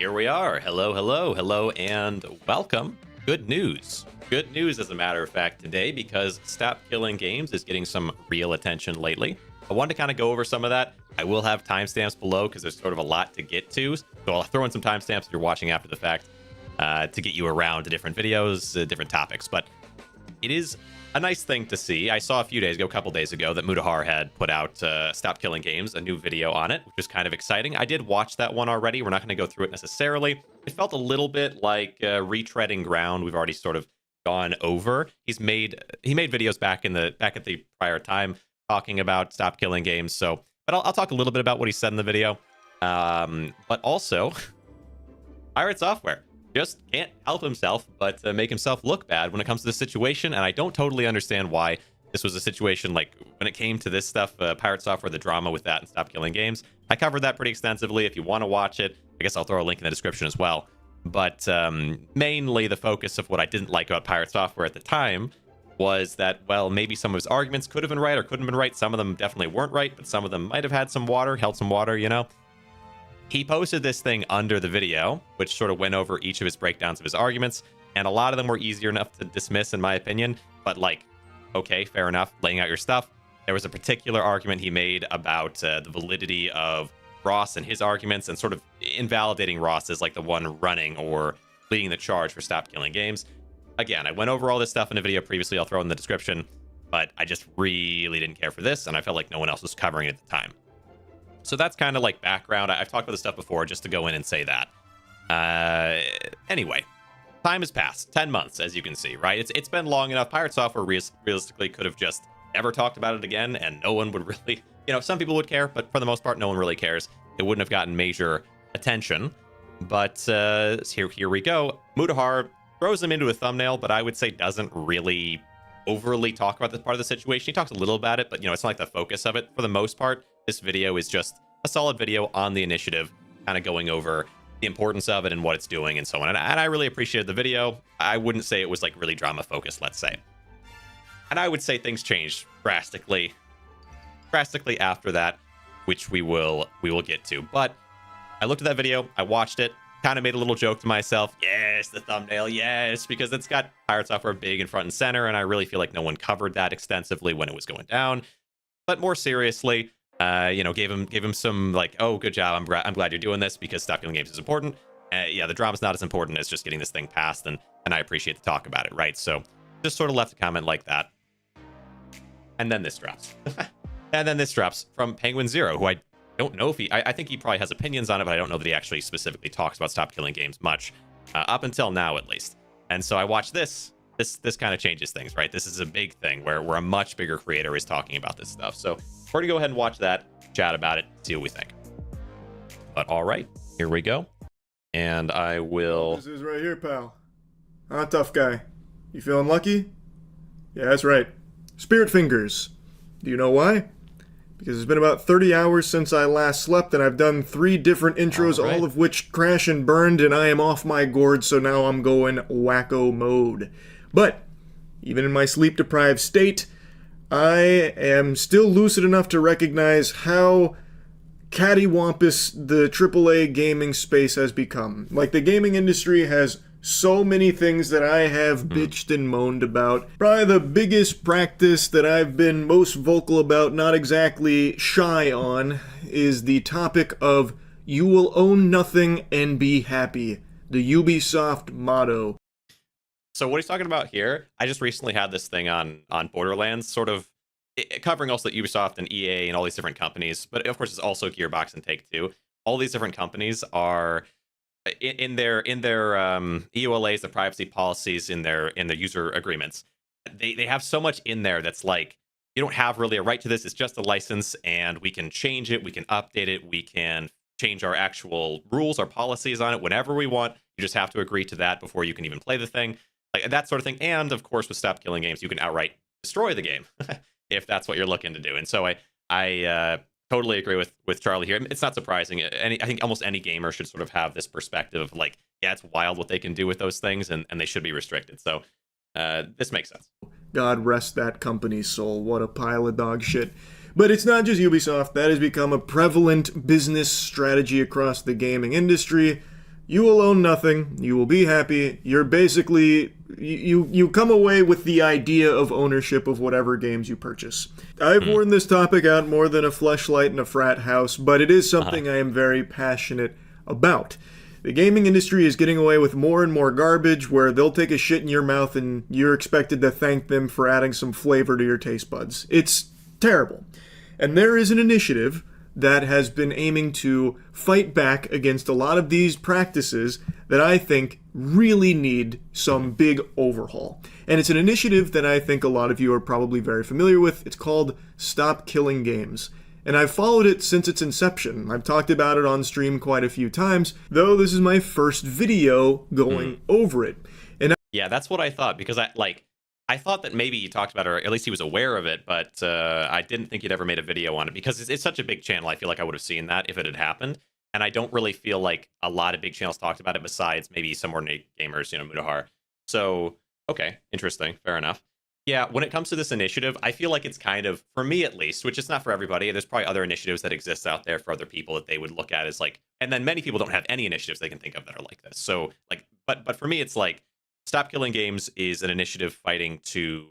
Here we are. Hello, hello, hello, and welcome. Good news. Good news, as a matter of fact, today, because Stop Killing Games is getting some real attention lately. I wanted to kind of go over some of that. I will have timestamps below because there's sort of a lot to get to. So I'll throw in some timestamps if you're watching after the fact to get you around to different videos, different topics. But it is a nice thing to see. I saw a couple days ago, that Mutahar had put out Stop Killing Games, a new video on it, which is kind of exciting. I did watch that one already. We're not going to go through it necessarily. It felt a little bit like retreading ground we've already sort of gone over. He made videos back at the prior time talking about Stop Killing Games. So, but I'll talk a little bit about what he said in the video. But also, PirateSoftware just can't help himself but make himself look bad when it comes to this situation, and I don't totally understand why this was a situation. Like, when it came to this stuff, PirateSoftware, the drama with that and Stop Killing Games, I covered that pretty extensively. If you want to watch it, I guess I'll throw a link in the description as well. But mainly the focus of what I didn't like about PirateSoftware at the time was that, well, maybe some of his arguments could have been right or couldn't have been right. Some of them definitely weren't right, but some of them might have held some water, you know? He posted this thing under the video, which sort of went over each of his breakdowns of his arguments, and a lot of them were easier enough to dismiss, in my opinion. But, like, okay, fair enough, laying out your stuff. There was a particular argument he made about the validity of Ross and his arguments, and sort of invalidating Ross as, like, the one running or leading the charge for Stop Killing Games. Again, I went over all this stuff in a video previously. I'll throw it in the description, but I just really didn't care for this, and I felt like no one else was covering it at the time. So that's kind of like background. I've talked about this stuff before, just to go in and say that. Anyway, time has passed. 10 months, as you can see, right? It's been long enough. PirateSoftware realistically could have just never talked about it again, and no one would really, you know, some people would care, but for the most part, no one really cares. It wouldn't have gotten major attention. But here we go. Mutahar throws him into a thumbnail, but I would say doesn't really overly talk about this part of the situation. He talks a little about it, but, you know, it's not like the focus of it. For the most part, this video is just a solid video on the initiative, kind of going over the importance of it and what it's doing and so on. And I really appreciated the video. I wouldn't say it was like really drama focused, let's say. And I would say things changed drastically after that, which we will get to. But I looked at that video, I watched it, kind of made a little joke to myself. Yes, the thumbnail, yes, because it's got PirateSoftware big and front and center, and I really feel like no one covered that extensively when it was going down. But more seriously, you know, gave him some, like, oh, good job, I'm glad you're doing this because Stop Killing Games is important. Yeah, the drama's not as important as just getting this thing passed, and I appreciate the talk about it, right? So just sort of left a comment like that. And then this drops. And then this drops from Penguinz0, who I don't know if I think he probably has opinions on it, but I don't know that he actually specifically talks about Stop Killing Games much, up until now at least. And so I watched this kind of changes things, right? This is a big thing where a much bigger creator is talking about this stuff. So we're gonna go ahead and watch that, chat about it, see what we think. But all right, here we go. And I will... This is right here, pal. Huh, tough guy. You feeling lucky? Yeah, that's right. Spirit fingers. Do you know why? Because it's been about 30 hours since I last slept, and I've done 3 different intros, all of which crash and burned, and I am off my gourd, so now I'm going wacko mode. But, even in my sleep-deprived state, I am still lucid enough to recognize how cattywampus the AAA gaming space has become. Like, the gaming industry has so many things that I have bitched and moaned about. Probably the biggest practice that I've been most vocal about, not exactly shy on, is the topic of "you will own nothing and be happy." The Ubisoft motto. So what he's talking about here, I just recently had this thing on Borderlands, sort of covering also Ubisoft and EA and all these different companies, but of course it's also Gearbox and Take-Two. All these different companies are in their EULAs, the privacy policies, in their user agreements. They have so much in there that's like, you don't have really a right to this. It's just a license, and we can change it, we can update it, we can change our actual rules, our policies on it whenever we want. You just have to agree to that before you can even play the thing, like that sort of thing. And of course, with Stop Killing Games, you can outright destroy the game if that's what you're looking to do. And so I totally agree with Charlie here. It's not surprising. I think almost any gamer should sort of have this perspective of like, yeah, it's wild what they can do with those things, and they should be restricted. So this makes sense. God rest that company's soul. What a pile of dog shit. But it's not just Ubisoft. That has become a prevalent business strategy across the gaming industry. You will own nothing. You will be happy. You're basically you come away with the idea of ownership of whatever games you purchase. I've worn this topic out more than a fleshlight in a frat house, but it is something I am very passionate about. The gaming industry is getting away with more and more garbage where they'll take a shit in your mouth and you're expected to thank them for adding some flavor to your taste buds. It's terrible. And there is an initiative that has been aiming to fight back against a lot of these practices that I think really need some big overhaul. And it's an initiative that I think a lot of you are probably very familiar with. It's called Stop Killing Games. And I've followed it since its inception. I've talked about it on stream quite a few times, though this is my first video going over it. And yeah, that's what I thought, because I thought that maybe you talked about it, or at least he was aware of it, but I didn't think you'd ever made a video on it, because it's such a big channel. I feel like I would have seen that if it had happened, and I don't really feel like a lot of big channels talked about it besides maybe SomeOrdinaryGamers, Mutahar. So, okay, interesting, fair enough. Yeah, when it comes to this initiative, I feel like it's kind of, for me at least, which is not for everybody, there's probably other initiatives that exist out there for other people that they would look at as like, and then many people don't have any initiatives they can think of that are like this. So, like, but for me, it's like, Stop Killing Games is an initiative fighting to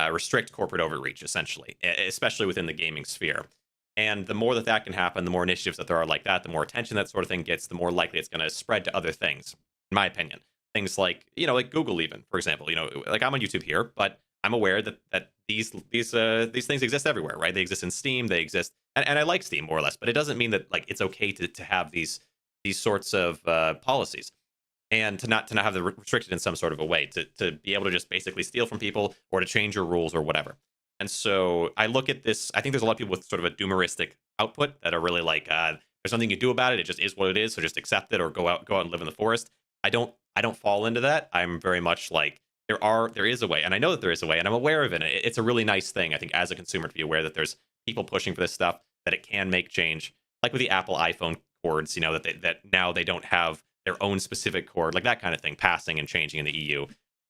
restrict corporate overreach, essentially, especially within the gaming sphere. And the more that can happen, the more initiatives that there are like that, the more attention that sort of thing gets, the more likely it's going to spread to other things, in my opinion. Things like, like Google even, for example. Like I'm on YouTube here, but I'm aware that these things exist everywhere, right? They exist in Steam, they exist, and I like Steam more or less, but it doesn't mean that like it's okay to have these sorts of policies. And to not have them restricted in some sort of a way, to be able to just basically steal from people or to change your rules or whatever. And so I look at this, I think there's a lot of people with sort of a doomeristic output that are really like, there's nothing you can do about it, it just is what it is, so just accept it or go out and live in the forest. I don't fall into that. I'm very much like, there is a way, and I know that there is a way, and I'm aware of it. It's a really nice thing, I think, as a consumer, to be aware that there's people pushing for this stuff, that it can make change. Like with the Apple iPhone cords, that now they don't have their own specific cord, like that kind of thing, passing and changing in the EU.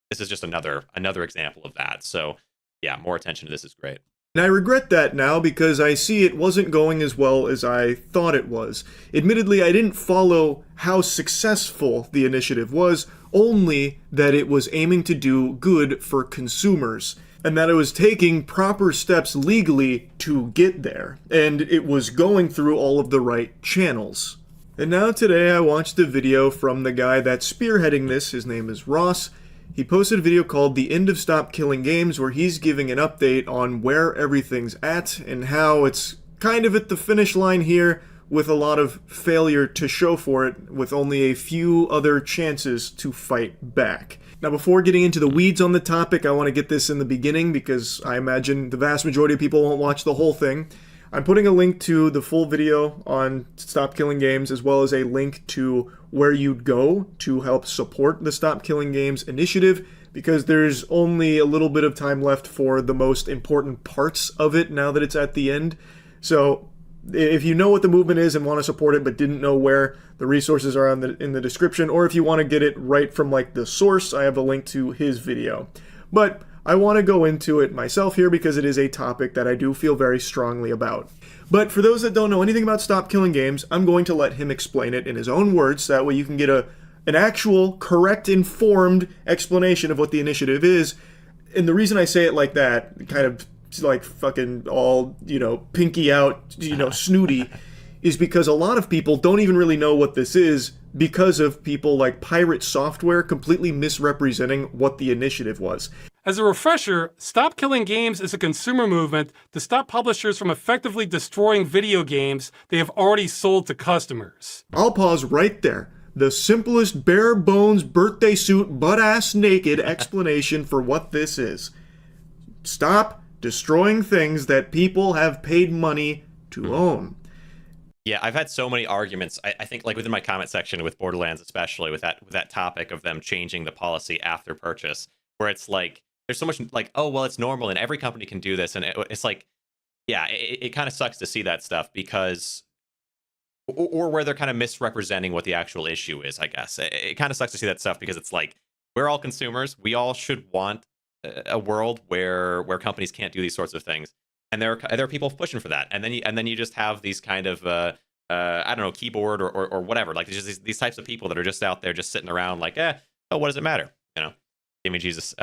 This is just another example of that. So yeah, more attention to this is great. And I regret that now because I see it wasn't going as well as I thought it was. Admittedly, I didn't follow how successful the initiative was, only that it was aiming to do good for consumers, and that it was taking proper steps legally to get there, and it was going through all of the right channels. And now today I watched a video from the guy that's spearheading this. His name is Ross. He posted a video called The End of Stop Killing Games, where he's giving an update on where everything's at and how it's kind of at the finish line here with a lot of failure to show for it, with only a few other chances to fight back. Now, before getting into the weeds on the topic, I want to get this in the beginning because I imagine the vast majority of people won't watch the whole thing. I'm putting a link to the full video on Stop Killing Games, as well as a link to where you'd go to help support the Stop Killing Games initiative, because there's only a little bit of time left for the most important parts of it now that it's at the end. So if you know what the movement is and want to support it but didn't know where, the resources are in the description, or if you want to get it right from like the source, I have a link to his video. But I want to go into it myself here because it is a topic that I do feel very strongly about. But for those that don't know anything about Stop Killing Games, I'm going to let him explain it in his own words, so that way you can get an actual, correct, informed explanation of what the initiative is. And the reason I say it like that, kind of like fucking all, pinky out, snooty, is because a lot of people don't even really know what this is because of people like PirateSoftware completely misrepresenting what the initiative was. As a refresher, Stop Killing Games is a consumer movement to stop publishers from effectively destroying video games they have already sold to customers. I'll pause right there. The simplest, bare bones, birthday suit, butt-ass naked explanation for what this is. Stop destroying things that people have paid money to own. Yeah, I've had so many arguments, I think, like within my comment section with Borderlands, especially with that topic of them changing the policy after purchase, where it's like, there's so much like, oh, well, it's normal and every company can do this. And it's like, yeah, it kind of sucks to see that stuff because, or where they're kind of misrepresenting what the actual issue is, I guess. It kind of sucks to see that stuff because it's like, we're all consumers. We all should want a world where companies can't do these sorts of things. And there are people pushing for that. And then you just have these kind of I don't know, keyboard or whatever. Like there's just these types of people that are just out there just sitting around like, oh, what does it matter? You know, Gaming Jesus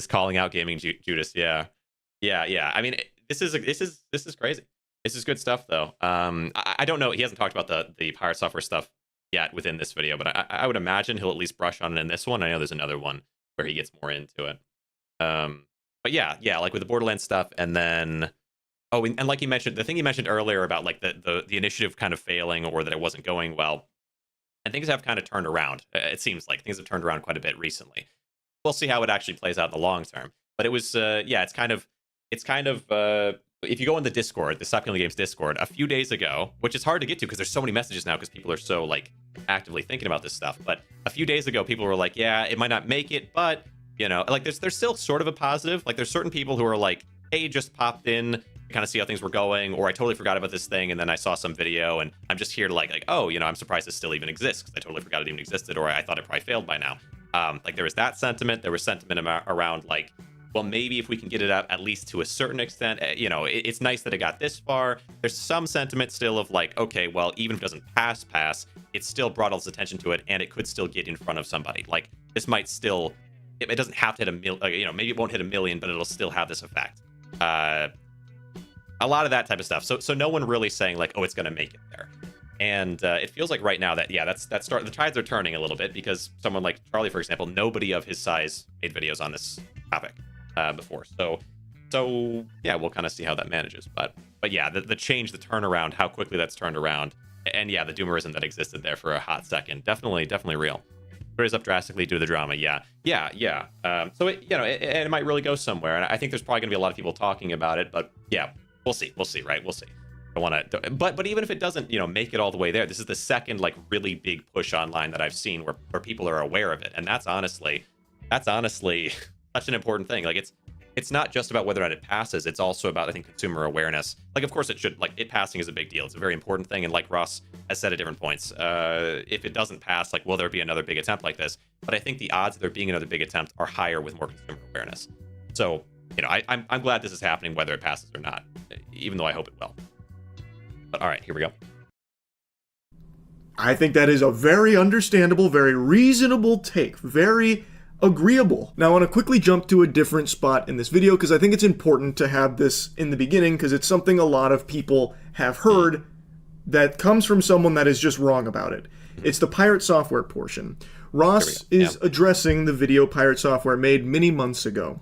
calling out Gaming Judas. Yeah. I mean, this is crazy. This is good stuff though. I don't know. He hasn't talked about the Pirate Software stuff yet within this video, but I would imagine he'll at least brush on it in this one. I know there's another one where he gets more into it. But yeah, like with the Borderlands stuff, and then and like you mentioned, the thing you mentioned earlier about like the initiative kind of failing or that it wasn't going well, and things have kind of turned around. It seems like things have turned around quite a bit recently. We'll see how it actually plays out in the long term. But it was it's kind of if you go in the Discord, the Stop Killing Games Discord, a few days ago, which is hard to get to because there's so many messages now because people are so like actively thinking about this stuff. But a few days ago, people were like, yeah, it might not make it, but you know, like there's still sort of a positive. Like there's certain people who are like, hey, just popped in to kind of see how things were going, or I totally forgot about this thing and then I saw some video and I'm just here to like, oh, you know, I'm surprised this still even exists because I totally forgot it even existed, or I thought it probably failed by now. Like there was that sentiment. There was sentiment around like, well, maybe if we can get it out at least to a certain extent, you know, it's nice that it got this far. There's some sentiment still of like, okay, well, even if it doesn't pass, it still brought all this attention to it, and it could still get in front of somebody. Like this might still, it doesn't have to hit a million, you know, maybe it won't hit a million, but it'll still have this effect. A lot of that type of stuff. So no one really saying like, oh, it's going to make it there. And it feels like right now that, the tides are turning a little bit because someone like Charlie, for example, nobody of his size made videos on this topic before. So yeah, we'll kind of see how that manages. But yeah, the change, the turnaround, how quickly that's turned around. And yeah, the doomerism that existed there for a hot second, definitely real. It is up drastically due to the drama. Yeah. So it, you know, it might really go somewhere. And I think there's probably gonna be a lot of people talking about it, but yeah, we'll see, right? We'll see. I want to, but even if it doesn't, you know, make it all the way there, this is the second like really big push online that I've seen where people are aware of it, and that's honestly such an important thing. Like it's not just about whether or not it passes; it's also about, I think, consumer awareness. Like, of course, it should. Like, it passing is a big deal. It's a very important thing, and like Ross has said at different points, if it doesn't pass, like, will there be another big attempt like this? But I think the odds of there being another big attempt are higher with more consumer awareness. So, you know, I'm glad this is happening, whether it passes or not, even though I hope it will. But all right, here we go. I think that is a very understandable, very reasonable take. Very agreeable. Now I want to quickly jump to a different spot in this video because I think it's important to have this in the beginning because it's something a lot of people have heard that comes from someone that is just wrong about it. It's the Pirate Software portion. Ross is addressing the video Pirate Software made many months ago.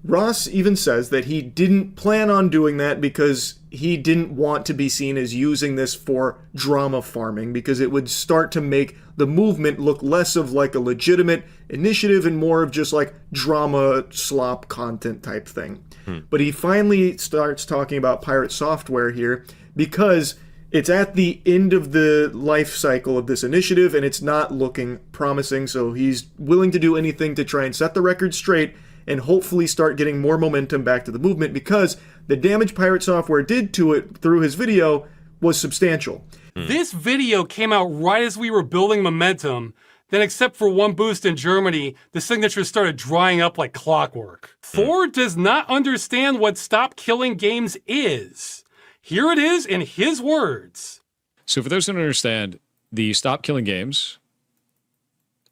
Ross even says that he didn't plan on doing that because he didn't want to be seen as using this for drama farming because it would start to make the movement look less of like a legitimate initiative and more of just like drama slop content type thing. But he finally starts talking about Pirate Software here because it's at the end of the life cycle of this initiative and it's not looking promising, so he's willing to do anything to try and set the record straight and hopefully start getting more momentum back to the movement because the damage Pirate Software did to it through his video was substantial. This video came out right as we were building momentum. Then, except for one boost in Germany, the signatures started drying up like clockwork. Ford does not understand what Stop Killing Games is. Here it is in his words. So for those who don't understand, the Stop Killing Games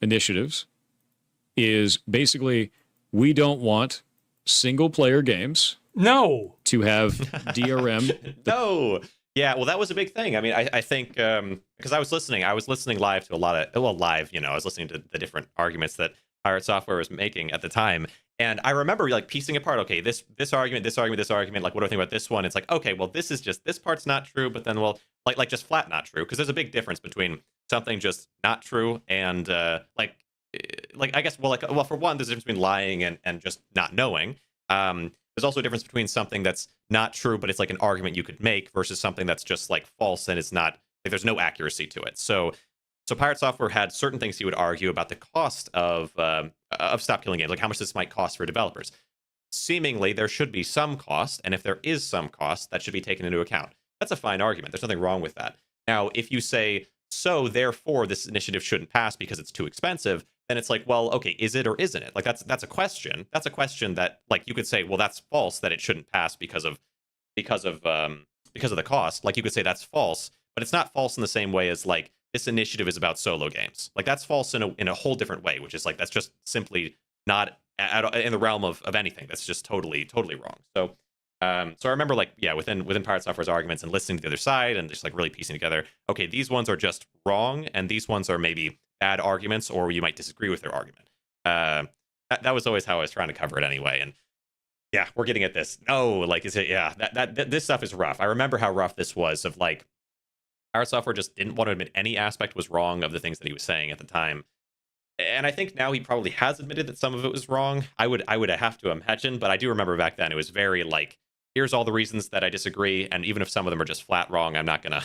initiatives is basically, we don't want single-player games. No. To have DRM. No. Yeah, well, that was a big thing. I mean, I think because I was listening live to a lot of, well, live, you know, I was listening to the different arguments that Pirate Software was making at the time. And I remember like piecing apart, okay, this argument, like, what do I think about this one? It's like, okay, well, this is just, this part's not true, but then, well, like just flat not true. Because there's a big difference between something just not true and like I guess, well, for one, there's a difference between lying and just not knowing. There's also a difference between something that's not true, but it's like an argument you could make versus something that's just like false and it's not, like, there's no accuracy to it. So Pirate Software had certain things he would argue about the cost of Stop Killing Games, like how much this might cost for developers. Seemingly, there should be some cost, and if there is some cost, that should be taken into account. That's a fine argument. There's nothing wrong with that. Now, if you say, so therefore this initiative shouldn't pass because it's too expensive, then it's like, well, okay, is it or isn't it? Like that's a question. That's a question that, like, you could say, well, that's false that it shouldn't pass because of the cost. Like, you could say that's false, but it's not false in the same way as like this initiative is about solo games. Like that's false in a whole different way, which is like that's just simply not in the realm of anything. That's just totally wrong. So so I remember like within Pirate Software's arguments and listening to the other side and just like really piecing together, okay, these ones are just wrong and these ones are maybe bad arguments, or you might disagree with their argument. That was always how I was trying to cover it anyway. And yeah, we're getting at this. No, like is it? Yeah, that this stuff is rough. I remember how rough this was. Of like, Pirate Software just didn't want to admit any aspect was wrong of the things that he was saying at the time. And I think now he probably has admitted that some of it was wrong. I would have to imagine, but I do remember back then it was very like, here's all the reasons that I disagree, and even if some of them are just flat wrong, I'm not gonna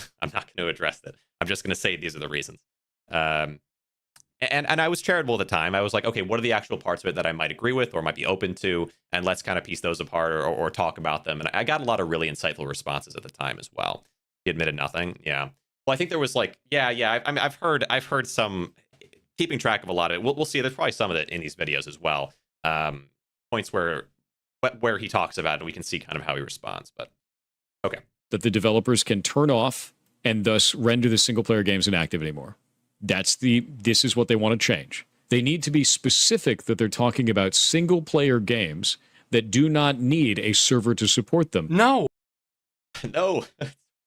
address it. I'm just gonna say these are the reasons. And I was charitable at the time. I was like, okay, what are the actual parts of it that I might agree with or might be open to? And let's kind of piece those apart or talk about them. And I got a lot of really insightful responses at the time as well. He admitted nothing. Yeah. Well, I think there was like, I mean, I've heard some, keeping track of a lot of it. We'll see. There's probably some of it in these videos as well. Points where he talks about it, and we can see kind of how he responds. But okay. That the developers can turn off and thus render the single player games inactive anymore. This is what they want to change. They need to be specific that they're talking about single player games that do not need a server to support them. No. No.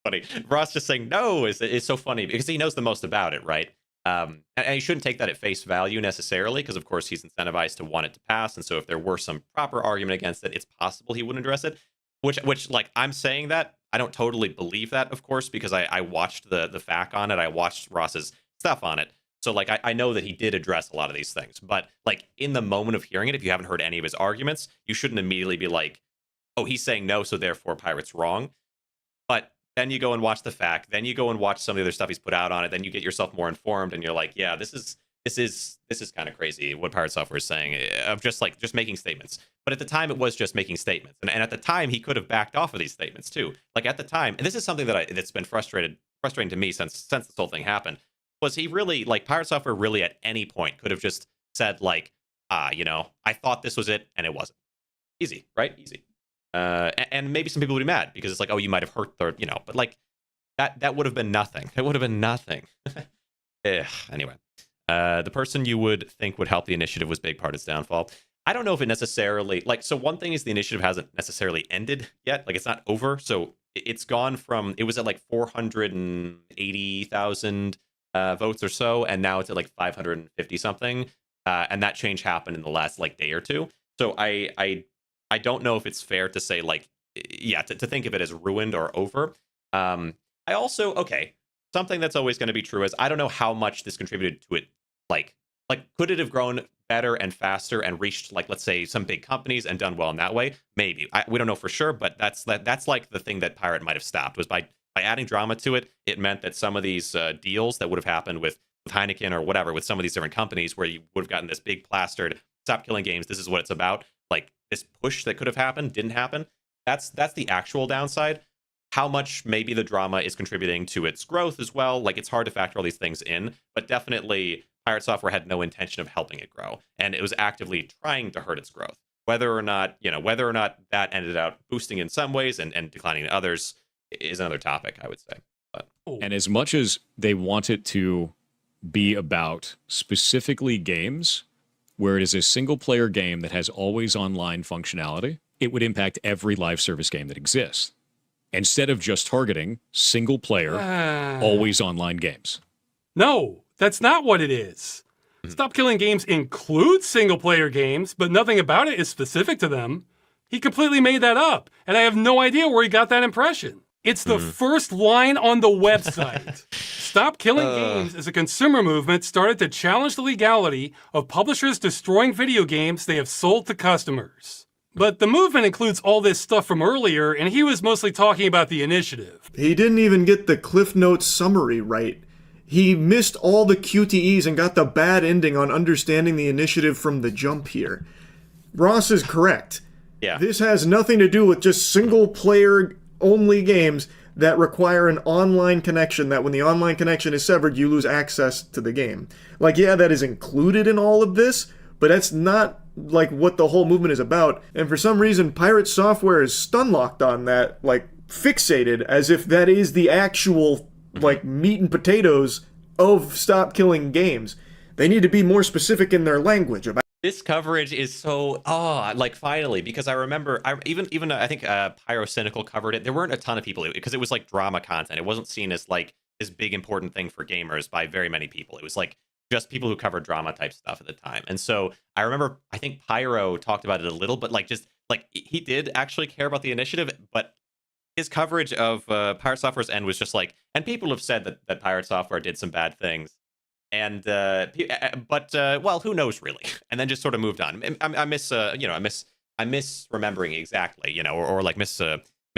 Funny. Ross just saying no is so funny because he knows the most about it, right? And you shouldn't take that at face value necessarily, because of course he's incentivized to want it to pass. And so if there were some proper argument against it, it's possible he wouldn't address it. Which like I'm saying that, I don't totally believe that, of course, because I watched the FAQ on it. I watched Ross's stuff on it. So like I know that he did address a lot of these things, but like in the moment of hearing it, if you haven't heard any of his arguments, you shouldn't immediately be like, oh, he's saying no, so therefore Pirate's wrong. But then you go and watch the FAQ, then you go and watch some of the other stuff he's put out on it, then you get yourself more informed, and you're like, yeah, this is kind of crazy what Pirate Software is saying, of just making statements. But at the time, it was just making statements, and at the time, he could have backed off of these statements too. Like at the time, and this is something that's been frustrating to me since this whole thing happened. Was he really, like, Pirate Software really at any point could have just said, like, I thought this was it, and it wasn't. Easy, right? Easy. And maybe some people would be mad, because it's like, oh, you might have hurt their, but, like, that would have been nothing. It would have been nothing. Anyway. The person you would think would help the initiative was big part of its downfall. I don't know if it necessarily, like, so one thing is the initiative hasn't necessarily ended yet. Like, it's not over. So it's gone from, it was at, like, 480,000 votes or so, and now it's at like 550 something, and that change happened in the last like day or two. So I don't know if it's fair to say like, to think of it as ruined or over. I also, something that's always going to be true is I don't know how much this contributed to it. Like could it have grown better and faster and reached like, let's say, some big companies and done well in that way? Maybe. We don't know for sure, but that's like the thing that Pirate might have stopped, was by adding drama to it. It meant that some of these deals that would have happened with Heineken or whatever, with some of these different companies, where you would have gotten this big plastered, stop killing games, this is what it's about, like this push that could have happened didn't happen. That's the actual downside. How much maybe the drama is contributing to its growth as well, like it's hard to factor all these things in, but definitely Pirate Software had no intention of helping it grow, and it was actively trying to hurt its growth. Whether or not that ended out boosting in some ways and declining in others is another topic, I would say. But and as much as they want it to be about specifically games where it is a single player game that has always online functionality, it would impact every live service game that exists, instead of just targeting single player always online games. No, that's not what it is. Stop Killing Games includes single player games, but nothing about it is specific to them. He completely made that up, and I have no idea where he got that impression. It's the first line on the website. Stop Killing Games is a consumer movement started to challenge the legality of publishers destroying video games they have sold to customers. But the movement includes all this stuff from earlier, and he was mostly talking about the initiative. He didn't even get the Cliff Notes summary right. He missed all the QTEs and got the bad ending on understanding the initiative from the jump here. Ross is correct. Yeah. This has nothing to do with just single-player only games that require an online connection, that when the online connection is severed, you lose access to the game. Like, yeah, that is included in all of this, but that's not like what the whole movement is about. And for some reason, Pirate Software is stun-locked on that, like fixated, as if that is the actual like meat and potatoes of Stop Killing Games. They need to be more specific in their language about. This coverage is so like finally, because I remember I think Pyrocynical covered it. There weren't a ton of people because it was like drama content. It wasn't seen as like this big important thing for gamers by very many people. It was like just people who covered drama type stuff at the time. And so I remember I think Pyro talked about it a little, but like just like he did actually care about the initiative, but his coverage of Pirate Software's end was just like, and people have said that Pirate Software did some bad things. And well, who knows really? And then just sort of moved on. I miss I miss remembering exactly, you know, or like miss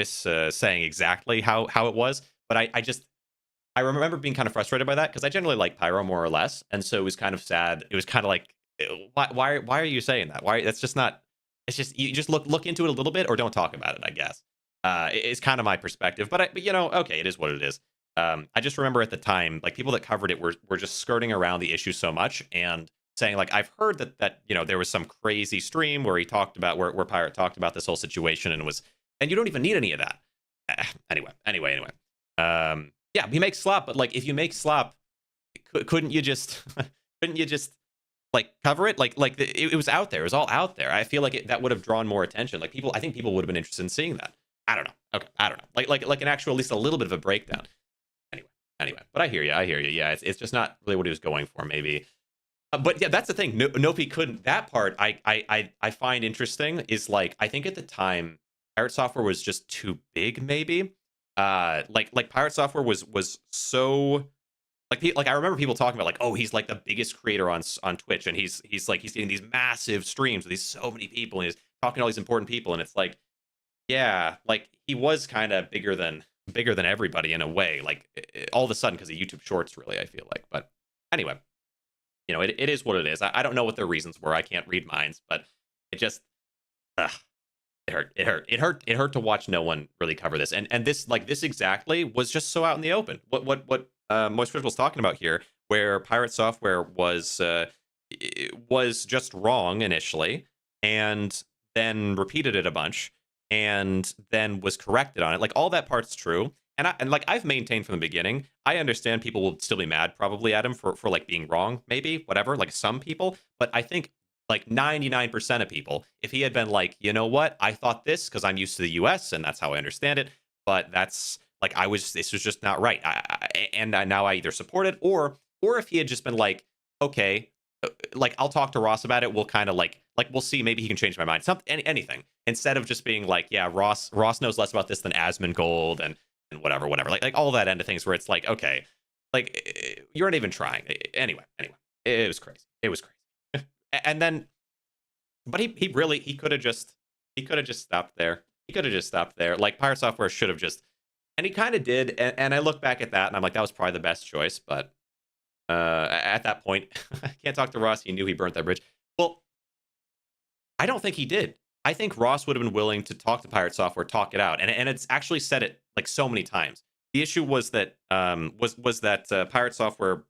saying exactly how it was. But I remember being kind of frustrated by that because I generally like Pyro more or less, and so it was kind of sad. It was kind of like, why are you saying that? Why? That's just not. It's just you just look into it a little bit or don't talk about it. I guess it's kind of my perspective. But you know, okay, it is what it is. I just remember at the time, like people that covered it were just skirting around the issue so much and saying like, I've heard that you know there was some crazy stream where he talked about where Pirate talked about this whole situation and you don't even need any of that. Anyway. Yeah, he makes slop, but like if you make slop, couldn't you just like cover it? It was out there. It was all out there. I feel like that would have drawn more attention. Like I think people would have been interested in seeing that. I don't know. Okay, I don't know. Like an actual, at least a little bit of a breakdown. Anyway, but I hear you. Yeah, it's just not really what he was going for, maybe. But yeah, that's the thing. Nope, he couldn't. That part I find interesting is like I think at the time Pirate Software was just too big, maybe. Like Pirate Software was so like I remember people talking about like, oh, he's like the biggest creator on Twitch, and he's getting these massive streams with these so many people, and he's talking to all these important people, and it's like, yeah, like he was kind of bigger than everybody in a way, like all of a sudden because of YouTube Shorts, really, I feel like. But anyway, you know, it is what it is. I don't know what their reasons were. I can't read minds, but it just it hurt to watch no one really cover this. And this exactly was just so out in the open. What Moist Crystal was talking about here, where Pirate Software was just wrong initially, and then repeated it a bunch, and then was corrected on it. Like all that part's true. And like I've maintained from the beginning, I understand people will still be mad probably at him for like being wrong, maybe, whatever, like some people. But I think like 99% of people, if he had been like, you know what, I thought this because I'm used to the US and that's how I understand it, but that's like this was just not right. Now I either support it or if he had just been like, okay, like I'll talk to Ross about it. We'll kind of like we'll see. Maybe he can change my mind. Anything instead of just being like, yeah, Ross knows less about this than Asmongold and whatever. Like all that end of things where it's like, okay, like you're not even trying. Anyway, it was crazy. And then, but he could have just stopped there. Like Pirate Software should have just, and he kind of did. And I look back at that and I'm like, that was probably the best choice. But at that point, I can't talk to Ross. He knew he burnt that bridge. Well, I don't think he did. I think Ross would have been willing to talk to Pirate Software, talk it out, and it's actually said it like so many times. The issue was that Pirate Software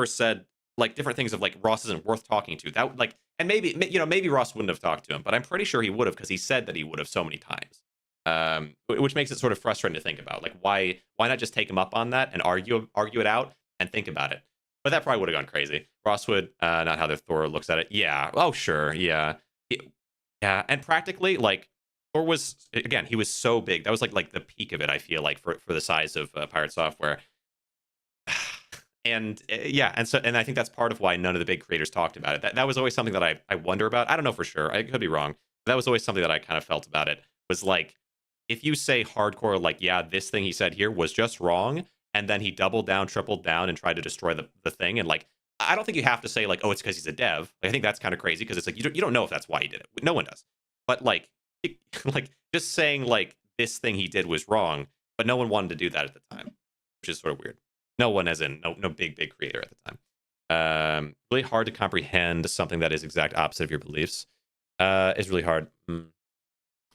said like different things of like Ross isn't worth talking to. That like, and maybe Ross wouldn't have talked to him, but I'm pretty sure he would have because he said that he would have so many times. Which makes it sort of frustrating to think about. Like why not just take him up on that and argue it out and think about it? But that probably would have gone crazy. Ross would not how the Thor looks at it. Yeah. Oh sure. Yeah. Yeah. And practically like Thor was, again, he was so big. That was like the peak of it. I feel like for the size of Pirate Software. And yeah, and I think that's part of why none of the big creators talked about it. That was always something that I wonder about. I don't know for sure. I could be wrong. That was always something that I kind of felt about it. Was like, if you say hardcore, like, yeah, this thing he said here was just wrong, and then he doubled down, tripled down, and tried to destroy the thing, and like, I don't think you have to say like, oh, it's because he's a dev. Like, I think that's kind of crazy because it's like you don't know if that's why he did it. No one does. But like, like just saying like this thing he did was wrong, but no one wanted to do that at the time, which is sort of weird. No one, as in no big creator at the time. Really hard to comprehend something that is exact opposite of your beliefs. Is really hard.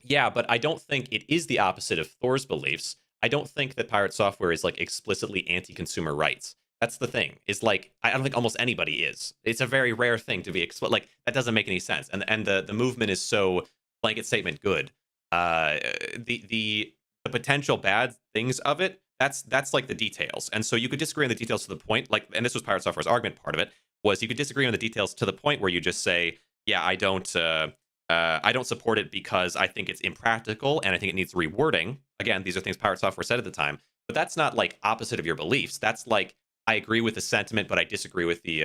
Yeah, but I don't think it is the opposite of Thor's beliefs. I don't think that Pirate Software is like explicitly anti-consumer rights. That's the thing. Is like I don't think almost anybody is. It's a very rare thing to be like that doesn't make any sense. And the movement is so blanket statement good. The potential bad things of it That's like the details. And so you could disagree on the details to the point, like, and this was Pirate Software's argument, part of it was you could disagree on the details to the point where you just say, yeah, I don't support it because I think it's impractical and I think it needs rewording. Again, these are things Pirate Software said at the time, but that's not like opposite of your beliefs. That's like, I agree with the sentiment, but I disagree with the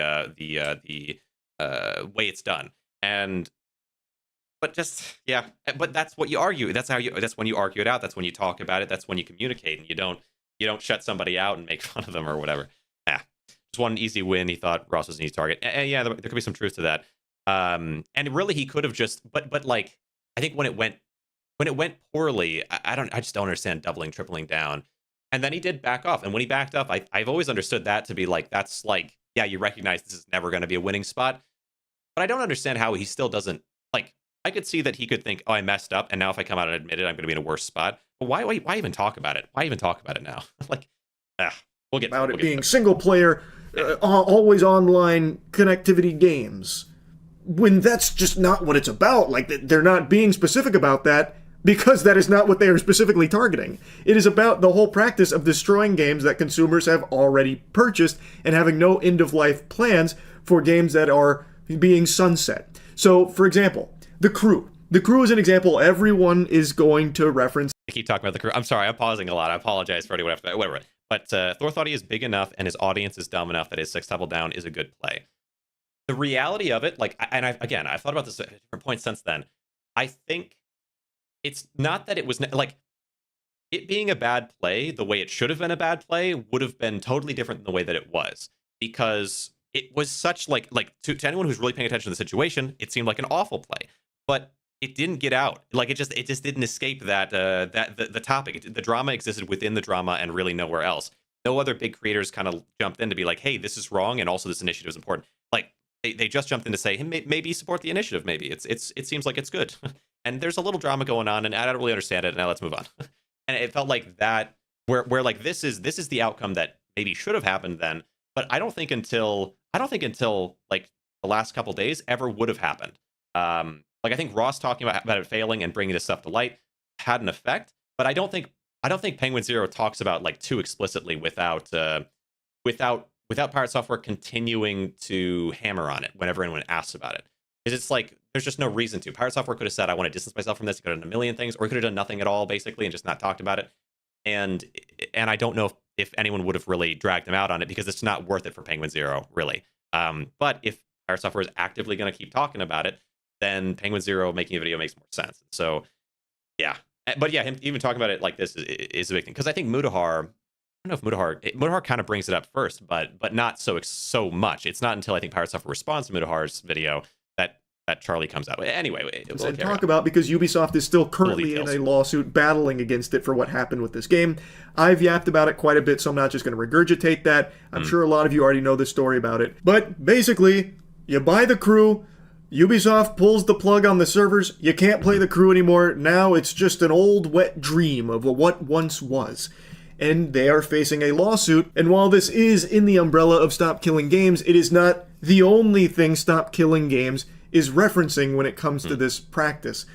way it's done. But that's what you argue. That's when you argue it out. That's when you talk about it. That's when you communicate, and you don't shut somebody out and make fun of them or whatever. Just one easy win. He thought Ross was an easy target. And yeah, there could be some truth to that. And really, he could have just, but like, I think when it went poorly, I just don't understand doubling, tripling down. And then he did back off. And when he backed off, I've always understood that to be like, that's like, yeah, you recognize this is never going to be a winning spot. But I don't understand how he still doesn't, like, I could see that he could think, oh, I messed up, and now if I come out and admit it, I'm going to be in a worse spot. But why even talk about it? Why even talk about it now? Like, we'll get about it being single player, always online connectivity games. When that's just not what it's about. Like, they're not being specific about that because that is not what they are specifically targeting. It is about the whole practice of destroying games that consumers have already purchased and having no end-of-life plans for games that are being sunset. So, for example, The Crew. The Crew is an example everyone is going to reference. I keep talking about The Crew. I'm sorry, I'm pausing a lot. I apologize for anyone after that. Whatever. But Thor thought he is big enough and his audience is dumb enough that his six-level down is a good play. The reality of it, like, and I've thought about this at different points since then. I think it's not that it was, like, it being a bad play, the way it should have been a bad play, would have been totally different than the way that it was. Because it was such, like to anyone who's really paying attention to the situation, it seemed like an awful play. But it didn't get out. Like, it just didn't escape the topic. The drama existed within the drama and really nowhere else. No other big creators kind of jumped in to be like, hey, this is wrong, and also this initiative is important. Like, they just jumped in to say, hey, maybe support the initiative. Maybe it seems like it's good. And there's a little drama going on, and I don't really understand it. Now let's move on. And it felt like that, where like this is the outcome that maybe should have happened then. But I don't think until like the last couple days ever would have happened. Like, I think Ross talking about it failing and bringing this stuff to light had an effect, but I don't think Penguinz0 talks about, like, too explicitly without Pirate Software continuing to hammer on it whenever anyone asks about it. Because it's like, there's just no reason to. Pirate Software could have said, I want to distance myself from this. He could have done a million things, or he could have done nothing at all, basically, and just not talked about it. And I don't know if anyone would have really dragged him out on it, because it's not worth it for Penguinz0, really. But if Pirate Software is actively going to keep talking about it, then Penguinz0 making a video makes more sense. So, yeah. But yeah, him even talking about it like this is a big thing. Because I think Mutahar, I don't know if Mutahar kind of brings it up first, but not so much. It's not until I think Pirate Software responds to Mutahar's video that Charlie comes out. Anyway, we'll talk about, because Ubisoft is still currently in a lawsuit battling against it for what happened with this game. I've yapped about it quite a bit, so I'm not just going to regurgitate that. I'm sure a lot of you already know the story about it. But basically, you buy The Crew, Ubisoft pulls the plug on the servers, you can't play The Crew anymore. Now it's just an old wet dream of what once was. And they are facing a lawsuit. And while this is in the umbrella of Stop Killing Games, it is not the only thing Stop Killing Games is referencing when it comes to this practice.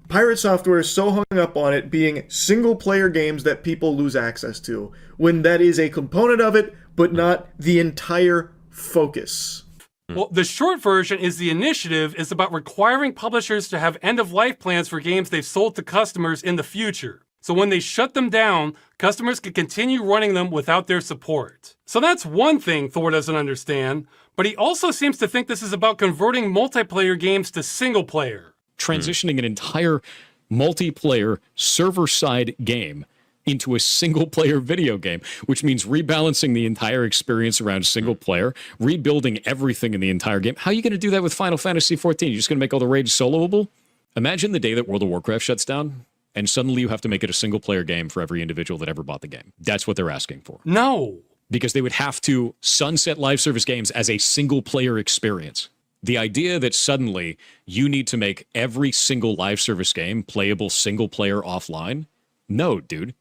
Pirate Software is so hung up on it being single-player games that people lose access to, when that is a component of it, but not the entire focus. Well, the short version is the initiative is about requiring publishers to have end-of-life plans for games they've sold to customers in the future. So when they shut them down, customers can continue running them without their support. So that's one thing Thor doesn't understand, but he also seems to think this is about converting multiplayer games to single player. Transitioning an entire multiplayer server-side game into a single-player video game, which means rebalancing the entire experience around single-player, rebuilding everything in the entire game. How are you going to do that with Final Fantasy XIV? You're just going to make all the raids soloable? Imagine the day that World of Warcraft shuts down, and suddenly you have to make it a single-player game for every individual that ever bought the game. That's what they're asking for. No. Because they would have to sunset live service games as a single-player experience. The idea that suddenly you need to make every single live service game playable single-player offline? No, dude.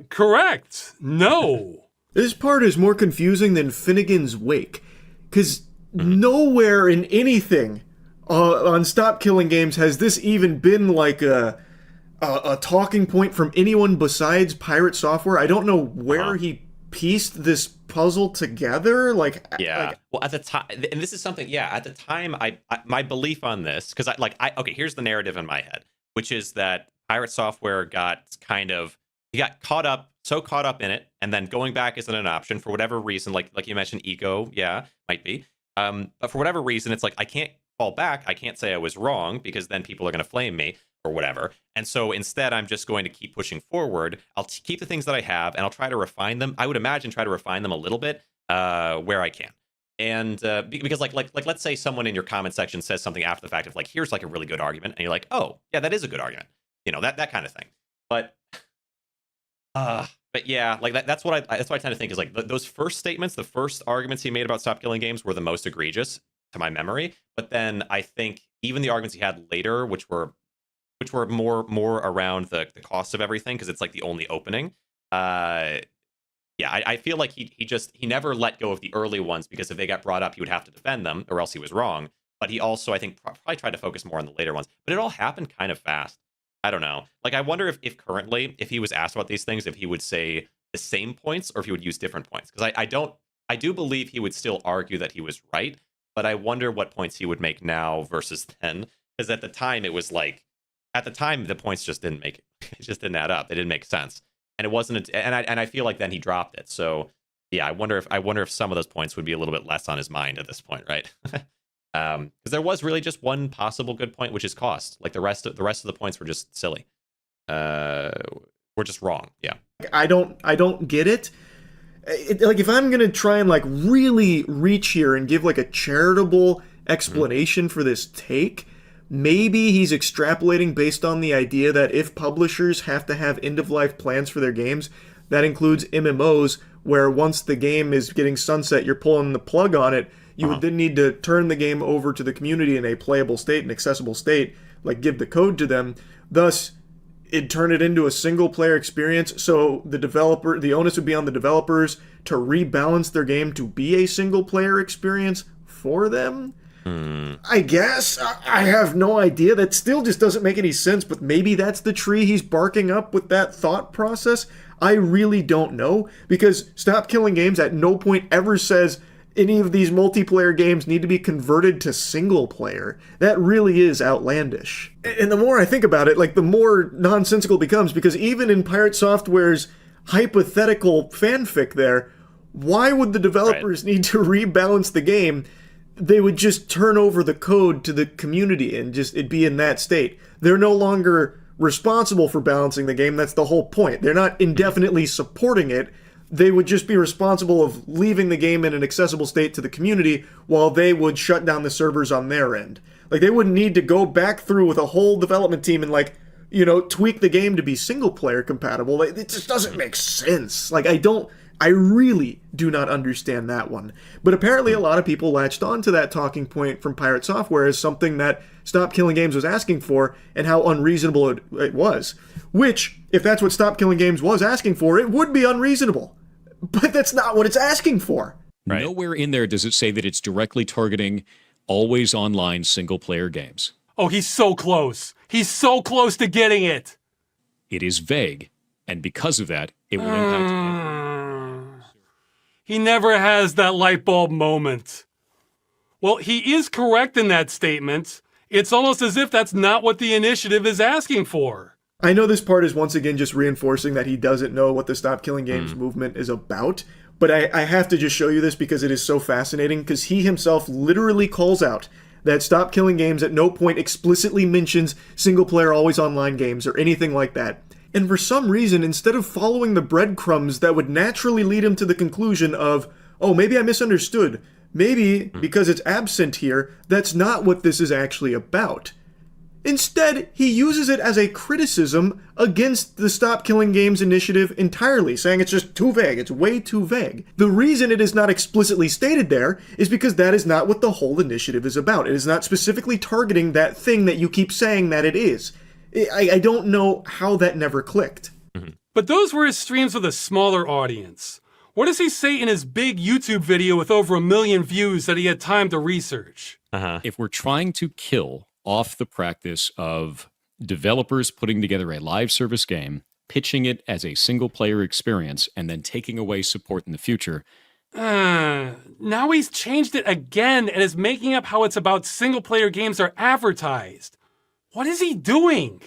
Correct. No. This part is more confusing than Finnegan's Wake, because nowhere in anything on Stop Killing Games has this even been like a a talking point from anyone besides Pirate Software. I don't know where he pieced this puzzle together. Well, at the time, and this is something. At the time, I my belief on this, because okay, here's the narrative in my head, which is that Pirate Software got caught up in it, and then going back isn't an option for whatever reason. Like you mentioned, ego, might be. But for whatever reason, it's like I can't fall back. I can't say I was wrong because then people are going to flame me or whatever. And so instead, I'm just going to keep pushing forward. I'll keep the things that I have, and I'll try to refine them. I would imagine try to refine them a little bit where I can. And because like let's say someone in your comment section says something after the fact of like, here's like a really good argument, and you're like, oh yeah, that is a good argument, that kind of thing. But yeah, like that's what I tend to think is like those first statements, the first arguments he made about Stop Killing Games were the most egregious to my memory. But then I think even the arguments he had later, which were more around the cost of everything, because it's like the only opening. I feel like he never let go of the early ones, because if they got brought up, he would have to defend them, or else he was wrong. But he also, I think, probably tried to focus more on the later ones. But it all happened kind of fast. I don't know. Like, I wonder if currently, if he was asked about these things, if he would say the same points or if he would use different points. Because I do believe he would still argue that he was right, but I wonder what points he would make now versus then. Because at the time, it was like, the points just didn't make it. It just didn't add up. It didn't make sense. And it wasn't, and I feel like then he dropped it. So yeah, I wonder if some of those points would be a little bit less on his mind at this point, right? Because there was really just one possible good point, which is cost. Like the rest of the points were just silly. We're just wrong. Yeah. I don't get it. Like, if I'm gonna try and like really reach here and give like a charitable explanation for this take, maybe he's extrapolating based on the idea that if publishers have to have end-of-life plans for their games, that includes MMOs, where once the game is getting sunset, you're pulling the plug on it. You would then need to turn the game over to the community in a playable state, an accessible state, like give the code to them. Thus, it'd turn it into a single-player experience, so the onus would be on the developers to rebalance their game to be a single-player experience for them. I guess. I have no idea. That still just doesn't make any sense, but maybe that's the tree he's barking up with that thought process. I really don't know, because Stop Killing Games at no point ever says any of these multiplayer games need to be converted to single player. That really is outlandish. And the more I think about it, like, the more nonsensical it becomes, because even in Pirate Software's hypothetical fanfic there, why would the developers need to rebalance the game? They would just turn over the code to the community and just it'd be in that state. They're no longer responsible for balancing the game. That's the whole point. They're not indefinitely supporting it. They would just be responsible of leaving the game in an accessible state to the community while they would shut down the servers on their end. Like, they wouldn't need to go back through with a whole development team and, like, tweak the game to be single player compatible. It just doesn't make sense. Like, I really do not understand that one. But apparently a lot of people latched on to that talking point from Pirate Software as something that Stop Killing Games was asking for and how unreasonable it was. Which, if that's what Stop Killing Games was asking for, it would be unreasonable. But that's not what it's asking for. Right. Nowhere in there does it say that it's directly targeting always online single-player games. Oh, he's so close. He's so close to getting it. It is vague, and because of that, it will impact... He never has that light bulb moment. Well, he is correct in that statement. It's almost as if that's not what the initiative is asking for. I know this part is once again just reinforcing that he doesn't know what the Stop Killing Games movement is about, but I have to just show you this because it is so fascinating, because he himself literally calls out that Stop Killing Games at no point explicitly mentions single-player always-online games or anything like that. And for some reason, instead of following the breadcrumbs that would naturally lead him to the conclusion of, oh, maybe I misunderstood, maybe, because it's absent here, that's not what this is actually about. Instead, he uses it as a criticism against the Stop Killing Games initiative entirely, saying it's just too vague, it's way too vague. The reason it is not explicitly stated there is because that is not what the whole initiative is about. It is not specifically targeting that thing that you keep saying that it is. I don't know how that never clicked. But those were his streams with a smaller audience. What does he say in his big YouTube video with over 1 million views that he had time to research? If we're trying to kill off the practice of Developers putting together a live service game, pitching it as a single-player experience, and then taking away support in the future. Now he's changed it again and is making up how it's about single-player games are advertised. What is he doing?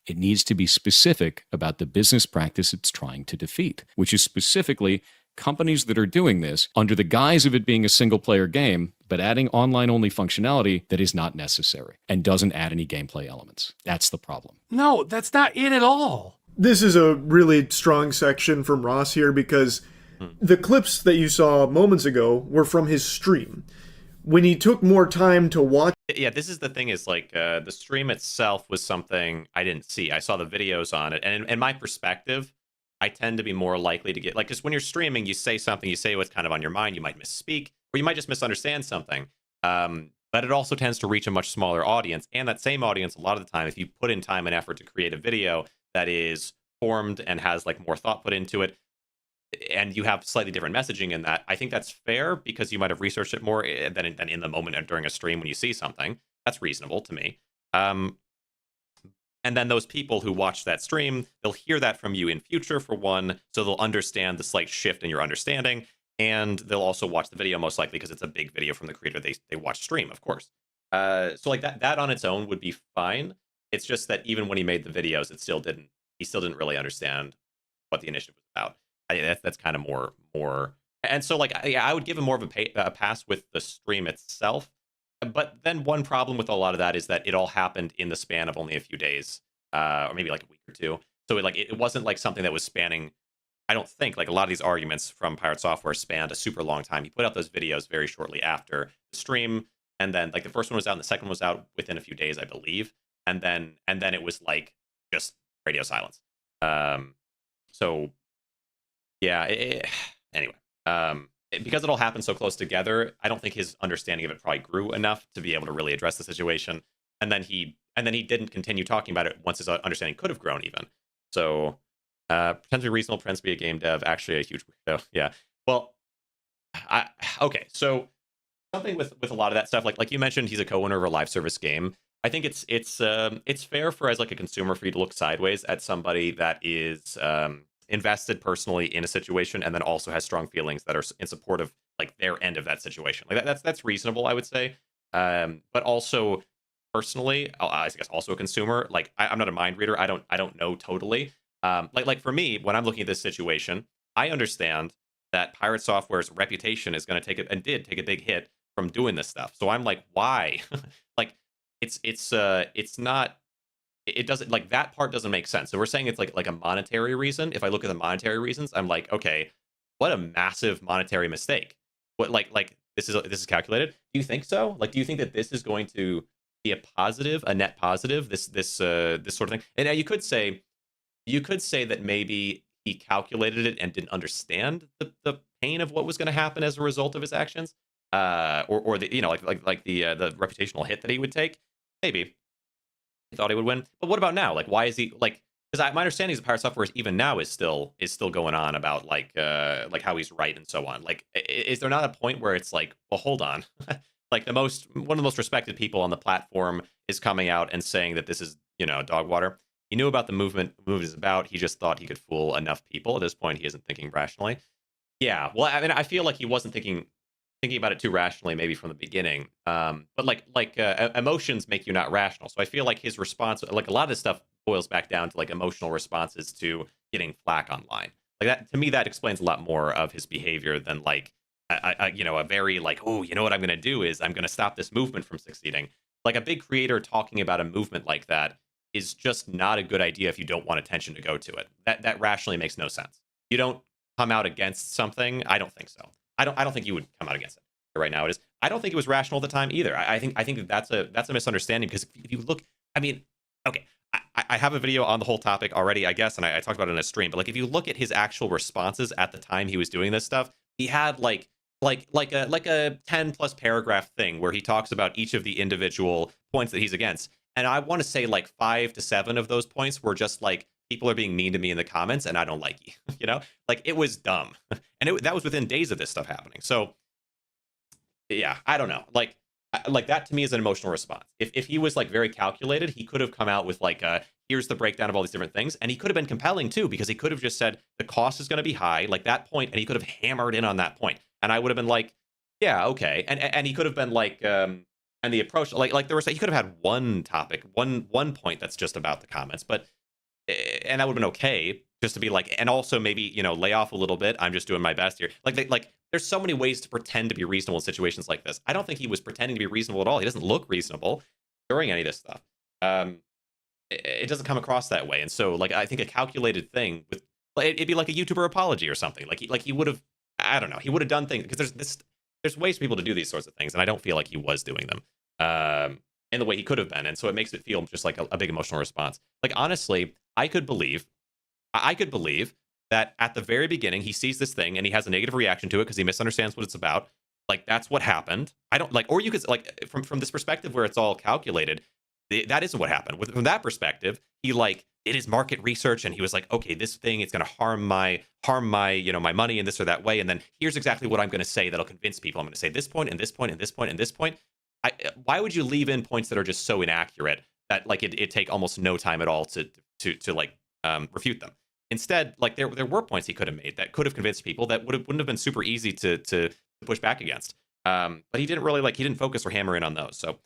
It needs to be specific about the business practice it's trying to defeat, which is specifically companies that are doing this under the guise of it being a single-player game, but adding online-only functionality that is not necessary and doesn't add any gameplay elements. That's the problem. No, that's not it at all. This is a really strong section from Ross here because the clips that you saw moments ago were from his stream. When he took more time to watch... Yeah, this is the thing is, like, the stream itself was something I didn't see. I saw the videos on it, and in my perspective, I tend to be more likely to get... Like, because when you're streaming, you say something, you say what's kind of on your mind, you might misspeak, or you might just misunderstand something. But it also tends to reach a much smaller audience, and that same audience, a lot of the time, if you put in time and effort to create a video that is formed and has, like, more thought put into it, and you have slightly different messaging in that, I think that's fair because you might have researched it more than in the moment or during a stream when you see something. That's reasonable to me. And then those people who watch that stream, they'll hear that from you in future, for one, so they'll understand the slight shift in your understanding, and they'll also watch the video most likely because it's a big video from the creator they watch stream, of course. So like that on its own would be fine. It's just that even when he made the videos, he still didn't really understand what the initiative was about. That's kind of more, and so like I would give him more of a pass with the stream itself. But then one problem with a lot of that is that it all happened in the span of only a few days, or maybe like a week or two. So it wasn't like something that was spanning. I don't think like a lot of these arguments from PirateSoftware spanned a super long time. He put out those videos very shortly after the stream, and then like the first one was out, and the second one was out within a few days, I believe. And then it was like just radio silence. So. Yeah, anyway, because it all happened so close together, I don't think his understanding of it probably grew enough to be able to really address the situation. And then he didn't continue talking about it once his understanding could have grown even. So, potentially reasonable, pretends to be a game dev, actually a huge weirdo. Yeah. Well, okay, so something with a lot of that stuff, like you mentioned, he's a co-owner of a live service game. I think it's fair for as like a consumer for you to look sideways at somebody that is invested personally in a situation and then also has strong feelings that are in support of like their end of that situation. Like that's reasonable, I would say. But also personally, I guess also a consumer. Like I'm not a mind reader. I don't know totally. Like for me, when I'm looking at this situation, I understand that PirateSoftware's reputation is going to take it, and did take a big hit from doing this stuff. So I'm like, why? Like it's not. It doesn't, like, that part doesn't make sense. So we're saying it's like a monetary reason. If I look at the monetary reasons, I'm like, okay, what a massive monetary mistake. What like this is calculated? Do you think so? Like, do you think that this is going to be a net positive? This sort of thing. And you could say that maybe he calculated it and didn't understand the pain of what was going to happen as a result of his actions, or the like the reputational hit that he would take. Maybe. Thought he would win, but what about now? Like, why is he like? Because my understanding is that Software even now is still going on about like how he's right and so on. Like, is there not a point where it's like, well, hold on, like one of the most respected people on the platform is coming out and saying that this is dog water. He knew about the movement is about. He just thought he could fool enough people. At this point, he isn't thinking rationally. Yeah, well, I mean, I feel like he wasn't thinking about it too rationally, maybe from the beginning. But like emotions make you not rational. So I feel like his response, like a lot of this stuff, boils back down to like emotional responses to getting flack online. Like that, to me, that explains a lot more of his behavior than like a very like, oh, you know what I'm going to do is I'm going to stop this movement from succeeding. Like a big creator talking about a movement like that is just not a good idea if you don't want attention to go to it. That rationally makes no sense. You don't come out against something. I don't think so. I don't think you would come out against it. Right now it is. I don't think it was rational at the time either. I think that's a misunderstanding, because if you look, I mean, okay, I have a video on the whole topic already, I guess, and I talked about it in a stream, but like if you look at his actual responses at the time he was doing this stuff, he had like a 10 plus paragraph thing where he talks about each of the individual points that he's against. And I want to say like 5 to 7 of those points were just like, people are being mean to me in the comments and I don't like you, like it was dumb. And that was within days of this stuff happening. So yeah, I don't know. Like, like that to me is an emotional response. If he was like very calculated, he could have come out with like here's the breakdown of all these different things, and he could have been compelling too, because he could have just said the cost is going to be high, like that point, and he could have hammered in on that point, and I would have been like, yeah, okay, and he could have been like, and the approach, like there was, he could have had one topic, one point that's just about the comments, but and that would have been okay, just to be like, and also maybe, you know, lay off a little bit. I'm just doing my best here. Like there's so many ways to pretend to be reasonable in situations like this. I don't think he was pretending to be reasonable at all. He doesn't look reasonable during any of this stuff. It doesn't come across that way. And so, like, I think a calculated thing with, it'd be like a YouTuber apology or something. Like he would have, I don't know, he would have done things, because there's ways for people to do these sorts of things, and I don't feel like he was doing them in the way he could have been. And so it makes it feel just like a big emotional response. Like, honestly, I could believe that at the very beginning he sees this thing and he has a negative reaction to it because he misunderstands what it's about. Like, that's what happened. I don't like, or you could, like, from this perspective where it's all calculated, that isn't what happened. From that perspective, he like did his market research and he was like, okay, this thing is going to harm my you know, my money in this or that way, and then here's exactly what I'm going to say that'll convince people. I'm going to say this point and this point and this point and this point. Why would you leave in points that are just so inaccurate that like it take almost no time at all to like refute them? Instead, like there were points he could have made that could have convinced people that wouldn't have been super easy to push back against. But he didn't really he didn't focus or hammer in on those. So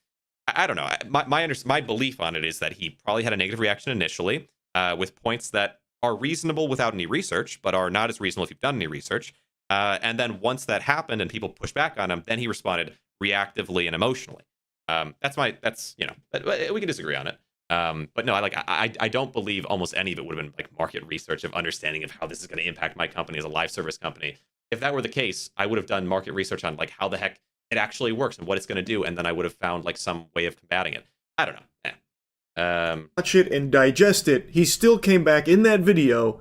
I don't know. My belief on it is that he probably had a negative reaction initially with points that are reasonable without any research, but are not as reasonable if you've done any research. And then once that happened and people pushed back on him, then he responded reactively and emotionally. That's you know, we can disagree on it. But no, I don't believe almost any of it would have been like market research of understanding of how this is going to impact my company as a live service company. If that were the case, I would have done market research on like how the heck it actually works and what it's going to do, and then I would have found like some way of combating it. I don't know. Watch it and digest it. He still came back in that video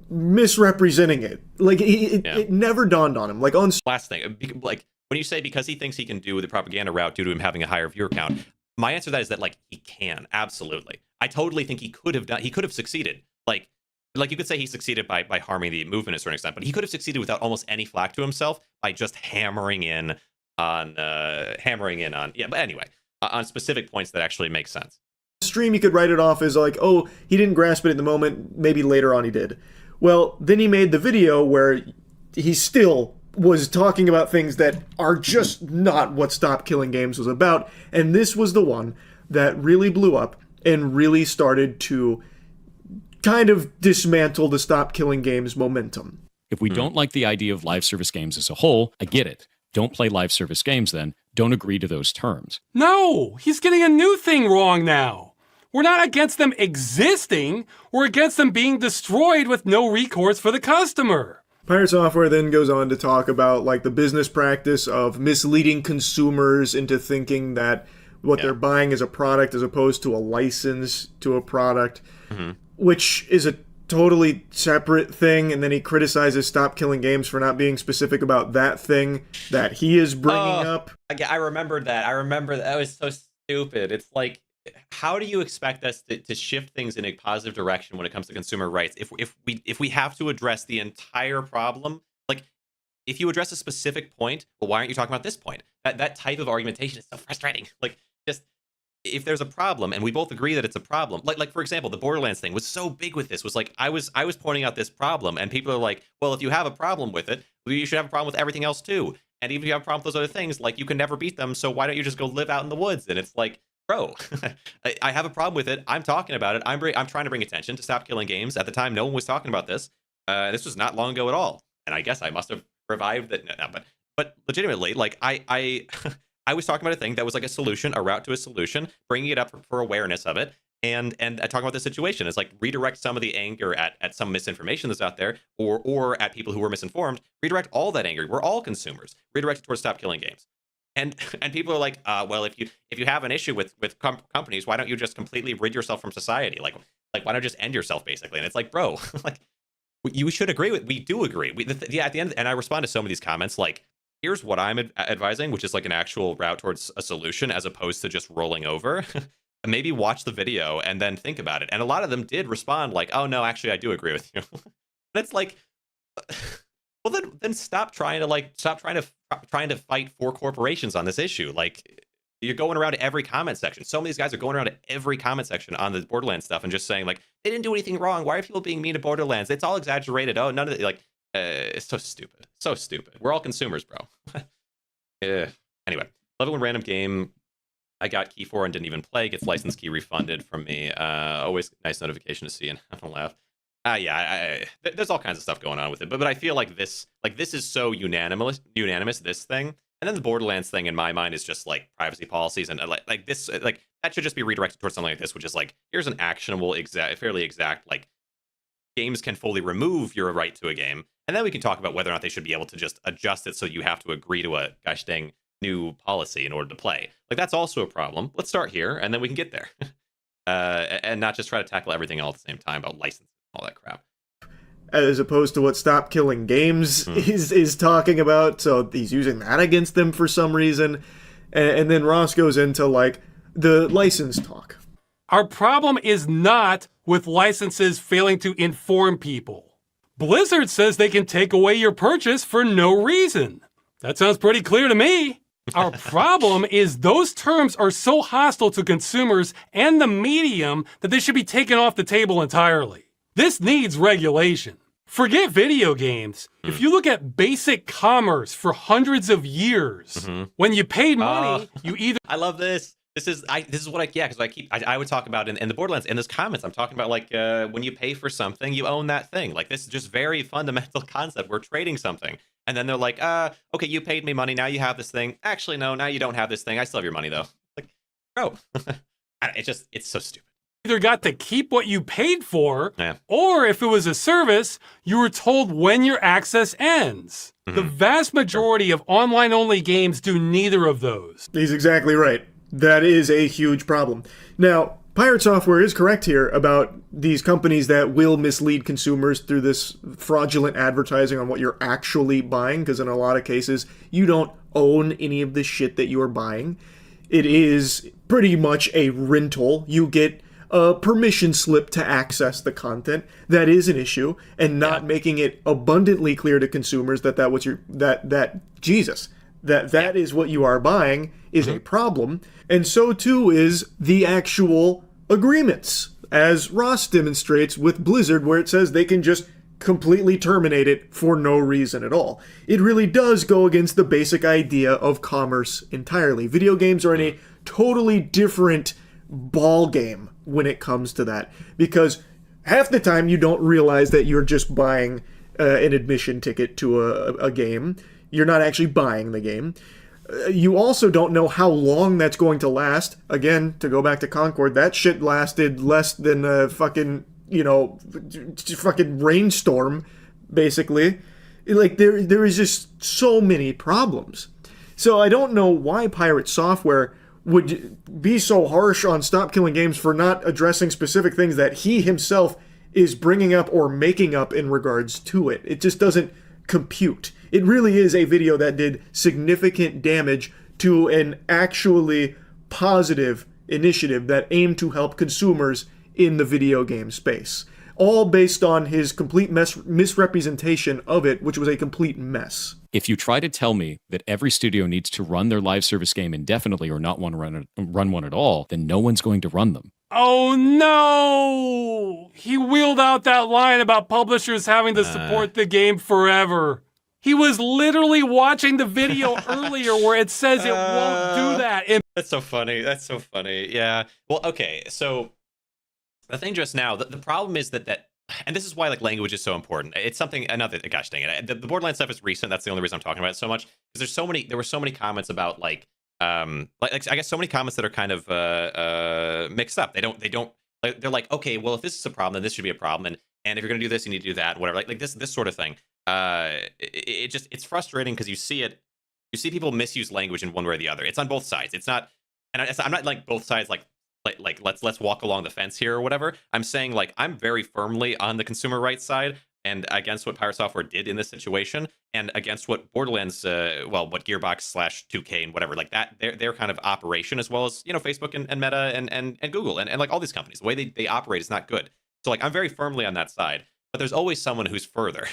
misrepresenting it. Like it never dawned on him. Like on last thing, like when you say because he thinks he can do the propaganda route due to him having a higher viewer count, my answer to that is that like he can, absolutely. I totally think he could have succeeded. Like you could say he succeeded by harming the movement to a certain extent, but he could have succeeded without almost any flack to himself by just hammering in on but anyway, on specific points that actually make sense. Stream, you could write it off as like, oh, he didn't grasp it at the moment, maybe later on he did. Well, then he made the video where he still was talking about things that are just not what Stop Killing Games was about, and this was the one that really blew up and really started to kind of dismantle the Stop Killing Games momentum. If we don't like the idea of live service games as a whole, I get it. Don't play live service games then. Don't agree to those terms. No, he's getting a new thing wrong now. We're not against them existing. We're against them being destroyed with no recourse for the customer. PirateSoftware then goes on to talk about like the business practice of misleading consumers into thinking that what they're buying is a product as opposed to a license to a product, which is a totally separate thing. And then he criticizes Stop Killing Games for not being specific about that thing that he is bringing up. I remember that. That was so stupid. It's like, how do you expect us to shift things in a positive direction when it comes to consumer rights if we have to address the entire problem? Like, if you address a specific point, well, why aren't you talking about this point? That type of argumentation is so frustrating. Like, just if there's a problem and we both agree that it's a problem, like for example, the Borderlands thing was so big with this, was like I was pointing out this problem and people are like, well, if you have a problem with it, well, you should have a problem with everything else too. And even if you have a problem with those other things, like you can never beat them, so why don't you just go live out in the woods? And it's like, bro, I have a problem with it. I'm talking about it. I'm trying to bring attention to Stop Killing Games. At the time, no one was talking about this. This was not long ago at all. And I guess I must have revived it. No, but legitimately, like I was talking about a thing that was like a solution, a route to a solution, bringing it up for awareness of it, and talking about the situation is like redirect some of the anger at some misinformation that's out there, or at people who were misinformed. Redirect all that anger. We're all consumers. Redirect it towards Stop Killing Games. And people are like, well, if you have an issue with companies, why don't you just completely rid yourself from society? Like why don't you just end yourself, basically? And it's like, bro, like you should agree with. We do agree. At the end, and I respond to some of these comments like, here's what I'm advising, which is like an actual route towards a solution as opposed to just rolling over. Maybe watch the video and then think about it. And a lot of them did respond like, oh no, actually I do agree with you. And it's like, well, then stop trying to fight for corporations on this issue. Like, You're going around to every comment section. Some of these guys are going around to every comment section on the Borderlands stuff and just saying like, they didn't do anything wrong. Why are people being mean to Borderlands? It's all exaggerated. Oh, none of it. Like, it's so stupid. So stupid. We're all consumers, bro. Yeah. Anyway, level 1 random game. I got key for and didn't even play. Gets license key refunded from me. Always nice notification to see and have a laugh. Yeah, there's all kinds of stuff going on with it, but I feel like this is so unanimous. This thing, and then the Borderlands thing in my mind is just like privacy policies and like this, like that should just be redirected towards something like this, which is like here's an actionable, fairly exact like games can fully remove your right to a game, and then we can talk about whether or not they should be able to just adjust it so you have to agree to a gosh dang new policy in order to play. Like that's also a problem. Let's start here, and then we can get there, and not just try to tackle everything all at the same time about licensing and all that crap. As opposed to what Stop Killing Games is talking about, so he's using that against them for some reason, and then Ross goes into like the license talk. Our problem is not with licenses failing to inform people. Blizzard says they can take away your purchase for no reason. That sounds pretty clear to me. Our problem is those terms are so hostile to consumers and the medium that they should be taken off the table entirely. This needs regulation. Forget video games. If you look at basic commerce for hundreds of years, when you paid money, you either... I love this. This is what because I would talk about in the Borderlands, in those comments, I'm talking about like when you pay for something, you own that thing. Like this is just very fundamental concept. We're trading something. And then they're like, okay, you paid me money, now you have this thing. Actually, no, now you don't have this thing. I still have your money though. Like, bro, it's so stupid. Either got to keep what you paid for, or if it was a service, you were told when your access ends. The vast majority of online-only games do neither of those. He's exactly right. That is a huge problem. Now, PirateSoftware is correct here about these companies that will mislead consumers through this fraudulent advertising on what you're actually buying, because in a lot of cases, you don't own any of the shit that you are buying. It is pretty much a rental. You get a permission slip to access the content. That is an issue, and not making it abundantly clear to consumers that that is what you are buying is a problem. And so too is the actual agreements, as Ross demonstrates with Blizzard, where it says they can just completely terminate it for no reason at all. It really does go against the basic idea of commerce entirely. Video games are in a totally different ball game when it comes to that, because half the time you don't realize that you're just buying an admission ticket to a game. You're not actually buying the game. You also don't know how long that's going to last. Again, to go back to Concord, that shit lasted less than a fucking rainstorm, basically. Like, there is just so many problems. So I don't know why PirateSoftware would be so harsh on Stop Killing Games for not addressing specific things that he himself is bringing up or making up in regards to it. It just doesn't compute. It really is a video that did significant damage to an actually positive initiative that aimed to help consumers in the video game space. All based on his complete misrepresentation of it, which was a complete mess. If you try to tell me that every studio needs to run their live service game indefinitely or not want to run one at all, then no one's going to run them. Oh no! He wheeled out that line about publishers having to support the game forever. He was literally watching the video earlier where it says it won't do that. That's so funny. That's so funny. Yeah. Well, okay. So the thing just now, the problem is that, and this is why like language is so important. It's something, gosh dang it. The Borderlands stuff is recent. That's the only reason I'm talking about it so much. Because there were so many comments about like I guess so many comments that are kind of mixed up. They don't like, they're like, okay, well, if this is a problem, then this should be a problem. And if you're going to do this, you need to do that, whatever. Like this sort of thing. It's frustrating because you see people misuse language in one way or the other. It's on both sides. It's not, and I'm not like both sides like let's walk along the fence here or whatever. I'm saying like I'm very firmly on the consumer rights side and against what PirateSoftware did in this situation and against what Borderlands what Gearbox / 2K and whatever like that their kind of operation, as well as Facebook and Meta and Google and like all these companies. The way they operate is not good. So like I'm very firmly on that side, but there's always someone who's further.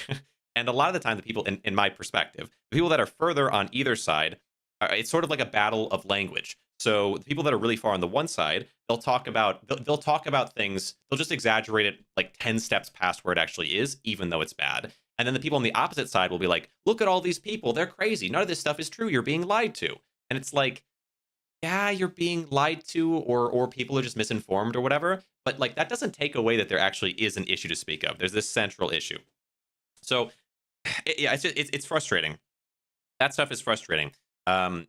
And a lot of the time, the people, in my perspective, the people that are further on either side, it's sort of like a battle of language. So the people that are really far on the one side, they'll talk about things, they'll just exaggerate it like 10 steps past where it actually is, even though it's bad. And then the people on the opposite side will be like, look at all these people, they're crazy. None of this stuff is true. You're being lied to. And it's like, yeah, you're being lied to, or people are just misinformed or whatever. But like that doesn't take away that there actually is an issue to speak of. There's this central issue. So yeah, it's frustrating. That stuff is frustrating. And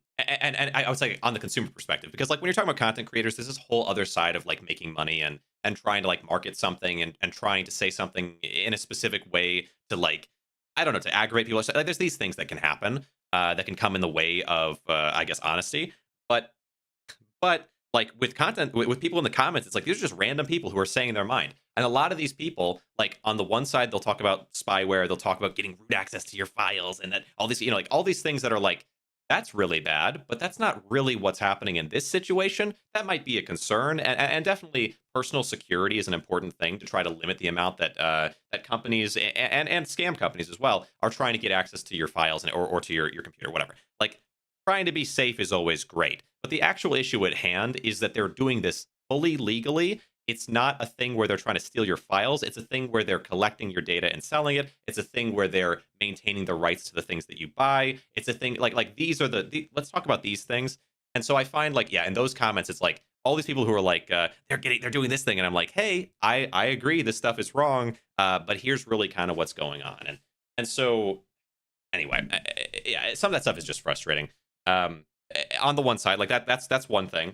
I was like on the consumer perspective, because like when you're talking about content creators, there's this whole other side of like making money and trying to like market something and trying to say something in a specific way to like, I don't know, to aggravate people. Like there's these things that can happen that can come in the way of I guess honesty. But like with content, with people in the comments, it's like these are just random people who are saying their mind. And a lot of these people, like on the one side, they'll talk about spyware, they'll talk about getting root access to your files, and that all these, like all these things that are like, that's really bad, but that's not really what's happening in this situation. That might be a concern, and definitely personal security is an important thing to try to limit the amount that that companies and scam companies as well are trying to get access to your files or to your computer, whatever. Like trying to be safe is always great, but the actual issue at hand is that they're doing this fully legally. It's not a thing where they're trying to steal your files. It's a thing where they're collecting your data and selling it. It's a thing where they're maintaining the rights to the things that you buy. It's a thing like these are let's talk about these things. And so I find like, yeah, in those comments, it's like all these people who are like, they're doing this thing. And I'm like, hey, I agree. This stuff is wrong. But here's really kind of what's going on. And so anyway, yeah, some of that stuff is just frustrating. On the one side, like that's one thing.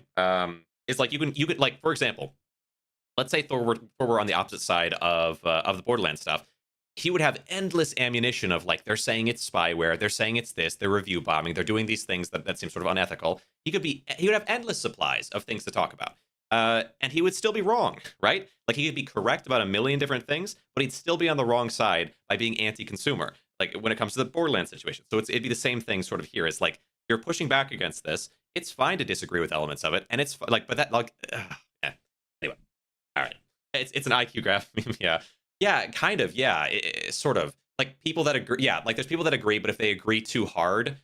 It's like you could like, for example, let's say Thor were on the opposite side of the Borderlands stuff. He would have endless ammunition of like, they're saying it's spyware, they're saying it's this, they're review bombing, they're doing these things that seem sort of unethical. He would have endless supplies of things to talk about. And he would still be wrong, right? Like he could be correct about a million different things, but he'd still be on the wrong side by being anti-consumer, like when it comes to the Borderlands situation. So it'd be the same thing sort of here. It's like, you're pushing back against this. It's fine to disagree with elements of it. And it's like, but that like, anyway. All right, it's an IQ graph. yeah, kind of. Yeah, sort of. Like people that agree. Yeah, like there's people that agree, but if they agree too hard,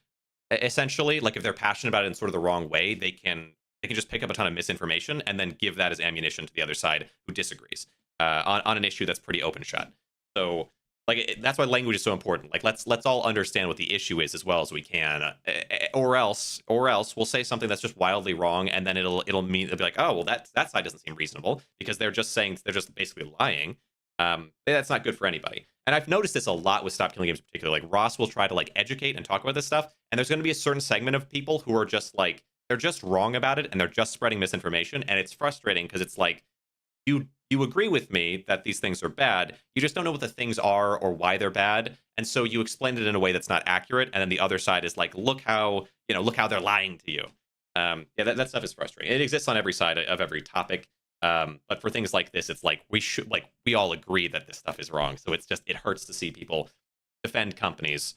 essentially, like if they're passionate about it in sort of the wrong way, they can just pick up a ton of misinformation and then give that as ammunition to the other side who disagrees on an issue that's pretty open shut. So like that's why language is so important. Like let's all understand what the issue is as well as we can, or else we'll say something that's just wildly wrong, and then it'll be like, oh well, that side doesn't seem reasonable because they're just basically lying. That's not good for anybody. And I've noticed this a lot with Stop Killing Games in particular. Like Ross will try to like educate and talk about this stuff, and there's going to be a certain segment of people who are just like, they're just wrong about it and they're just spreading misinformation, and it's frustrating because it's like you agree with me that these things are bad. You just don't know what the things are or why they're bad. And so you explained it in a way that's not accurate. And then the other side is like, look how they're lying to you. Yeah, that stuff is frustrating. It exists on every side of every topic. But for things like this, it's like we all agree that this stuff is wrong. So it hurts to see people defend companies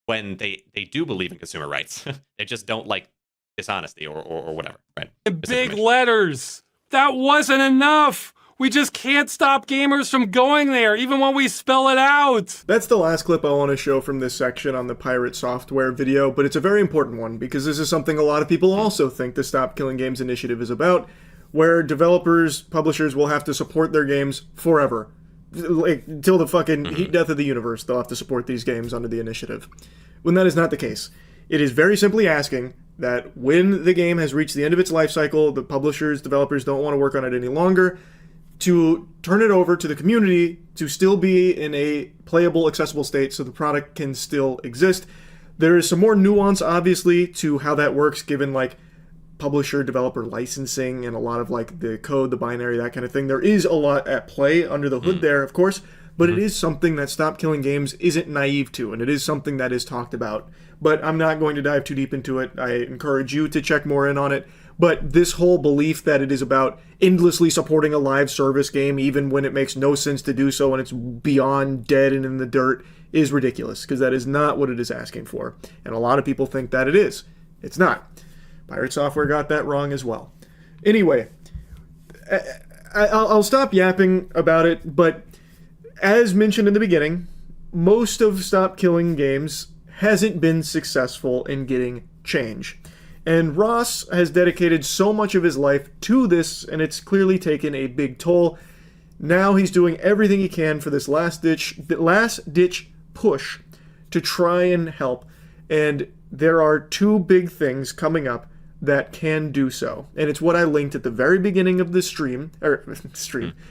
when they do believe in consumer rights. They just don't like dishonesty or whatever, right? Big letters. That wasn't enough. We just can't stop gamers from going there, even when we spell it out. That's the last clip I want to show from this section on the PirateSoftware video, but it's a very important one because this is something a lot of people also think the Stop Killing Games initiative is about, where developers, publishers will have to support their games forever. Like, until the fucking heat death of the universe, they'll have to support these games under the initiative. When that is not the case. It is very simply asking that when the game has reached the end of its life cycle, the publishers, developers don't want to work on it any longer, to turn it over to the community to still be in a playable, accessible state so the product can still exist. There is some more nuance, obviously, to how that works, given, like, publisher-developer licensing and a lot of, like, the code, the binary, that kind of thing. There is a lot at play under the hood there, of course, but it is something that Stop Killing Games isn't naive to, and it is something that is talked about. But I'm not going to dive too deep into it. I encourage you to check more in on it. But this whole belief that it is about endlessly supporting a live service game, even when it makes no sense to do so and it's beyond dead and in the dirt, is ridiculous, because that is not what it is asking for. And a lot of people think that it is. It's not. PirateSoftware got that wrong as well. Anyway, I'll stop yapping about it, but as mentioned in the beginning, most of Stop Killing Games hasn't been successful in getting change. And Ross has dedicated so much of his life to this, and it's clearly taken a big toll. Now he's doing everything he can for this last ditch push to try and help. And there are two big things coming up that can do so. And it's what I linked at the very beginning of the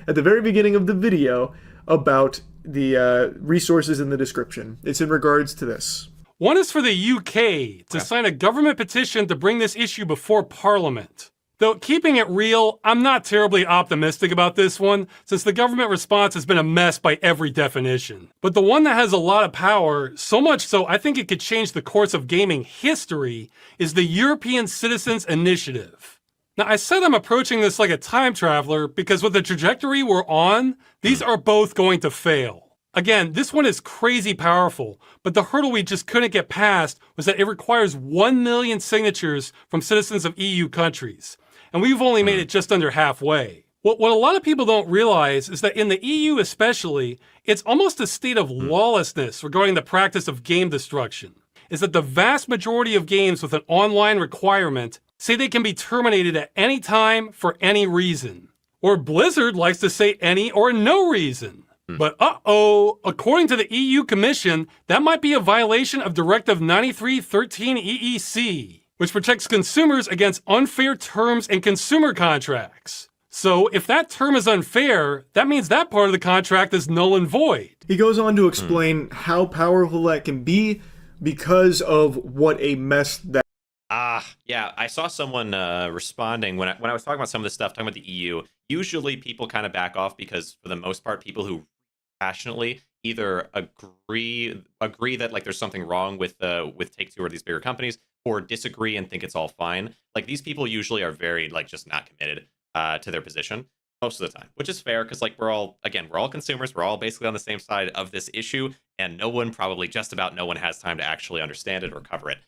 at the very beginning of the video about the resources in the description. It's in regards to this. One is for the UK to sign a government petition to bring this issue before Parliament. Though, keeping it real, I'm not terribly optimistic about this one, since the government response has been a mess by every definition. But the one that has a lot of power, so much so I think it could change the course of gaming history, is the European Citizens Initiative. Now, I said I'm approaching this like a time traveler because with the trajectory we're on, these are both going to fail. Again, this one is crazy powerful, but the hurdle we just couldn't get past was that it requires 1 million signatures from citizens of EU countries, and we've only made it just under halfway. What a lot of people don't realize is that in the EU especially, it's almost a state of lawlessness regarding the practice of game destruction, is that the vast majority of games with an online requirement say they can be terminated at any time for any reason. Or Blizzard likes to say any or no reason. But according to the EU Commission, that might be a violation of Directive 93/13 EEC, which protects consumers against unfair terms in consumer contracts. So if that term is unfair, that means that part of the contract is null and void. He goes on to explain how powerful that can be because of what a mess that... Yeah, I saw someone responding when I was talking about some of this stuff, talking about the EU. Usually people kind of back off because, for the most part, people who passionately either agree that like there's something wrong with Take-Two or these bigger companies, or disagree and think it's all fine. Like, these people usually are very like just not committed to their position most of the time, which is fair because like we're all consumers, we're all basically on the same side of this issue, and just about no one has time to actually understand it or cover it.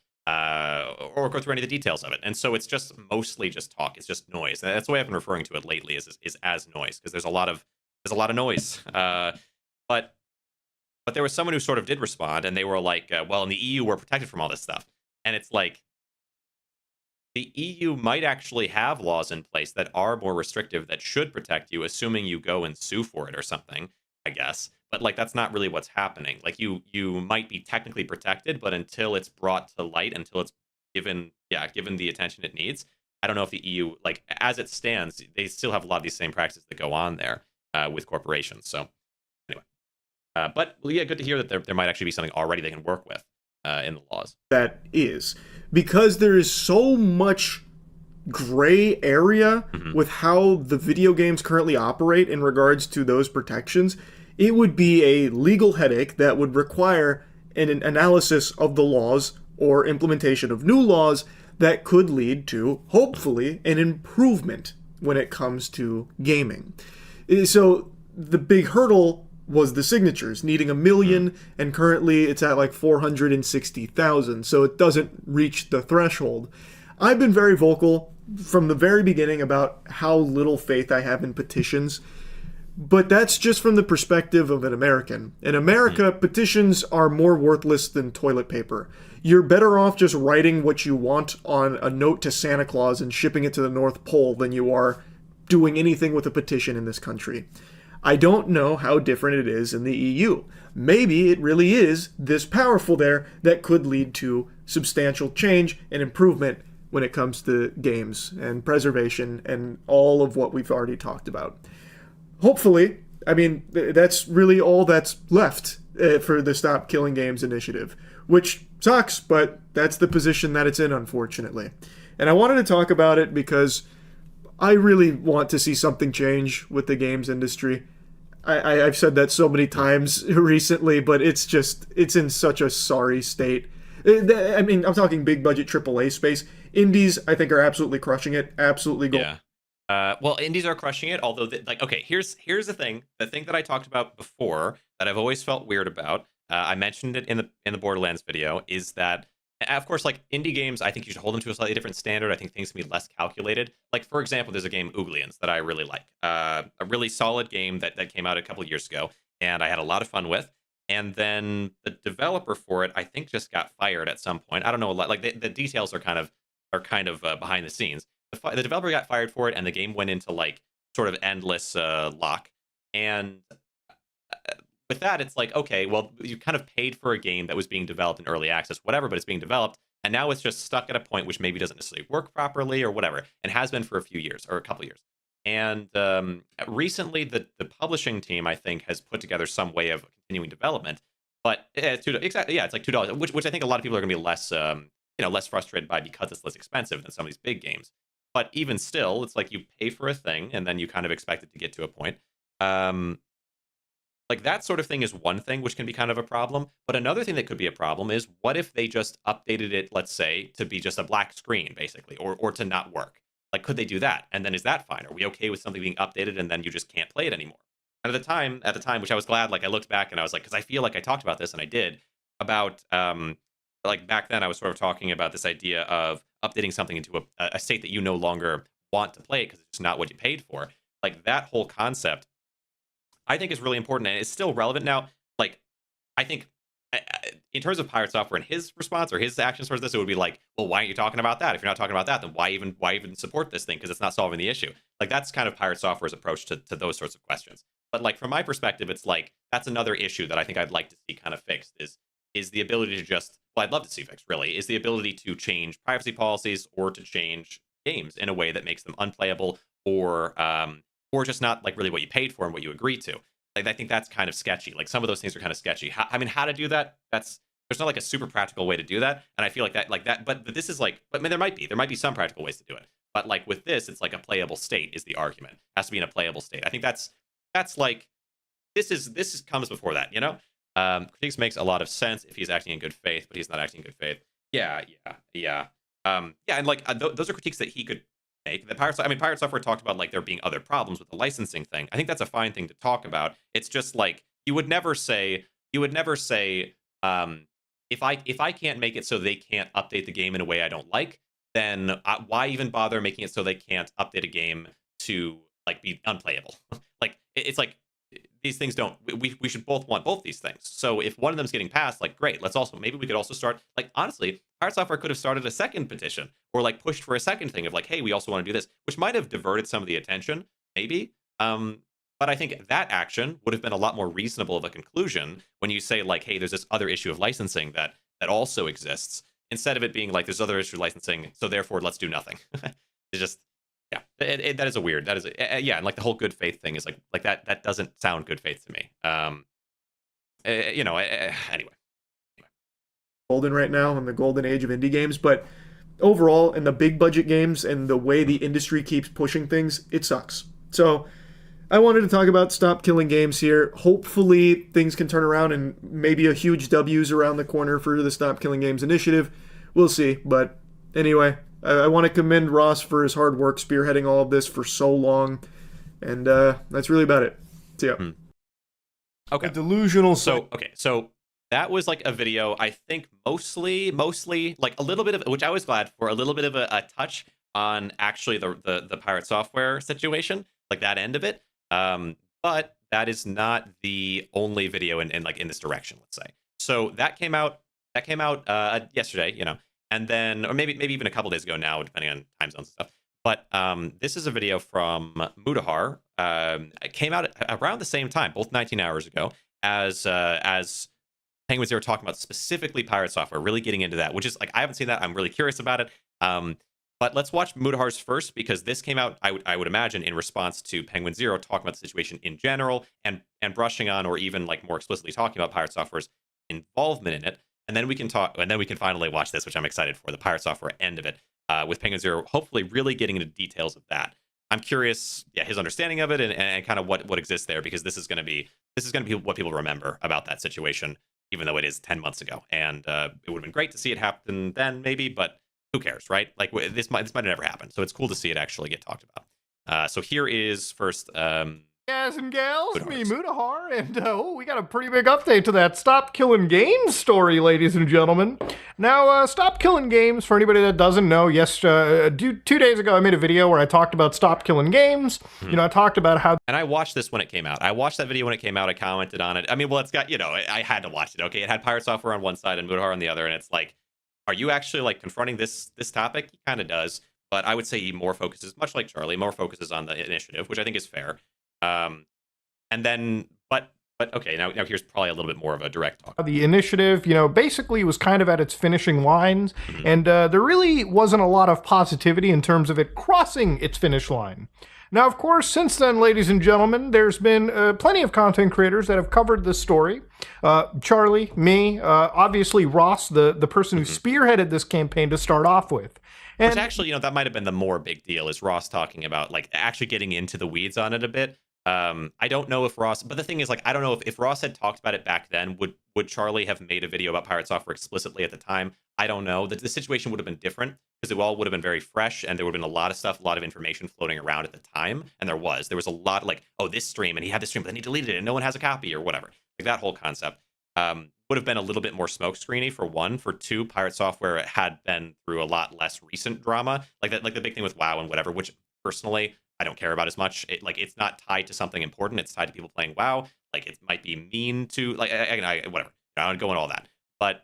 Or go through any of the details of it, and so it's just mostly just talk. It's just noise. And that's the way I've been referring to it lately is as noise, because there's a lot of noise. But there was someone who sort of did respond, and they were like, "Well, in the EU, we're protected from all this stuff," and it's like the EU might actually have laws in place that are more restrictive that should protect you, assuming you go and sue for it or something, I guess. But like that's not really what's happening. Like you might be technically protected, but until it's brought to light, until it's given the attention it needs, I don't know if the EU, like as it stands, they still have a lot of these same practices that go on there with corporations. So anyway, but yeah, good to hear that there might actually be something already they can work with in the laws. That is because there is so much gray area with how the video games currently operate in regards to those protections. It would be a legal headache that would require an analysis of the laws or implementation of new laws that could lead to, hopefully, an improvement when it comes to gaming. So the big hurdle was the signatures, needing 1 million, and currently it's at like 460,000, so it doesn't reach the threshold. I've been very vocal from the very beginning about how little faith I have in petitions. But that's just from the perspective of an American. In America, petitions are more worthless than toilet paper. You're better off just writing what you want on a note to Santa Claus and shipping it to the North Pole than you are doing anything with a petition in this country. I don't know how different it is in the EU. Maybe it really is this powerful there that could lead to substantial change and improvement when it comes to games and preservation and all of what we've already talked about. Hopefully, I mean, that's really all that's left for the Stop Killing Games initiative, which sucks, but that's the position that it's in, unfortunately. And I wanted to talk about it because I really want to see something change with the games industry. I've said that so many times recently, but it's in such a sorry state. I mean, I'm talking big budget AAA space. Indies, I think, are absolutely crushing it. Absolutely gold. Yeah. Well, indies are crushing it, although, okay, here's the thing that I talked about before that I've always felt weird about. I mentioned it in the Borderlands video, is that, of course, like, indie games, I think you should hold them to a slightly different standard. I think things can be less calculated. Like, for example, there's a game, Ooglians, that I really like. A really solid game that came out a couple years ago, and I had a lot of fun with. And then the developer for it, I think, just got fired at some point. I don't know, like, the details are kind of are kind of behind the scenes. The developer got fired for it, and the game went into like sort of endless lock. And with that, it's like, okay, well, you kind of paid for a game that was being developed in early access, whatever, but it's being developed, and now it's just stuck at a point which maybe doesn't necessarily work properly or whatever, and has been for a few years or a couple years. And recently, the publishing team, I think, has put together some way of continuing development. But exactly, yeah, it's like $2, which I think a lot of people are going to be less, less frustrated by because it's less expensive than some of these big games. But even still, it's like you pay for a thing and then you kind of expect it to get to a point. Like that sort of thing is one thing which can be kind of a problem. But another thing that could be a problem is what if they just updated it, let's say, to be just a black screen, basically, or to not work? Like, could they do that? And then is that fine? Are we okay with something being updated and then you just can't play it anymore? And at the time, which I was glad, like I looked back and I was like, because I feel like I talked about this and I did, about like back then I was sort of talking about this idea of updating something into a state that you no longer want to play because it's just not what you paid for. Like that whole concept, I think is really important and it's still relevant now. Like, I think in terms of Pirate Software and his response or his actions towards this, it would be like, well, why aren't you talking about that? If you're not talking about that, then why even support this thing? Because it's not solving the issue. Like that's kind of Pirate Software's approach to those sorts of questions. But like from my perspective, it's like that's another issue that I think I'd like to see kind of fixed is the ability to just, well, I'd love to see fixed really, is the ability to change privacy policies or to change games in a way that makes them unplayable or just not like really what you paid for and what you agreed to. Like I think that's kind of sketchy. Like some of those things are kind of sketchy. How to do that? There's not like a super practical way to do that. And I feel like that, but this is like, I mean, there might be some practical ways to do it. But like with this, it's like a playable state is the argument. It has to be in a playable state. I think that's like, this comes before that, you know? Critiques makes a lot of sense if he's acting in good faith, but he's not acting in good faith. Yeah. And like those are critiques that he could make. Pirate Software talked about like there being other problems with the licensing thing. I think that's a fine thing to talk about. It's just like you would never say if I can't make it so they can't update the game in a way I don't like, then why even bother making it so they can't update a game to like be unplayable? Like it's like these things don't. We should both want both these things. So if one of them's getting passed, like great, maybe we could also start like honestly, Pirate Software could have started a second petition or like pushed for a second thing of like, hey, we also want to do this, which might have diverted some of the attention, maybe. But I think that action would have been a lot more reasonable of a conclusion when you say like, hey, there's this other issue of licensing that also exists, instead of it being like there's other issue of licensing, so therefore let's do nothing. It's just. Yeah, that is a weird. That is yeah, and like the whole good faith thing is like that doesn't sound good faith to me. Anyway. Golden right now in the golden age of indie games, but overall in the big budget games and the way the industry keeps pushing things, it sucks. So I wanted to talk about Stop Killing Games here. Hopefully things can turn around and maybe a huge W's around the corner for the Stop Killing Games initiative. We'll see, but anyway. I want to commend Ross for his hard work spearheading all of this for so long. And that's really about it. See ya. Okay. A delusional. So that was like a video, I think mostly like a little bit of, which I was glad for, a little bit of a touch on actually the Pirate Software situation, like that end of it. But that is not the only video in like in this direction, let's say. So that came out yesterday, you know. And then, or maybe even a couple days ago now, depending on time zones and stuff. But this is a video from Mutahar. It came out around the same time, both 19 hours ago, as Penguinz0 talking about specifically Pirate Software, really getting into that, which is like, I haven't seen that. I'm really curious about it. But let's watch Mutahar's first, because this came out, I would imagine, in response to Penguinz0 talking about the situation in general and brushing on, or even like more explicitly talking about Pirate Software's involvement in it. And then we can finally watch this, which I'm excited for, the Pirate Software end of it, with Penguinz0 hopefully really getting into details of that. I'm curious, his understanding of it and kind of what exists there, because this is going to be what people remember about that situation, even though it is 10 months ago. And it would have been great to see it happen then, maybe, but who cares, right? Like this might have never happened. So it's cool to see it actually get talked about. So here is first. Guys and gals, me Mutahar, and we got a pretty big update to that Stop Killing Games story, ladies and gentlemen. Now, Stop Killing Games, for anybody that doesn't know, 2 days ago I made a video where I talked about Stop Killing Games. You know, I talked about how... And I watched this when it came out. I watched that video when it came out. I commented on it. I mean, well, it's got, I had to watch it, okay? It had Pirate Software on one side and Mutahar on the other, and it's like, are you actually like confronting this topic? He kind of does, but I would say he more focuses, much like Charlie, more focuses on the initiative, which I think is fair. And then, but okay, now here's probably a little bit more of a direct talk. The initiative, basically was kind of at its finishing lines, and there really wasn't a lot of positivity in terms of it crossing its finish line. Now, of course, since then, ladies and gentlemen, there's been plenty of content creators that have covered this story. Charlie, me, obviously Ross, the person who spearheaded this campaign to start off with. And which actually, that might have been the more big deal, is Ross talking about, like, actually getting into the weeds on it a bit. I don't know if Ross, but the thing is, like, I don't know if Ross had talked about it back then, would Charlie have made a video about Pirate Software explicitly at the time? I don't know. The situation would have been different, because it all would have been very fresh, and there would have been a lot of stuff, a lot of information floating around at the time, and there was a lot, like, oh, this stream, and he had this stream, but then he deleted it, and no one has a copy, or whatever. Like, that whole concept would have been a little bit more smokescreeny, for one. For two, Pirate Software had been through a lot less recent drama, like the big thing with WoW and whatever, which, personally, I don't care about as much. It's not tied to something important. It's tied to people playing WoW. Like, it might be mean to, like, whatever. I don't go into all that. But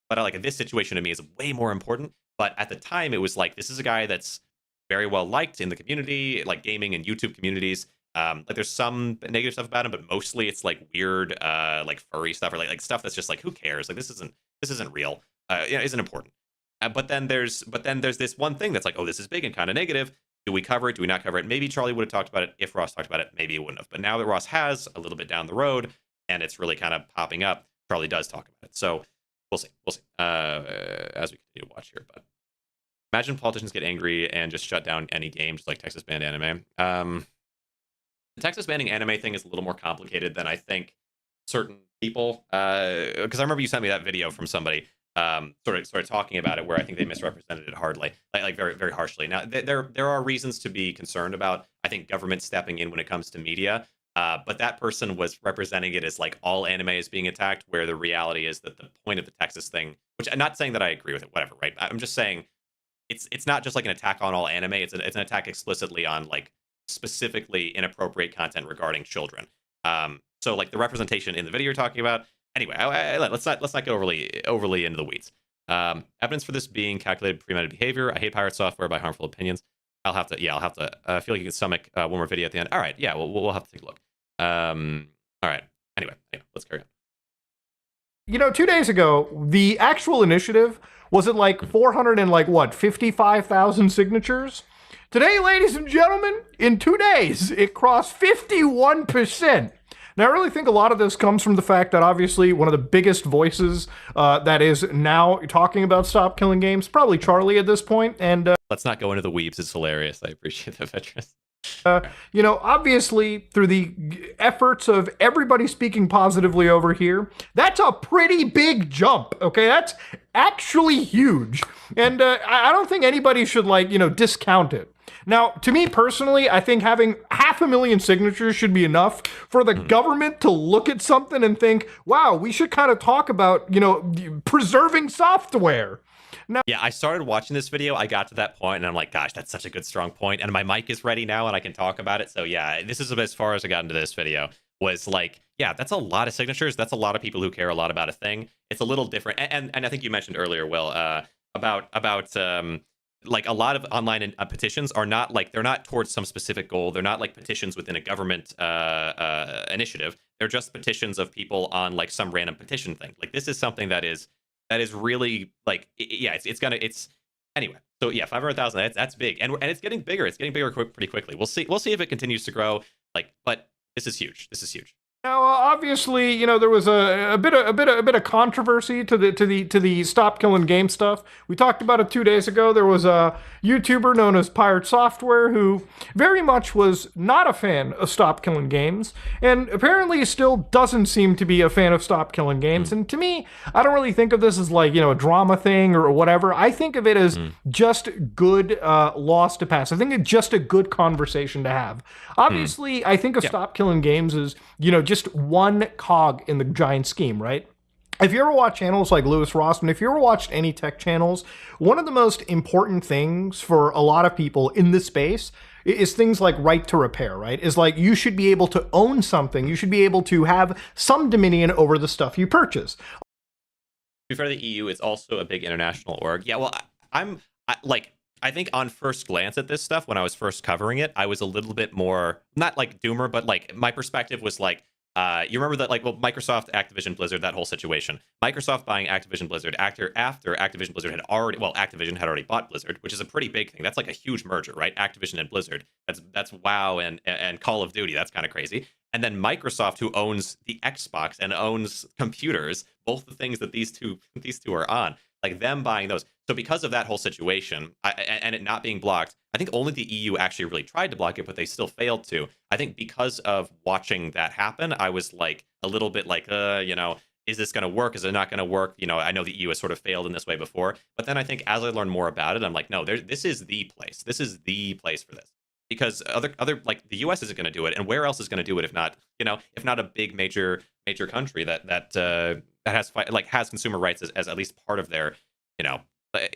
like, this situation to me is way more important. But at the time, it was like, this is a guy that's very well liked in the community, like gaming and YouTube communities. Like, there's some negative stuff about him, but mostly it's like weird, like furry stuff, or like stuff that's just like, who cares? Like, this isn't real. Isn't important. But then there's this one thing that's like, oh, this is big and kind of negative. Do we cover it? Do we not cover it? Maybe Charlie would have talked about it if Ross talked about it. Maybe he wouldn't have. But now that Ross has, a little bit down the road, and it's really kind of popping up, Charlie does talk about it. So we'll see. As we continue to watch here. But imagine politicians get angry and just shut down any game, just like Texas banned anime. The Texas banning anime thing is a little more complicated than I think certain people. Because I remember you sent me that video from somebody. Sort of talking about it, where I think they misrepresented it hardly, like very, very harshly. Now, there are reasons to be concerned about, I think, government stepping in when it comes to media, but that person was representing it as like all anime is being attacked, where the reality is that the point of the Texas thing, which I'm not saying that I agree with it, whatever, right? I'm just saying it's not just like an attack on all anime. It's an attack explicitly on like specifically inappropriate content regarding children. So like the representation in the video you're talking about. Anyway, let's not get overly into the weeds. Evidence for this being calculated premeditated behavior. I hate Pirate Software by harmful opinions. I'll have to. I feel like you can stomach one more video at the end. All right, yeah, we'll have to take a look. All right. Anyway, let's carry on. 2 days ago, the actual initiative was at like 55,000 signatures. Today, ladies and gentlemen, in 2 days, it crossed 51%. Now, I really think a lot of this comes from the fact that obviously one of the biggest voices that is now talking about Stop Killing Games, probably Charlie at this point, and let's not go into the weebs. It's hilarious. I appreciate the veterans. Obviously through the efforts of everybody speaking positively over here, that's a pretty big jump. Okay, that's actually huge, and I don't think anybody should discount it. Now, to me personally, I think having 500,000 signatures should be enough for the government to look at something and think, wow, we should kind of talk about, preserving software. Now, yeah, I started watching this video. I got to that point, and I'm like, gosh, that's such a good, strong point. And my mic is ready now, and I can talk about it. So, yeah, this is as far as I got into this video. Was like, yeah, that's a lot of signatures. That's a lot of people who care a lot about a thing. It's a little different. And I think you mentioned earlier, Will, about like a lot of online petitions are not like, they're not towards some specific goal. They're not like petitions within a government initiative. They're just petitions of people on like some random petition thing. Like, this is something that is really like, it's anyway. So yeah, 500,000. That's big, and it's getting bigger. It's getting bigger pretty quickly. We'll see if it continues to grow. Like, but this is huge. This is huge. Now, obviously, there was a bit of controversy to the Stop Killing Game stuff. We talked about it 2 days ago. There was a YouTuber known as PirateSoftware who very much was not a fan of Stop Killing Games, and apparently still doesn't seem to be a fan of Stop Killing Games. And to me, I don't really think of this as like, a drama thing or whatever. I think of it as just good laws to pass. I think it's just a good conversation to have. Obviously, I think of Stop Killing Games as, just one cog in the giant scheme, right? If you ever watch channels like Lewis Ross, and if you ever watched any tech channels, one of the most important things for a lot of people in this space is things like right to repair, right? Is like, you should be able to own something. You should be able to have some dominion over the stuff you purchase. be fair to the EU, it's also a big international org. Yeah, well, I think on first glance at this stuff, when I was first covering it, I was a little bit more, not like doomer, but like my perspective was like, you remember that, like, well, Microsoft, Activision, Blizzard, that whole situation. Microsoft buying Activision Blizzard after Activision Blizzard had already, well, Activision had already bought Blizzard, which is a pretty big thing. That's like a huge merger, right? Activision and Blizzard. That's WoW and Call of Duty. That's kind of crazy. And then Microsoft, who owns the Xbox and owns computers, both the things that these two are on, like them buying those. So because of that whole situation, and it not being blocked, I think only the EU actually really tried to block it, but they still failed to. I think because of watching that happen, I was like a little bit like, is this going to work? Is it not going to work? I know the EU has sort of failed in this way before, but then I think as I learn more about it, I'm like, no, this is the place. This is the place for this. Because other like the US isn't going to do it, and where else is going to do it if not a big major country that has consumer rights as at least part of their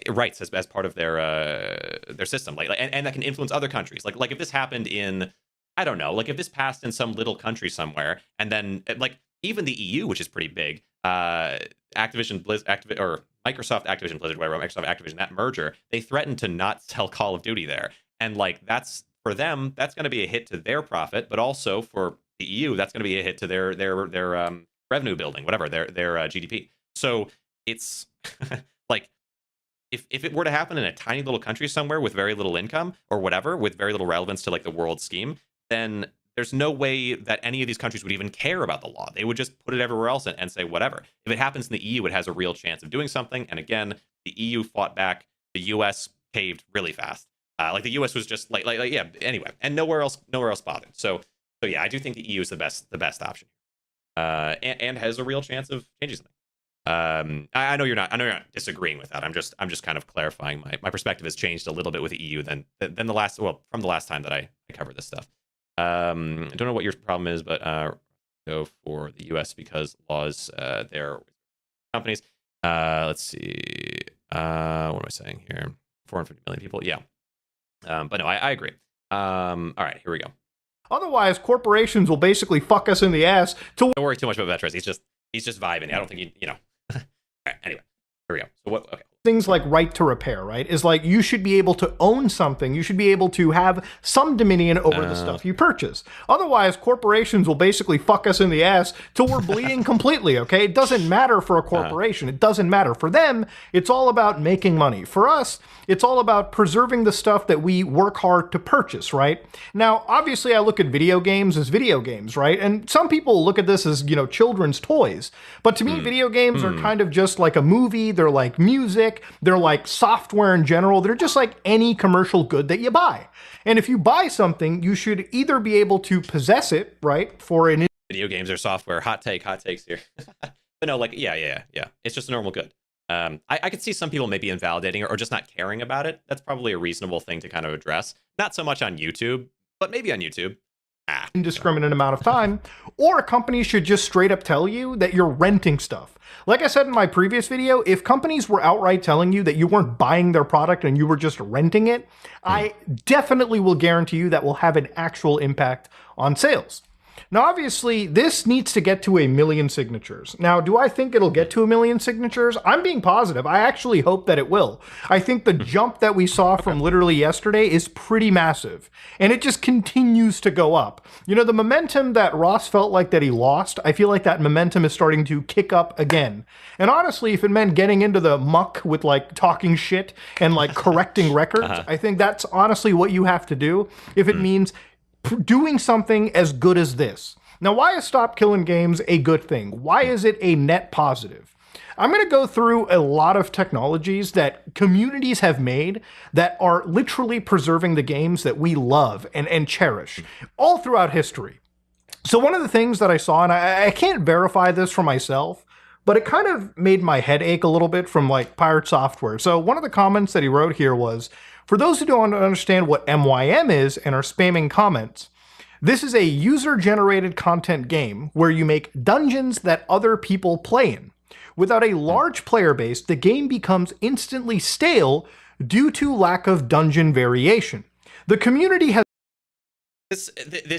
rights as part of their system, and that can influence other countries. Like if this happened in, I don't know, like if this passed in some little country somewhere, and then like even the EU, which is pretty big, Activision Blizzard or Microsoft Activision Blizzard, whatever, Microsoft Activision, that merger, they threatened to not sell Call of Duty there, and like that's, for them, that's going to be a hit to their profit, but also for the EU, that's going to be a hit to their revenue building, whatever, their GDP. So it's like if it were to happen in a tiny little country somewhere with very little income or whatever, with very little relevance to like the world scheme, then there's no way that any of these countries would even care about the law. They would just put it everywhere else and say whatever. If it happens in the EU, it has a real chance of doing something. And again, the EU fought back. The US caved really fast. Like the U.S. was just like yeah. Anyway, and nowhere else bothered. So yeah, I do think the EU is the best option, and has a real chance of changing something. I know you're not disagreeing with that. I'm just kind of clarifying my perspective has changed a little bit with the EU than from the last time that I covered this stuff. I don't know what your problem is, but go for the U.S. because laws there companies. Let's see. What am I saying here? 450 million people. Yeah. But no, I agree. All right, here we go. Otherwise, corporations will basically fuck us in the ass to... Don't worry too much about veterans. He's just vibing. I don't think you know. All right, anyway, here we go. So what? Okay. Things like right to repair, right? Is like you should be able to own something. You should be able to have some dominion over the stuff you purchase. Otherwise, corporations will basically fuck us in the ass till we're bleeding completely, okay? It doesn't matter for a corporation. It doesn't matter. For them, it's all about making money. For us, it's all about preserving the stuff that we work hard to purchase, right? Now, obviously, I look at video games as video games, right? And some people look at this as, children's toys. But to me, video games are kind of just like a movie. They're like music. They're like software in general. They're just like any commercial good that you buy. And if you buy something, you should either be able to possess it, right, for an... Video games are software. Hot takes here. But no, like, yeah. It's just a normal good. I could see some people maybe invalidating or just not caring about it. That's probably a reasonable thing to kind of address. Not so much on YouTube, but maybe on YouTube. Indiscriminate amount of time, or a company should just straight up tell you that you're renting stuff. Like I said in my previous video, if companies were outright telling you that you weren't buying their product and you were just renting it, I definitely will guarantee you that will have an actual impact on sales. Now, obviously, this needs to get to 1 million signatures. Now, do I think it'll get to 1 million signatures? I'm being positive. I actually hope that it will. I think the jump that we saw from literally yesterday is pretty massive, and it just continues to go up. The momentum that Ross felt like that he lost, I feel like that momentum is starting to kick up again. And honestly, if it meant getting into the muck with like talking shit and like correcting records, I think that's honestly what you have to do if it means doing something as good as this. Now, why is Stop Killing Games a good thing? Why is it a net positive? I'm going to go through a lot of technologies that communities have made that are literally preserving the games that we love and cherish all throughout history. So one of the things that I saw, and I can't verify this for myself, but it kind of made my head ache a little bit from like PirateSoftware. So one of the comments that he wrote here was, for those who don't understand what MYM is and are spamming comments, this is a user-generated content game where you make dungeons that other people play in. Without a large player base, the game becomes instantly stale due to lack of dungeon variation. The community has... This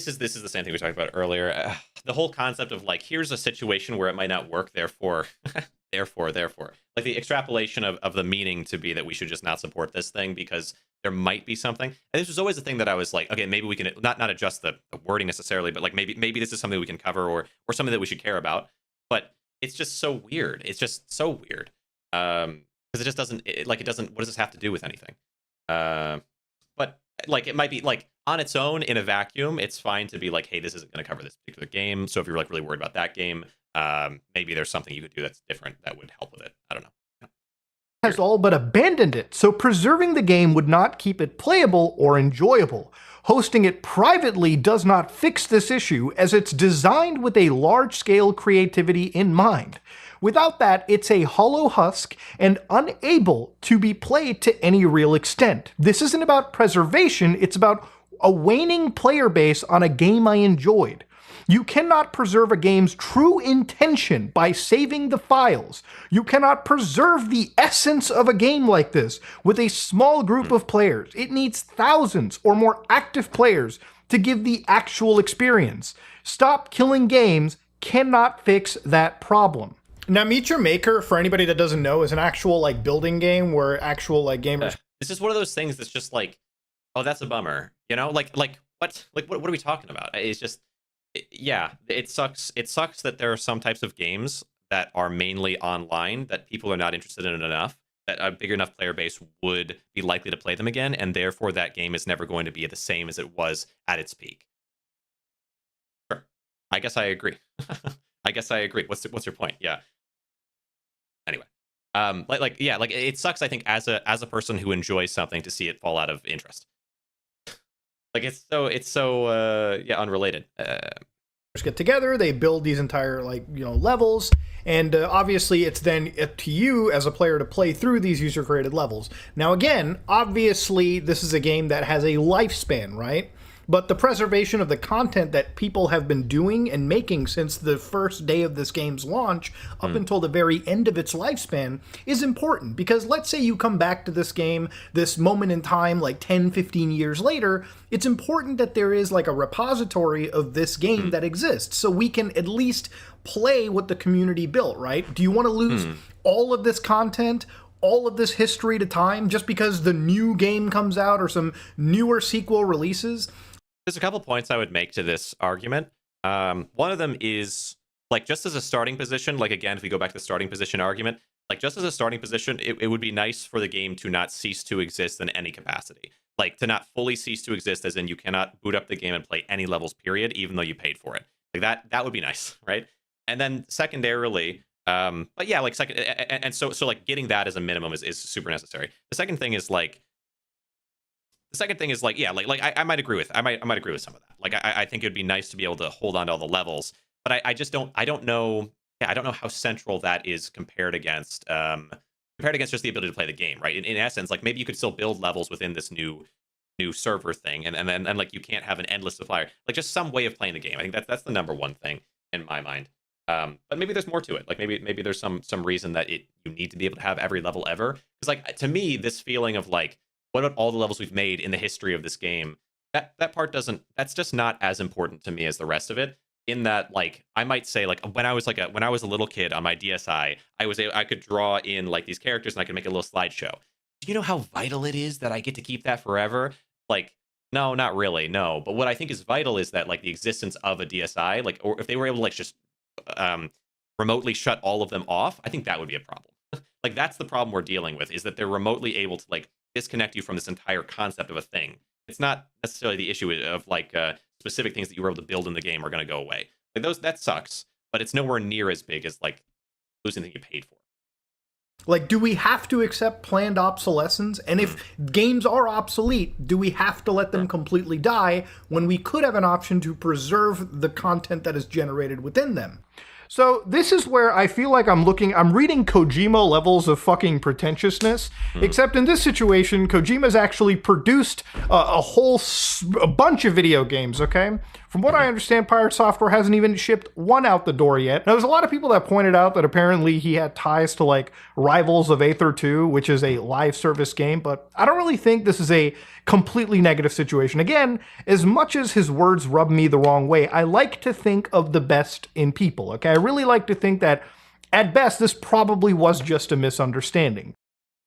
is the same thing we talked about earlier. The whole concept of like, here's a situation where it might not work, therefore therefore. Like the extrapolation of the meaning to be that we should just not support this thing because there might be something. And this was always the thing that I was like, okay, maybe we can not adjust the wording necessarily, but like maybe this is something we can cover or something that we should care about. But it's just so weird. It's just so weird. Because it just doesn't, what does this have to do with anything? But like, it might be like on its own in a vacuum, it's fine to be like, hey, this isn't going to cover this particular game. So if you're like really worried about that game, maybe there's something you could do that's different that would help with it. I don't know. Has all but abandoned it, so preserving the game would not keep it playable or enjoyable. Hosting it privately does not fix this issue, as it's designed with a large-scale creativity in mind. Without that, it's a hollow husk and unable to be played to any real extent. This isn't about preservation, it's about a waning player base on a game I enjoyed. You cannot preserve a game's true intention by saving the files. You cannot preserve the essence of a game like this with a small group of players. It needs thousands or more active players to give the actual experience. Stop Killing Games cannot fix that problem. Now, Meet Your Maker, for anybody that doesn't know, is an actual like building game where actual like gamers... It's just one of those things that's just like, oh, that's a bummer. You know, like what? Like what are we talking about? It's just... Yeah, it sucks. It sucks that there are some types of games that are mainly online that people are not interested in enough, that a big enough player base would be likely to play them again, and therefore that game is never going to be the same as it was at its peak. Sure. I guess I agree. What's your point? Yeah. Anyway. It sucks, I think, as a person who enjoys something to see it fall out of interest. Like it's so unrelated. Get together, they build these entire levels, and obviously it's then up to you as a player to play through these user-created levels. Now again, obviously this is a game that has a lifespan, right? But the preservation of the content that people have been doing and making since the first day of this game's launch up until the very end of its lifespan is important. Because let's say you come back to this game, this moment in time, like 10, 15 years later, it's important that there is like a repository of this game that exists. So we can at least play what the community built, right? Do you want to lose all of this content, all of this history to time, just because the new game comes out or some newer sequel releases? There's a couple points I would make to this argument. One of them is, like, just as a starting position, like, again, if we go back to the starting position argument, like, just as a starting position, it would be nice for the game to not cease to exist in any capacity. Like, to not fully cease to exist, as in you cannot boot up the game and play any levels, period, even though you paid for it. Like, that would be nice, right? And then secondarily, but yeah, like, so like, getting that as a minimum is super necessary. The second thing is, I might agree with some of that. Like, I think it'd be nice to be able to hold on to all the levels, but I don't know how central that is compared against just the ability to play the game, right? In essence, like, maybe you could still build levels within this new server thing, and then like, you can't have an endless supply, like, just some way of playing the game. I think that's the number one thing in my mind. But maybe there's more to it. Like, maybe there's some reason that you need to be able to have every level ever. Because, like, to me, this feeling of like, what about all the levels we've made in the history of this game? That part that's just not as important to me as the rest of it. In that, like, I might say, like, when I was a little kid on my DSi, I could draw in like these characters and I could make a little slideshow. Do you know how vital it is that I get to keep that forever? Like, no, not really, no. But what I think is vital is that, like, the existence of a DSi, like, or if they were able to, like, just remotely shut all of them off, I think that would be a problem. Like, that's the problem we're dealing with, is that they're remotely able to, like, disconnect you from this entire concept of a thing. It's not necessarily the issue of like specific things that you were able to build in the game are going to go away. Like, that sucks, but it's nowhere near as big as like losing thing you paid for. Like, do we have to accept planned obsolescence? And if games are obsolete, do we have to let them completely die when we could have an option to preserve the content that is generated within them? So this is where I feel like I'm reading Kojima levels of fucking pretentiousness, except in this situation, Kojima's actually produced a bunch of video games, okay? From what I understand, PirateSoftware hasn't even shipped one out the door yet. Now, there's a lot of people that pointed out that apparently he had ties to, like, Rivals of Aether 2, which is a live service game, but I don't really think this is a completely negative situation. Again, as much as his words rub me the wrong way, I like to think of the best in people, okay? I really like to think that At best, this probably was just a misunderstanding.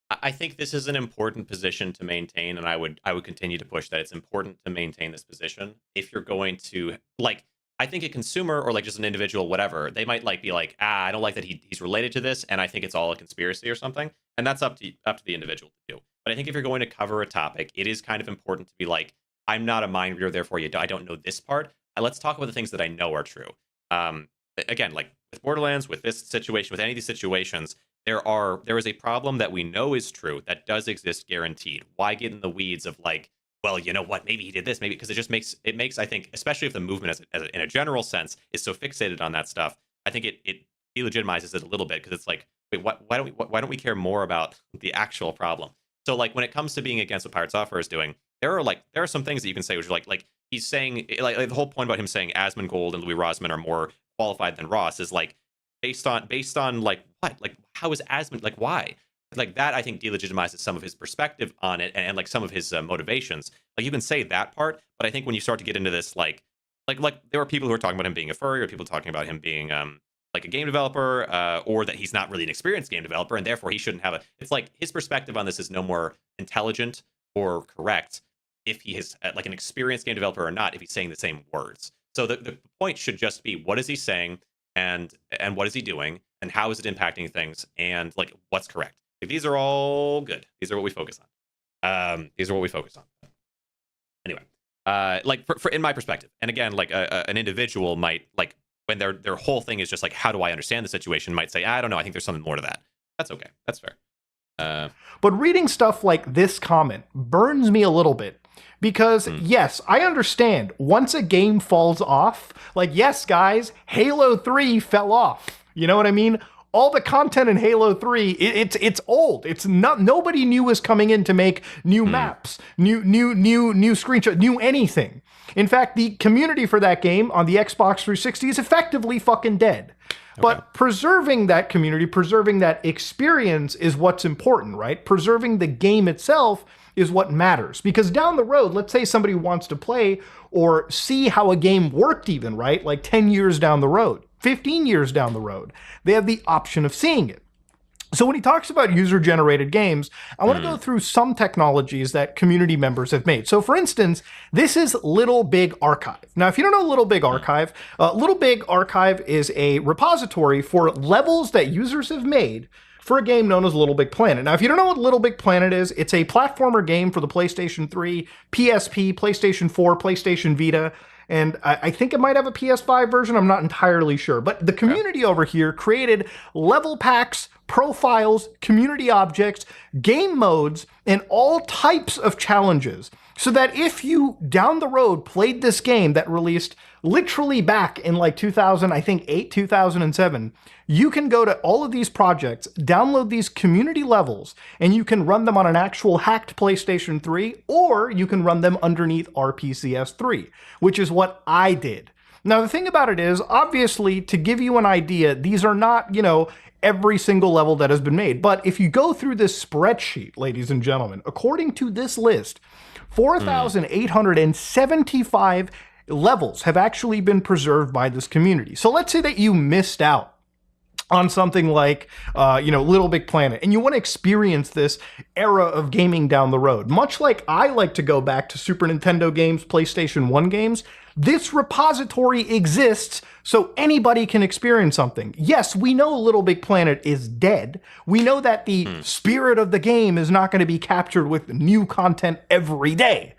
I think this is an important position to maintain, and I would continue to push that it's important to maintain this position if you're going to, like, I think a consumer or like just an individual, whatever, they might like be like, I don't like that he's related to this, and I think it's all a conspiracy or something, and that's up to the individual to do. But I think if you're going to cover a topic, it is kind of important to be like, I'm not a mind reader, therefore I don't know this part. Let's talk about the things that I know are true. Again, like with Borderlands, with this situation, with any of these situations, there is a problem that we know is true that does exist guaranteed. Why get in the weeds of like, well, you know what, maybe he did this, maybe, because it makes I think, especially if the movement in a general sense is so fixated on that stuff, I think it delegitimizes it a little bit, because it's like, wait, why don't we care more about the actual problem? So like when it comes to being against what PirateSoftware is doing, there are some things that you can say which are like he's saying, like the whole point about him saying Asmongold and Louis Rosman are more qualified than Ross is like based on like what, like how is Asmund, like why, like that I think delegitimizes some of his perspective on it, and like some of his motivations. Like you can say that part, but I think when you start to get into this like there are people who are talking about him being a furry, or people talking about him being like a game developer, or that he's not really an experienced game developer and therefore he shouldn't have it's like his perspective on this is no more intelligent or correct if he is like an experienced game developer or not, if he's saying the same words. So the point should just be, what is he saying, and what is he doing, and how is it impacting things, and like what's correct. These are all good. These are what we focus on. Anyway, like for in my perspective, and again, like an individual might, like when their whole thing is just like, how do I understand the situation, might say, I don't know, I think there's something more to that. That's okay. That's fair. But reading stuff like this comment burns me a little bit. Because, yes, I understand, once a game falls off, like, yes, guys, Halo 3 fell off. You know what I mean? All the content in Halo 3, it's old. It's not, nobody new was coming in to make new maps, new screenshots, new anything. In fact, the community for that game on the Xbox 360 is effectively fucking dead. Okay. But preserving that community, preserving that experience is what's important, right? Preserving the game itself is what matters. Because down the road, let's say somebody wants to play or see how a game worked even, right? Like 10 years down the road, 15 years down the road, they have the option of seeing it. So when he talks about user-generated games, I want to go through some technologies that community members have made. So for instance, this is Little Big Archive. Now, if you don't know Little Big Archive is a repository for levels that users have made for a game known as Little Big Planet. Now, if you don't know what Little Big Planet is, it's a platformer game for the PlayStation 3, PSP, PlayStation 4, PlayStation Vita, and I think it might have a PS5 version. I'm not entirely sure. But the community over here created level packs, profiles, community objects, game modes, and all types of challenges. So that if you, down the road, played this game that released literally back in like 2008, 2007, you can go to all of these projects, download these community levels, and you can run them on an actual hacked PlayStation 3, or you can run them underneath RPCS 3, which is what I did. Now, the thing about it is, obviously, to give you an idea, these are not, you know, every single level that has been made. But if you go through this spreadsheet, ladies and gentlemen, according to this list, 4,875 levels have actually been preserved by this community. So let's say that you missed out on something like, Little Big Planet, and you want to experience this era of gaming down the road. Much like I like to go back to Super Nintendo games, PlayStation 1 games, this repository exists so anybody can experience something. Yes, we know Little Big Planet is dead. We know that the spirit of the game is not going to be captured with new content every day.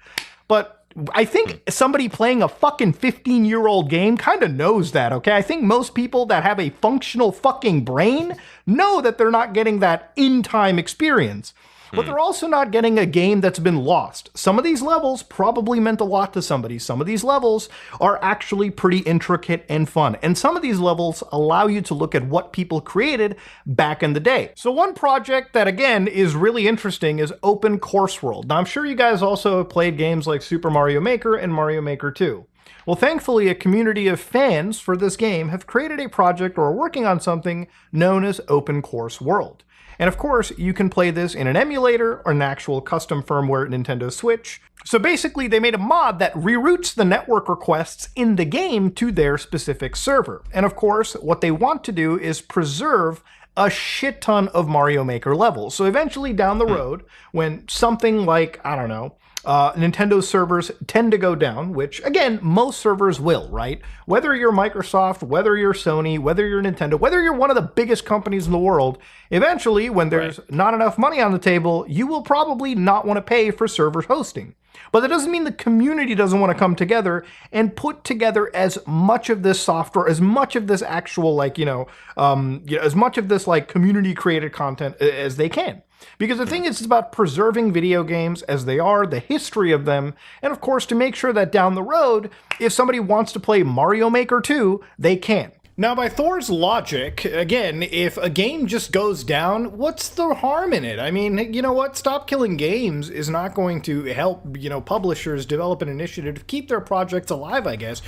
But I think somebody playing a fucking 15-year-old game kind of knows that, okay? I think most people that have a functional fucking brain know that they're not getting that in-time experience. But they're also not getting a game that's been lost. Some of these levels probably meant a lot to somebody. Some of these levels are actually pretty intricate and fun. And some of these levels allow you to look at what people created back in the day. So one project that, again, is really interesting is Open Course World. Now, I'm sure you guys also have played games like Super Mario Maker and Mario Maker 2. Well, thankfully, a community of fans for this game have created a project or are working on something known as Open Course World. And of course, you can play this in an emulator or an actual custom firmware Nintendo Switch. So basically, they made a mod that reroutes the network requests in the game to their specific server. And of course, what they want to do is preserve a shit ton of Mario Maker levels. So eventually down the road, when something like, I don't know, Nintendo servers tend to go down, which again, most servers will, right? Whether you're Microsoft, whether you're Sony, whether you're Nintendo, whether you're one of the biggest companies in the world, eventually when there's not enough money on the table, you will probably not want to pay for server hosting. But that doesn't mean the community doesn't want to come together and put together as much of this software, as much of this actual, like, as much of this, like, community created content as they can. Because the thing is, it's about preserving video games as they are, the history of them, and of course to make sure that down the road, if somebody wants to play Mario Maker 2, they can. Now, by Thor's logic, again, if a game just goes down, what's the harm in it? I mean, you know what? Stop Killing Games is not going to help, publishers develop an initiative to keep their projects alive, I guess.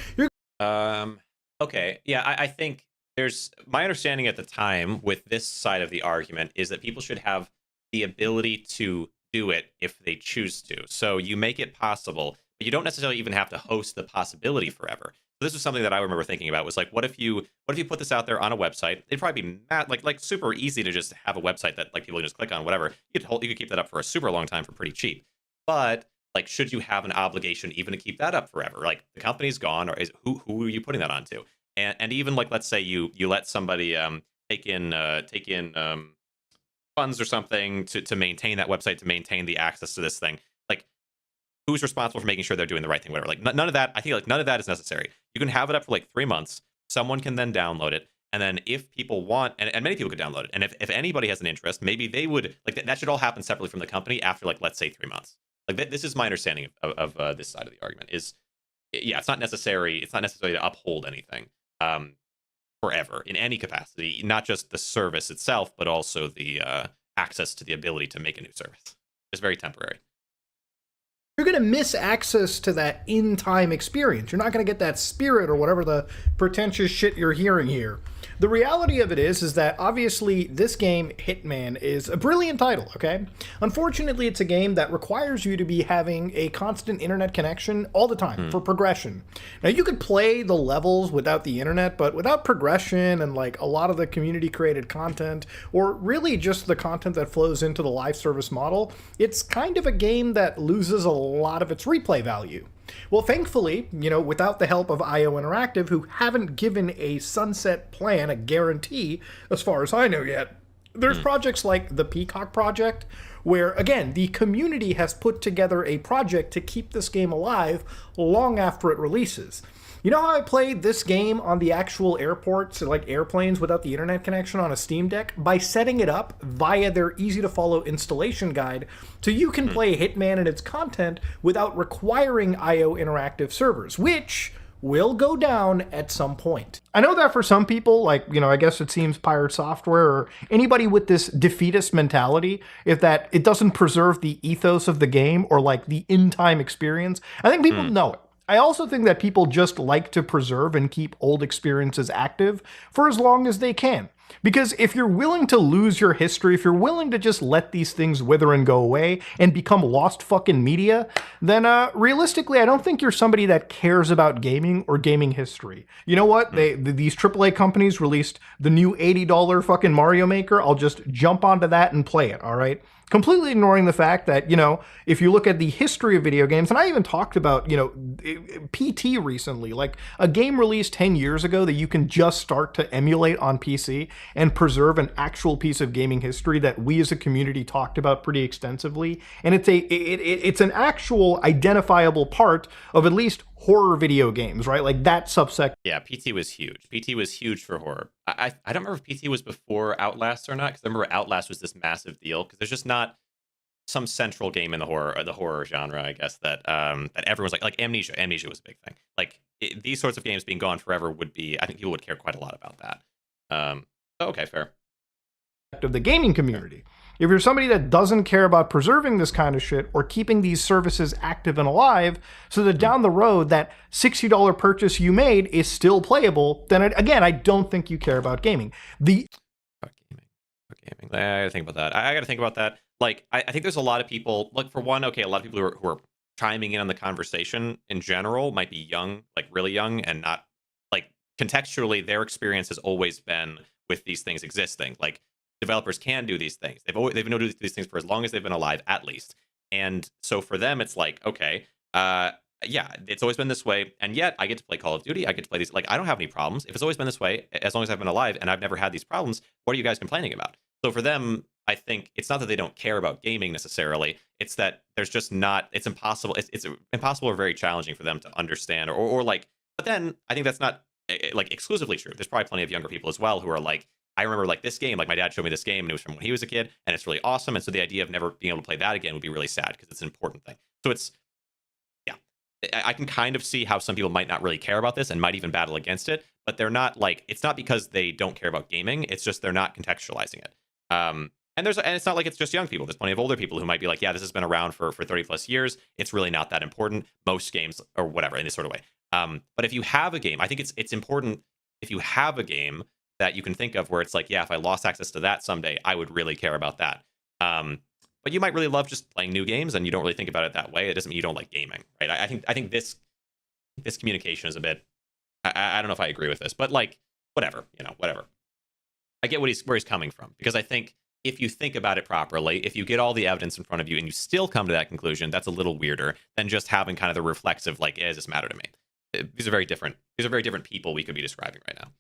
Okay. Yeah, I think my understanding at the time with this side of the argument is that people should have the ability to do it if they choose to. So you make it possible, but you don't necessarily even have to host the possibility forever. So this was something that I remember thinking about, was like, what if you put this out there on a website? It'd probably be like super easy to just have a website that like people can just click on, whatever. You could keep that up for a super long time for pretty cheap. But like, should you have an obligation even to keep that up forever? Like, the company's gone, or who are you putting that onto? And even like, let's say you let somebody take in funds or something to maintain that website, to maintain the access to this thing. Like, who's responsible for making sure they're doing the right thing, whatever? Like, none of that, I think, like, none of that is necessary. You can have it up for like 3 months. Someone can then download it. And then if people want, and many people could download it, and if anybody has an interest, maybe they would, like, that should all happen separately from the company after, like, let's say 3 months. Like, this is my understanding of this side of the argument is, yeah, it's not necessary to uphold anything forever in any capacity, not just the service itself, but also the access to the ability to make a new service. It's very temporary. You're going to miss access to that in-time experience. You're not going to get that spirit or whatever the pretentious shit you're hearing here. The reality of it is that obviously this game, Hitman, is a brilliant title, okay? Unfortunately, it's a game that requires you to be having a constant internet connection all the time for progression. Now, you could play the levels without the internet, but without progression and like a lot of the community-created content, or really just the content that flows into the live service model, it's kind of a game that loses a lot of its replay value. Well, thankfully, without the help of IO Interactive, who haven't given a sunset plan, a guarantee, as far as I know yet, there's projects like the Peacock Project, where, again, the community has put together a project to keep this game alive long after it releases. You know how I played this game on the actual airports, like airplanes without the internet connection on a Steam Deck? By setting it up via their easy-to-follow installation guide, so you can play Hitman and its content without requiring IO Interactive servers, which will go down at some point. I know that for some people, like, I guess it seems PirateSoftware or anybody with this defeatist mentality, if that it doesn't preserve the ethos of the game or like the in-time experience, I think people know it. I also think that people just like to preserve and keep old experiences active for as long as they can. Because if you're willing to lose your history, if you're willing to just let these things wither and go away and become lost fucking media, then realistically, I don't think you're somebody that cares about gaming or gaming history. You know what? These AAA companies released the new $80 fucking Mario Maker. I'll just jump onto that and play it, all right? Completely ignoring the fact that, if you look at the history of video games, and I even talked about, PT recently, like a game released 10 years ago that you can just start to emulate on PC and preserve an actual piece of gaming history that we as a community talked about pretty extensively. And it's an actual identifiable part of at least horror video games, right? Like that subsect. Yeah, PT was huge. PT was huge for horror. I don't remember if PT was before Outlast or not, because I remember Outlast was this massive deal, because there's just not some central game in the horror genre, I guess, that everyone's like Amnesia. Amnesia was a big thing. Like these sorts of games being gone forever would be, I think people would care quite a lot about that. Okay, fair. Of the gaming community. If you're somebody that doesn't care about preserving this kind of shit or keeping these services active and alive so that down the road that $60 purchase you made is still playable, then again, I don't think you care about gaming. Fuck gaming. gaming. I gotta think about that. I gotta think about that. Like, I think there's a lot of people. Like, for one, okay, a lot of people who are chiming in on the conversation in general might be young, like really young, and not like contextually. Their experience has always been with these things existing. Like, developers can do these things. They've been able to do these things for as long as they've been alive, at least. And so for them, it's like, okay, yeah, it's always been this way, and yet I get to play Call of Duty. I get to play these. Like, I don't have any problems. If it's always been this way, as long as I've been alive, and I've never had these problems, what are you guys complaining about? So for them, I think it's not that they don't care about gaming necessarily. It's that there's just not. It's impossible. It's impossible or very challenging for them to understand, or like. But then I think that's not like exclusively true. There's probably plenty of younger people as well who are like, I remember like this game. Like, my dad showed me this game, and it was from when he was a kid, and it's really awesome. And so the idea of never being able to play that again would be really sad because it's an important thing. So it's. I can kind of see how some people might not really care about this and might even battle against it, but they're not like, it's not because they don't care about gaming. It's just they're not contextualizing it. And it's not like it's just young people. There's plenty of older people who might be like, yeah, this has been around for 30 plus years. It's really not that important. Most games or whatever in this sort of way. But if you have a game, I think it's important if you have a game that you can think of where it's like, yeah, if I lost access to that someday, I would really care about that. But you might really love just playing new games, and you don't really think about it that way. It doesn't mean you don't like gaming, right? I think this communication is a bit. I don't know if I agree with this, but like whatever, whatever. I get where he's coming from, because I think if you think about it properly, if you get all the evidence in front of you and you still come to that conclusion, that's a little weirder than just having kind of the reflexive like, does this matter to me? These are very different. These are very different people we could be describing right now.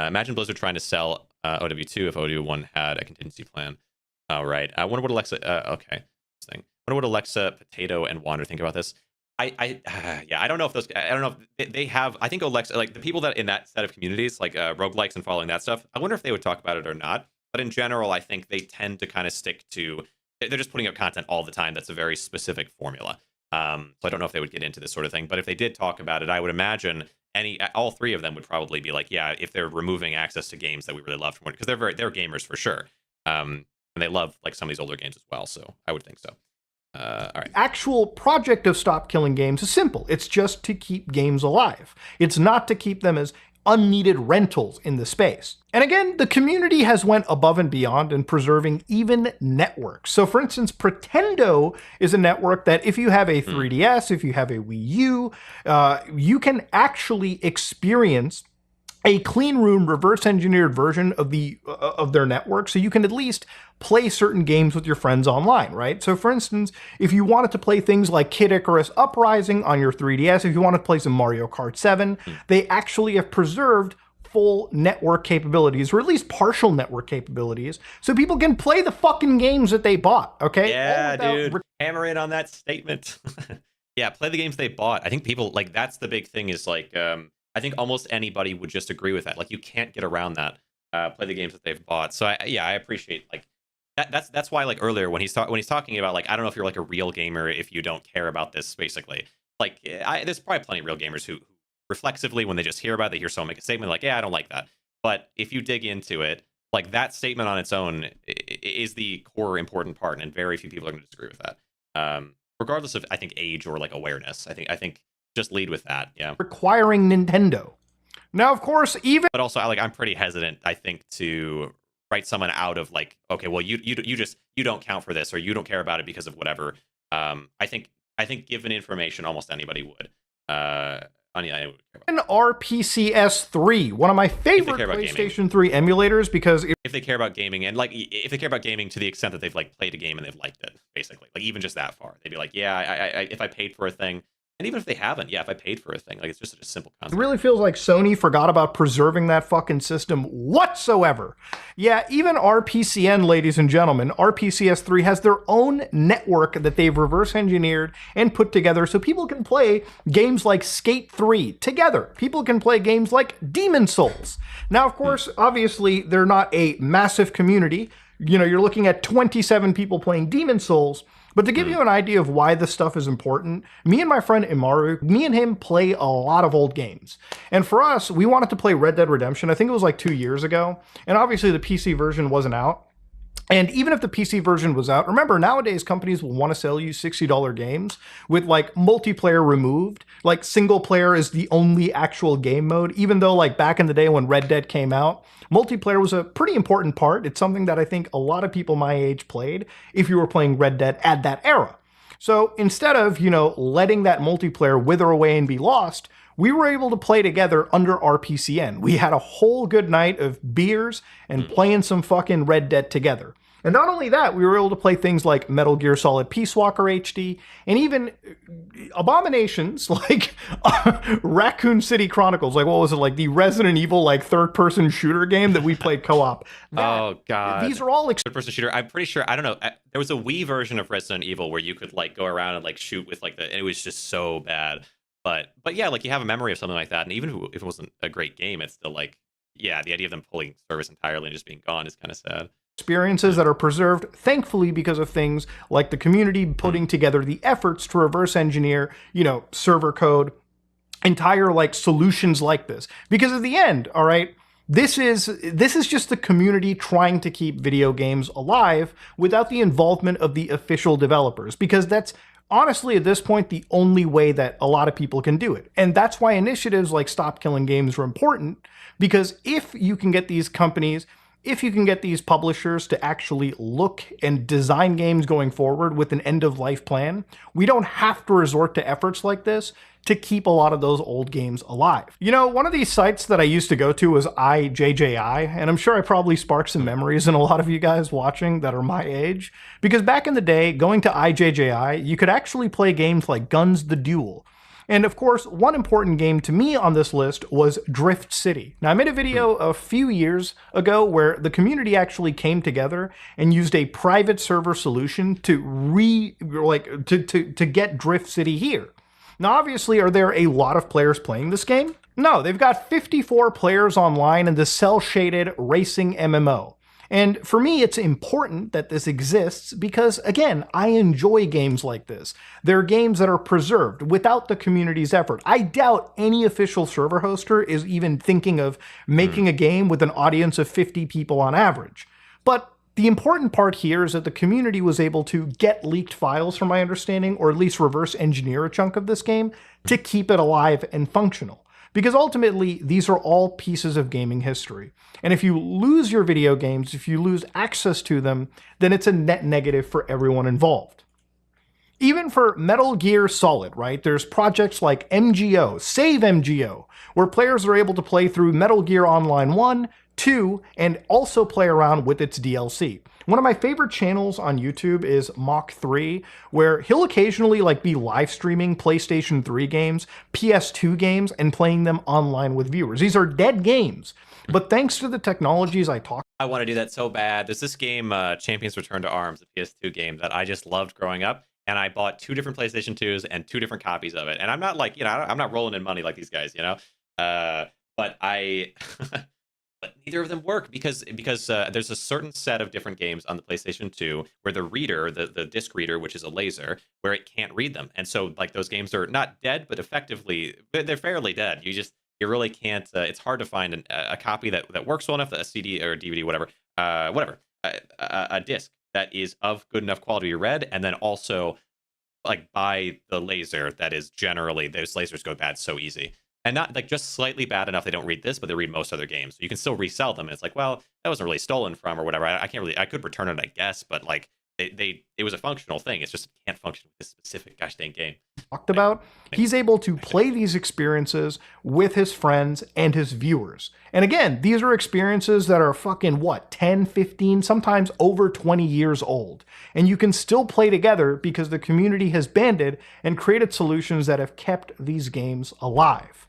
Imagine Blizzard trying to sell OW2 if OW1 had a contingency plan. All right. I wonder what Alexa. Okay. I wonder what Alexa, Potato, and Wander think about this. Yeah, I don't know if those. I don't know if they have. I think Alexa, like the people that in that set of communities, like roguelikes and following that stuff. I wonder if they would talk about it or not. But in general, I think they tend to kind of stick to. They're just putting out content all the time. That's a very specific formula. So I don't know if they would get into this sort of thing. But if they did talk about it, I would imagine all three of them would probably be like, yeah, if they're removing access to games that we really love from, because they're gamers for sure. And they love like some of these older games as well, so I would think so. All right. Actual project of Stop Killing Games is simple. It's just to keep games alive. It's not to keep them as unneeded rentals in the space. And again, the community has went above and beyond in preserving even networks. So for instance, Pretendo is a network that if you have a 3DS, if you have a Wii U, you can actually experience a clean room reverse engineered version of their network, so you can at least play certain games with your friends online, right? So for instance, if you wanted to play things like Kid Icarus Uprising on your 3DS, if you wanted to play some Mario Kart 7, they actually have preserved full network capabilities, or at least partial network capabilities, so people can play the fucking games that they bought, okay? Yeah, dude. Hammer in on that statement. Yeah, play the games they bought. I think people, like, that's the big thing is, like, I think almost anybody would just agree with that. Like, you can't get around that. Play the games that they've bought. So I appreciate like that. That's why like earlier when he's talking about like, I don't know if you're like a real gamer if you don't care about this. Basically, like there's probably plenty of real gamers who reflexively, when they just hear about it, they hear someone make a statement like, yeah, I don't like that. But if you dig into it, like that statement on its own is the core important part, and very few people are going to disagree with that. Regardless of I think age or like awareness. I think. Just lead with that, yeah. Requiring Nintendo. Now, of course, even... But also, I'm pretty hesitant, I think, to write someone out of, like, okay, well, you don't count for this, or you don't care about it because of whatever. I think given information, almost anybody would. And RPCS3, one of my favorite PlayStation 3 emulators, because... If they care about gaming, and, like, if they care about gaming to the extent that they've, like, played a game and they've liked it, basically. Like, even just that far. They'd be like, yeah, if I paid for a thing... And even if they haven't, yeah, if I paid for a thing, like it's just a simple concept. It really feels like Sony forgot about preserving that fucking system whatsoever. Yeah, even RPCN, ladies and gentlemen, RPCS3 has their own network that they've reverse engineered and put together so people can play games like Skate 3 together. People can play games like Demon's Souls. Now, of course, obviously, they're not a massive community. You know, you're looking at 27 people playing Demon's Souls. But to give you an idea of why this stuff is important, me and my friend Imaru, me and him play a lot of old games. And for us, we wanted to play Red Dead Redemption. I think it was like 2 years ago. And obviously the PC version wasn't out. And even if the PC version was out, remember, nowadays companies will want to sell you $60 games with like multiplayer removed. Like single player is the only actual game mode, even though like back in the day when Red Dead came out, multiplayer was a pretty important part. It's something that I think a lot of people my age played if you were playing Red Dead at that era. So instead of, letting that multiplayer wither away and be lost, we were able to play together under RPCN. We had a whole good night of beers and playing some fucking Red Dead together. And not only that, we were able to play things like Metal Gear Solid Peace Walker HD, and even abominations like Raccoon City Chronicles. Like, what was it, like the Resident Evil like third-person shooter game that we played co-op. Oh, God. These are all third-person shooter. I'm pretty sure, I don't know, there was a Wii version of Resident Evil where you could like go around and like shoot with like it was just so bad. But yeah, like you have a memory of something like that, and even if it wasn't a great game, it's still like, yeah, the idea of them pulling service entirely and just being gone is kind of sad. Experiences that are preserved, thankfully, because of things like the community putting together the efforts to reverse engineer, server code, entire like solutions like this. Because at the end, all right, this is just the community trying to keep video games alive without the involvement of the official developers, because that's honestly, at this point, the only way that a lot of people can do it. And that's why initiatives like Stop Killing Games are important, because if you can get these companies, if you can get these publishers to actually look and design games going forward with an end-of-life plan, we don't have to resort to efforts like this to keep a lot of those old games alive. One of these sites that I used to go to was IJJI, and I'm sure I probably sparked some memories in a lot of you guys watching that are my age, because back in the day, going to IJJI, you could actually play games like Guns the Duel. And of course, one important game to me on this list was Drift City. Now, I made a video a few years ago where the community actually came together and used a private server solution to get Drift City here. Now, obviously, are there a lot of players playing this game? No, they've got 54 players online in the cel-shaded racing MMO. And for me, it's important that this exists because, again, I enjoy games like this. They're games that are preserved without the community's effort. I doubt any official server hoster is even thinking of making a game with an audience of 50 people on average. But the important part here is that the community was able to get leaked files, from my understanding, or at least reverse engineer a chunk of this game to keep it alive and functional. Because ultimately, these are all pieces of gaming history. And if you lose your video games, if you lose access to them, then it's a net negative for everyone involved. Even for Metal Gear Solid, right, there's projects like MGO, Save MGO, where players are able to play through Metal Gear Online 1, 2, and also play around with its DLC. One of my favorite channels on YouTube is Mach3, where he'll occasionally be live streaming PlayStation 3 games, PS2 games, and playing them online with viewers. These are dead games, but thanks to the technologies I want to do that so bad. There's this game, Champions Return to Arms, a PS2 game that I just loved growing up, and I bought 2 different PlayStation 2s and 2 different copies of it. And I'm not I'm not rolling in money like these guys, but I... But neither of them work because there's a certain set of different games on the PlayStation 2 where the reader, the disc reader, which is a laser, where it can't read them. And so those games are not dead, but effectively they're fairly dead. You really can't. It's hard to find a copy that works well enough, a CD or a DVD, whatever, a disc that is of good enough quality to read, and then also buy the laser that is generally, those lasers go bad so easy. And not just slightly bad enough they don't read this, but they read most other games. So you can still resell them. And it's well, that wasn't really stolen from or whatever. I could return it, I guess, but it was a functional thing. It's just it can't function with this specific gosh dang game. Talked about, he's able to play these experiences with his friends and his viewers. And again, these are experiences that are fucking 10, 15, sometimes over 20 years old. And you can still play together because the community has banded and created solutions that have kept these games alive.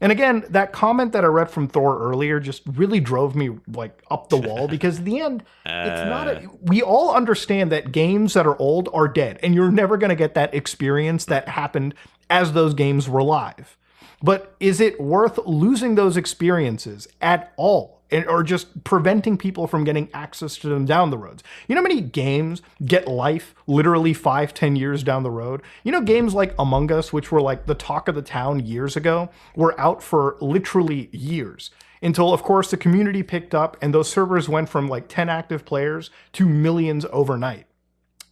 And again, that comment that I read from Thor earlier just really drove me up the wall because in the end, it's not we all understand that games that are old are dead and you're never going to get that experience that happened as those games were live. But is it worth losing those experiences at all? Or just preventing people from getting access to them down the roads? You know how many games get life literally 5-10 years down the road? You know, games like Among Us, which were like the talk of the town years ago, were out for literally years. Until, of course, the community picked up and those servers went from like 10 active players to millions overnight.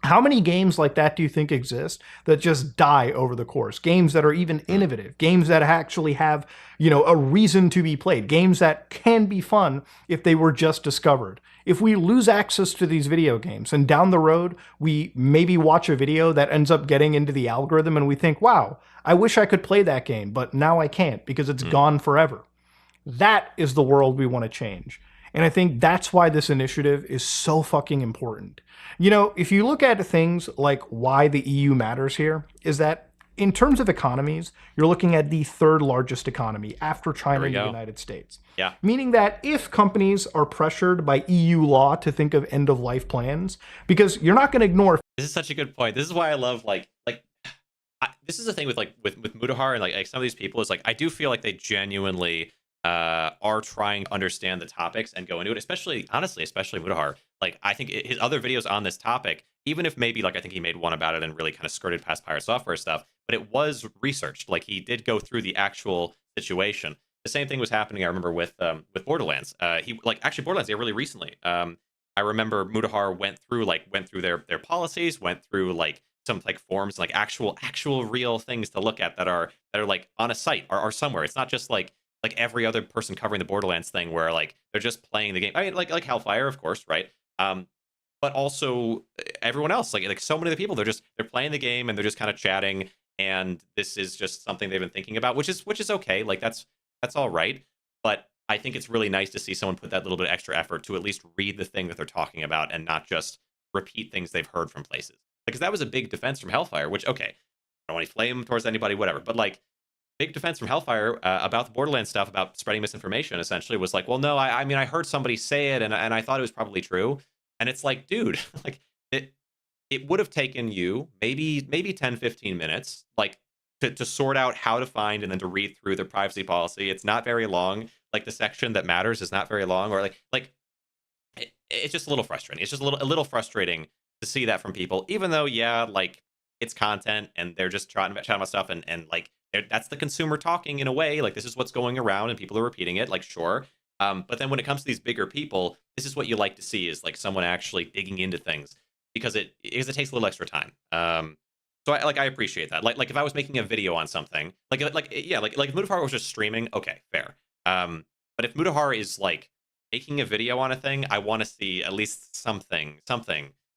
How many games like that do you think exist that just die over the course? Games that are even innovative, games that actually have, you know, a reason to be played, games that can be fun if they were just discovered. If we lose access to these video games and down the road, we maybe watch a video that ends up getting into the algorithm and we think, wow, I wish I could play that game, but now I can't because it's gone forever. That is the world we want to change. And I think that's why this initiative is so fucking important. You know, if you look at things like why the EU matters here, is that in terms of economies, you're looking at the third largest economy after China and the United States. Yeah. Meaning that if companies are pressured by EU law to think of end-of-life plans, because you're not going to ignore... This is such a good point. This is why I love, this is the thing with Mutahar and like some of these people is like, I do feel like they genuinely are trying to understand the topics and go into it, especially Mutahar. Like, I think his other videos on this topic, even if maybe like I think he made one about it and really kind of skirted past PirateSoftware stuff, but it was researched. Like, he did go through the actual situation. The same thing was happening, I remember, with Borderlands. Actually Borderlands, really recently. I remember Mutahar went through their policies, went through like some like forums, like actual real things to look at that are like on a site or somewhere. It's not just like every other person covering the Borderlands thing where like they're just playing the game. I mean, like Hellfire, of course, right? But also everyone else, like so many of the people, they're playing the game and they're just kind of chatting, and this is just something they've been thinking about, which is okay. Like that's all right. But I think it's really nice to see someone put that little bit of extra effort to at least read the thing that they're talking about and not just repeat things they've heard from places. Because that was a big defense from Hellfire, which, okay, I don't want to flame towards anybody, whatever, but like, big defense from Hellfire about the Borderlands stuff, about spreading misinformation, essentially was like, well, no, I mean, I heard somebody say it and I thought it was probably true. And it's like, dude, like it would have taken you maybe 10, 15 minutes, like to sort out how to find and then to read through their privacy policy. It's not very long. Like the section that matters is not very long, or it's just a little frustrating. It's just a little frustrating to see that from people, even though, yeah, like it's content and they're just chatting about stuff and like, that's the consumer talking in a way, like this is what's going around and people are repeating it, like sure. But then when it comes to these bigger people, this is what you like to see, is like someone actually digging into things because it takes a little extra time. So I appreciate that. Like if I was making a video on something, like if Mutahar was just streaming, okay, fair. But if Mutahar is like making a video on a thing, I want to see at least something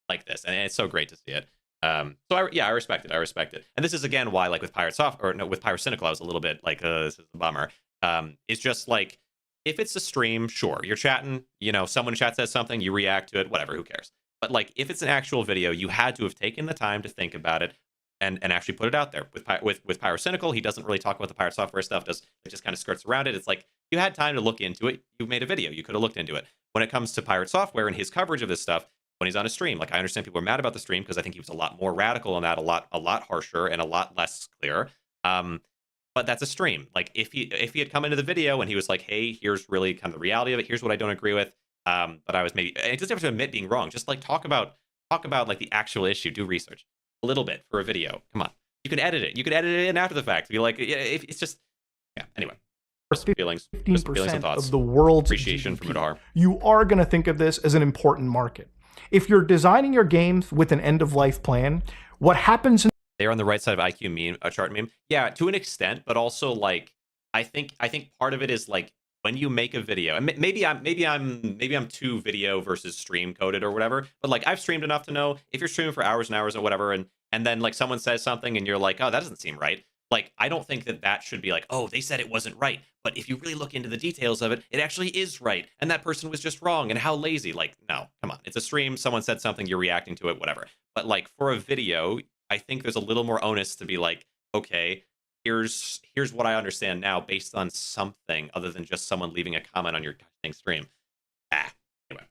like this, and it's so great to see it. I respect it. And this is again why, like with PirateSynical, I was a little bit like, this is a bummer. It's just like, if it's a stream, sure, you're chatting, you know, someone in chat says something, you react to it, whatever, who cares? But like, if it's an actual video, you had to have taken the time to think about it and actually put it out there. With PirateSynical, he doesn't really talk about the PirateSoftware stuff. It just kind of skirts around it. It's like, you had time to look into it. You made a video. You could have looked into it. When it comes to PirateSoftware and his coverage of this stuff, when he's on a stream, like I understand people are mad about the stream because I think he was a lot more radical on that, a lot harsher and a lot less clear. But that's a stream. Like if he had come into the video and he was like, hey, here's really kind of the reality of it. Here's what I don't agree with. But I was maybe, it doesn't have to admit being wrong. Just like talk about like the actual issue. Do research a little bit for a video. Come on, you can edit it. You can edit it in after the fact. Be like, if it's just, yeah. Anyway, feelings and thoughts of the world's appreciation from Mutahar. You are going to think of this as an important market. If you're designing your games with an end-of-life plan, what happens in... They're on the right side of IQ meme, a chart meme. Yeah, to an extent, but also like I think part of it is like when you make a video, and maybe I'm too video versus stream coded or whatever, but like I've streamed enough to know if you're streaming for hours and hours or whatever, and then like someone says something and you're like, oh, that doesn't seem right. Like, I don't think that should be like, oh, they said it wasn't right. But if you really look into the details of it, it actually is right. And that person was just wrong. And how lazy. Like, no, come on. It's a stream. Someone said something. You're reacting to it, whatever. But like for a video, I think there's a little more onus to be like, okay, here's what I understand now based on something other than just someone leaving a comment on your stream. Anyway.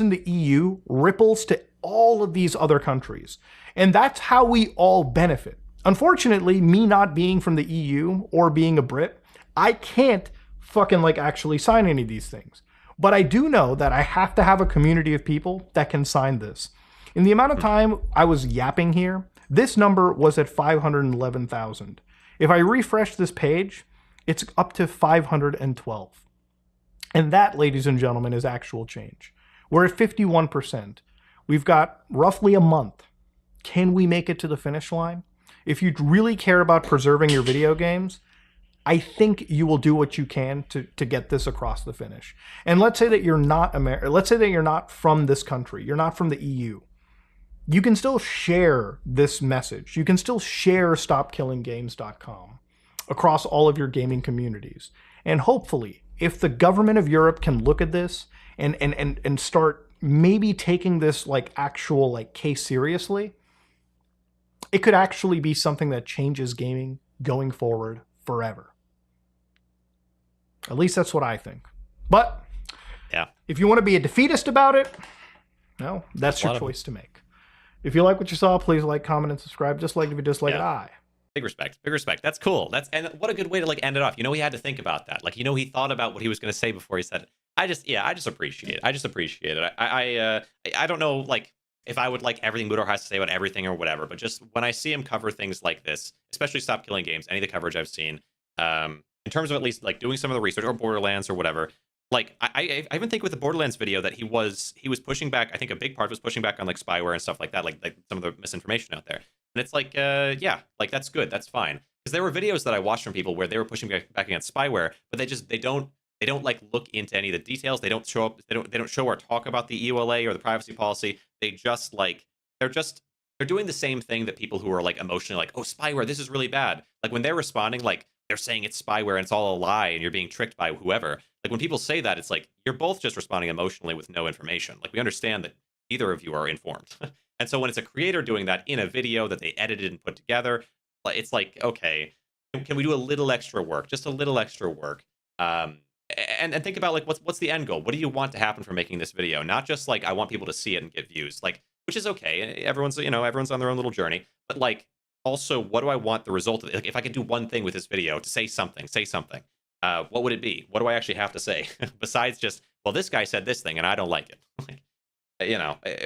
In the EU ripples to all of these other countries. And that's how we all benefit. Unfortunately, me not being from the EU or being a Brit, I can't fucking like actually sign any of these things. But I do know that I have to have a community of people that can sign this. In the amount of time I was yapping here, this number was at 511,000. If I refresh this page, it's up to 512. And that, ladies and gentlemen, is actual change. We're at 51%. We've got roughly a month. Can we make it to the finish line? If you really care about preserving your video games, I think you will do what you can to get this across the finish. And let's say that you're not let's say that you're not from this country, you're not from the EU. You can still share this message. You can still share stopkillinggames.com across all of your gaming communities. And hopefully, if the government of Europe can look at this and start maybe taking this like actual like case seriously, it could actually be something that changes gaming going forward forever. At least that's what I think. But Yeah. if you want to be a defeatist about it, no, that's your choice to make. If you like what you saw, please like, comment, and subscribe. Just like if you dislike it, aye. Big respect. Big respect. That's cool. And what a good way to like end it off. He had to think about that. Like, he thought about what he was going to say before he said it. I just appreciate it. I just appreciate it. I don't know, like, if I would like everything Mutahar has to say about everything or whatever, but just when I see him cover things like this, especially Stop Killing Games, any of the coverage I've seen, in terms of at least like doing some of the research or Borderlands or whatever, like I even think with the Borderlands video that he was pushing back. I think a big part was pushing back on like spyware and stuff like that, like some of the misinformation out there. And it's like, yeah, like that's good, that's fine. Because there were videos that I watched from people where they were pushing back against spyware, but they don't like look into any of the details. They don't show up. They don't show or talk about the EULA or the privacy policy. They just like they're doing the same thing that people who are like emotionally like, oh, spyware, this is really bad. Like when they're responding, like they're saying it's spyware and it's all a lie and you're being tricked by whoever. Like when people say that, it's like you're both just responding emotionally with no information. Like we understand that neither of you are informed. And so when it's a creator doing that in a video that they edited and put together, it's like, okay, can we do a little extra work? Just a little extra work. And think about like what's the end goal? What do you want to happen from making this video? Not just like I want people to see it and get views, like, which is okay. Everyone's on their own little journey. But like also, what do I want the result of it? Like if I could do one thing with this video to say something. What would it be? What do I actually have to say besides just, well, this guy said this thing and I don't like it.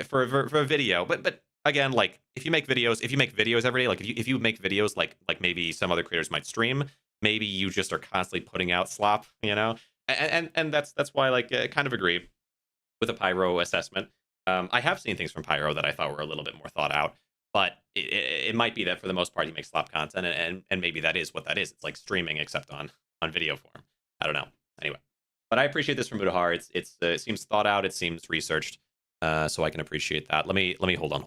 For a video. But again, like if you make videos every day, like if you make videos like maybe some other creators might stream, maybe you just are constantly putting out slop, and that's why like I kind of agree with the Pyro assessment. I have seen things from Pyro that I thought were a little bit more thought out, but it might be that for the most part he makes slop content, and maybe that is what that is. It's like streaming except on video form. I don't know. Anyway, but I appreciate this from Mutahar. It seems thought out. It seems researched. So I can appreciate that. Let me hold on.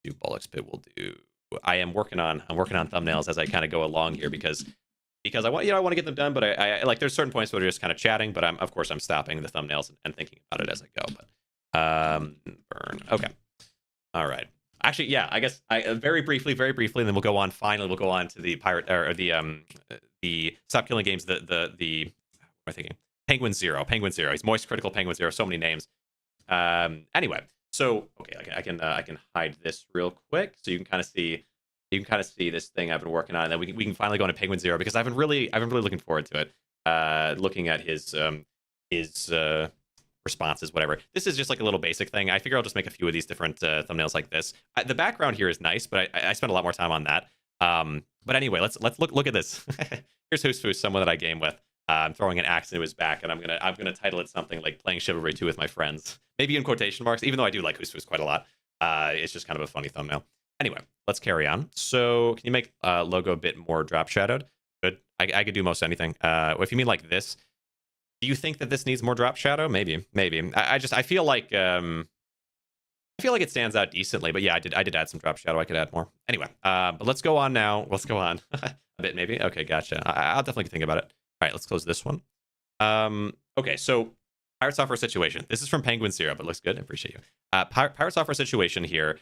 Do Bollocks Pit will do. I'm working on thumbnails as I kind of go along here because I want to get them done, but I like there's certain points where we're just kind of chatting, but of course I'm stopping the thumbnails and thinking about it as I go. But burn. Okay. All right. Actually, yeah, I guess very briefly, and then we'll go on. Finally, we'll go on to the the Stop Killing Games. What am I thinking? Penguinz0. He's Moist Critical Penguinz0. So many names. Anyway, so okay, I can hide this real quick so you can kind of see this thing I've been working on, and then we can finally go into Penguinz0 because I've been really looking forward to it. Looking at his responses, whatever. This is just like a little basic thing. I figure I'll just make a few of these different thumbnails like this. The background here is nice, but I spent a lot more time on that. But anyway, let's look at this. Here's Hoosfoos, someone that I game with. I'm throwing an axe into his back, and I'm gonna title it something like "Playing Chivalry 2 with my friends," maybe in quotation marks. Even though I do like Hoosfoos quite a lot, it's just kind of a funny thumbnail. Anyway, let's carry on. So, can you make logo a bit more drop shadowed? Good. I could do most anything. If you mean like this, do you think that this needs more drop shadow? Maybe. I feel like it stands out decently, but yeah, I did add some drop shadow. I could add more. Anyway, but let's go on now. Let's go on a bit, maybe. Okay, gotcha. I'll definitely think about it. All right, let's close this one. Okay, so PirateSoftware situation. This is from Penguinz0, but looks good. I appreciate you. PirateSoftware situation here.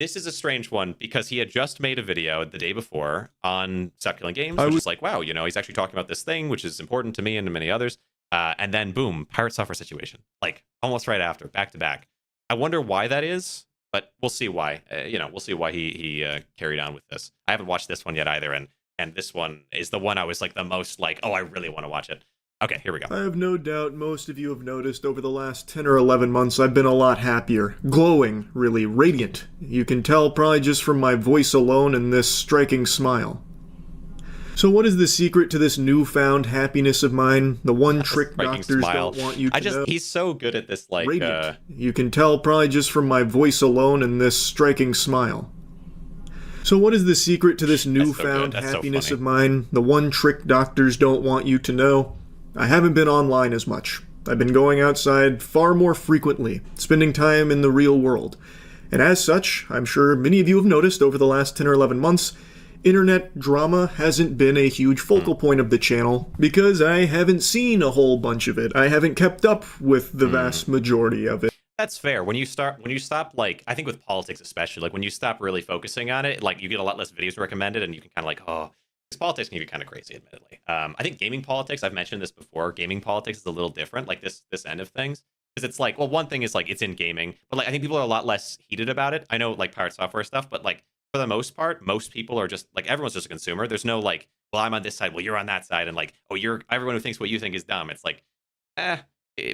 This is a strange one because he had just made a video the day before on Stop Killing Games, which is like, wow, he's actually talking about this thing, which is important to me and to many others. And then boom, PirateSoftware situation, like almost right after, back to back. I wonder why that is. but we'll see why. We'll see why he carried on with this. I haven't watched this one yet either, and this one is the one I was like the most like, oh, I really want to watch it. Okay, here we go. I have no doubt most of you have noticed over the last 10 or 11 months I've been a lot happier. Glowing, really, radiant. You can tell probably just from my voice alone and this striking smile. So what is the secret to this newfound happiness of mine? The one trick doctors don't want you to know? He's so good at this, like... Radiant. You can tell probably just from my voice alone and this striking smile. So what is the secret to this newfound happiness of mine? The one trick doctors don't want you to know? I haven't been online as much. I've been going outside far more frequently, spending time in the real world. And as such, I'm sure many of you have noticed over the last 10 or 11 months, internet drama hasn't been a huge focal point of the channel because I haven't seen a whole bunch of it. I haven't kept up with the vast majority of it. That's fair. When you stop, like, I think with politics especially, like when you stop really focusing on it, like you get a lot less videos recommended and you can kind of like, oh, because politics can be kind of crazy, admittedly. I think gaming politics, I've mentioned this before, gaming politics is a little different, like this end of things. Because it's like, well, one thing is like it's in gaming, but like I think people are a lot less heated about it. I know like PirateSoftware stuff, but like for the most part, most people are just like, everyone's just a consumer. There's no like, well, I'm on this side, well, you're on that side, and like, oh, everyone who thinks what you think is dumb. It's like,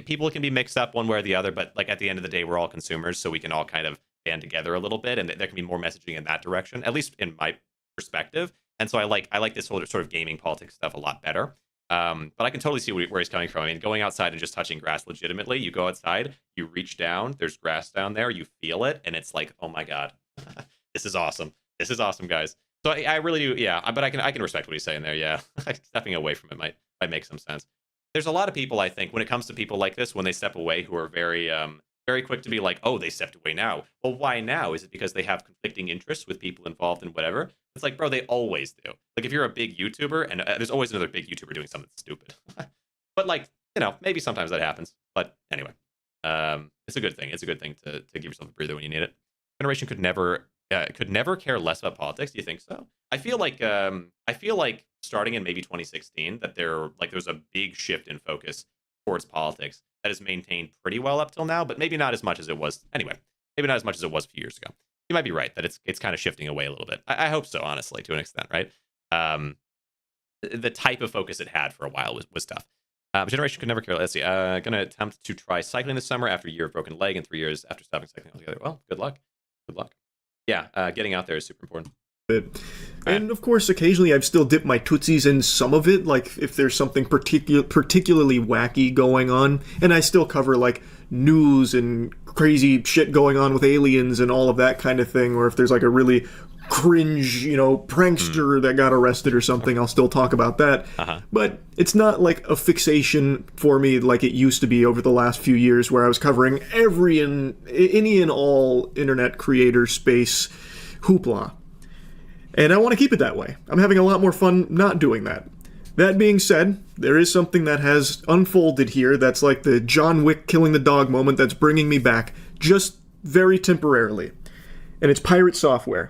people can be mixed up one way or the other, but like at the end of the day, we're all consumers, so we can all kind of band together a little bit, and there can be more messaging in that direction, at least in my perspective. And so I like this whole sort of gaming politics stuff a lot better. But I can totally see where he's coming from. I mean, going outside and just touching grass legitimately, you go outside, you reach down, there's grass down there, you feel it, and it's like, oh my god, this is awesome. This is awesome, guys. So I really do, yeah. But I can respect what he's saying there. Yeah, stepping away from it might make some sense. There's a lot of people, I think, when it comes to people like this, when they step away, who are very very quick to be like, oh, they stepped away now. Well, why now? Is it because they have conflicting interests with people involved in whatever? It's like, bro, they always do. Like, if you're a big YouTuber, and there's always another big YouTuber doing something stupid. But, like, maybe sometimes that happens. But anyway, it's a good thing. It's a good thing to give yourself a breather when you need it. Generation could never care less about politics. Do you think so? I feel like starting in maybe 2016 that there's a big shift in focus towards politics that is maintained pretty well up till now, but maybe not as much as it was anyway. Maybe not as much as it was a few years ago. You might be right that it's kind of shifting away a little bit. I hope so, honestly, to an extent, right? The type of focus it had for a while was tough. Generation could never care. Let's see. Gonna attempt to try cycling this summer after a year of broken leg and 3 years after stopping cycling altogether. Well, good luck. Good luck. Yeah, getting out there is super important. And of course, occasionally I've still dipped my tootsies in some of it, like if there's something particularly wacky going on, and I still cover like news and crazy shit going on with aliens and all of that kind of thing, or if there's like a really cringe, prankster that got arrested or something, I'll still talk about that. But it's not like a fixation for me like it used to be over the last few years, where I was covering any and all internet creator space hoopla. And I want to keep it that way. I'm having a lot more fun not doing that. That being said, there is something that has unfolded here that's like the John Wick killing the dog moment that's bringing me back, just very temporarily. And it's PirateSoftware.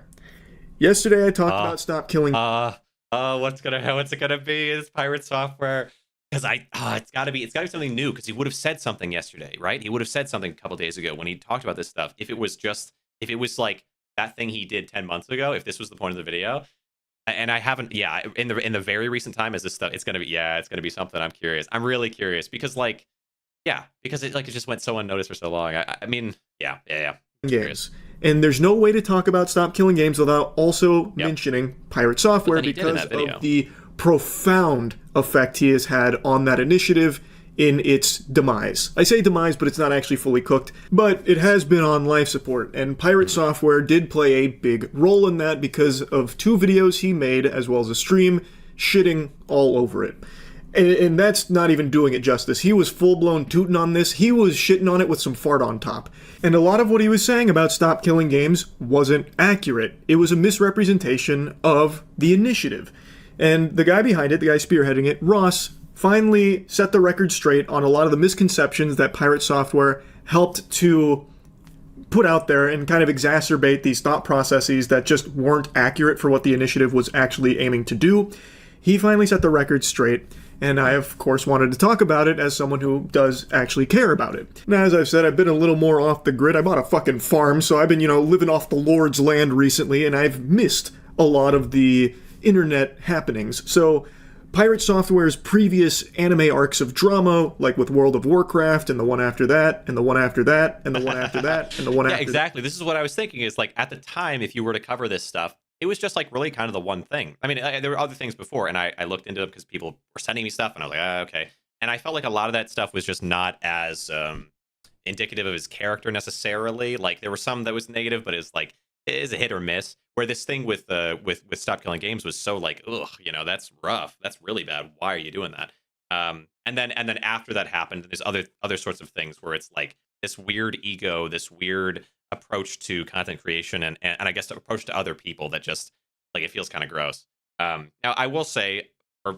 Yesterday I talked about Stop Killing... what's it gonna be? Is PirateSoftware... Because it's gotta be something new, because he would have said something yesterday, right? He would have said something a couple days ago when he talked about this stuff. If it was like that thing he did 10 months ago, if this was the point of the video, and I haven't, in the very recent time, is this stuff, it's gonna be something. I'm curious. I'm really curious, because because it just went so unnoticed for so long. I mean, yeah. Games. And there's no way to talk about Stop Killing Games without also mentioning PirateSoftware, because of the profound effect he has had on that initiative in its demise. I say demise, but it's not actually fully cooked, but it has been on life support, and PirateSoftware did play a big role in that because of 2 videos he made, as well as a stream, shitting all over it. And that's not even doing it justice. He was full-blown tooting on this. He was shitting on it with some fart on top. And a lot of what he was saying about Stop Killing Games wasn't accurate. It was a misrepresentation of the initiative. And the guy behind it, the guy spearheading it, Ross, finally set the record straight on a lot of the misconceptions that PirateSoftware helped to put out there and kind of exacerbate these thought processes that just weren't accurate for what the initiative was actually aiming to do. he finally set the record straight. And I, of course, wanted to talk about it as someone who does actually care about it. Now, as I've said, I've been a little more off the grid. I bought a fucking farm, so I've been, living off the Lord's land recently, and I've missed a lot of the internet happenings. So, PirateSoftware's previous anime arcs of drama, like with World of Warcraft, and the one after that, and the one after that, and the one after that, and the one after that. Yeah, exactly. This is what I was thinking, is like, at the time, if you were to cover this stuff, it was just like really kind of the one thing. I mean, there were other things before, and I looked into it because people were sending me stuff, and I was like, okay. And I felt like a lot of that stuff was just not as indicative of his character necessarily. Like, there were some that was negative, but it's like, it is a hit or miss. Where this thing with Stop Killing Games was so like, ugh, that's rough. That's really bad. Why are you doing that? And then after that happened, there's other sorts of things where it's like this weird ego, this weird approach to content creation, and I guess the approach to other people that just like, it feels kind of gross. Now I will say,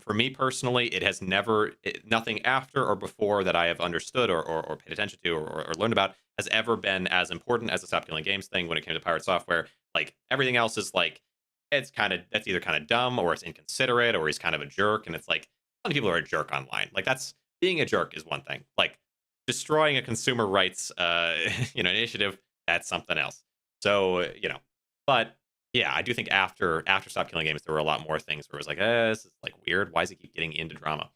for me personally, it has nothing after or before that I have understood or paid attention to or learned about has ever been as important as the Stop Killing Games thing when it came to PirateSoftware. Like, everything else is like, that's either kind of dumb, or it's inconsiderate, or he's kind of a jerk, and it's like, a lot of people are a jerk online. Like, that's, being a jerk is one thing. Like, destroying a consumer rights initiative, that's something else. So, but yeah, I do think after Stop Killing Games, there were a lot more things where it was like, this is like weird. Why does he keep getting into drama?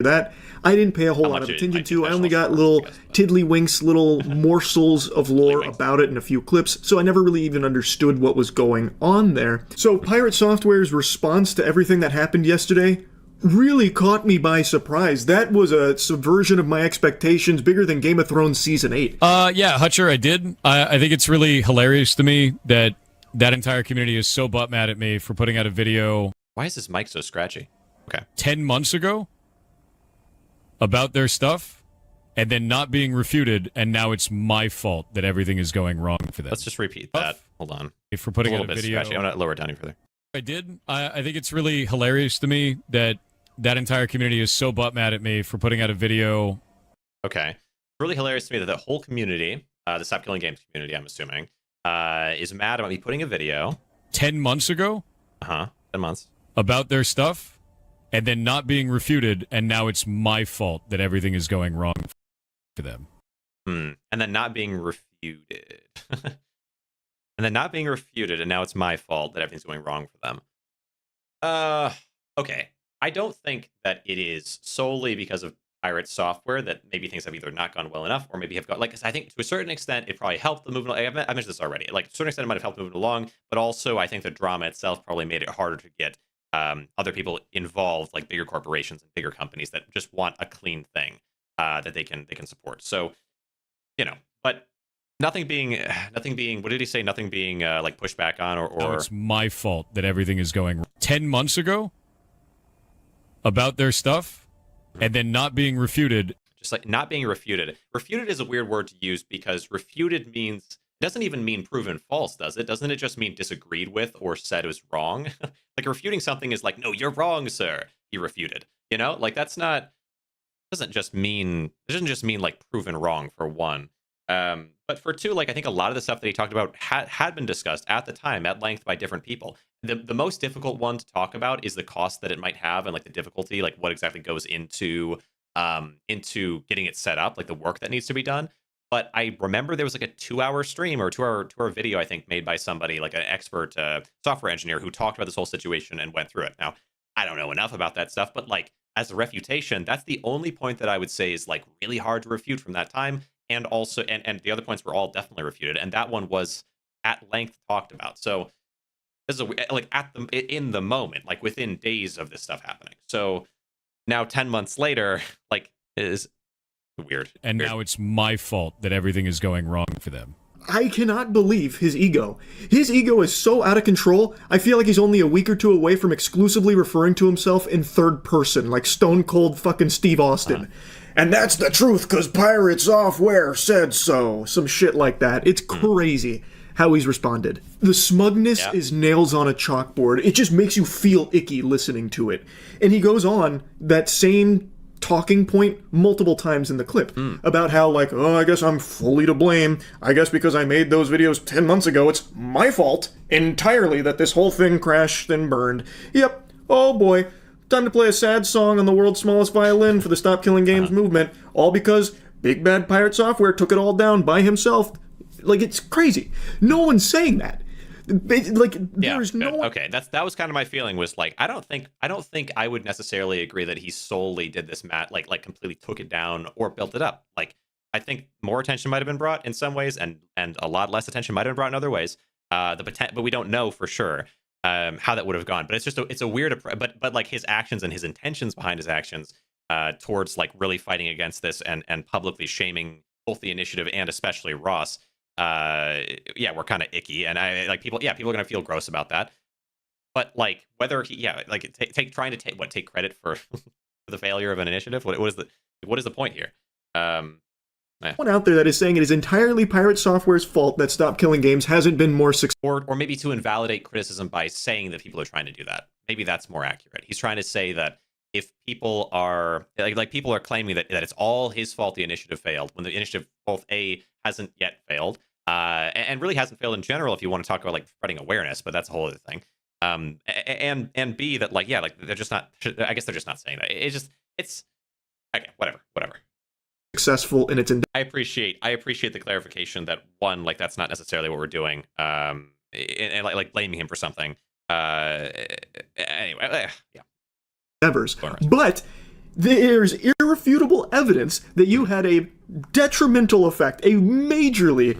That I didn't pay a whole lot of attention to. I only got little tiddlywinks, little morsels of lore about it in a few clips, so I never really even understood what was going on there. So PirateSoftware's response to everything that happened yesterday really caught me by surprise. That was a subversion of my expectations, bigger than Game of Thrones Season 8. Yeah, Hutcher, I did. I think it's really hilarious to me that entire community is so butt mad at me for putting out a video. Why is this mic so scratchy? Okay. 10 months ago about their stuff, and then not being refuted, and now it's my fault that everything is going wrong for them. Let's just repeat that. Hold on. For putting out a video. Scratchy. I'm going to lower it down even further. I did. I think it's really hilarious to me that entire community is so butt mad at me for putting out a video. Okay. It's really hilarious to me that the whole community, the Stop Killing Games community, I'm assuming, is mad about me putting a video 10 months ago 10 months about their stuff, and then not being refuted, and now it's my fault that everything is going wrong for them. And then not being refuted. And now it's my fault that everything's going wrong for them. Okay. I don't think that it is solely because of PirateSoftware that maybe things have either not gone well enough, or maybe have got, like, I think to a certain extent it probably helped the movement. I mentioned this already. Like, to a certain extent it might have helped move it along, but also I think the drama itself probably made it harder to get other people involved, like bigger corporations and bigger companies that just want a clean thing that they can support. So, but nothing being what did he say? Nothing being like pushed back on or no, it's my fault that everything is going wrong. 10 months ago about their stuff, and then not being refuted. Just like not being refuted. Refuted is a weird word to use because refuted means, it doesn't even mean proven false, does it? Doesn't it just mean disagreed with or said was wrong? Like, refuting something is like, no, you're wrong, sir. You refuted. Like, that's not, it doesn't just mean like proven wrong, for one. But for two, like, I think a lot of the stuff that he talked about had been discussed at the time at length by different people. The most difficult one to talk about is the cost that it might have, and like the difficulty, like what exactly goes into getting it set up, like the work that needs to be done. But I remember there was like a 2-hour stream or 2-hour video, I think, made by somebody, like an expert software engineer, who talked about this whole situation and went through it. Now, I don't know enough about that stuff, but like, as a refutation, that's the only point that I would say is like really hard to refute from that time. And also, and the other points were all definitely refuted, and that one was at length talked about. So this is like in the moment, like within days of this stuff happening. So now 10 months later, like, it is weird. And now it's my fault that everything is going wrong for them. I cannot believe his ego. His ego is so out of control, I feel like he's only a week or two away from exclusively referring to himself in third person, like Stone Cold fucking Steve Austin. And that's the truth, because PirateSoftware said so. Some shit like that. It's crazy how he's responded. The smugness is nails on a chalkboard. It just makes you feel icky listening to it. And he goes on that same talking point multiple times in the clip about how, like, oh, I guess I'm fully to blame. I guess because I made those videos 10 months ago, it's my fault entirely that this whole thing crashed and burned. Yep. oh boy, time to play a sad song on the world's smallest violin for the Stop Killing Games movement, all because big bad Pirate Software took it all down by himself. Like, it's crazy. No one's saying that. Like, there's no. Okay, that was kind of my feeling. Was like, I don't think I would necessarily agree that he solely did this, like completely took it down or built it up. Like, I think more attention might have been brought in some ways, and a lot less attention might have been brought in other ways. But we don't know for sure how that would have gone. But it's just it's a weird, but like his actions and his intentions behind his actions towards like really fighting against this and publicly shaming both the initiative and especially Ross. Yeah, we're kind of icky, and I like people. Yeah, people are gonna feel gross about that. But like whether he, like trying to take credit for the failure of an initiative. What is the point here? One out there that is saying it is entirely Pirate Software's fault that Stop Killing Games hasn't been more successful. Or maybe to invalidate criticism by saying that people are trying to do that. Maybe that's more accurate. He's trying to say that if people are like people are claiming that it's all his fault the initiative failed, when the initiative both A hasn't yet failed, and really hasn't failed in general if you want to talk about like spreading awareness, but that's a whole other thing. And B, that like they're just not. I guess they're just not saying that. It's okay. Whatever. Successful in its. I appreciate the clarification that one, like that's not necessarily what we're doing. And like blaming him for something. Anyway, yeah. Endeavors, but there's irrefutable evidence that you had a detrimental effect, a majorly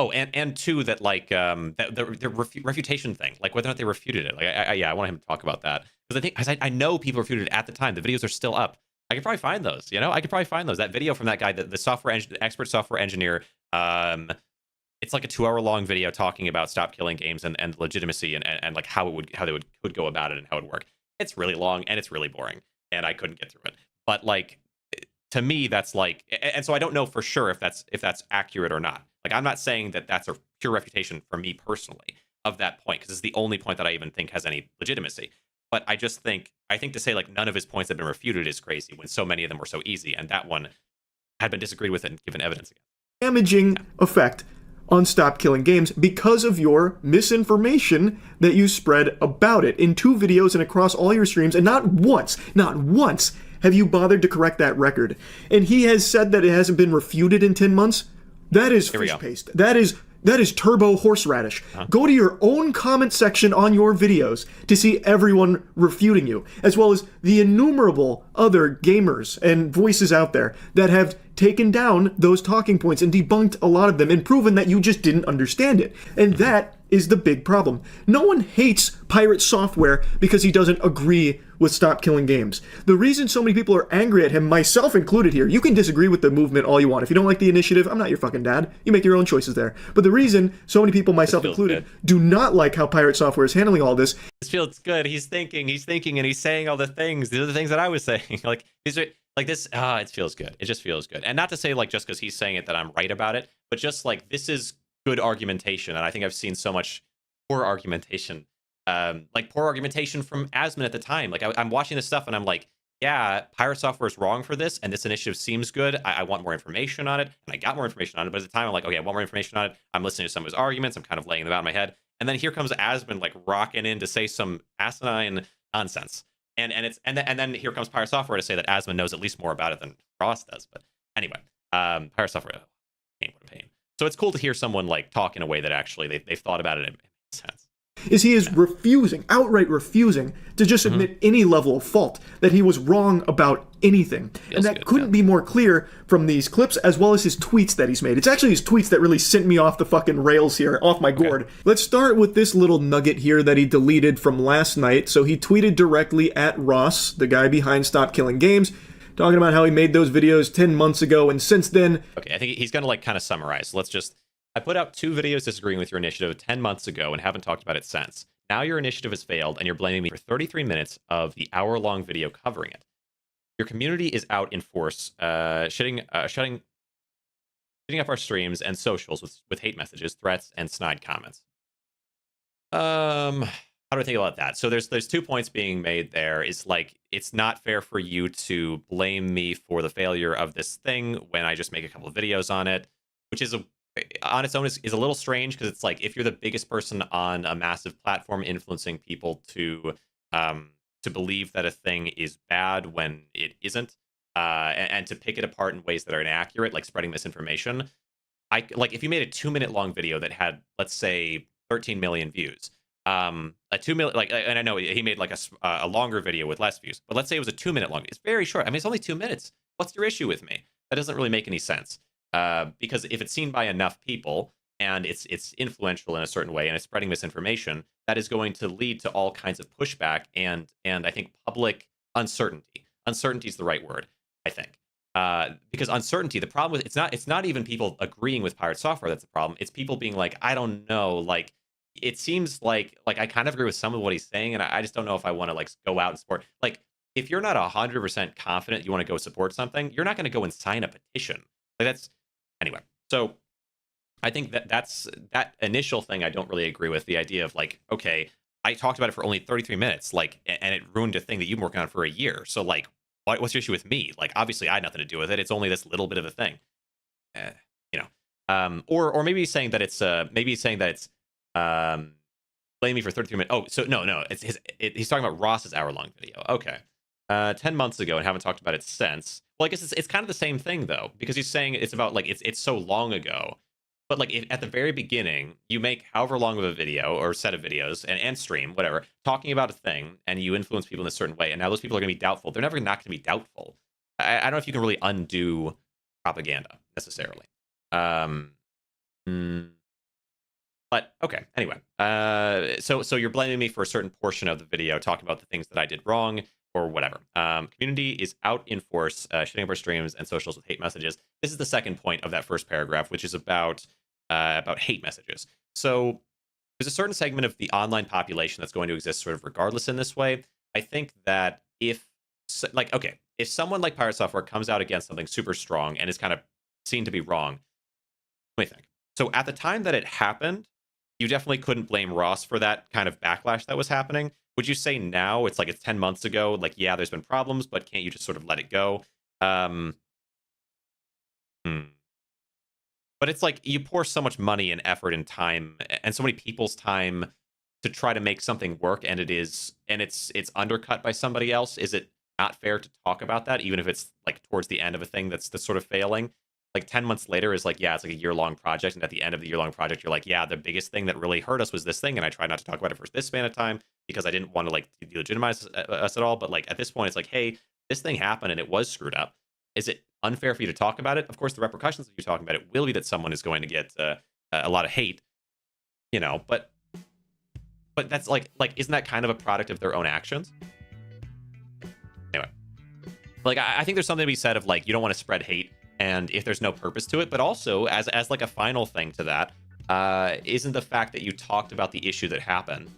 and two, that like the refutation thing, like whether or not they refuted it. Like I want him to talk about that, because I know people refuted it at the time. The videos are still up. I could probably find those. That video from that guy, the expert software engineer. It's like a 2-hour-long video talking about Stop Killing Games and legitimacy and like how they would go about it and how it would work. It's really long and it's really boring, and I couldn't get through it. But like, to me, that's like, and so I don't know for sure if that's accurate or not. Like, I'm not saying that that's a pure refutation for me personally of that point, because it's the only point that I even think has any legitimacy. But I think to say like none of his points have been refuted is crazy when so many of them were so easy, and that one had been disagreed with and given evidence against. Damaging effect on Stop Killing Games because of your misinformation that you spread about it in 2 videos and across all your streams, and not once have you bothered to correct that record. And he has said that it hasn't been refuted in 10 months. That is fish paste. That is turbo horseradish. Go to your own comment section on your videos to see everyone refuting you, as well as the innumerable other gamers and voices out there that have taken down those talking points and debunked a lot of them and proven that you just didn't understand it. And that is the big problem. No one hates Pirate Software because he doesn't agree with Stop Killing Games. The reason so many people are angry at him, myself included here, you can disagree with the movement all you want. If you don't like the initiative, I'm not your fucking dad. You make your own choices there. But the reason so many people, myself included, do not like how Pirate Software is handling all this. This feels good. He's thinking, and he's saying all the things. These are the things that I was saying. Like, these are like this. It feels good. It just feels good. And not to say like just because he's saying it that I'm right about it, but just like this is good argumentation. And I think I've seen so much poor argumentation. Like poor argumentation from Asmon at the time. Like I'm watching this stuff and I'm like, yeah, Pirate Software is wrong for this, and this initiative seems good. I want more information on it, and I got more information on it. But at the time, I'm like, okay, I want more information on it. I'm listening to some of his arguments. I'm kind of laying them out in my head, and then here comes Asmon like rocking in to say some asinine nonsense, and then here comes Pirate Software to say that Asmon knows at least more about it than Ross does. But anyway, Pirate Software, what a pain. So it's cool to hear someone like talk in a way that actually they've thought about it and it makes sense. Is he is outright refusing to just admit any level of fault, that he was wrong about anything. And that couldn't be more clear from these clips as well as his tweets that he's made. It's actually his tweets that really sent me off the fucking rails here, off my gourd. Let's start with this little nugget here that he deleted from last night. So he tweeted directly at Ross, the guy behind Stop Killing Games, talking about how he made those videos 10 months ago, and since then... Okay, I think he's going to like kind of summarize. I put out 2 videos disagreeing with your initiative 10 months ago and haven't talked about it since. Now your initiative has failed, and you're blaming me for 33 minutes of the hour-long video covering it. Your community is out in force, shutting up our streams and socials with hate messages, threats, and snide comments. How do I think about that? So there's 2 points being made there. Is like, it's not fair for you to blame me for the failure of this thing when I just make a couple of videos on it, which is on its own is a little strange, because it's like if you're the biggest person on a massive platform influencing people to to believe that a thing is bad when it isn't, and to pick it apart in ways that are inaccurate, like spreading misinformation. Like if you made a 2-minute long video that had, let's say, 13 million views, a 2 million, like, and I know he made like a longer video with less views, but let's say it was a 2-minute long. It's very short. I mean, it's only 2 minutes. What's your issue with me? That doesn't really make any sense. Because if it's seen by enough people and it's influential in a certain way and it's spreading misinformation, that is going to lead to all kinds of pushback and I think public uncertainty. Uncertainty is the right word, I think. Because uncertainty, the problem with it's not even people agreeing with Pirate Software that's the problem. It's people being like, I don't know, like it seems like I kind of agree with some of what he's saying, and I just don't know if I want to like go out and support. Like if you're not 100% confident you want to go support something, you're not going to go and sign a petition. Like that's anyway. So I think that's that initial thing I don't really agree with, the idea of like, okay, I talked about it for only 33 minutes, like, and it ruined a thing that you've been working on for a year. So like, what's your issue with me? Like, obviously I had nothing to do with it. It's only this little bit of a thing, you know. Or maybe he's saying that it's blame me for 33 minutes. Oh, so no, he's talking about Ross's hour-long video. Okay. 10 months ago and haven't talked about it since. Well, I guess it's kind of the same thing though, because he's saying it's about like it's so long ago. But like at the very beginning, you make however long of a video or set of videos and stream, whatever, talking about a thing, and you influence people in a certain way. And now those people are going to be doubtful. They're never not going to be doubtful. I don't know if you can really undo propaganda necessarily. But okay, anyway. So you're blaming me for a certain portion of the video, talking about the things that I did wrong or whatever. Community is out in force, shitting up our streams and socials with hate messages. This is the second point of that first paragraph, which is about hate messages. So there's a certain segment of the online population that's going to exist sort of regardless in this way. I think that if someone like Pirate Software comes out against something super strong and is kind of seen to be wrong, let me think. So at the time that it happened, you definitely couldn't blame Ross for that kind of backlash that was happening. Would you say now it's 10 months ago, like, yeah, there's been problems, but can't you just sort of let it go? But it's like you pour so much money and effort and time and so many people's time to try to make something work, and it's undercut by somebody else. Is it not fair to talk about that, even if it's like towards the end of a thing that's sort of failing? Like 10 months later is like, yeah, it's like a year-long project, and at the end of the year-long project, you're like, yeah, the biggest thing that really hurt us was this thing, and I tried not to talk about it for this span of time because I didn't want to like delegitimize us at all. But like at this point, it's like, hey, this thing happened and it was screwed up. Is it unfair for you to talk about it? Of course, the repercussions of you talking about it will be that someone is going to get a lot of hate, you know. But that's like isn't that kind of a product of their own actions? Anyway, like I think there's something to be said of like you don't want to spread hate, and if there's no purpose to it, but also as like a final thing to that, isn't the fact that you talked about the issue that happened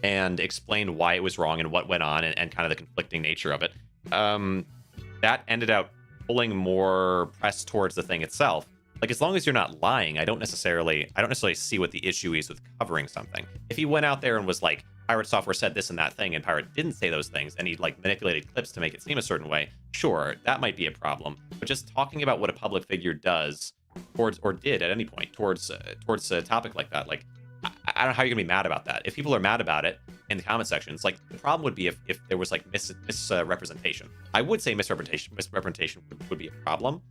and explained why it was wrong and what went on and kind of the conflicting nature of it, that ended up pulling more press towards the thing itself. Like as long as you're not lying, I don't necessarily see what the issue is with covering something. If he went out there and was like, Pirate Software said this and that thing, and Pirate didn't say those things, and he like manipulated clips to make it seem a certain way, sure, that might be a problem. But just talking about what a public figure does towards or did at any point towards a topic like that, like I don't know how you're gonna be mad about that. If people are mad about it in the comment sections, like the problem would be if there was like misrepresentation. I would say misrepresentation would be a problem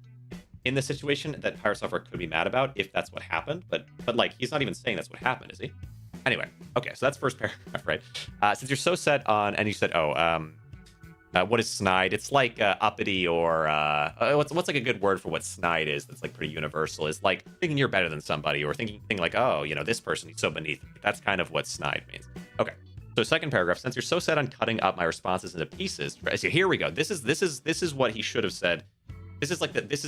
in this situation that Pirate Software could be mad about if that's what happened. But like he's not even saying that's what happened, is he? Anyway, okay, so that's first paragraph, right? Since you're so set on, and you said, what is snide? It's like uppity, or what's like a good word for what snide is that's like pretty universal, is like thinking you're better than somebody, or thinking like, oh, you know, this person is so beneath me. That's kind of what snide means. Okay, so second paragraph, since you're so set on cutting up my responses into pieces, so here we go. This is what he should have said. This is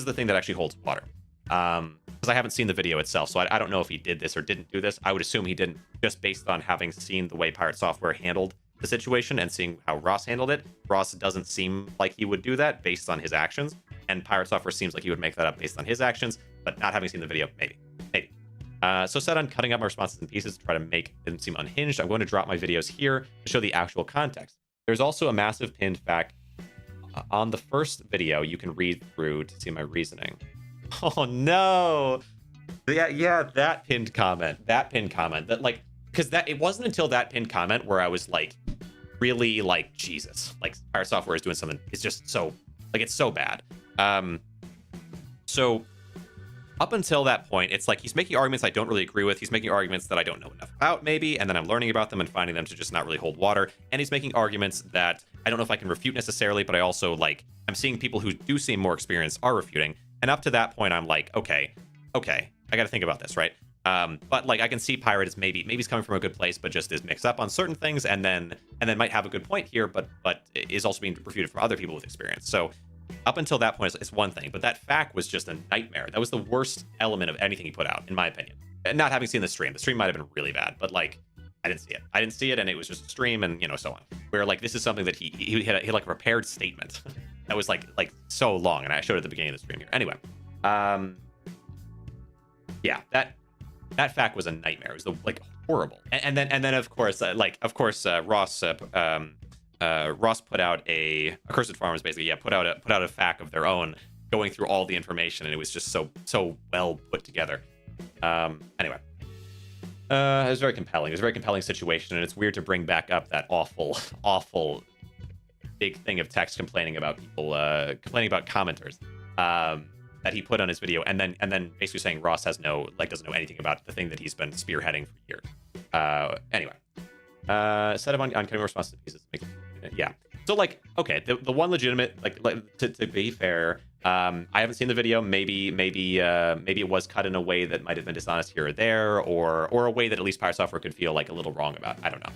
the thing that actually holds water. Because I haven't seen the video itself, so I don't know if he did this or didn't do this. I would assume he didn't, just based on having seen the way Pirate Software handled the situation and seeing how Ross handled it. Ross doesn't seem like he would do that based on his actions, and Pirate Software seems like he would make that up based on his actions, but not having seen the video, maybe. So set on cutting up my responses in pieces to try to make them seem unhinged, I'm going to drop my videos here to show the actual context. There's also a massive pinned fact on the first video you can read through to see my reasoning. Oh no! Yeah, that pinned comment. That like, because it wasn't until that pinned comment where I was like really like, Jesus, like PirateSoftware is doing something. It's just so, like, it's so bad. So up until that point, it's like he's making arguments I don't really agree with. He's making arguments that I don't know enough about, maybe, and then I'm learning about them and finding them to just not really hold water. And he's making arguments that I don't know if I can refute necessarily, but I also, like, I'm seeing people who do seem more experienced are refuting. And up to that point, I'm like, okay, I got to think about this, right? But like I can see Pirate is maybe he's coming from a good place, but just is mixed up on certain things, and then might have a good point here, but is also being refuted from other people with experience. So up until that point, it's one thing, but that fact was just a nightmare. That was the worst element of anything he put out, in my opinion. And not having seen the stream might have been really bad, but like I didn't see it, and it was just a stream, and so on. Where like this is something that he had like a prepared statement that was like so long, and I showed it at the beginning of the stream here. Anyway, yeah, that fact was a nightmare. It was like horrible. And then of course Ross put out a Accursed Farmers basically put out a fact of their own, going through all the information, and it was just so well put together. Anyway, it was very compelling. It was a very compelling situation, and it's weird to bring back up that awful big thing of text complaining about people complaining about commenters that he put on his video, and then basically saying Ross doesn't know anything about the thing that he's been spearheading for years. Anyway, set up on cutting response to pieces. Yeah. So like, okay, the one legitimate, like to be fair, I haven't seen the video. Maybe it was cut in a way that might have been dishonest here or there, or a way that at least PirateSoftware could feel like a little wrong about. I don't know.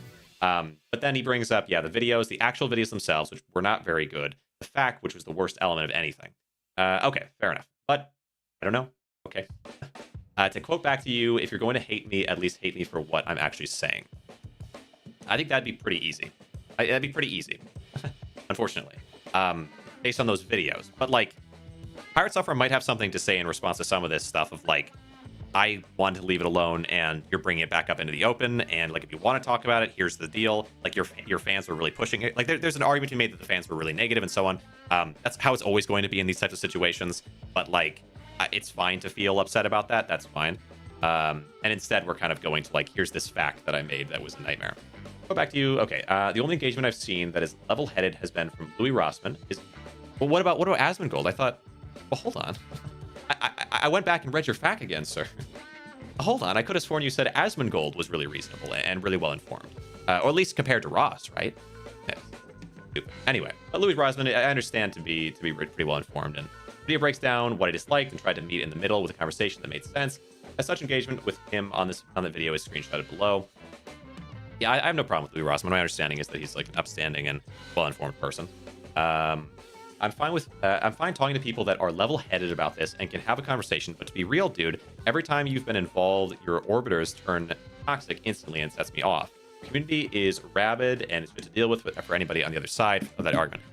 But then he brings up, the videos, the actual videos themselves, which were not very good. The fact, which was the worst element of anything. Okay, fair enough. But I don't know. Okay. To quote back to you, if you're going to hate me, at least hate me for what I'm actually saying. I think that'd be pretty easy. That'd be pretty easy, unfortunately, based on those videos. But like, PirateSoftware might have something to say in response to some of this stuff of like, I wanted to leave it alone, and you're bringing it back up into the open, and like, if you want to talk about it, here's the deal. Like, your fans were really pushing it. Like, there's an argument to be made that the fans were really negative and so on. That's how it's always going to be in these types of situations. But like, it's fine to feel upset about that. That's fine. And instead, we're kind of going to like, here's this fact that I made that was a nightmare. Go back to you. Okay. The only engagement I've seen that is level-headed has been from Louis Rossman. Well, what about Asmongold? I thought, well, hold on. I went back and read your fact again, sir. Hold on. I could have sworn you said Asmongold was really reasonable and really well informed, or at least compared to Ross, right? Yeah. Anyway, but Louis Rossman, I understand to be pretty well informed, and the video breaks down what I disliked and tried to meet in the middle with a conversation that made sense. As such, engagement with him on the video is screenshotted below. Yeah, I have no problem with Louis Rossman. My understanding is that he's like an upstanding and well-informed person. I'm fine talking to people that are level-headed about this and can have a conversation, but to be real, dude, every time you've been involved, your orbiters turn toxic instantly and sets me off. The community is rabid and it's good to deal with for anybody on the other side of that argument.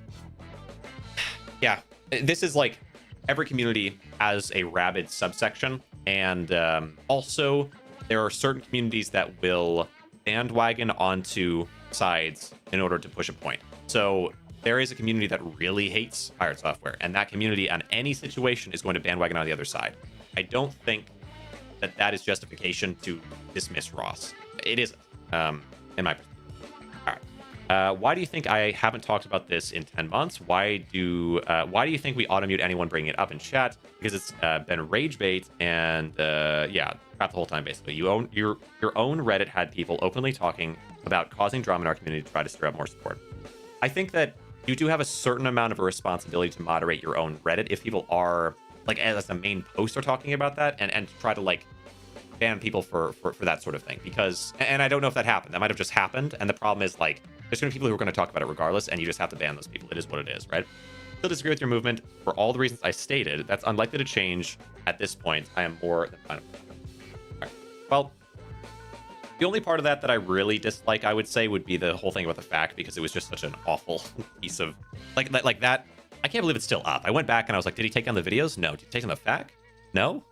Yeah, this is like, every community has a rabid subsection, and also there are certain communities that will bandwagon onto sides in order to push a point. So there is a community that really hates PirateSoftware, and that community on any situation is going to bandwagon on the other side. I don't think that is justification to dismiss Ross. It isn't, in my perspective. All right. Why do you think I haven't talked about this in 10 months? Why do you think we auto-mute anyone bringing it up in chat? Because it's been rage bait, and crap the whole time, basically. Your own Reddit had people openly talking about causing drama in our community to try to stir up more support. I think that you do have a certain amount of a responsibility to moderate your own Reddit if people are, like, as a main post are talking about that, and try to, like, ban people for that sort of thing. Because, and I don't know if that happened. That might have just happened, and the problem is, like, there's going to be people who are going to talk about it regardless, and you just have to ban those people. It is what it is, right? Still disagree with your movement for all the reasons I stated. That's unlikely to change at this point. I am more than fine. All right. Well, the only part of that I really dislike, I would say, would be the whole thing about the fact, because it was just such an awful piece of like that. I can't believe it's still up. I went back and I was like, did he take down the videos? No. Did he take down the fact? No.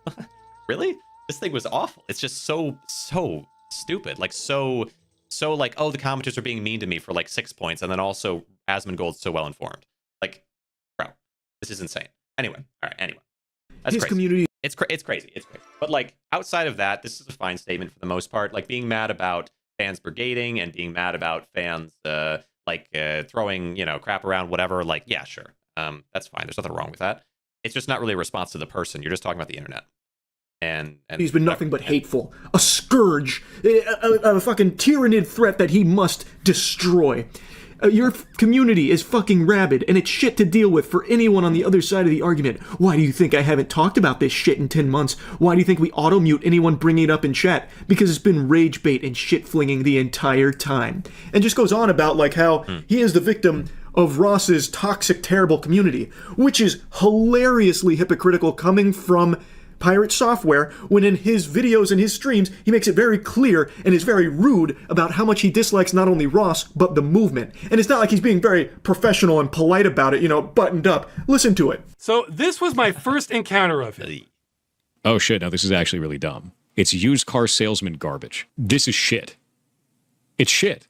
Really? This thing was awful. It's just so stupid. Like so like, oh, the commenters are being mean to me for like 6 points, and then also Asmongold's so well informed. Like, bro, this is insane. Anyway, all right. Anyway, that's His crazy. community. It's crazy. But like, outside of that, this is a fine statement for the most part. Like, being mad about fans brigading and being mad about fans like throwing, crap around, whatever, like, yeah, sure. That's fine. There's nothing wrong with that. It's just not really a response to the person. You're just talking about the internet. And he's been nothing but hateful, a scourge, a fucking tyrannid threat that he must destroy. Your community is fucking rabid, and it's shit to deal with for anyone on the other side of the argument. Why do you think I haven't talked about this shit in 10 months? Why do you think we auto-mute anyone bringing it up in chat? Because it's been rage bait and shit-flinging the entire time. And just goes on about, like, how he is the victim of Ross's toxic, terrible community, which is hilariously hypocritical coming from PirateSoftware, when in his videos and his streams, he makes it very clear and is very rude about how much he dislikes not only Ross, but the movement. And it's not like he's being very professional and polite about it, buttoned up. Listen to it. So this was my first encounter of it. Oh shit, now this is actually really dumb. It's used car salesman garbage. This is shit. It's shit.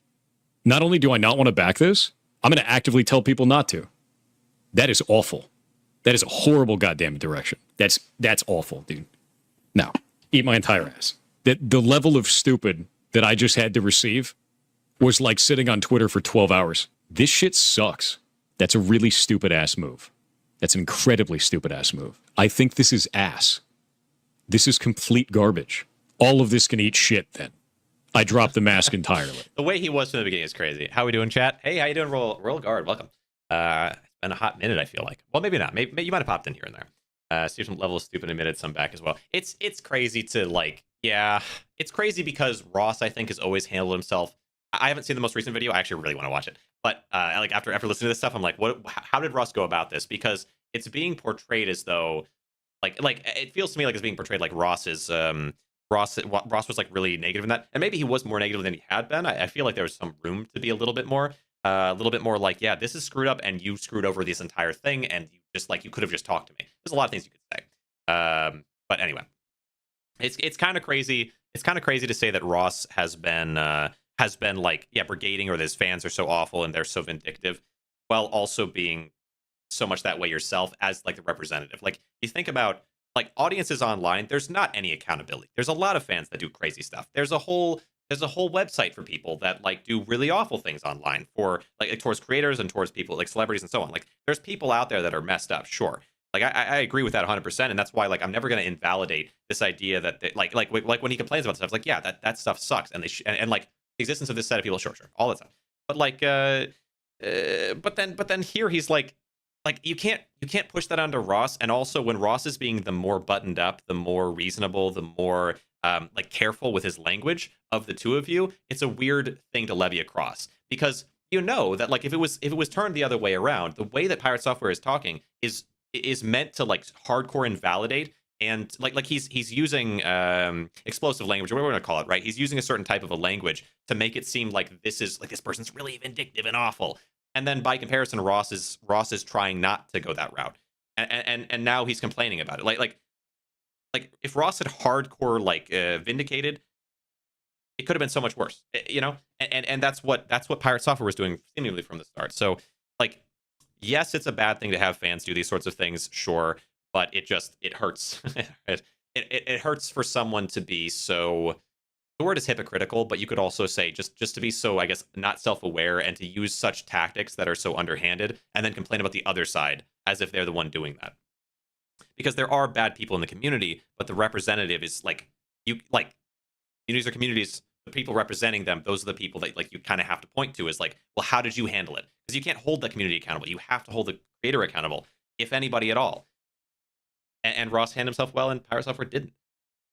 Not only do I not want to back this, I'm going to actively tell people not to. That is awful. That is a horrible goddamn direction. That's awful, dude. No, eat my entire ass. The level of stupid that I just had to receive was like sitting on Twitter for 12 hours. This shit sucks. That's a really stupid ass move. That's an incredibly stupid ass move. I think this is ass. This is complete garbage. All of this can eat shit then. I dropped the mask entirely. The way he was from the beginning is crazy. How we doing, chat? Hey, how you doing, Royal Guard? Welcome. It's been a hot minute, I feel like. Well, maybe not. Maybe you might have popped in here and there. See some level of stupid admitted, some back as well. It's crazy to, like, yeah. It's crazy because Ross, I think, has always handled himself. I haven't seen the most recent video. I actually really want to watch it. But like after listening to this stuff, I'm like, how did Ross go about this? Because it's being portrayed as though, like it feels to me like it's being portrayed like Ross was like really negative in that, and maybe he was more negative than he had been. I feel like there was some room to be a little bit more like, yeah, this is screwed up, and you screwed over this entire thing, and you could have just talked to me. There's a lot of things you could say, but anyway, it's kind of crazy. It's kind of crazy to say that Ross has been like, yeah, brigading, or that his fans are so awful and they're so vindictive, while also being so much that way yourself as like the representative. Like, you think about like audiences online, there's not any accountability. There's a lot of fans that do crazy stuff. There's a whole website for people that like do really awful things online for like towards creators and towards people like celebrities and so on. Like, there's people out there that are messed up, sure. Like, I agree with that 100%, and that's why, like, I'm never going to invalidate this idea that they, like when he complains about stuff, it's like, yeah, that stuff sucks, and and like the existence of this set of people, sure, all that stuff. But like, but then here he's like you can't push that onto Ross. And also, when Ross is being the more buttoned up, the more reasonable, the more like careful with his language of the two of you, it's a weird thing to levy across, because you know that like if it was turned the other way around, the way that PirateSoftware is talking is meant to like hardcore invalidate, and like he's using explosive language, or whatever we're gonna call it, right? He's using a certain type of a language to make it seem like this person's really vindictive and awful. And then by comparison, Ross is trying not to go that route, and now he's complaining about it. Like if Ross had hardcore like vindicated, it could have been so much worse, you know. And that's what PirateSoftware was doing seemingly from the start. So like, yes, it's a bad thing to have fans do these sorts of things, sure, but it hurts. it hurts for someone to be so. The word is hypocritical, but you could also say just to be so, I guess, not self-aware, and to use such tactics that are so underhanded, and then complain about the other side as if they're the one doing that. Because there are bad people in the community, but the representative is like these are communities, the people representing them, those are the people that like you kind of have to point to as like, well, how did you handle it? Because you can't hold the community accountable. You have to hold the creator accountable, if anybody at all. And Ross handled himself well, and PirateSoftware didn't.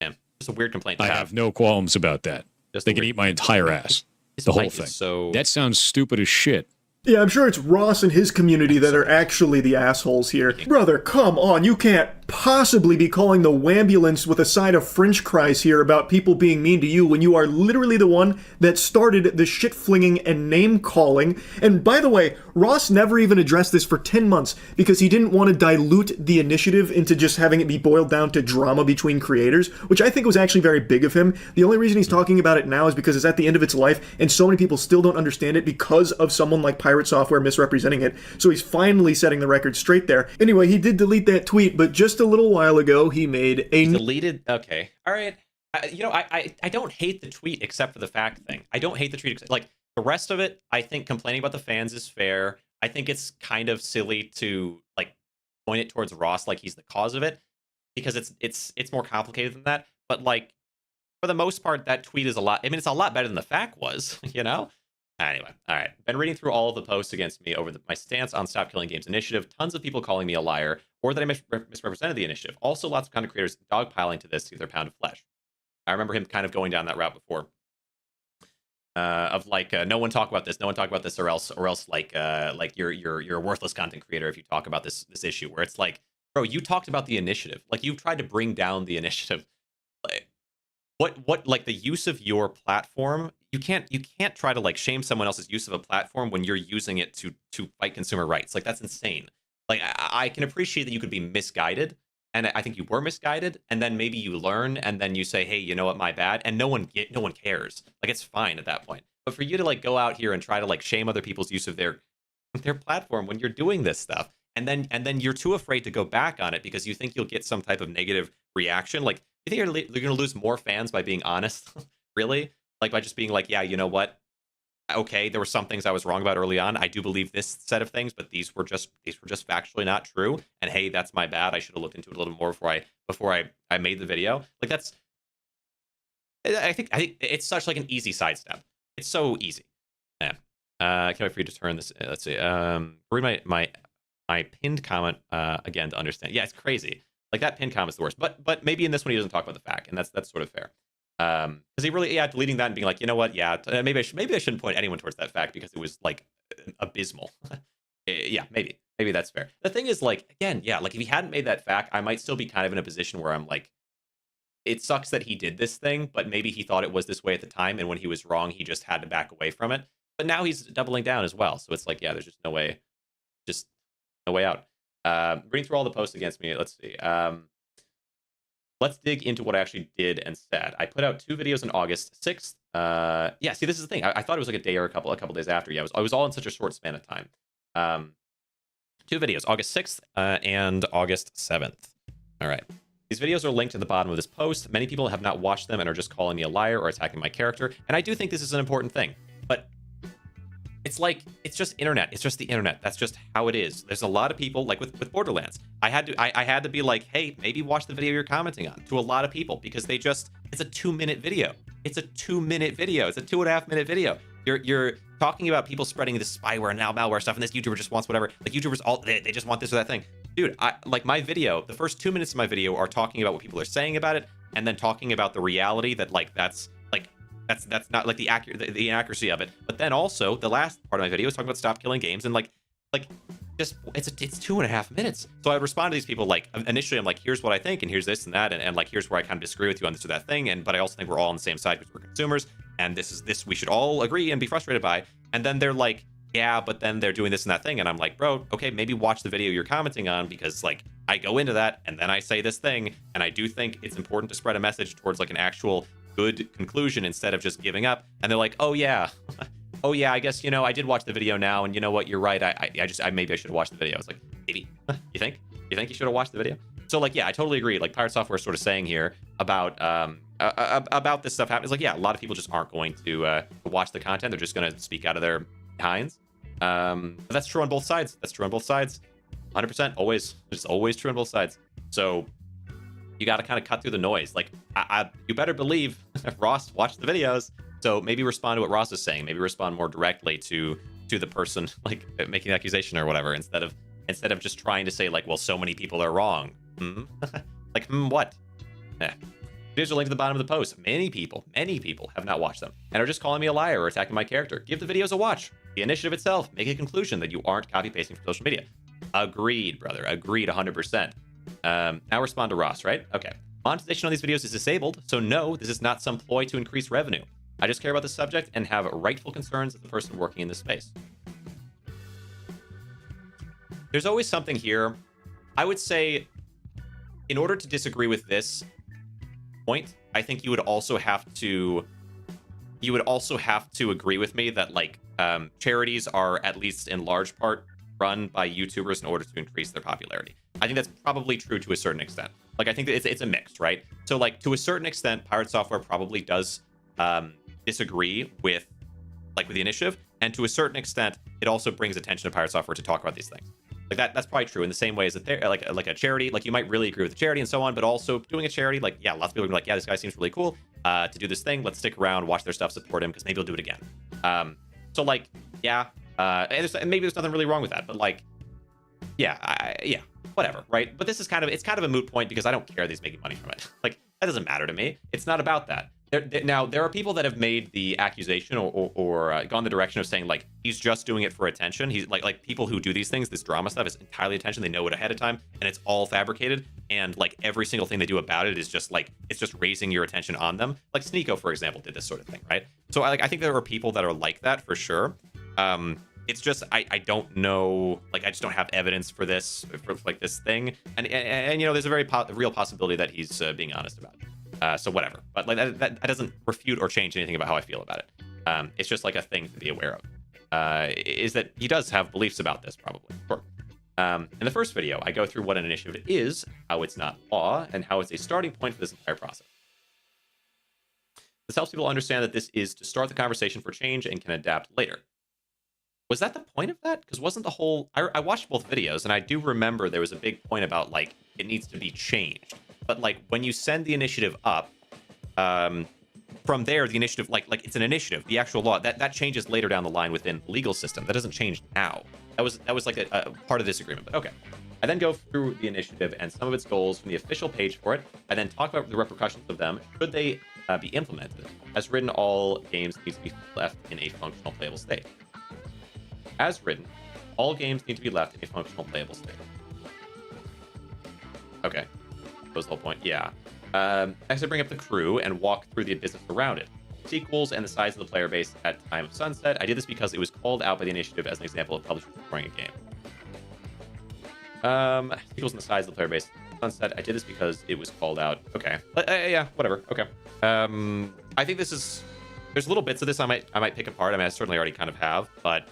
Yeah, just a weird complaint to I have no qualms about that. They can eat my entire ass. The whole thing. So that sounds stupid as shit. Yeah, I'm sure it's Ross and his community that are actually the assholes here. Brother, come on, you can't possibly be calling the wambulance with a side of french fries here about people being mean to you when you are literally the one that started the shit-flinging and name-calling. And by the way, Ross never even addressed this for 10 months because he didn't want to dilute the initiative into just having it be boiled down to drama between creators, which I think was actually very big of him. The only reason he's talking about it now is because it's at the end of its life, and so many people still don't understand it because of someone like PirateSoftware misrepresenting it. So he's finally setting the record straight there. Anyway, he did delete that tweet, but just a little while ago, he made a... Deleted? Okay. All right. I don't hate the tweet except for the fact thing. I don't hate the tweet. Like, The rest of it, I think complaining about the fans is fair. I think it's kind of silly to like point it towards Ross like he's the cause of it, because it's more complicated than that. But like for the most part, that tweet is a lot. I mean, it's a lot better than the fact was, you know? Anyway, all right. Been reading through all of the posts against me over my stance on Stop Killing Games initiative. Tons of people calling me a liar or that I misrepresented the initiative. Also, lots of content creators dogpiling to this to get their pound of flesh. I remember him kind of going down that route before. Of like, no one talk about this, no one talk about this, or else like you're a worthless content creator if you talk about this issue. Where it's like, bro, you talked about the initiative, like you've tried to bring down the initiative. Like, what like the use of your platform? You can't try to like shame someone else's use of a platform when you're using it to fight consumer rights. Like that's insane. Like I can appreciate that you could be misguided, and I think you were misguided, and then maybe you learn, and then you say, hey, you know what, my bad, and no one cares. Like it's fine at that point. But for you to like go out here and try to like shame other people's use of their platform when you're doing this stuff, and then you're too afraid to go back on it because you think you'll get some type of negative reaction. Like you think you're going to lose more fans by being honest? Really? Like by just being like, yeah, you know what? Okay, there were some things I was wrong about early on. I do believe this set of things, but these were just factually not true. And hey, that's my bad. I should have looked into it a little more before I made the video. Like that's, I think it's such like an easy sidestep. It's so easy. Yeah. Can't wait for you to turn this. Let's see. Read my pinned comment again to understand. Yeah, it's crazy. Like that pinned comment is the worst. But maybe in this one he doesn't talk about the fact, and that's sort of fair. Because he really, deleting that and being like, you know what, maybe I shouldn't point anyone towards that fact because it was like abysmal. Yeah, maybe that's fair. The thing is, like, again, yeah, like if he hadn't made that fact, I might still be kind of in a position where I'm like, it sucks that he did this thing, but maybe he thought it was this way at the time, and when he was wrong, he just had to back away from it. But now he's doubling down as well, so it's like, yeah, there's just no way out. Reading through all the posts against me, let's see. Let's dig into what I actually did and said. I put out 2 videos on August 6th. Yeah, see, this is the thing. I thought it was like a day or a couple days after. Yeah, I was all in such a short span of time. 2 videos, August 6th and August 7th. All right. These videos are linked at the bottom of this post. Many people have not watched them and are just calling me a liar or attacking my character. And I do think this is an important thing. But it's like, it's just internet. It's just the internet. That's just how it is. There's a lot of people, like with Borderlands. I had to be like, hey, maybe watch the video you're commenting on, to a lot of people, because it's a 2-minute video. It's a 2-minute video. It's a 2.5-minute video. You're talking about people spreading this spyware and now malware stuff, and this YouTuber just wants whatever. Like YouTubers, they just want this or that thing. Dude, like my video, the first 2 minutes of my video are talking about what people are saying about it, and then talking about the reality that like that's not like the inaccuracy of it. But then also the last part of my video is talking about Stop Killing Games, and like just it's 2.5 minutes. So I would respond to these people like, initially I'm like, here's what I think, and here's this and that, and like here's where I kind of disagree with you on this or that thing, but I also think we're all on the same side because we're consumers, and this we should all agree and be frustrated by. And then they're like, yeah, but then they're doing this and that thing, and I'm like, bro, okay, maybe watch the video you're commenting on, because like I go into that and then I say this thing, and I do think it's important to spread a message towards like an actual good conclusion instead of just giving up. And they're like, oh yeah, I guess, I did watch the video now, and you know what, you're right, maybe I should have watched the video. I was like, maybe. You think you should have watched the video? So like, yeah, I totally agree. Like PirateSoftware is sort of saying here about this stuff happening. It's like, yeah, a lot of people just aren't going to watch the content. They're just going to speak out of their behinds. But that's true on both sides. 100%. Always. It's always true on both sides. So you got to kind of cut through the noise. Like, you better believe Ross watched the videos. So maybe respond to what Ross is saying. Maybe respond more directly to the person like making the accusation or whatever, instead of just trying to say like, well, so many people are wrong. Like, what? Yeah. Videos are linked at the bottom of the post. Many people have not watched them and are just calling me a liar or attacking my character. Give the videos a watch. The initiative itself, make a conclusion that you aren't copy pasting from social media. Agreed, brother. Agreed 100%. Now respond to Ross, right? Okay. Monetization on these videos is disabled, so no, this is not some ploy to increase revenue. I just care about the subject and have rightful concerns as the person working in this space. There's always something here. I would say, in order to disagree with this point, I think you would also have to agree with me that like charities are, at least in large part, run by YouTubers in order to increase their popularity. I think that's probably true to a certain extent. Like, I think that it's a mix, right? So like, to a certain extent, PirateSoftware probably does disagree with like with the initiative, and to a certain extent, it also brings attention to Pirate Software to talk about these things. Like that's probably true in the same way as that they're like a charity. Like you might really agree with the charity and so on, but also doing a charity, like yeah, lots of people are like, yeah, this guy seems really cool to do this thing. Let's stick around, watch their stuff, support him because maybe he'll do it again. So like yeah, and maybe there's nothing really wrong with that, but like yeah, yeah, whatever, right? But this is kind of a moot point because I don't care that he's making money from it. Like that doesn't matter to me. It's not about that. Now, there are people that have made the accusation or gone the direction of saying, like, he's just doing it for attention. He's like people who do these things, this drama stuff is entirely attention. They know it ahead of time, and it's all fabricated. And, like, every single thing they do about it is just, like, it's just raising your attention on them. Like, Sneeko, for example, did this sort of thing, right? So, I think there are people that are like that, for sure. It's just, I don't know, like, I just don't have evidence for this, for, like, this thing. And you know, there's a very real possibility that he's being honest about it. So whatever, but like that doesn't refute or change anything about how I feel about it. It's just like a thing to be aware of. Is that he does have beliefs about this, probably. Sure. In the first video, I go through what an initiative is, how it's not law, and how it's a starting point for this entire process. This helps people understand that this is to start the conversation for change and can adapt later. Was that the point of that? Because wasn't the whole... I watched both videos, and I do remember there was a big point about, like, it needs to be changed. But, like, when you send the initiative up, from there, the initiative, like it's an initiative, the actual law, that changes later down the line within the legal system. That doesn't change now. That was like a part of this agreement, but okay. I then go through the initiative and some of its goals from the official page for it. I then talk about the repercussions of them, should they be implemented. As written, all games need to be left in a functional playable state. As written, all games need to be left in a functional playable state. Okay. That was the whole point. Yeah. Next, I bring up the crew and walk through the business around it. Sequels and the size of the player base at time of sunset. I did this because it was called out by the initiative as an example of publishers destroying a game. Sequels and the size of the player base at sunset. I did this because it was called out. Okay. Yeah, whatever. Okay. I think this is... There's little bits of this I might pick apart. I mean, I certainly already kind of have, but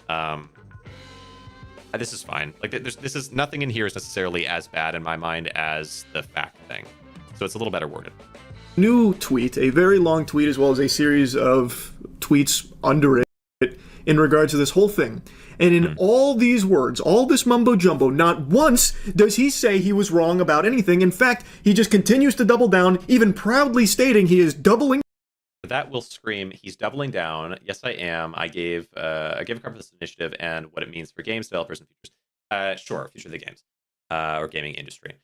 this is fine. Like, this is nothing in here is necessarily as bad in my mind as the fact thing. So it's a little better worded. New tweet, a very long tweet, as well as a series of tweets under it in regards to this whole thing. And in all these words, all this mumbo jumbo, not once does he say he was wrong about anything. In fact, he just continues to double down, even proudly stating he is doubling. That will scream, he's doubling down. Yes, I am. I gave a cover for this initiative and what it means for games developers and futures. Sure, future of the games or gaming industry.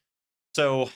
So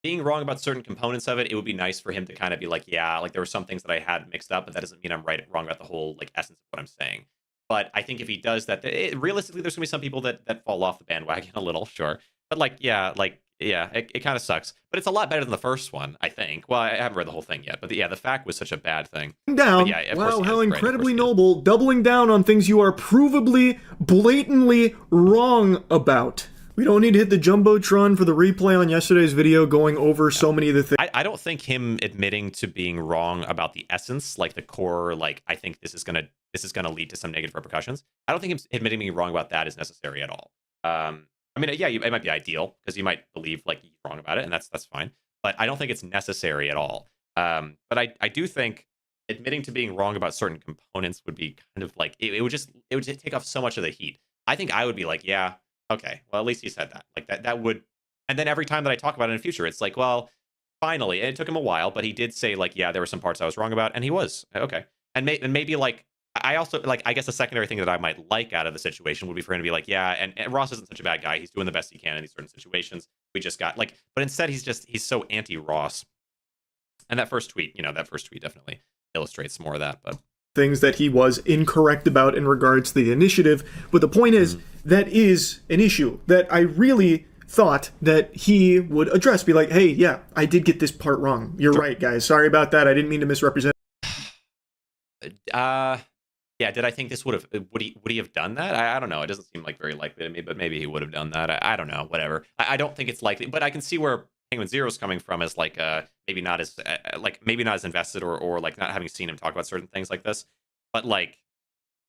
being wrong about certain components of it, it would be nice for him to kind of be like, yeah, like there were some things that I had mixed up, but that doesn't mean I'm wrong about the whole like essence of what I'm saying. But I think if he does that, realistically, there's gonna be some people that fall off the bandwagon a little, sure. But yeah, it kind of sucks. But it's a lot better than the first one, I think. Well, I haven't read the whole thing yet, but yeah, the fact was such a bad thing. Down. Yeah, wow, how incredibly noble. Doubling down on things you are provably, blatantly wrong about. We don't need to hit the Jumbotron for the replay on yesterday's video going over so many of the things. I don't think him admitting to being wrong about the essence, like the core, like I think this is gonna lead to some negative repercussions. I don't think him admitting being wrong about that is necessary at all. I mean, yeah, it might be ideal because you might believe like he's wrong about it, and that's fine. But I don't think it's necessary at all. But I do think admitting to being wrong about certain components would be kind of like it would just take off so much of the heat. I think I would be like, yeah. Okay, well, at least he said that. Like, that would... And then every time that I talk about it in the future, it's like, well, finally. And it took him a while, but he did say, like, yeah, there were some parts I was wrong about, and he was. Okay. And maybe, like, I also, like, I guess a secondary thing that I might like out of the situation would be for him to be like, yeah, and Ross isn't such a bad guy. He's doing the best he can in these certain situations. We just got, like... But instead, he's so anti-Ross. And that first tweet definitely illustrates more of that, but... Things that he was incorrect about in regards to the initiative. But the point is, that is an issue that I really thought that he would address. Be like, hey, yeah, I did get this part wrong. You're right, guys. Sorry about that. I didn't mean to misrepresent. Yeah, did I think this would he have done that? I don't know. It doesn't seem like very likely to me, but maybe he would have done that. I don't know. Whatever. I don't think it's likely, but I can see where Penguinz0 is coming from as like maybe not as invested or like not having seen him talk about certain things like this. But like,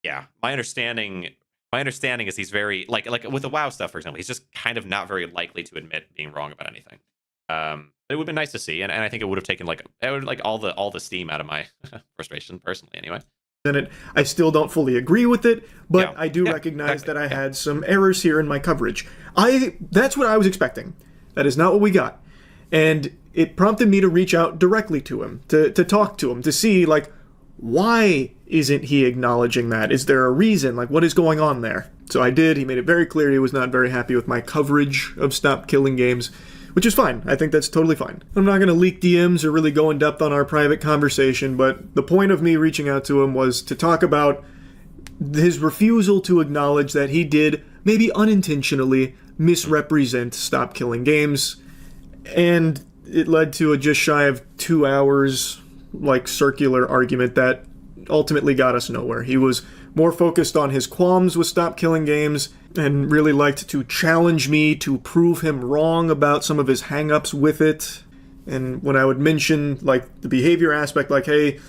yeah, my understanding is he's very like with the WoW stuff, for example, he's just kind of not very likely to admit being wrong about anything. It would have been nice to see, and I think it would have taken all the steam out of my frustration personally. Anyway. In it, I still don't fully agree with it, but Yeah. I do Yeah, recognize exactly. that I had some errors here in my coverage. That's what I was expecting. That is not what we got. And it prompted me to reach out directly to him, to talk to him, to see, like, why isn't he acknowledging that? Is there a reason? Like, what is going on there? So I did. He made it very clear he was not very happy with my coverage of Stop Killing Games, which is fine. I think that's totally fine. I'm not going to leak DMs or really go in depth on our private conversation, but the point of me reaching out to him was to talk about his refusal to acknowledge that he did, maybe unintentionally, misrepresent Stop Killing Games, and it led to a just shy of 2 hours, like, circular argument that ultimately got us nowhere. He was more focused on his qualms with Stop Killing Games and really liked to challenge me to prove him wrong about some of his hang-ups with it. And when I would mention, like, the behavior aspect, like, hey,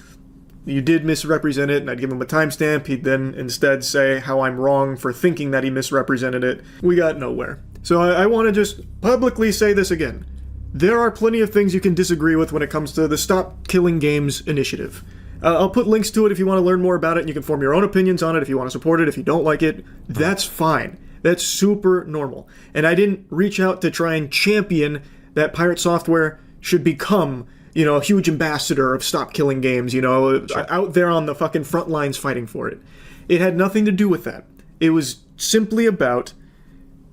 you did misrepresent it, and I'd give him a timestamp, he'd then instead say how I'm wrong for thinking that he misrepresented it. We got nowhere. So I want to just publicly say this again. There are plenty of things you can disagree with when it comes to the Stop Killing Games initiative. I'll put links to it if you want to learn more about it, and you can form your own opinions on it if you want to support it. If you don't like it, that's fine. That's super normal. And I didn't reach out to try and champion that PirateSoftware should become, a huge ambassador of Stop Killing Games, out there on the fucking front lines fighting for it. It had nothing to do with that. It was simply about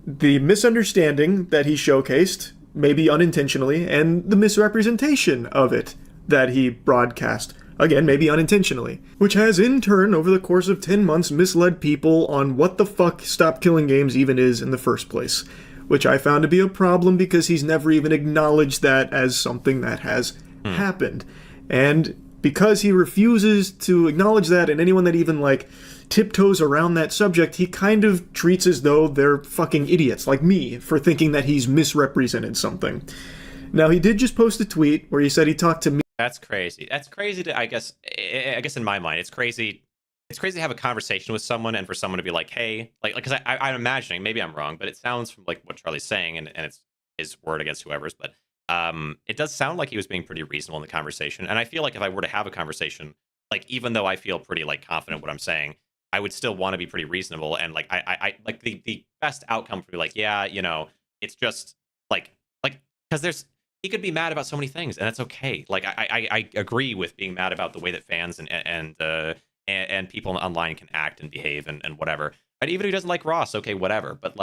the misunderstanding that he showcased, maybe unintentionally, and the misrepresentation of it that he broadcast. Again, maybe unintentionally. Which has, in turn, over the course of 10 months, misled people on what the fuck Stop Killing Games even is in the first place. Which I found to be a problem because he's never even acknowledged that as something that has happened. And because he refuses to acknowledge that, and anyone that even, tiptoes around that subject, he kind of treats as though they're fucking idiots, like me, for thinking that he's misrepresented something. Now, he did just post a tweet where he said he talked to me. That's crazy. That's crazy to, I guess in my mind, it's crazy. It's crazy to have a conversation with someone and for someone to be like, hey, because I'm imagining, maybe I'm wrong, but it sounds from what Charlie's saying, and it's his word against whoever's, but it does sound like he was being pretty reasonable in the conversation. And I feel like if I were to have a conversation, even though I feel pretty confident what I'm saying, I would still want to be pretty reasonable. And the best outcome would be yeah, it's just because he could be mad about so many things, and that's okay. I agree with being mad about the way that fans and people online can act and behave and whatever. And even if he doesn't like Ross, okay, whatever. But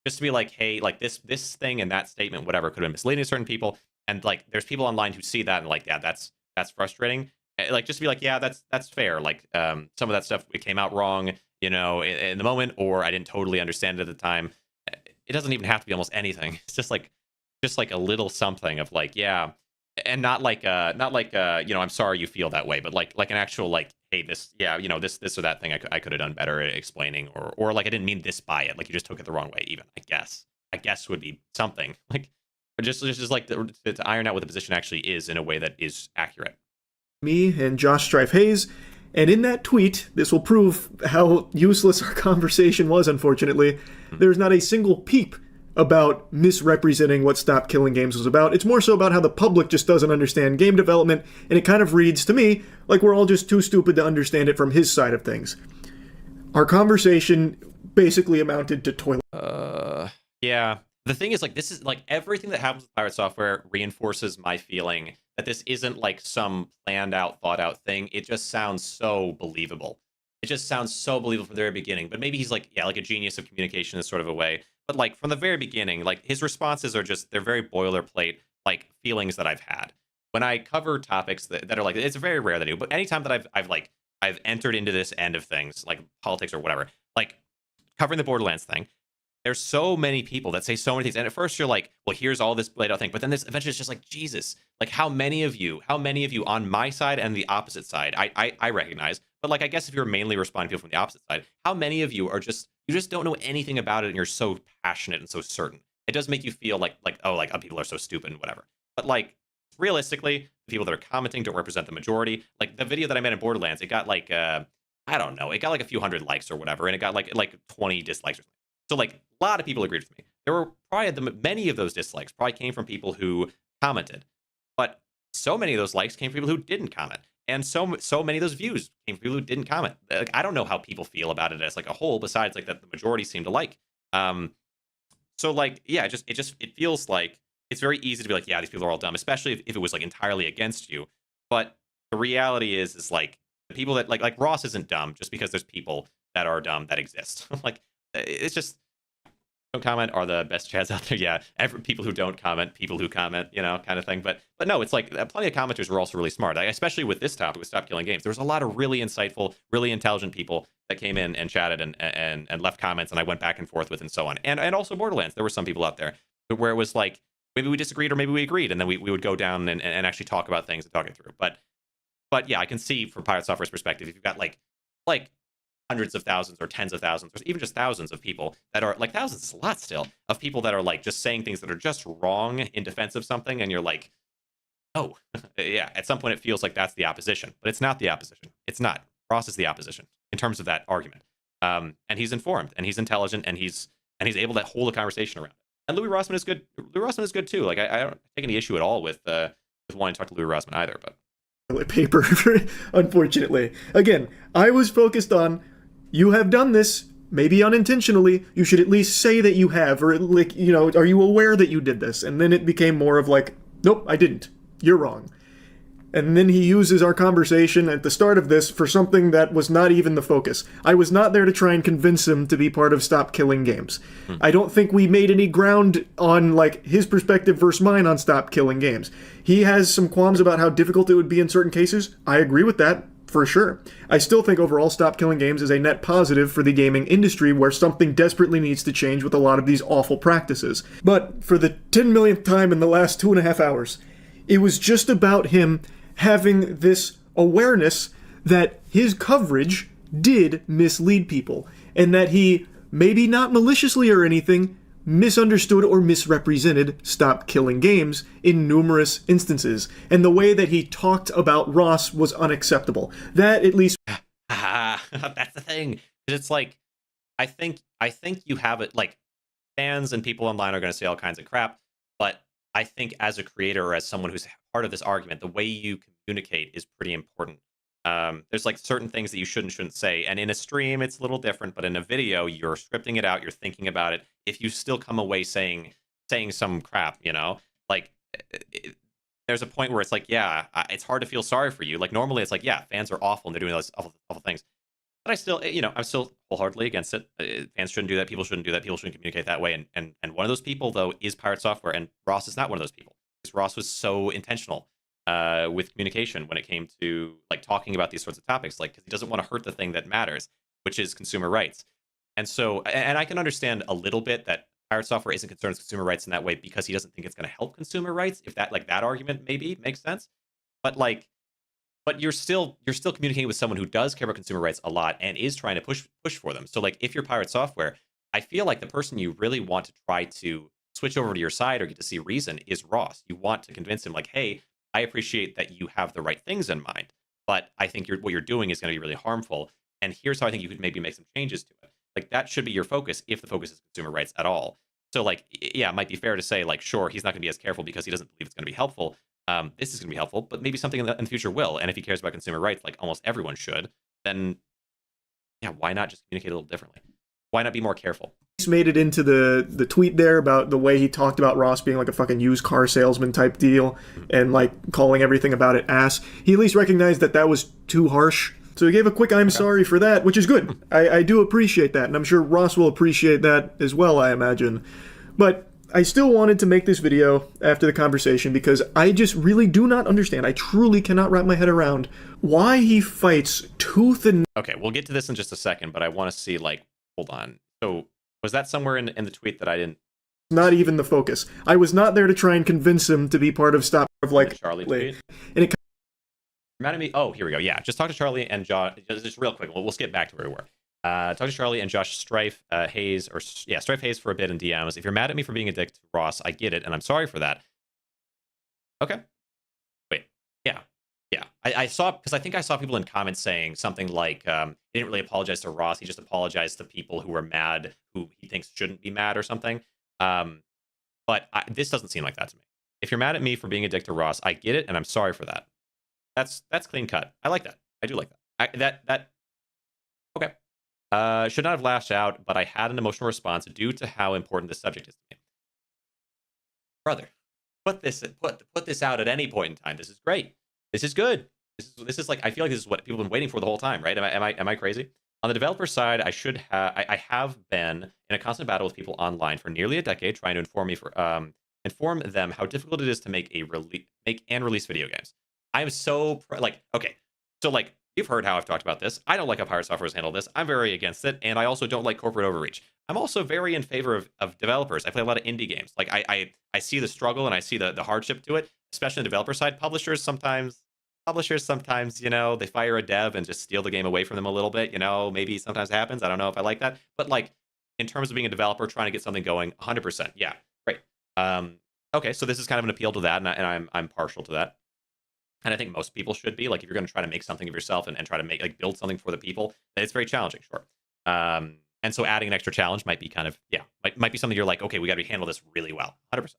just to be hey, this thing and that statement, whatever, could have been misleading to certain people. And there's people online who see that and yeah, that's frustrating. Just to be yeah, that's fair. Some of that stuff, it came out wrong, in the moment, or I didn't totally understand it at the time. It doesn't even have to be almost anything. It's just a little something of yeah, and not I'm sorry you feel that way, but an actual hey, this, yeah, this or that thing I could have done better at explaining, or I didn't mean this by it, you just took it the wrong way. Even I guess would be something but just to iron out what the position actually is in a way that is accurate. Me and Josh Strife Hayes, and in that tweet, this will prove how useless our conversation was. Unfortunately, there's not a single peep about misrepresenting what Stop Killing Games was about. It's more so about how the public just doesn't understand game development, and it kind of reads to me like we're all just too stupid to understand it from his side of things. Our conversation basically amounted to toilet. Yeah. The thing is, this is everything that happens with PirateSoftware reinforces my feeling that this isn't some planned out, thought out thing. It just sounds so believable. It just sounds so believable from the very beginning. But maybe he's a genius of communication in sort of a way. But from the very beginning, his responses are they're very boilerplate, feelings that I've had. When I cover topics that are it's very rare that I do, but anytime that I've entered into this end of things, politics or whatever, covering the Borderlands thing, there's so many people that say so many things. And at first you're well, here's all this laid out thing. But then this eventually it's just Jesus, how many of you on my side and the opposite side, I recognize, but I guess if you're mainly responding to people from the opposite side, how many of you are you just don't know anything about it and you're so passionate and so certain. It does make you feel people are so stupid and whatever. But realistically, the people that are commenting don't represent the majority. The video that I made in Borderlands, it got I don't know, it got a few hundred likes or whatever, and it got 20 dislikes or something. So a lot of people agreed with me. There were probably many of those dislikes probably came from people who commented. But so many of those likes came from people who didn't comment. And so many of those views came from people who didn't comment. Like, I don't know how people feel about it as like a whole, besides like that the majority seem to like. So like, yeah, it feels like it's very easy to be like, yeah, these people are all dumb, especially if it was like entirely against you. But the reality is like the people that like Ross isn't dumb just because there's people that are dumb that exist. Like, it's just, don't comment are the best chads out there. Yeah, people who don't comment, people who comment, you know, kind of thing. But no, it's like plenty of commenters were also really smart. Like, especially with this topic, with Stop Killing Games, there was a lot of really insightful, really intelligent people that came in and chatted and left comments, and I went back and forth with and so on. And also Borderlands, there were some people out there where it was like maybe we disagreed or maybe we agreed, and then we would go down and actually talk about things and talk it through. But yeah, I can see from Pirate Software's perspective, if you've got like hundreds of thousands or tens of thousands or even just thousands of people that are like, thousands is a lot still, of people that are like just saying things that are just wrong in defense of something, and you're like, oh yeah, at some point it feels like that's the opposition, but it's not the opposition. It's not. Ross is the opposition in terms of that argument. And he's informed and he's intelligent and he's able to hold a conversation around it. And Louis Rossman is good. Louis Rossman is good too. Like, I don't take any issue at all with wanting to talk to Louis Rossman either, but paper, unfortunately. Again, I was focused on, you have done this, maybe unintentionally, you should at least say that you have, or like, you know, are you aware that you did this? And then it became more of like, nope, I didn't. You're wrong. And then he uses our conversation at the start of this for something that was not even the focus. I was not there to try and convince him to be part of Stop Killing Games. I don't think we made any ground on like his perspective versus mine on Stop Killing Games. He has some qualms about how difficult it would be in certain cases. I agree with that, for sure. I still think overall Stop Killing Games is a net positive for the gaming industry, where something desperately needs to change with a lot of these awful practices. But for the 10 millionth time in the last 2.5 hours, it was just about him having this awareness that his coverage did mislead people, and that he, maybe not maliciously or anything, misunderstood or misrepresented Stop Killing Games in numerous instances. And the way that he talked about Ross was unacceptable. That, at least... That's the thing. It's like, I think you have it, like, fans and people online are going to say all kinds of crap, but I think as a creator or as someone who's part of this argument, the way you communicate is pretty important. There's like certain things that you shouldn't say, and in a stream it's a little different, but in a video you're scripting it out, you're thinking about it. If you still come away saying some crap, you know, like there's a point where it's like, yeah, it's hard to feel sorry for you. Like normally it's like, yeah, fans are awful and they're doing those awful things, but I still, you know, I'm still wholeheartedly against it. Fans shouldn't do that. People shouldn't do that. People shouldn't communicate that way. And one of those people, though, is Pirate Software, and Ross is not one of those people. Because Ross was so intentional with communication when it came to like talking about these sorts of topics, like, because he doesn't want to hurt the thing that matters, which is consumer rights. And so, and I can understand a little bit that Pirate Software isn't concerned with consumer rights in that way because he doesn't think it's going to help consumer rights. If that, like, that argument maybe makes sense, but you're still communicating with someone who does care about consumer rights a lot and is trying to push for them. So like, if you're Pirate Software, I feel like the person you really want to try to switch over to your side or get to see reason is Ross. You want to convince him like, hey, I appreciate that you have the right things in mind, but I think what you're doing is going to be really harmful. And here's how I think you could maybe make some changes to it. Like, that should be your focus if the focus is consumer rights at all. So like, yeah, it might be fair to say like, sure, he's not going to be as careful because he doesn't believe it's going to be helpful. This is going to be helpful, but maybe something in the future will. And if he cares about consumer rights, like almost everyone should, then yeah, why not just communicate a little differently? Why not be more careful? He's made it into the tweet there about the way he talked about Ross being like a fucking used car salesman type deal, and like calling everything about it ass. He at least recognized that was too harsh. So he gave a quick I'm sorry for that, which is good. I do appreciate that, and I'm sure Ross will appreciate that as well, I imagine. But I still wanted to make this video after the conversation because I just really do not understand. I truly cannot wrap my head around why he fights tooth and... Okay, we'll get to this in just a second, but I want to see, like, hold on. So was that somewhere in the tweet that I didn't... Not even the focus. I was not there to try and convince him to be part of Stop... of like... Charlie tweet? And it... Reminded me... Oh, here we go. Yeah, just talk to Charlie and Josh... Just real quick. We'll skip back to where we were. Talk to Charlie and Josh Strife Hayes, or yeah, Strife Hayes for a bit in DMs. If you're mad at me for being a dick to Ross, I get it, and I'm sorry for that. Okay. Wait. Yeah. I saw, because I think I saw people in comments saying something like, he didn't really apologize to Ross. He just apologized to people who were mad, who he thinks shouldn't be mad or something. But this doesn't seem like that to me. If you're mad at me for being a dick to Ross, I get it, and I'm sorry for that. That's clean cut. I like that. I do like that. Okay. Should not have lashed out, but I had an emotional response due to how important this subject is to me. Brother, put this out at any point in time. This is great. This is good. This is like, I feel like this is what people have been waiting for the whole time, right? Am I crazy? On the developer side, I have been in a constant battle with people online for nearly a decade, trying to inform them how difficult it is to make and release video games. I am so okay. So like, you've heard how I've talked about this. I don't like how PirateSoftware has handled this. I'm very against it, and I also don't like corporate overreach. I'm also very in favor of developers. I play a lot of indie games. Like I see the struggle and I see the hardship to it, especially on the developer side. Publishers sometimes, you know, they fire a dev and just steal the game away from them a little bit. You know, maybe sometimes happens. I don't know if I like that, but like in terms of being a developer trying to get something going, 100%, yeah, great. Okay, so this is kind of an appeal to that, and I'm partial to that. And I think most people should be. Like, if you're going to try to make something of yourself and try to build something for the people, it's very challenging, sure. And so adding an extra challenge might be kind of, might be something you're like, okay, we got to handle this really well, 100%.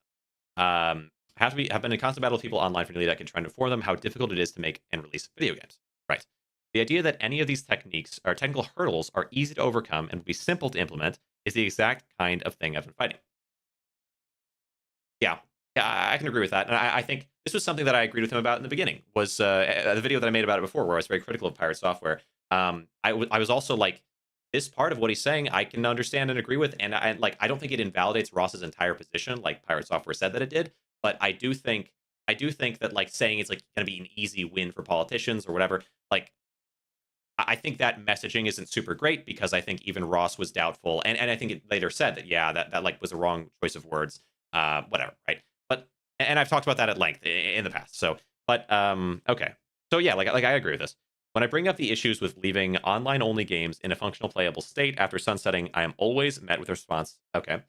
Have been in constant battle with people online for nearly a decade, trying to inform them how difficult it is to make and release video games. Right. The idea that any of these techniques or technical hurdles are easy to overcome and will be simple to implement is the exact kind of thing I've been fighting. Yeah, I can agree with that. And I think this was something that I agreed with him about in the beginning, was the video that I made about it before, where I was very critical of PirateSoftware. I was also like, this part of what he's saying, I can understand and agree with. And I don't think it invalidates Ross's entire position, like PirateSoftware said that it did. But I do think that like saying it's like going to be an easy win for politicians or whatever, like, I think that messaging isn't super great, because I think even Ross was doubtful. And I think it later said that, yeah, that like was a wrong choice of words. Whatever, right? But, and I've talked about that at length in the past. So, but okay. So yeah, like I agree with this. When I bring up the issues with leaving online-only games in a functional playable state after sunsetting, I am always met with a response. Okay.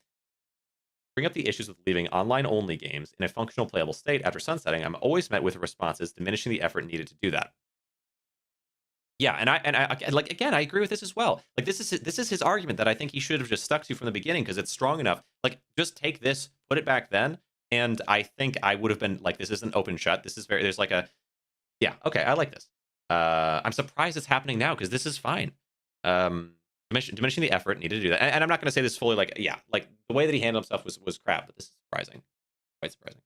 Bring up the issues with leaving online-only games in a functional playable state after sunsetting, I'm always met with responses diminishing the effort needed to do that. Yeah, and I like, again, I agree with this as well. Like, this is his argument that I think he should have just stuck to from the beginning, because it's strong enough. Like, just take this, put it back then, and I think I would have been like, this isn't open shut. This is there's like a, yeah, okay, I like this. I'm surprised it's happening now, because this is fine. Diminishing the effort needed to do that, and I'm not going to say this fully. Like, yeah, like the way that he handled himself was crap, but this is surprising, quite surprising.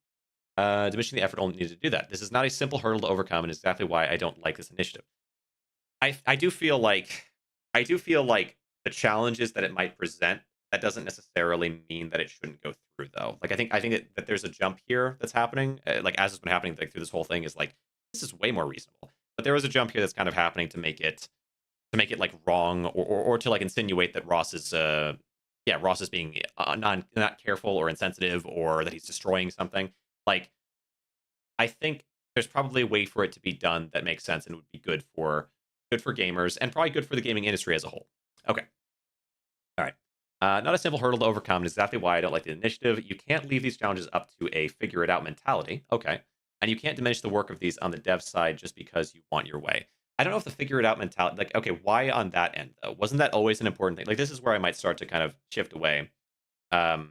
Diminishing the effort only needed to do that. This is not a simple hurdle to overcome, and is exactly why I don't like this initiative. I do feel like the challenges that it might present, that doesn't necessarily mean that it shouldn't go through, though. Like, I think that there's a jump here that's happening, like as has been happening like through this whole thing, is like, this is way more reasonable. But there was a jump here that's kind of happening to make it like wrong, or to like insinuate that Ross is being not careful or insensitive, or that he's destroying something. Like, I think there's probably a way for it to be done that makes sense and would be good for gamers, and probably good for the gaming industry as a whole. Okay. All right. Not a simple hurdle to overcome, and exactly why I don't like the initiative. You can't leave these challenges up to a figure it out mentality. Okay. And you can't diminish the work of these on the dev side just because you want your way. I don't know if the figure it out mentality, like, okay, why on that end, though? Wasn't that always an important thing? Like, this is where I might start to kind of shift away. I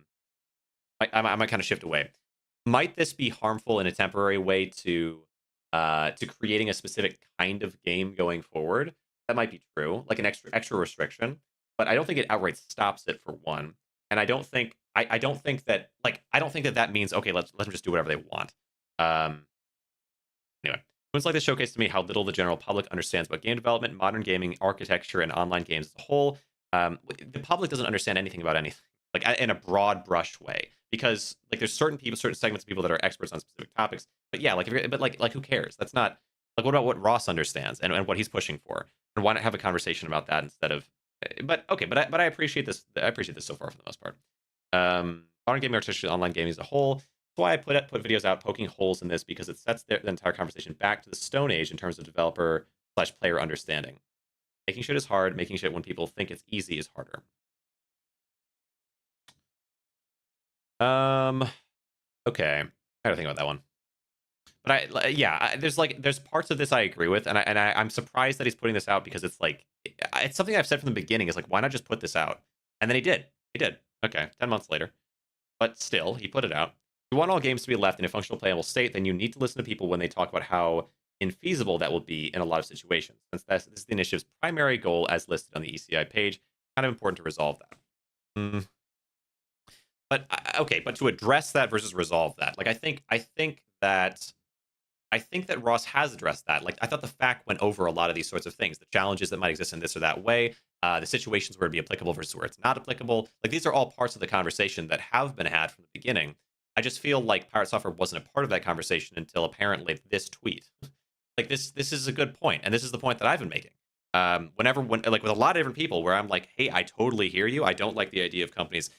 might kind of shift away. Might this be harmful in a temporary way to creating a specific kind of game going forward? That might be true, like an extra restriction, but I don't think it outright stops it, for one. And I don't think that means, okay, let them just do whatever they want. Anyway, moments like this showcase to me how little the general public understands about game development, modern gaming, architecture, and online games as a whole. The public doesn't understand anything about anything, like in a broad brush way, because like there's certain segments of people that are experts on specific topics. But yeah, like who cares? That's not like, what about what Ross understands and what he's pushing for, and why not have a conversation about that instead of? But okay, but I appreciate this. I appreciate this so far for the most part. Modern gaming, architecture, online gaming as a whole. That's why I put videos out poking holes in this, because it sets the entire conversation back to the Stone Age in terms of developer/player understanding. Making shit is hard. Making shit when people think it's easy is harder. Okay, I gotta think about that one. But there's parts of this I agree with, and I'm surprised that he's putting this out, because it's like, it's something I've said from the beginning. Is like, why not just put this out? And then he did. Okay, 10 months later, but still, he put it out. you want all games to be left in a functional playable state, then you need to listen to people when they talk about how infeasible that will be in a lot of situations. Since this is the initiative's primary goal as listed on the ECI page, kind of important to resolve that. But okay, but to address that versus resolve that, like I think that Ross has addressed that. Like I thought the FAQ went over a lot of these sorts of things, the challenges that might exist in this or that way, the situations where it'd be applicable versus where it's not applicable. Like these are all parts of the conversation that have been had from the beginning. I just feel like PirateSoftware wasn't a part of that conversation until apparently this tweet. Like this is a good point, and this is the point that I've been making. When like with a lot of different people, where I'm like, hey, I totally hear you. I don't like the idea of companies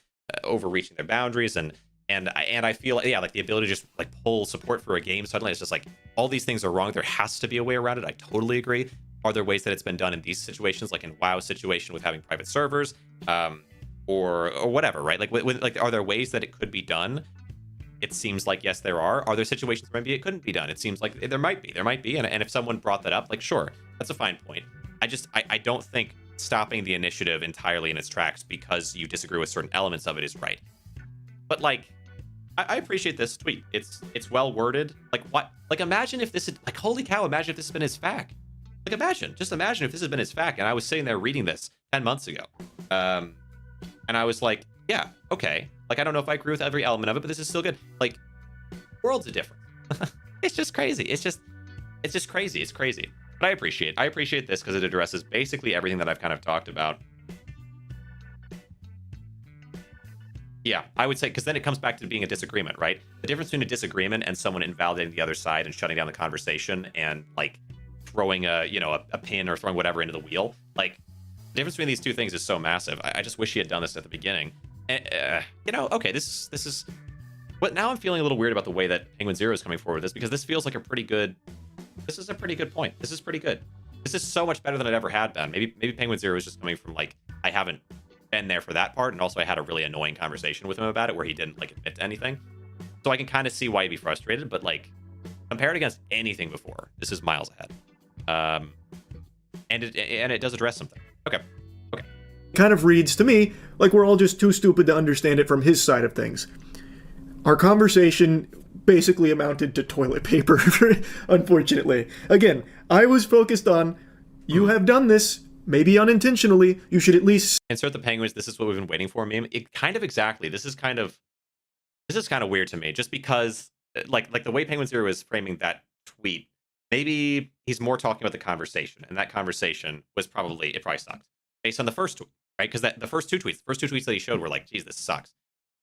overreaching their boundaries, and I feel like the ability to just like pull support for a game suddenly it's just like all these things are wrong. There has to be a way around it. I totally agree. Are there ways that it's been done in these situations, like in WoW situation with having private servers, or whatever, right? Like like are there ways that it could be done? It seems like yes, there are. Are there situations where maybe it couldn't be done? It seems like there might be, and if someone brought that up, like sure, that's a fine point. I don't think stopping the initiative entirely in its tracks because you disagree with certain elements of it is right. But like, I appreciate this tweet. It's well worded. Like what? Like imagine if this had, like holy cow, imagine if this had been his FAQ. Like imagine if this had been his FAQ and I was sitting there reading this 10 months ago. And I was like, yeah, okay. Like I don't know if I agree with every element of it, but this is still good. Like worlds are different. It's just crazy. It's just crazy. It's crazy. But I appreciate this because it addresses basically everything that I've kind of talked about. Yeah, I would say, because then it comes back to being a disagreement, right? The difference between a disagreement and someone invalidating the other side and shutting down the conversation and like throwing a pin or throwing whatever into the wheel. Like the difference between these two things is so massive. I just wish he had done this at the beginning. Okay, this is. But now I'm feeling a little weird about the way that Penguinz0 is coming forward with this because this feels like a pretty good. This is a pretty good point. This is pretty good. This is so much better than it ever had been. Maybe Penguinz0 is just coming from like I haven't been there for that part, and also I had a really annoying conversation with him about it where he didn't like admit to anything. So I can kind of see why he'd be frustrated, but like compared against anything before, this is miles ahead. And it does address something. Okay. Kind of reads to me like we're all just too stupid to understand it from his side of things. Our conversation basically amounted to toilet paper, unfortunately. Again, I was focused on, you have done this, maybe unintentionally, you should at least... Insert the penguins, this is what we've been waiting for meme. It kind of exactly, this is kind of weird to me, just because, like the way Penguinz0 is framing that tweet, maybe he's more talking about the conversation, and that conversation was probably, it probably sucked, based on the first tweet, right? Because the first two tweets that he showed were like, geez, this sucks.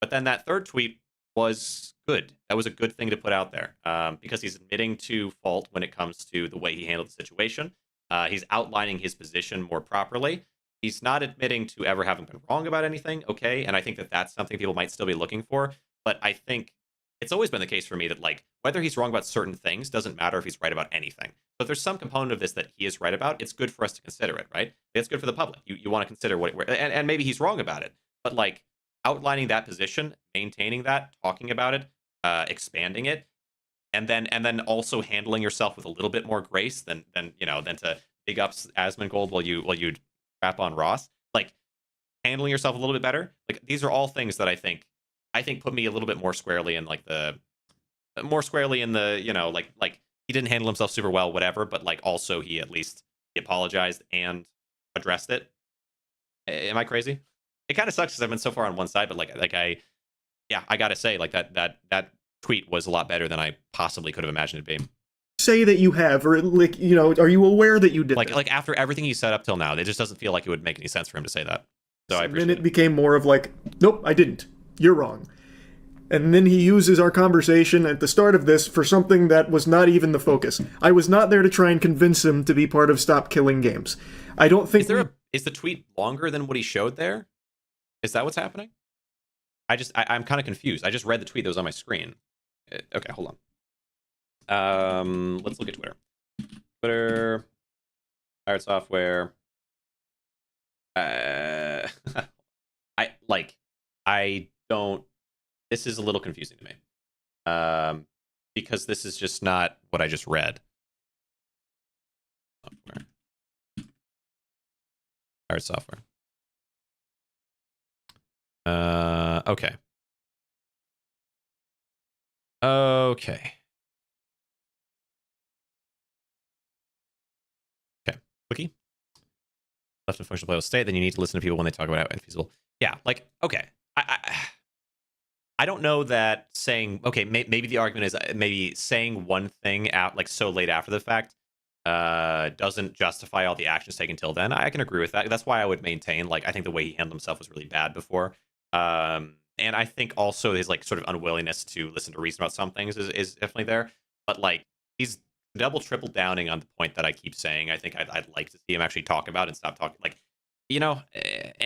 But then that third tweet was good. That was a good thing to put out there because he's admitting to fault when it comes to the way he handled the situation. He's outlining his position more properly. He's not admitting to ever having been wrong about anything, okay? And I think that that's something people might still be looking for. But I think it's always been the case for me that, like, whether he's wrong about certain things doesn't matter if he's right about anything. So if there's some component of this that he is right about, it's good for us to consider it, right? It's good for the public. You want to consider and maybe he's wrong about it. But, like, outlining that position, maintaining that, talking about it, expanding it, and then also handling yourself with a little bit more grace than to big ups Asmongold while you crap on Ross. Like handling yourself a little bit better. Like these are all things that I think put me a little bit more squarely in like the like he didn't handle himself super well, whatever, but like also he apologized and addressed it. Am I crazy? It kind of sucks because I've been so far on one side, but I gotta say, like that tweet was a lot better than I possibly could have imagined it being. Say that you have, or like, are you aware that you did like this? Like after everything he said up till now, it just doesn't feel like it would make any sense for him to say that. So I appreciate then it became more of like, nope, I didn't. You're wrong. And then he uses our conversation at the start of this for something that was not even the focus. I was not there to try and convince him to be part of Stop Killing Games. I don't think... Is the tweet longer than what he showed there? Is that what's happening? I'm kind of confused. I just read the tweet that was on my screen. Okay, hold on. Let's look at Twitter. PirateSoftware. I don't... This is a little confusing to me. Because this is just not what I just read. PirateSoftware. Okay. Okay. Okay. Wiki. Left in functional playable state, then you need to listen to people when they talk about how infeasible. Yeah, like, okay. I don't know that saying, okay, maybe the argument is maybe saying one thing out like so late after the fact doesn't justify all the actions taken till then. I can agree with that. That's why I would maintain, like, I think the way he handled himself was really bad before. And I think also his like sort of unwillingness to listen to reason about some things is definitely there. But like he's triple downing on the point that I keep saying. I think I'd like to see him actually talk about and stop talking. Like, you know,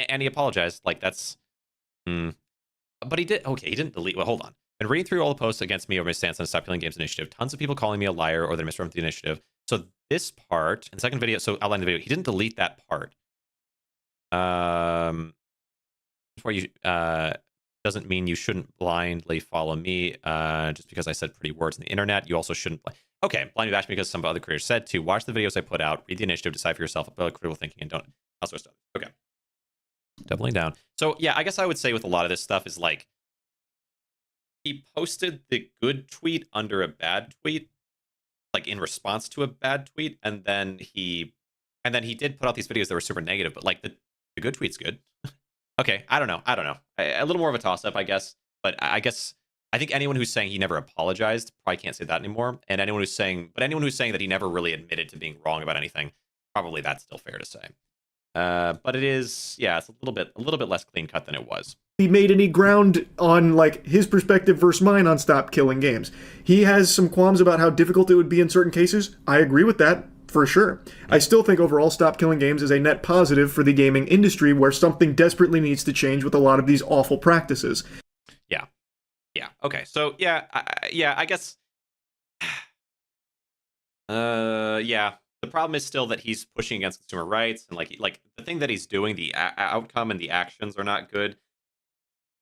and he apologized. Like that's, but he did. Okay, he didn't delete. Well, hold on. And reading through all the posts against me over my stance on the Stop Killing Games initiative, tons of people calling me a liar or that I misrepresent the initiative. So this part, in the second video, so outline the video, he didn't delete that part. Before you doesn't mean you shouldn't blindly follow me just because I said pretty words on the internet. You also shouldn't. Okay, blindly bash me because some other creators said to. Watch the videos I put out, read the initiative, decide for yourself about critical thinking, and don't also stuff. Okay, doubling down. So yeah, I guess I would say with a lot of this stuff is like he posted the good tweet under a bad tweet, like in response to a bad tweet, and then he did put out these videos that were super negative, but like the good tweet's good. Okay, I don't know. A little more of a toss-up, I guess. But I think anyone who's saying he never apologized probably can't say that anymore. And anyone who's saying that he never really admitted to being wrong about anything, probably that's still fair to say. But it is, yeah, it's a little bit less clean cut than it was. He made any ground on like his perspective versus mine on Stop Killing Games. He has some qualms about how difficult it would be in certain cases. I agree with that. For sure. I still think overall Stop Killing Games is a net positive for the gaming industry where something desperately needs to change with a lot of these awful practices. Yeah. Okay. So yeah, I guess. Yeah. The problem is still that he's pushing against consumer rights and like the thing that he's doing, the outcome and the actions are not good.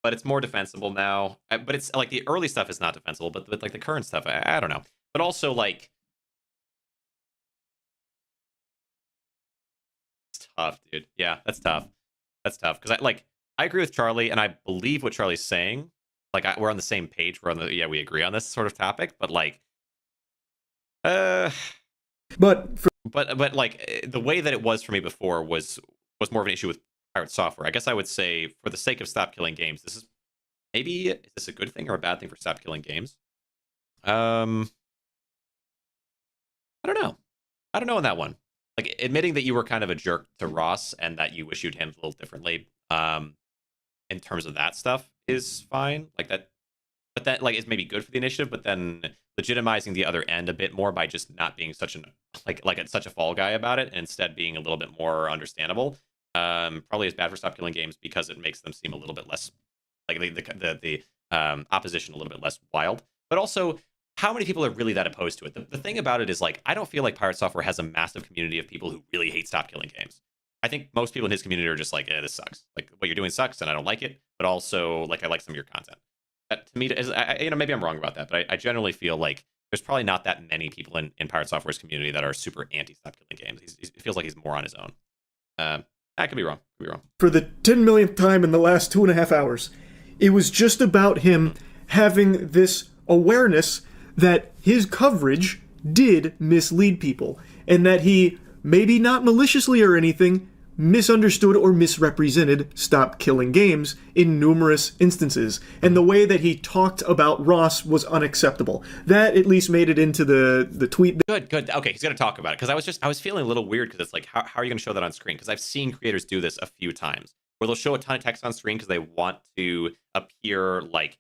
But it's more defensible now. But it's like the early stuff is not defensible, but like the current stuff, I don't know. But also like. Tough, dude. Yeah, that's tough. Because I agree with Charlie, and I believe what Charlie's saying. Like we're on the same page. We agree on this sort of topic. But like, but like the way that it was for me before was more of an issue with PirateSoftware. I guess I would say for the sake of Stop Killing Games, is this a good thing or a bad thing for Stop Killing Games? I don't know. On that one. Like admitting that you were kind of a jerk to Ross and that you wish you'd handled a little differently, in terms of that stuff is fine. Like that, but that like is maybe good for the initiative. But then legitimizing the other end a bit more by just not being such such a fall guy about it and instead being a little bit more understandable, probably is bad for Stop Killing Games because it makes them seem a little bit less like the opposition a little bit less wild. But also, how many people are really that opposed to it? The thing about it is, like, I don't feel like PirateSoftware has a massive community of people who really hate Stop Killing Games. I think most people in his community are just like, this sucks. Like, what you're doing sucks, and I don't like it. But also, like, I like some of your content. That, to me, maybe I'm wrong about that, but I generally feel like there's probably not that many people in PirateSoftware's community that are super anti-Stop Killing Games. It feels like he's more on his own. I could be wrong. For the 10 millionth time in the last 2.5 hours, it was just about him having this awareness that his coverage did mislead people, and that he, maybe not maliciously or anything, misunderstood or misrepresented Stop Killing Games in numerous instances. And the way that he talked about Ross was unacceptable. That at least made it into the tweet. Good. Okay, he's going to talk about it, because I was feeling a little weird, because it's like, how are you going to show that on screen? Because I've seen creators do this a few times, where they'll show a ton of text on screen because they want to appear like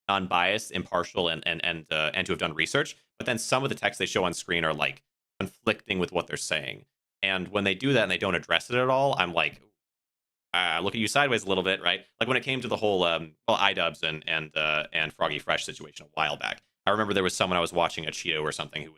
non-biased, impartial, and to have done research. But then some of the text they show on screen are like conflicting with what they're saying. And when they do that and they don't address it at all, I'm like, look at you sideways a little bit, right? Like when it came to the whole iDubbbz and Froggy Fresh situation a while back, I remember there was someone I was watching, a Cheeto or something, who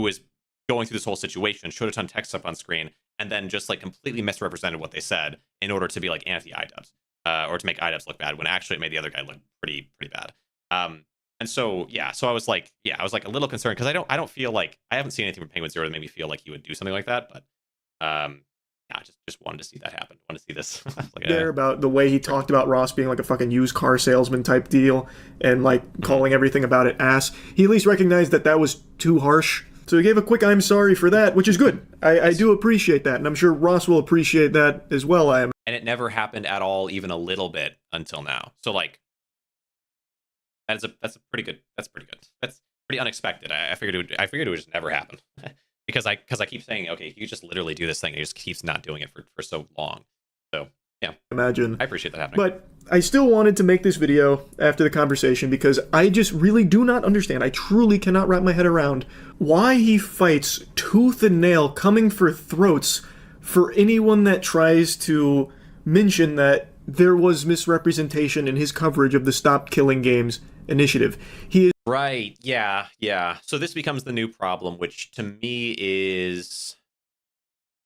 was going through this whole situation, showed a ton of text up on screen, and then just like completely misrepresented what they said in order to be like anti-iDubbbz. Or to make iDubbbz look bad, when actually it made the other guy look pretty bad. And so I was like a little concerned, because I don't feel like, I haven't seen anything from Penguinz0 that made me feel like he would do something like that. But yeah, just wanted to see that happen. Wanted to see this. Like, There about the way he talked about Ross being like a fucking used car salesman type deal and like calling everything about it ass. He at least recognized that that was too harsh. So he gave a quick I'm sorry for that, which is good. I do appreciate that, and I'm sure Ross will appreciate that as well. And it never happened at all, even a little bit, until now. So like, that's pretty good. That's pretty good. That's pretty unexpected. I figured it would just never happen. because I keep saying, okay, you just literally do this thing, and he just keeps not doing it for so long. So yeah, imagine. I appreciate that happening. But I still wanted to make this video after the conversation because I just really do not understand. I truly cannot wrap my head around why he fights tooth and nail coming for throats for anyone that tries to mention that there was misrepresentation in his coverage of the Stop Killing Games initiative. He is right, yeah. So this becomes the new problem, which to me is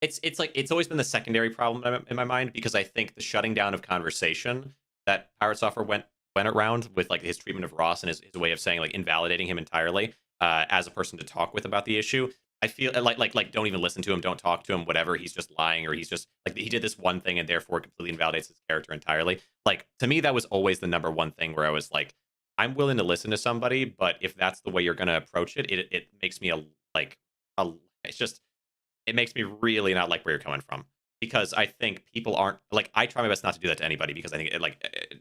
it's like it's always been the secondary problem in my mind, because I think the shutting down of conversation that PirateSoftware went around with like his treatment of Ross and his way of saying like invalidating him entirely as a person to talk with about the issue. I feel like don't even listen to him, don't talk to him, whatever. He's just lying, or he's just like he did this one thing and therefore completely invalidates his character entirely. Like to me, that was always the number one thing where I was like, I'm willing to listen to somebody, but if that's the way you're going to approach it, it makes me it makes me really not like where you're coming from, because I think people aren't like, I try my best not to do that to anybody, because I think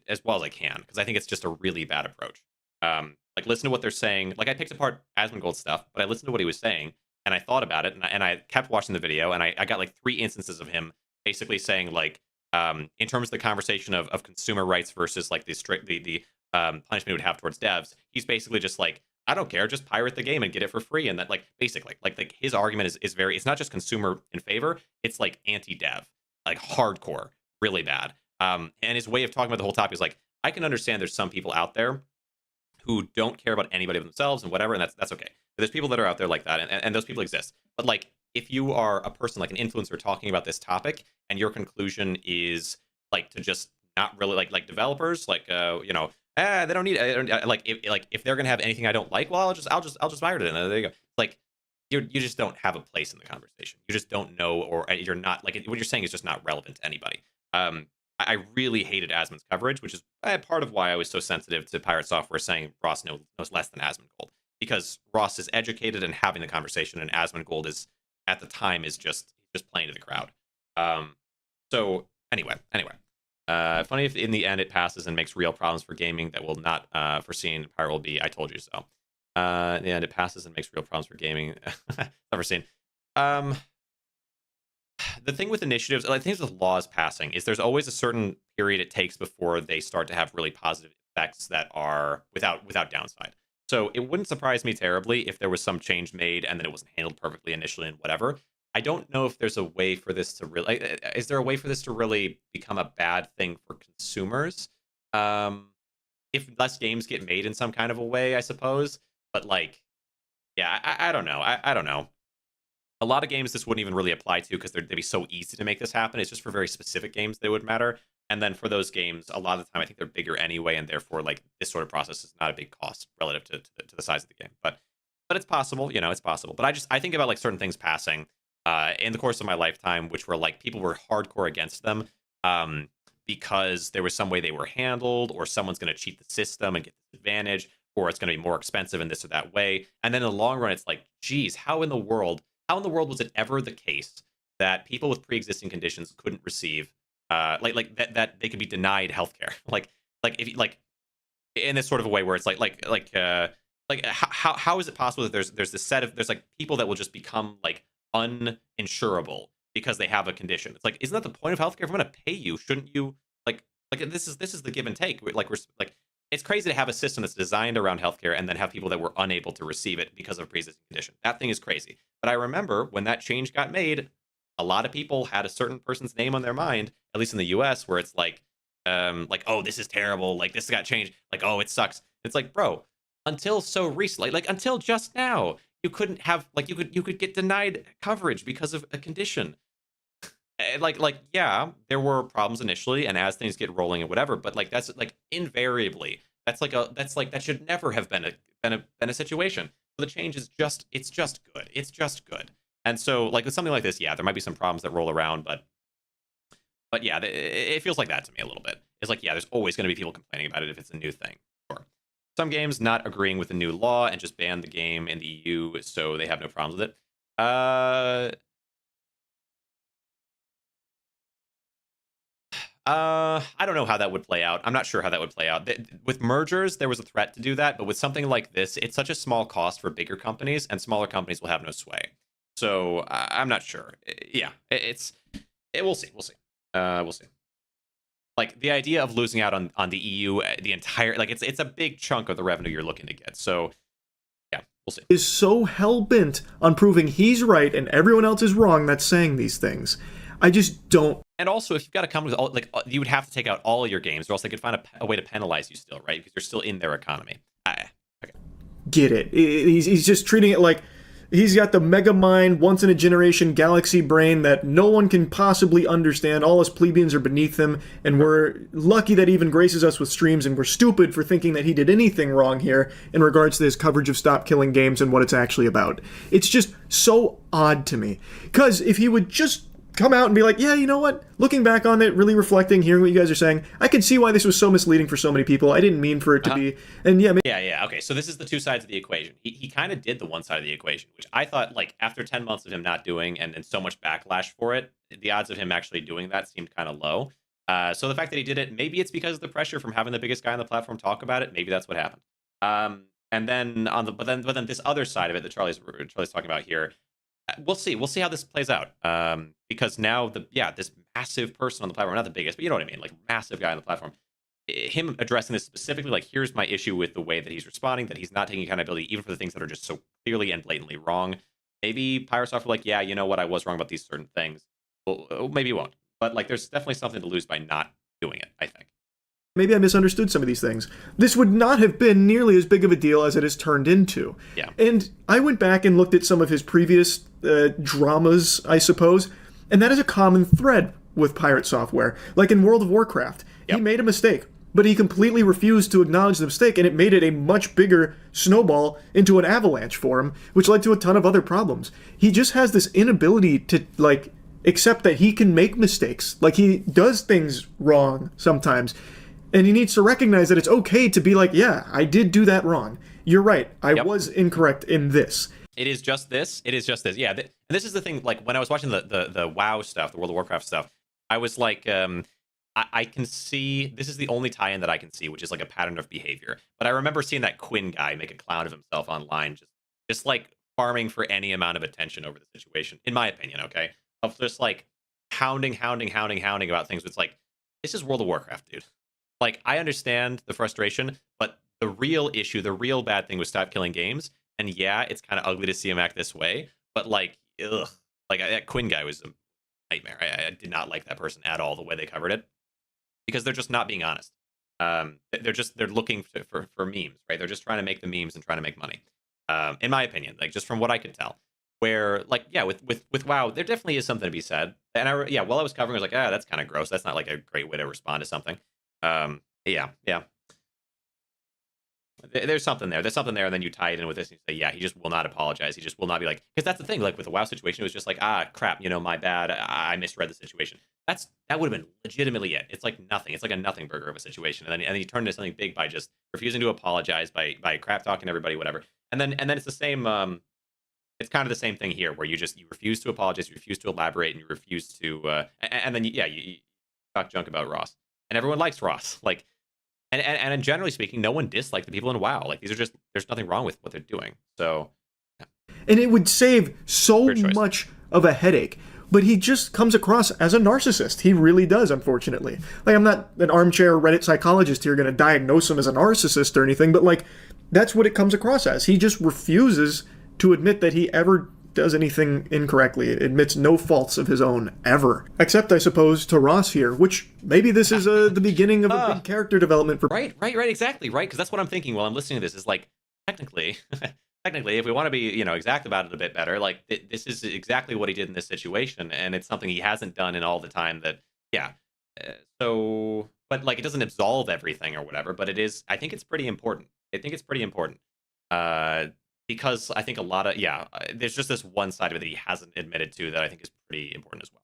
as well as I can, because I think it's just a really bad approach. Like listen to what they're saying. Like I picked apart Asmongold's stuff, but I listened to what he was saying and I thought about it, and I kept watching the video, and I got like 3 instances of him basically saying like, in terms of the conversation of consumer rights versus like the punishment it would have towards devs, he's basically just like, I don't care, just pirate the game and get it for free. And that like basically like his argument is very, it's not just consumer in favor, it's like anti-dev, like hardcore, really bad. And his way of talking about the whole topic is like, I can understand there's some people out there who don't care about anybody but themselves and whatever, and that's okay. But there's people that are out there like that, and those people exist. But like, if you are a person like an influencer talking about this topic, and your conclusion is like to just not really like developers, like they don't need if they're gonna have anything I don't like, well I'll just pirate it, and there you go. Like you just don't have a place in the conversation. You just don't know, or you're not like what you're saying is just not relevant to anybody. I really hated Asmon's coverage, which is part of why I was so sensitive to PirateSoftware saying Ross knows less than Asmongold, because Ross is educated and having the conversation, and Asmongold is at the time is just playing to the crowd. So anyway, funny if in the end it passes and makes real problems for gaming that will not foreseen. Pirate will be I told you so. In the end it passes and makes real problems for gaming. Never seen. The thing with initiatives, like things with laws passing, is there's always a certain period it takes before they start to have really positive effects that are without downside. So it wouldn't surprise me terribly if there was some change made and then it wasn't handled perfectly initially and whatever. I don't know if there's a way for this to really, is there a way for this to really become a bad thing for consumers? If less games get made in some kind of a way, I suppose. But like, yeah, I don't know. I don't know. A lot of games this wouldn't even really apply to, because they'd be so easy to make this happen. It's just for very specific games that would matter. And then for those games, a lot of the time, I think they're bigger anyway, and therefore, like, this sort of process is not a big cost relative to the size of the game. But it's possible, it's possible. But I think about like certain things passing in the course of my lifetime, which were like people were hardcore against them because there was some way they were handled, or someone's going to cheat the system and get this advantage, or it's going to be more expensive in this or that way. And then in the long run, it's like, geez, how in the world was it ever the case that people with pre-existing conditions couldn't receive that they could be denied healthcare? like if like in this sort of a way where it's how is it possible that there's this set of like people that will just become like uninsurable because they have a condition? It's like, isn't that the point of healthcare? If I'm going to pay you, shouldn't you like this is the give and take? Like we're like, it's crazy to have a system that's designed around healthcare and then have people that were unable to receive it because of a pre-existing condition. That thing is crazy. But I remember when that change got made, a lot of people had a certain person's name on their mind, at least in the US, where it's like, oh, this is terrible. Like this got changed. Like, oh, it sucks. It's like, bro, until so recently, like until just now, you couldn't have, like, you could get denied coverage because of a condition. Yeah, there were problems initially, and as things get rolling and whatever, but like that's like invariably that should never have been a situation. So the change is just good. It's just good. And so like with something like this, yeah, there might be some problems that roll around, but But yeah, it feels like that to me a little bit. It's like, yeah, there's always going to be people complaining about it if it's a new thing. Sure. Some games not agreeing with the new law and just ban the game in the EU, so they have no problems with it. I don't know how that would play out. I'm not sure how that would play out. With mergers, there was a threat to do that, but with something like this, it's such a small cost for bigger companies, and smaller companies will have no sway. So I'm not sure. Yeah, we'll see. We'll see. We'll see. Like the idea of losing out on the EU, the entire it's a big chunk of the revenue you're looking to get. So yeah, we'll see. Is so hell-bent on proving he's right and everyone else is wrong that's saying these things. I just don't. And also, if you've got a company with you would have to take out all your games, or else they could find a way to penalize you still, right? Because you're still in their economy. Okay. Get it. He's just treating it like he's got the mega mind, once-in-a-generation galaxy brain that no one can possibly understand. All us plebeians are beneath him, and we're lucky that he even graces us with streams, and we're stupid for thinking that he did anything wrong here in regards to his coverage of Stop Killing Games and what it's actually about. It's just so odd to me. Because if he would just come out and be like, yeah, you know what? Looking back on it, really reflecting, hearing what you guys are saying, I can see why this was so misleading for so many people. I didn't mean for it to be. And yeah, yeah. Okay, so this is the two sides of the equation. He kind of did the one side of the equation, which I thought, like, after 10 months of him not doing and so much backlash for it, the odds of him actually doing that seemed kind of low. So the fact that he did it, maybe it's because of the pressure from having the biggest guy on the platform talk about it. Maybe that's what happened. And then but then this other side of it that Charlie's talking about here, we'll see. We'll see how this plays out. Because now this massive person on the platform, not the biggest, but you know what I mean, like massive guy on the platform, him addressing this specifically, like, here's my issue with the way that he's responding, that he's not taking accountability even for the things that are just so clearly and blatantly wrong. Maybe PirateSoftware like, yeah, you know what, I was wrong about these certain things. Well, maybe he won't. But like, there's definitely something to lose by not doing it, I think. Maybe I misunderstood some of these things. This would not have been nearly as big of a deal as it has turned into. Yeah. And I went back and looked at some of his previous dramas, I suppose, and that is a common thread with PirateSoftware. Like in World of Warcraft, he made a mistake, but he completely refused to acknowledge the mistake, and it made it a much bigger snowball into an avalanche for him, which led to a ton of other problems. He just has this inability to, like, accept that he can make mistakes. Like, he does things wrong sometimes. And he needs to recognize that it's okay to be like, yeah, I did do that wrong. You're right. I was incorrect in this. It is just this. It is just this. Yeah. And this is the thing. Like, when I was watching the WoW stuff, the World of Warcraft stuff, I was like, I can see, this is the only tie-in that I can see, which is like a pattern of behavior. But I remember seeing that Quinn guy make a clown of himself online, just like farming for any amount of attention over the situation, in my opinion, okay? Of just like hounding about things. It's like, this is World of Warcraft, dude. Like, I understand the frustration, but the real issue, the real bad thing was Stop Killing Games. And yeah, it's kind of ugly to see him act this way, but like, ugh. Like, that Quinn guy was a nightmare. I did not like that person at all, the way they covered it, because they're just not being honest. They're looking for memes, right? They're just trying to make the memes and trying to make money. In my opinion, like, just from what I could tell. Where, like, yeah, with WoW, there definitely is something to be said. And while I was covering, I was like, that's kind of gross. That's not like a great way to respond to something. Yeah. There's something there. And then you tie it in with this and you say, yeah, he just will not apologize. He just will not be like, because that's the thing, like with the WoW situation, it was just like, crap, my bad. I misread the situation. That would have been legitimately it. It's like nothing. It's like a nothing burger of a situation. And then you turn into something big by just refusing to apologize, by crap talking everybody, whatever. And then it's the same, it's kind of the same thing here, where you refuse to apologize, you refuse to elaborate, and you refuse to, and then you talk junk about Ross. And everyone likes Ross. Like, and generally speaking, no one disliked the people in WoW. Like, these are just, there's nothing wrong with what they're doing. So, yeah. And it would save so much of a headache. But he just comes across as a narcissist. He really does, unfortunately. Like, I'm not an armchair Reddit psychologist here going to diagnose him as a narcissist or anything, but like, that's what it comes across as. He just refuses to admit that he ever does anything incorrectly. It admits no faults of his own, ever. Except, I suppose, to Ross here, which maybe this is the beginning of a big character development for... Right, exactly, right? Because that's what I'm thinking while I'm listening to this, is like, technically, if we want to be, exact about it a bit better, like, this is exactly what he did in this situation, and it's something he hasn't done in all the time that, so, but, like, it doesn't absolve everything or whatever, but I think it's pretty important. Because I think a lot of, there's just this one side of it that he hasn't admitted to that I think is pretty important as well.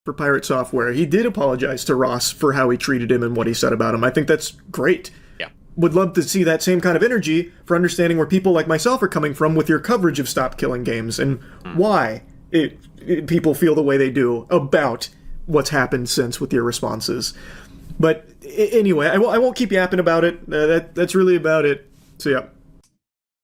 for Pirate Software. He did apologize to Ross for how he treated him and what he said about him. I think that's great. Yeah. Would love to see that same kind of energy for understanding where people like myself are coming from with your coverage of Stop Killing Games and why people feel the way they do about what's happened since with your responses. But anyway, I won't keep yapping about it. That's really about it. So yeah.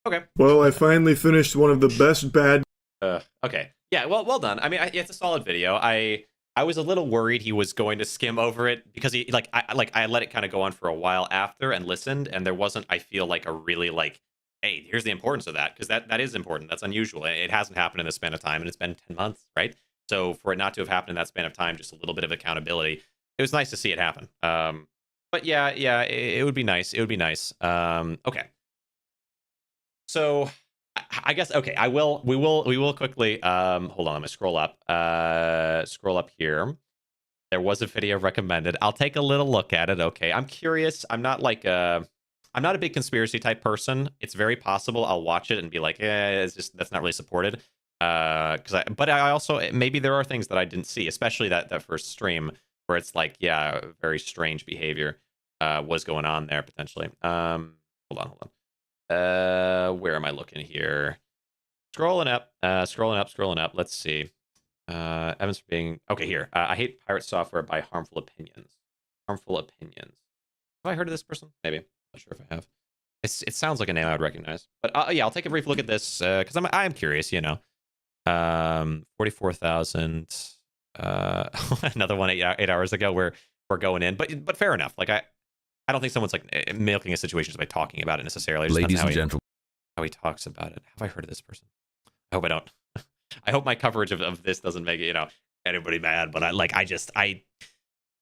Okay. Well, I finally finished one of the best bad... Okay. Yeah, well done. I mean, it's a solid video. I was a little worried he was going to skim over it because he I let it kind of go on for a while after and listened, and there wasn't, I feel like, a really like, hey, here's the importance of that, because that is important. That's unusual. It hasn't happened in this span of time, and it's been 10 months, right? So for it not to have happened in that span of time, just a little bit of accountability. It was nice to see it happen. But yeah, it would be nice. It would be nice. Okay. So I guess, okay, we will quickly, hold on, I'm gonna scroll up here. There was a video recommended. I'll take a little look at it. Okay, I'm curious. I'm not a big conspiracy type person. It's very possible I'll watch it and be like, it's just, that's not really supported. But I also, maybe there are things that I didn't see, especially that first stream where it's like, yeah, very strange behavior was going on there potentially. Hold on. Where am I looking here? Scrolling up. Let's see. Evans for being okay here. I hate Pirate Software by Harmful Opinions. Have I heard of this person? Maybe. Not sure if I have. It sounds like a name I would recognize. But yeah, I'll take a brief look at this because I'm curious. 44,000. Another one 8 hours ago. We're going in, but fair enough. Like I don't think someone's like milking a situation just by talking about it necessarily. Ladies and gentlemen, how he talks about it. Have I heard of this person? I hope I don't. I hope my coverage of this doesn't make anybody mad. But I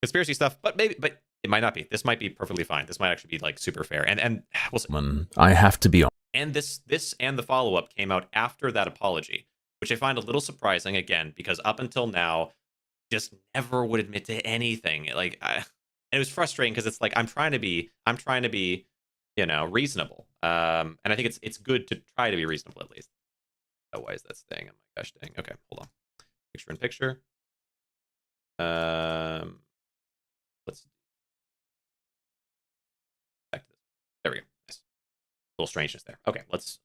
conspiracy stuff. But it might not be. This might be perfectly fine. This might actually be like super fair. And we'll see. I have to be on. And this and the follow up came out after that apology, which I find a little surprising again because up until now, just never would admit to anything. And it was frustrating because it's like I'm trying to be reasonable. And I think it's good to try to be reasonable at least. Oh, why is that staying? Oh my gosh, dang. Okay, hold on. Picture in picture. Let's back to this. There we go. Nice. A little strangeness there. Okay, let's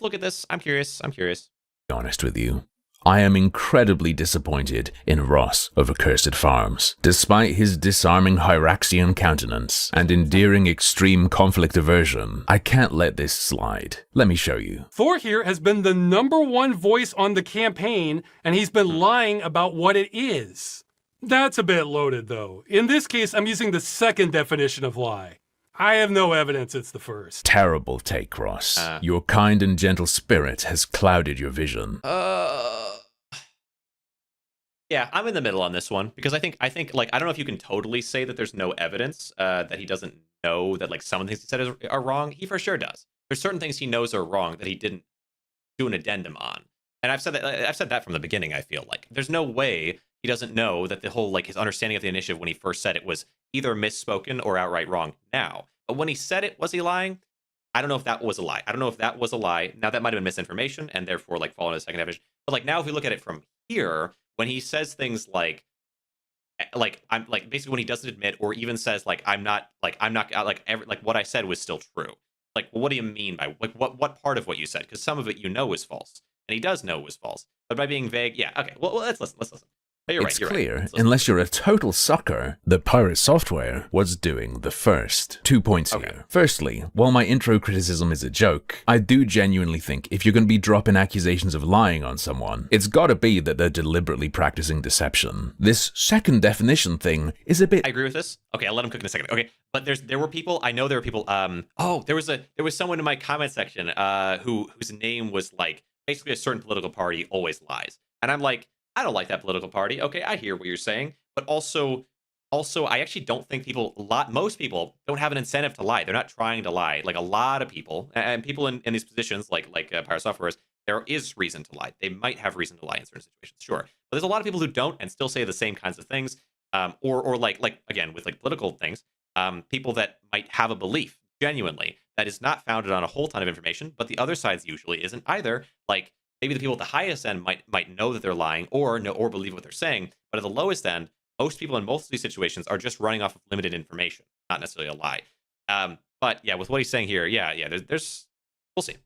look at this. I'm curious. Be honest with you. I am incredibly disappointed in Ross of Accursed Farms. Despite his disarming Hyraxian countenance and endearing extreme conflict aversion, I can't let this slide. Let me show you. Thor here has been the #1 voice on the campaign, and he's been lying about what it is. That's a bit loaded, though. In this case, I'm using the second definition of lie. I have no evidence it's the first. Terrible take, Ross. Your kind and gentle spirit has clouded your vision. Yeah, I'm in the middle on this one because I think like I don't know if you can totally say that there's no evidence that he doesn't know that like some of the things he said are wrong. He for sure does. There's certain things he knows are wrong that he didn't do an addendum on. And I've said that from the beginning. I feel like there's no way he doesn't know that the whole like his understanding of the initiative when he first said it was either misspoken or outright wrong now. But when he said it, was he lying? I don't know if that was a lie. Now that might have been misinformation and therefore like fall into the second definition. But like now if we look at it from here, when he says things like I'm like basically when he doesn't admit or even says like I'm not what I said was still true. Like, well, what do you mean by like what part of what you said? Because some of it is false, and he does know was false. But by being vague, yeah, okay. Well, let's listen. But you're it's right. Clear, unless you're a total sucker, that Pirate Software was doing the first. 2 points here. Firstly, while my intro criticism is a joke, I do genuinely think if you're going to be dropping accusations of lying on someone, it's gotta be that they're deliberately practicing deception. This second definition thing is a bit... I agree with this. Okay, I'll let him cook in a second. Okay, but there were people, there was someone in my comment section whose name was like, basically a certain political party always lies. And I'm like, I don't like that political party. Okay, I hear what you're saying, but also, I actually don't think most people don't have an incentive to lie. They're not trying to lie. Like a lot of people, and people in these positions, like Pirate Software, there is reason to lie. They might have reason to lie in certain situations, sure. But there's a lot of people who don't and still say the same kinds of things, or like again with like political things, people that might have a belief genuinely that is not founded on a whole ton of information, but the other side's usually isn't either. Like maybe the people at the highest end might know that they're lying or know or believe what they're saying, but at the lowest end, most people in most of these situations are just running off of limited information, not necessarily a lie. But yeah, with what he's saying here, there's we'll see.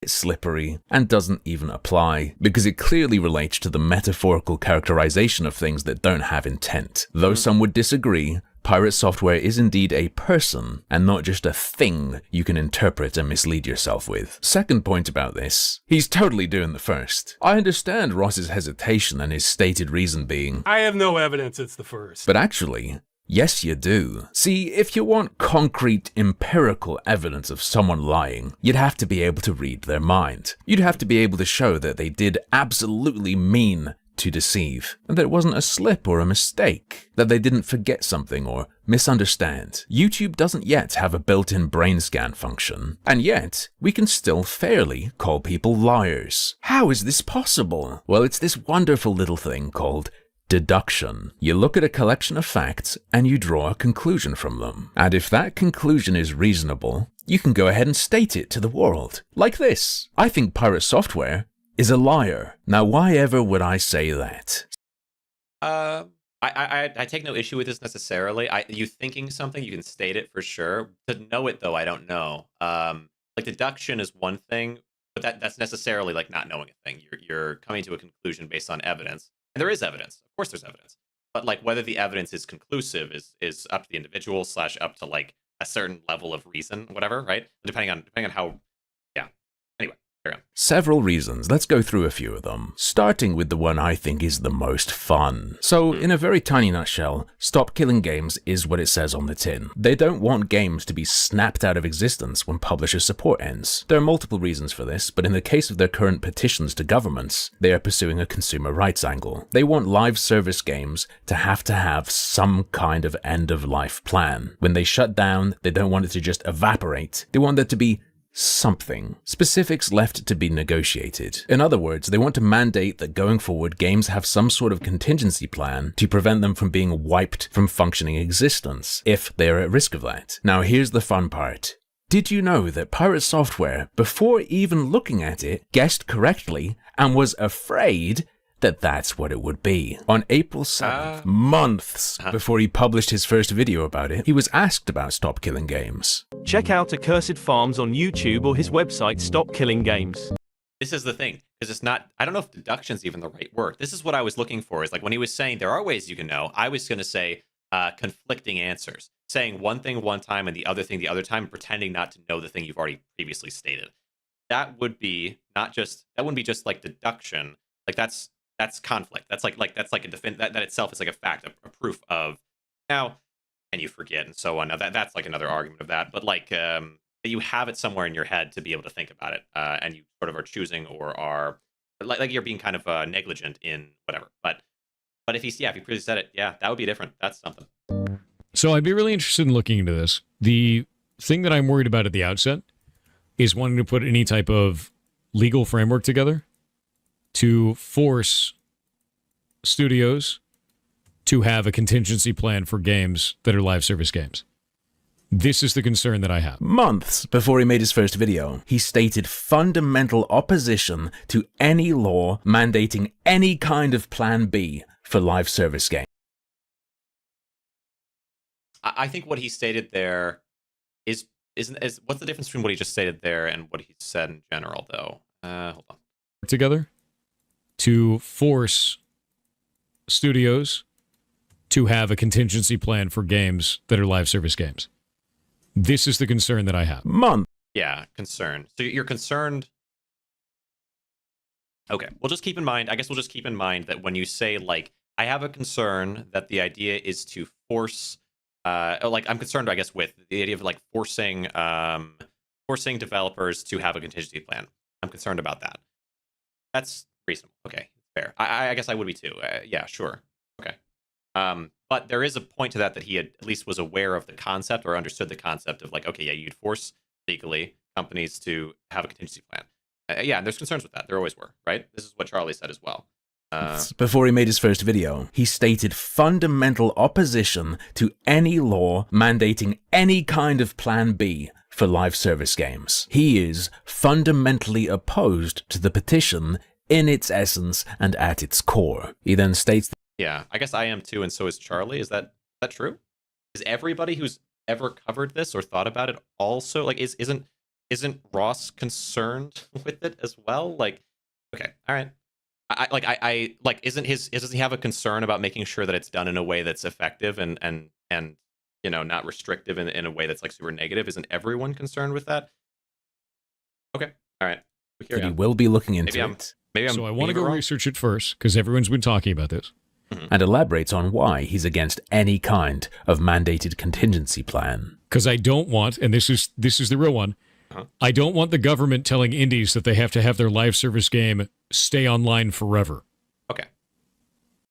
It's slippery and doesn't even apply because it clearly relates to the metaphorical characterization of things that don't have intent. Though some would disagree, PirateSoftware is indeed a person and not just a thing you can interpret and mislead yourself with. Second point about this, he's totally doing the first. I understand Ross's hesitation and his stated reason being, I have no evidence it's the first. but actually, yes, you do. See, if you want concrete, empirical evidence of someone lying, you'd have to be able to read their mind. You'd have to be able to show that they did absolutely mean to deceive, and that it wasn't a slip or a mistake, that they didn't forget something or misunderstand. YouTube doesn't yet have a built-in brain scan function, and yet we can still fairly call people liars. How is this possible? Well, it's this wonderful little thing called deduction. You look at a collection of facts and you draw a conclusion from them. And if that conclusion is reasonable, you can go ahead and state it to the world. Like this. I think PirateSoftware is a liar. Now, why ever would I say that? I take no issue with this necessarily. You thinking something, you can state it for sure. To know it though, I don't know. Like deduction is one thing, but that's necessarily like not knowing a thing. You're coming to a conclusion based on evidence. And there is evidence. Of course there's evidence. But like whether the evidence is conclusive is up to the individual / up to like a certain level of reason, whatever, right? Depending on how, yeah. Anyway, carry on. Several reasons. Let's go through a few of them, starting with the one I think is the most fun. So, in a very tiny nutshell, Stop Killing Games is what it says on the tin. They don't want games to be snapped out of existence when publisher support ends. There are multiple reasons for this, but in the case of their current petitions to governments, they are pursuing a consumer rights angle. They want live service games to have some kind of end-of-life plan. When they shut down, they don't want it to just evaporate. They want there to be something. Specifics left to be negotiated. In other words, they want to mandate that going forward, games have some sort of contingency plan to prevent them from being wiped from functioning existence, if they are at risk of that. Now here's the fun part. Did you know that PirateSoftware, before even looking at it, guessed correctly and was afraid that that's what it would be? On April 7th, months before he published his first video about it, he was asked about Stop Killing Games. Check out Accursed Farms on YouTube or his website, Stop Killing Games. This is the thing, because it's not, I don't know if deduction's even the right word. This is what I was looking for, is like when he was saying there are ways you can know, I was going to say conflicting answers. Saying one thing one time and the other thing the other time, pretending not to know the thing you've already previously stated. That would be that wouldn't be just like deduction. Like that's conflict. That's like a that itself is like a fact, a proof of now, and you forget and so on. Now that's like another argument of that, but like you have it somewhere in your head to be able to think about it, and you sort of are choosing or are like you're being kind of negligent in whatever. But if he previously said it, yeah, that would be different. That's something. So I'd be really interested in looking into this. The thing that I'm worried about at the outset is wanting to put any type of legal framework together to force studios to have a contingency plan for games that are live service games. This is the concern that I have. Months before he made his first video, he stated fundamental opposition to any law mandating any kind of plan B for live service games. I think what he stated there is what's the difference between what he just stated there and what he said in general, though? Hold on. Together to force studios to have a contingency plan for games that are live service games. This is the concern that I have. Yeah, concern. So you're concerned. Okay, we'll just keep in mind, that when you say, like, I have a concern that the idea is to force, like, I'm concerned, I guess, with the idea of, like, forcing developers to have a contingency plan. I'm concerned about that. That's reasonable. Okay, fair. I guess I would be too. Yeah, sure. Okay. But there is a point to that he had, at least was aware of the concept or understood the concept of, like, okay, yeah, you'd force legally companies to have a contingency plan. Yeah, and there's concerns with that. There always were, right? This is what Charlie said as well. Before he made his first video, he stated fundamental opposition to any law mandating any kind of plan B for live service games. He is fundamentally opposed to the petition in its essence and at its core. He then states, Yeah, I guess I am too, and so is Charlie. Is that true? Is everybody who's ever covered this or thought about it also like isn't Ross concerned with it as well? Like, okay, all right. I like doesn't he have a concern about making sure that it's done in a way that's effective and you know, not restrictive in a way that's like super negative? Isn't everyone concerned with that? Okay, all right. that he will be looking into it. Maybe So I want to go research it first, because everyone's been talking about this. And elaborates on why he's against any kind of mandated contingency plan. Because I don't want, and this is the real one, I don't want the government telling indies that they have to have their live service game stay online forever. Okay.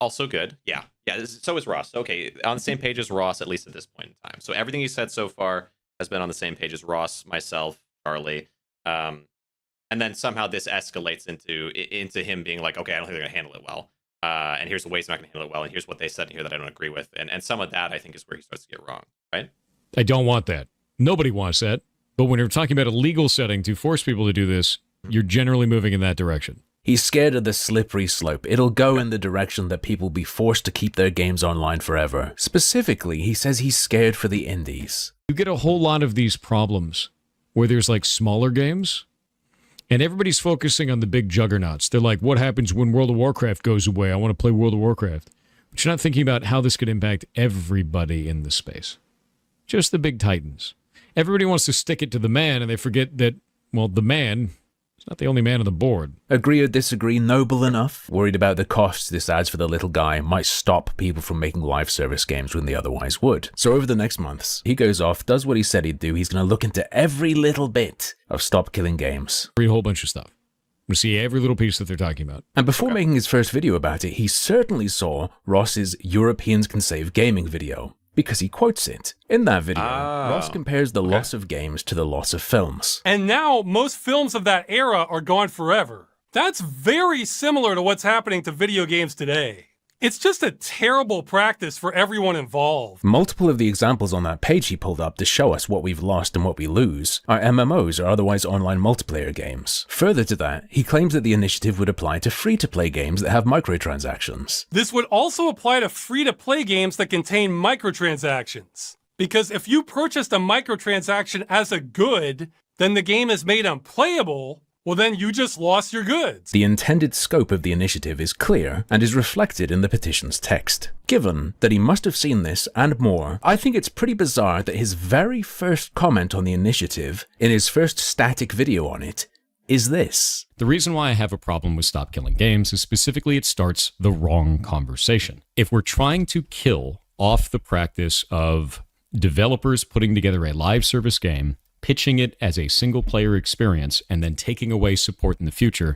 Also good. Yeah. So is Ross. Okay, on the same page as Ross, at least at this point in time. So everything you said so far has been on the same page as Ross, myself, Charlie. And then somehow this escalates into him being like, okay, I don't think they're going to handle it well. And here's the ways they're not going to handle it well. And here's what they said in here that I don't agree with. And some of that, I think, is where he starts to get wrong, right? I don't want that. Nobody wants that. But when you're talking about a legal setting to force people to do this, you're generally moving in that direction. He's scared of the slippery slope. It'll go in the direction that people be forced to keep their games online forever. Specifically, he says he's scared for the indies. You get a whole lot of these problems where there's like smaller games, and everybody's focusing on the big juggernauts. They're like, what happens when World of Warcraft goes away? I want to play World of Warcraft. But you're not thinking about how this could impact everybody in the space. Just the big titans. Everybody wants to stick it to the man, and they forget that, well, the man is not the only man on the board. Agree or disagree, noble enough? Worried about the costs this adds for the little guy might stop people from making live service games when they otherwise would. So over the next months, he goes off, does what he said he'd do. He's going to look into every little bit of Stop Killing Games. Read a whole bunch of stuff. We see every little piece that they're talking about. And before making his first video about it, he certainly saw Ross's Europeans Can Save Gaming video, because he quotes it. In that video, Ross compares the loss of games to the loss of films. And now most films of that era are gone forever. That's very similar to what's happening to video games today. It's just a terrible practice for everyone involved. Multiple of the examples on that page he pulled up to show us what we've lost and what we lose are MMOs or otherwise online multiplayer games. Further to that, he claims that the initiative would apply to free-to-play games that have microtransactions. This would also apply to free-to-play games that contain microtransactions. Because if you purchased a microtransaction as a good, then the game is made unplayable, well then you just lost your goods. The intended scope of the initiative is clear and is reflected in the petition's text. Given that he must have seen this and more, I think it's pretty bizarre that his very first comment on the initiative, in his first static video on it, is this. The reason why I have a problem with Stop Killing Games is specifically it starts the wrong conversation. If we're trying to kill off the practice of developers putting together a live service game, pitching it as a single-player experience, and then taking away support in the future,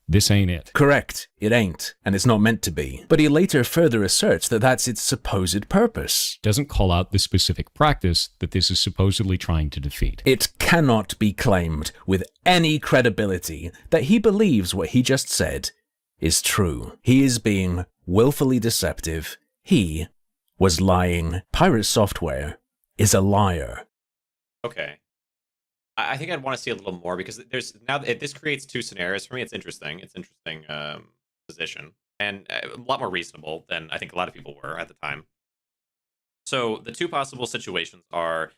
this ain't it. Correct, it ain't, and it's not meant to be. But he later further asserts that that's its supposed purpose. Doesn't call out the specific practice that this is supposedly trying to defeat. It cannot be claimed with any credibility that he believes what he just said is true. He is being willfully deceptive. He was lying. PirateSoftware is a liar. Okay. I think I'd want to see a little more because there's now this creates two scenarios for me. It's interesting. It's an interesting position and a lot more reasonable than I think a lot of people were at the time. So the two possible situations are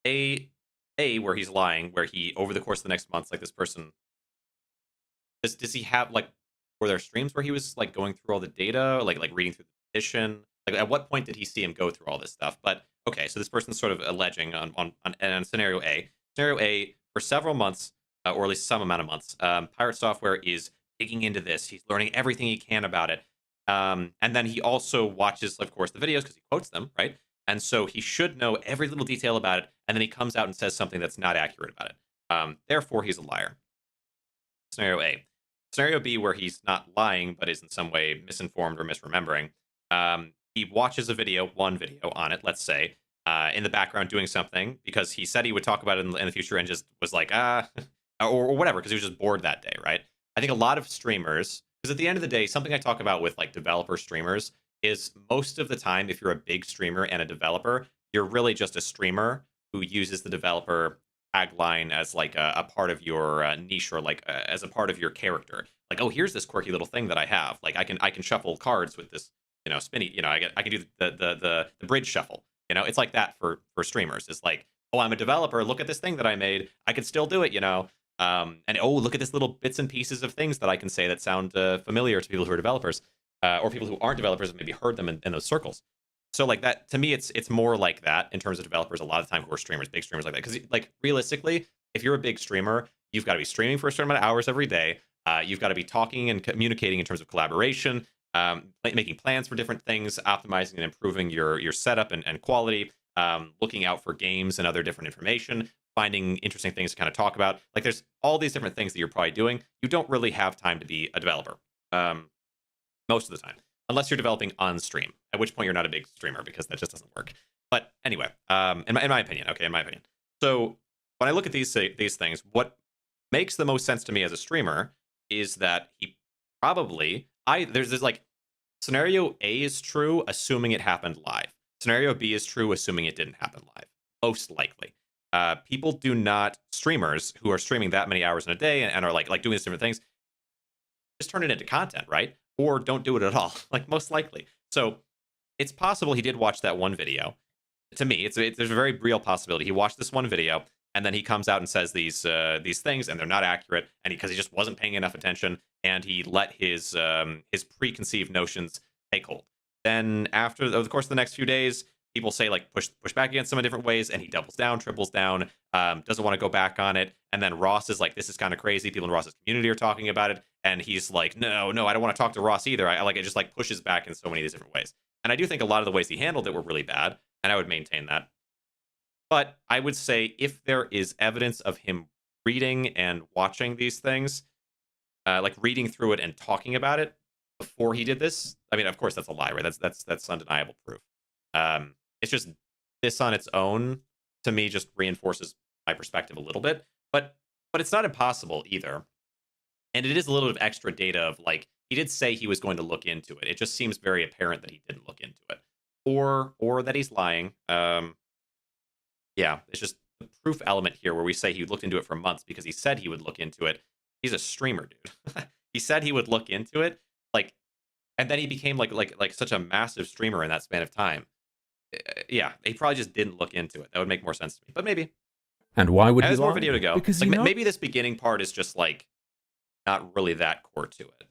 a where he's lying, where he over the course of the next months, like this person, does he have like were there streams where he was like going through all the data, like reading through the petition? Like at what point did he see him go through all this stuff? But okay, so this person's sort of alleging on scenario A. Scenario A, for several months, or at least some amount of months, PirateSoftware is digging into this. He's learning everything he can about it. And then he also watches, of course, the videos because he quotes them, right? And so he should know every little detail about it. And then he comes out and says something that's not accurate about it. Therefore, he's a liar. Scenario A. Scenario B, where he's not lying, but is in some way misinformed or misremembering. He watches one video on it, let's say, in the background doing something because he said he would talk about it in the future and just was like, or whatever, because he was just bored that day, right? I think a lot of streamers, because at the end of the day, something I talk about with like developer streamers is most of the time, if you're a big streamer and a developer, you're really just a streamer who uses the developer tagline as like a part of your niche or like as a part of your character. like, oh, here's this quirky little thing that I have. Like I can shuffle cards with this, spinny. I can do the bridge shuffle. It's like that for streamers. It's like, oh, I'm a developer. Look at this thing that I made. I can still do it. And oh, look at this little bits and pieces of things that I can say that sound familiar to people who are developers, or people who aren't developers and maybe heard them in those circles. So like that, to me, it's more like that in terms of developers a lot of the time who are streamers, big streamers like that. Because like realistically, if you're a big streamer, you've got to be streaming for a certain amount of hours every day. You've got to be talking and communicating in terms of collaboration, making plans for different things, optimizing and improving your setup and quality, looking out for games and other different information, finding interesting things to kind of talk about. Like there's all these different things that you're probably doing. You don't really have time to be a developer most of the time, unless you're developing on stream, at which point you're not a big streamer because that just doesn't work. But anyway, in my opinion, in my opinion. So when I look at these things, what makes the most sense to me as a streamer is that he probably, there's this like, scenario A is true, assuming it happened live. Scenario B is true, assuming it didn't happen live, most likely. People do not, streamers who are streaming that many hours in a day and are like doing these different things, just turn it into content, right? Or don't do it at all, like most likely. So it's possible he did watch that one video. To me, there's a very real possibility he watched this one video and then he comes out and says these things and they're not accurate, and because he just wasn't paying enough attention and he let his preconceived notions take hold. Then over the course of the next few days, people say like push back against him in different ways, and he doubles down, triples down, doesn't want to go back on it. And then Ross is like, this is kind of crazy. People in Ross's community are talking about it, and he's like, no, I don't want to talk to Ross either. I like it, just like pushes back in so many of these different ways. And I do think a lot of the ways he handled it were really bad, and I would maintain that. But I would say if there is evidence of him reading and watching these things, like reading through it and talking about it before he did this, I mean, of course that's a lie, right? That's undeniable proof. It's just this on its own, to me, just reinforces my perspective a little bit. But it's not impossible either. And it is a little bit of extra data of like, he did say he was going to look into it. It just seems very apparent that he didn't look into it. Or that he's lying. Yeah, it's just the proof element here where we say he looked into it for months because he said he would look into it. He's a streamer, dude. He said he would look into it, like, and then he became like such a massive streamer in that span of time. Yeah, he probably just didn't look into it. That would make more sense to me, but maybe. And why would he There's lie? more video to go. Because like, maybe this beginning part is just like not really that core to it.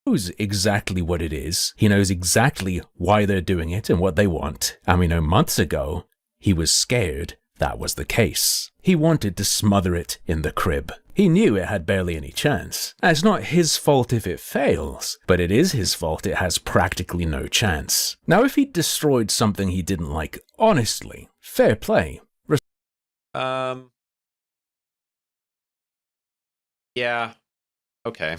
He knows exactly what it is. He knows exactly why they're doing it and what they want. And we know months ago, he was scared that was the case. He wanted to smother it in the crib. He knew it had barely any chance. And it's not his fault if it fails, but it is his fault it has practically no chance. Now, if he destroyed something he didn't like, honestly, fair play. Yeah. Okay.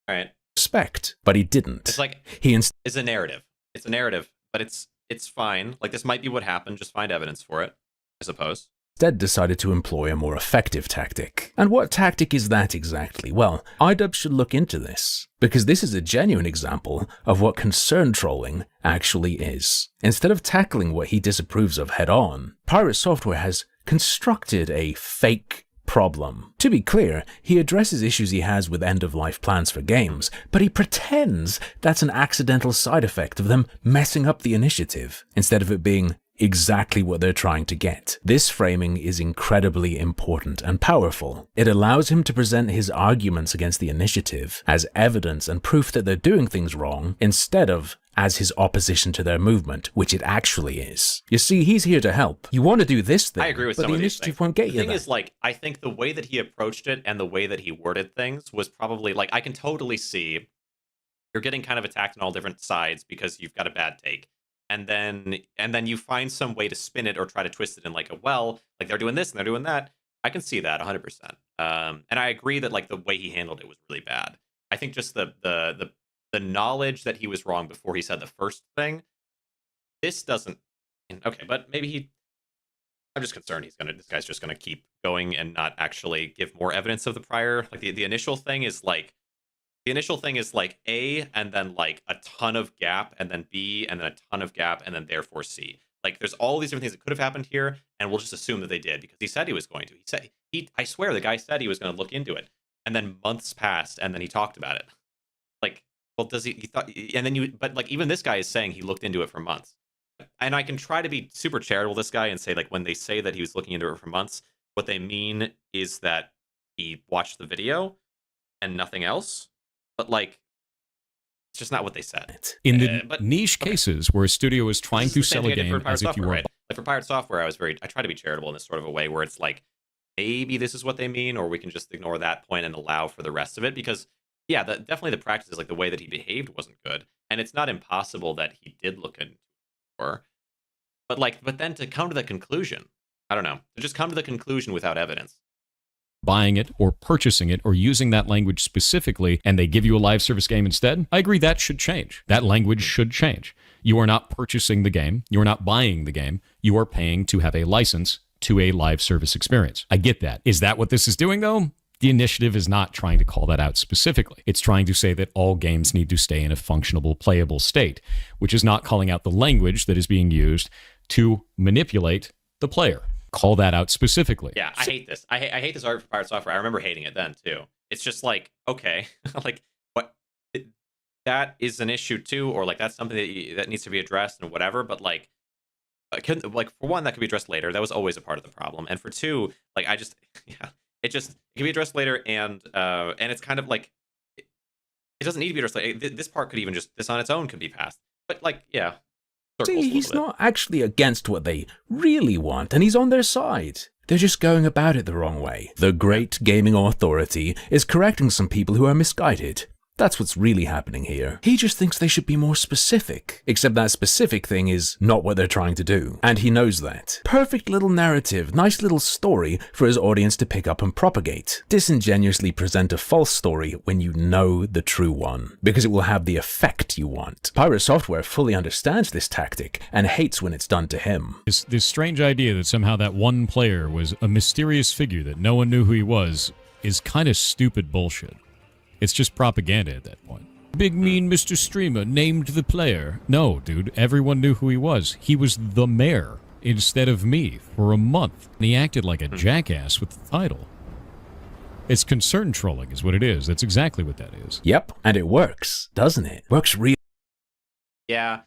All right. Respect, but he didn't. It's like it's a narrative. It's a narrative, but it's fine. Like this might be what happened. Just find evidence for it, I suppose. Instead decided to employ a more effective tactic. And what tactic is that exactly? Well, iDub should look into this, because this is a genuine example of what concern trolling actually is. Instead of tackling what he disapproves of head-on, PirateSoftware has constructed a fake problem. To be clear, he addresses issues he has with end-of-life plans for games, but he pretends that's an accidental side effect of them messing up the initiative, instead of it being exactly what they're trying to get. This framing is incredibly important and powerful. It allows him to present his arguments against the initiative as evidence and proof that they're doing things wrong, instead of as his opposition to their movement, which it actually is. You see, he's here to help. You want to do this thing, I agree with but some the of these initiative things. won't get you The thing there. is, like, I think the way that he approached it and the way that he worded things was probably, like, I can totally see you're getting kind of attacked on all different sides because you've got a bad take. And then you find some way to spin it or try to twist it in like like they're doing this and they're doing that. I can see that 100%. And I agree that like the way he handled it was really bad. I think just the knowledge that he was wrong before he said the first thing, this doesn't, okay, but maybe I'm just concerned this guy's just gonna keep going and not actually give more evidence of the prior. Like the initial thing is like, A and then like a ton of gap and then B and then a ton of gap and then therefore C. Like there's all these different things that could have happened here, and we'll just assume that they did because he said he was going to. I swear the guy said he was going to look into it. and then months passed, and then he talked about it. Like, well, does he thought, and then but like, even this guy is saying he looked into it for months. And I can try to be super charitable this guy and say, like, when they say that he was looking into it for months, what they mean is that he watched the video and nothing else. But like, it's just not what they said. In the niche cases where a studio is trying to sell a game as if you were... Right? Like for Pirate Software, I try to be charitable in this sort of a way where it's like, maybe this is what they mean, or we can just ignore that point and allow for the rest of it. Because, yeah, definitely the practice is like the way that he behaved wasn't good. And it's not impossible that he did look into it. But then to come to the conclusion, I don't know, to just come to the conclusion without evidence. Buying it or purchasing it or using that language specifically, and they give you a live service game instead, I agree that should change. That language should change. You are not purchasing the game. You are not buying the game. You are paying to have a license to a live service experience. I get that. Is that what this is doing, though? The initiative is not trying to call that out specifically. It's trying to say that all games need to stay in a functionable, playable state, which is not calling out the language that is being used to manipulate the player. Call that out specifically. Yeah, I hate this. I hate this art for Pirate Software. I remember hating it then too. It's just like, okay, like what? That is an issue too, or like that's something that needs to be addressed and whatever. But like for one, that could be addressed later. That was always a part of the problem. And for two, like it can be addressed later, and it's kind of like it doesn't need to be addressed. Like, this part could even just this on its own could be passed. But like, yeah. See, he's not actually against what they really want, and he's on their side. They're just going about it the wrong way. The great gaming authority is correcting some people who are misguided. That's what's really happening here. He just thinks they should be more specific. Except that specific thing is not what they're trying to do. And he knows that. Perfect little narrative, nice little story for his audience to pick up and propagate. Disingenuously present a false story when you know the true one. Because it will have the effect you want. Pirate Software fully understands this tactic and hates when it's done to him. This strange idea that somehow that one player was a mysterious figure that no one knew who he was is kind of stupid bullshit. It's just propaganda at that point. Big mean Mr. Streamer named the player. No, dude, everyone knew who he was. He was the mayor instead of me for a month. And he acted like a jackass with the title. It's concern trolling is what it is. That's exactly what that is. Yep, and it works, doesn't it? Works really. Yeah.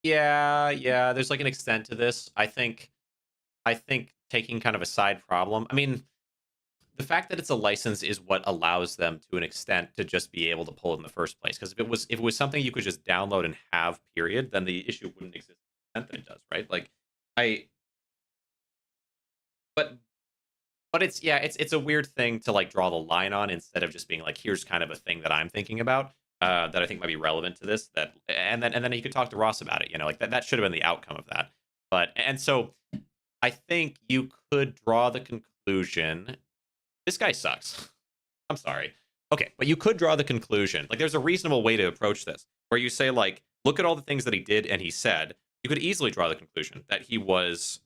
Yeah, there's like an extent to this. I think taking kind of a side problem. I mean, the fact that it's a license is what allows them to an extent to just be able to pull it in the first place. Because if it was something you could just download and have, period, then the issue wouldn't exist to the extent that it does, right? Like, but it's a weird thing to like draw the line on instead of just being like, here's kind of a thing that I'm thinking about that I think might be relevant to this. And then you could talk to Ross about it. You know, like that should have been the outcome of that. And so I think you could draw the conclusion. This guy sucks. I'm sorry. Okay, but you could draw the conclusion. Like, there's a reasonable way to approach this, where you say, like, look at all the things that he did and he said. You could easily draw the conclusion that he was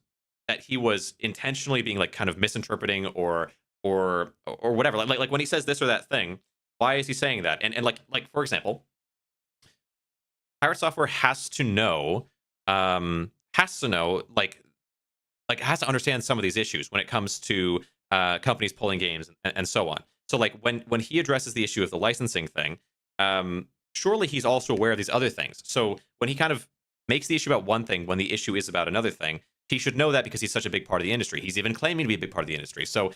intentionally being like kind of misinterpreting or whatever. Like when he says this or that thing, why is he saying that? And like for example, Pirate Software has to understand some of these issues when it comes to companies pulling games and so on. So like when he addresses the issue of the licensing thing, surely he's also aware of these other things. So when he kind of makes the issue about one thing when the issue is about another thing, he should know that because he's such a big part of the industry. He's even claiming to be a big part of the industry. So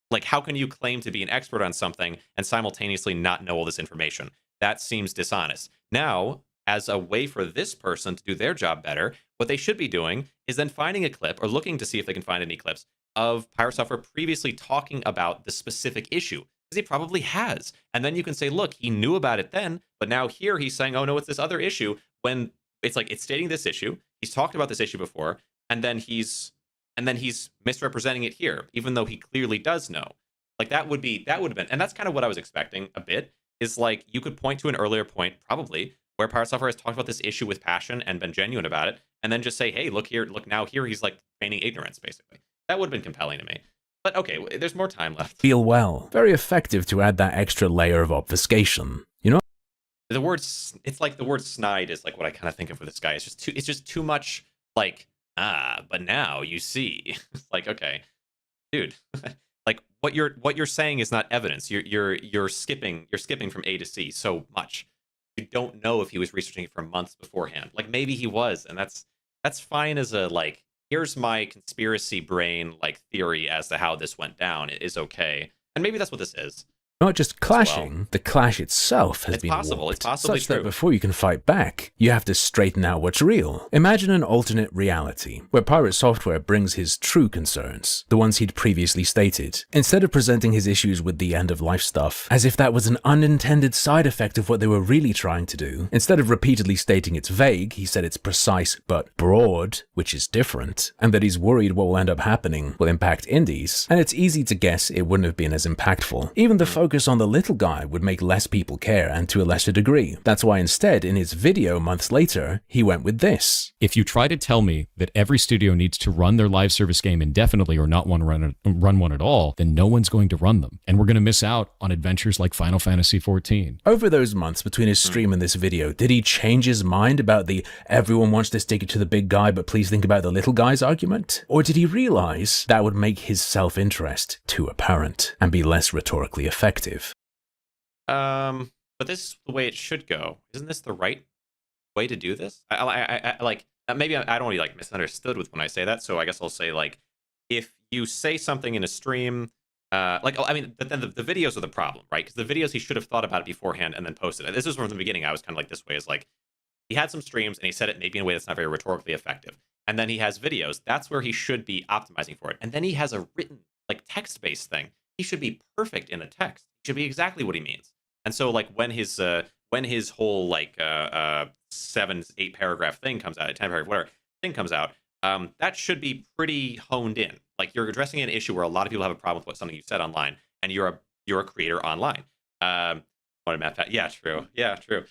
like, how can you claim to be an expert on something and simultaneously not know all this information? That seems dishonest. Now, as a way for this person to do their job better, what they should be doing is then finding a clip or looking to see if they can find any clips of Pirate Software previously talking about the specific issue, because he probably has. And then you can say, look, he knew about it then, but now here he's saying, oh no, it's this other issue, when it's like, it's stating this issue, he's talked about this issue before, and then he's misrepresenting it here, even though he clearly does know. Like that would have been, and that's kind of what I was expecting a bit, is like, you could point to an earlier point, probably, where Pirate Software has talked about this issue with passion and been genuine about it, and then just say, hey, look now here he's like feigning ignorance, basically. That would have been compelling to me. But okay, there's more time left. Feel well. Very effective to add that extra layer of obfuscation. You know? It's like the word snide is like what I kind of think of for this guy. It's just too much like, but now you see. It's like, okay, dude. like what you're saying is not evidence. You're skipping from A to C so much. You don't know if he was researching it for months beforehand. Like maybe he was, and that's fine as a like, here's my conspiracy brain like theory as to how this went down. It is okay, and maybe that's what this is. Not just clashing, the clash itself has been possible. warped, It's possibly such true. that before you can fight back, you have to straighten out what's real. Imagine an alternate reality, where Pirate Software brings his true concerns, the ones he'd previously stated, instead of presenting his issues with the end-of-life stuff, as if that was an unintended side effect of what they were really trying to do. Instead of repeatedly stating it's vague, he said it's precise but broad, which is different, and that he's worried what will end up happening will impact indies, and it's easy to guess it wouldn't have been as impactful. Even the focus on the little guy would make less people care, and to a lesser degree. That's why instead, in his video months later, he went with this. If you try to tell me that every studio needs to run their live service game indefinitely or not want to run one at all, then no one's going to run them. And we're going to miss out on adventures like Final Fantasy XIV. Over those months between his stream and this video, did he change his mind about the everyone wants to stick it to the big guy but please think about the little guy's argument? Or did he realize that would make his self-interest too apparent and be less rhetorically effective? But this is the way it should go. Isn't this the right way to do this? I like, maybe I don't really like misunderstood with when I say that. So I guess I'll say like, if you say something in a stream, like, I mean, then the videos are the problem, right? Because the videos, he should have thought about it beforehand and then posted it. This is from the beginning. I was kind of like this way, is like, he had some streams and he said it maybe in a way that's not very rhetorically effective. And then he has videos. That's where he should be optimizing for it. And then he has a written, like, text-based thing. He should be perfect in the text. He should be exactly what he means. And so, like, when his whole like 7-8 paragraph thing comes out, 10 paragraph whatever thing comes out, that should be pretty honed in. Like, you're addressing an issue where a lot of people have a problem with what something you said online, and you're a creator online. Yeah, true. Yeah, true.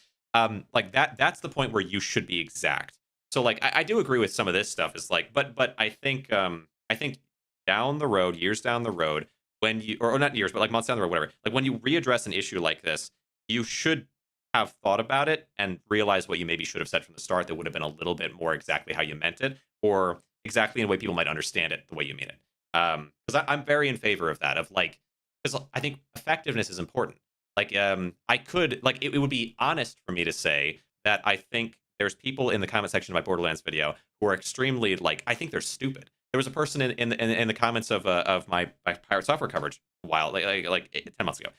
Like that's the point where you should be exact. So like I do agree with some of this stuff. Is like, but I think down the road, years down the road, when you or not years, but like months down the road, whatever. Like when you readdress an issue like this, you should have thought about it and realize what you maybe should have said from the start that would have been a little bit more exactly how you meant it, or exactly in a way people might understand it the way you mean it. Because I'm very in favor of that. Of like, because I think effectiveness is important. Like, I could, like, it would be honest for me to say that I think there's people in the comment section of my Borderlands video who are extremely, like, I think they're stupid. There was a person in the comments of my Pirate Software coverage a while, like 10 months ago,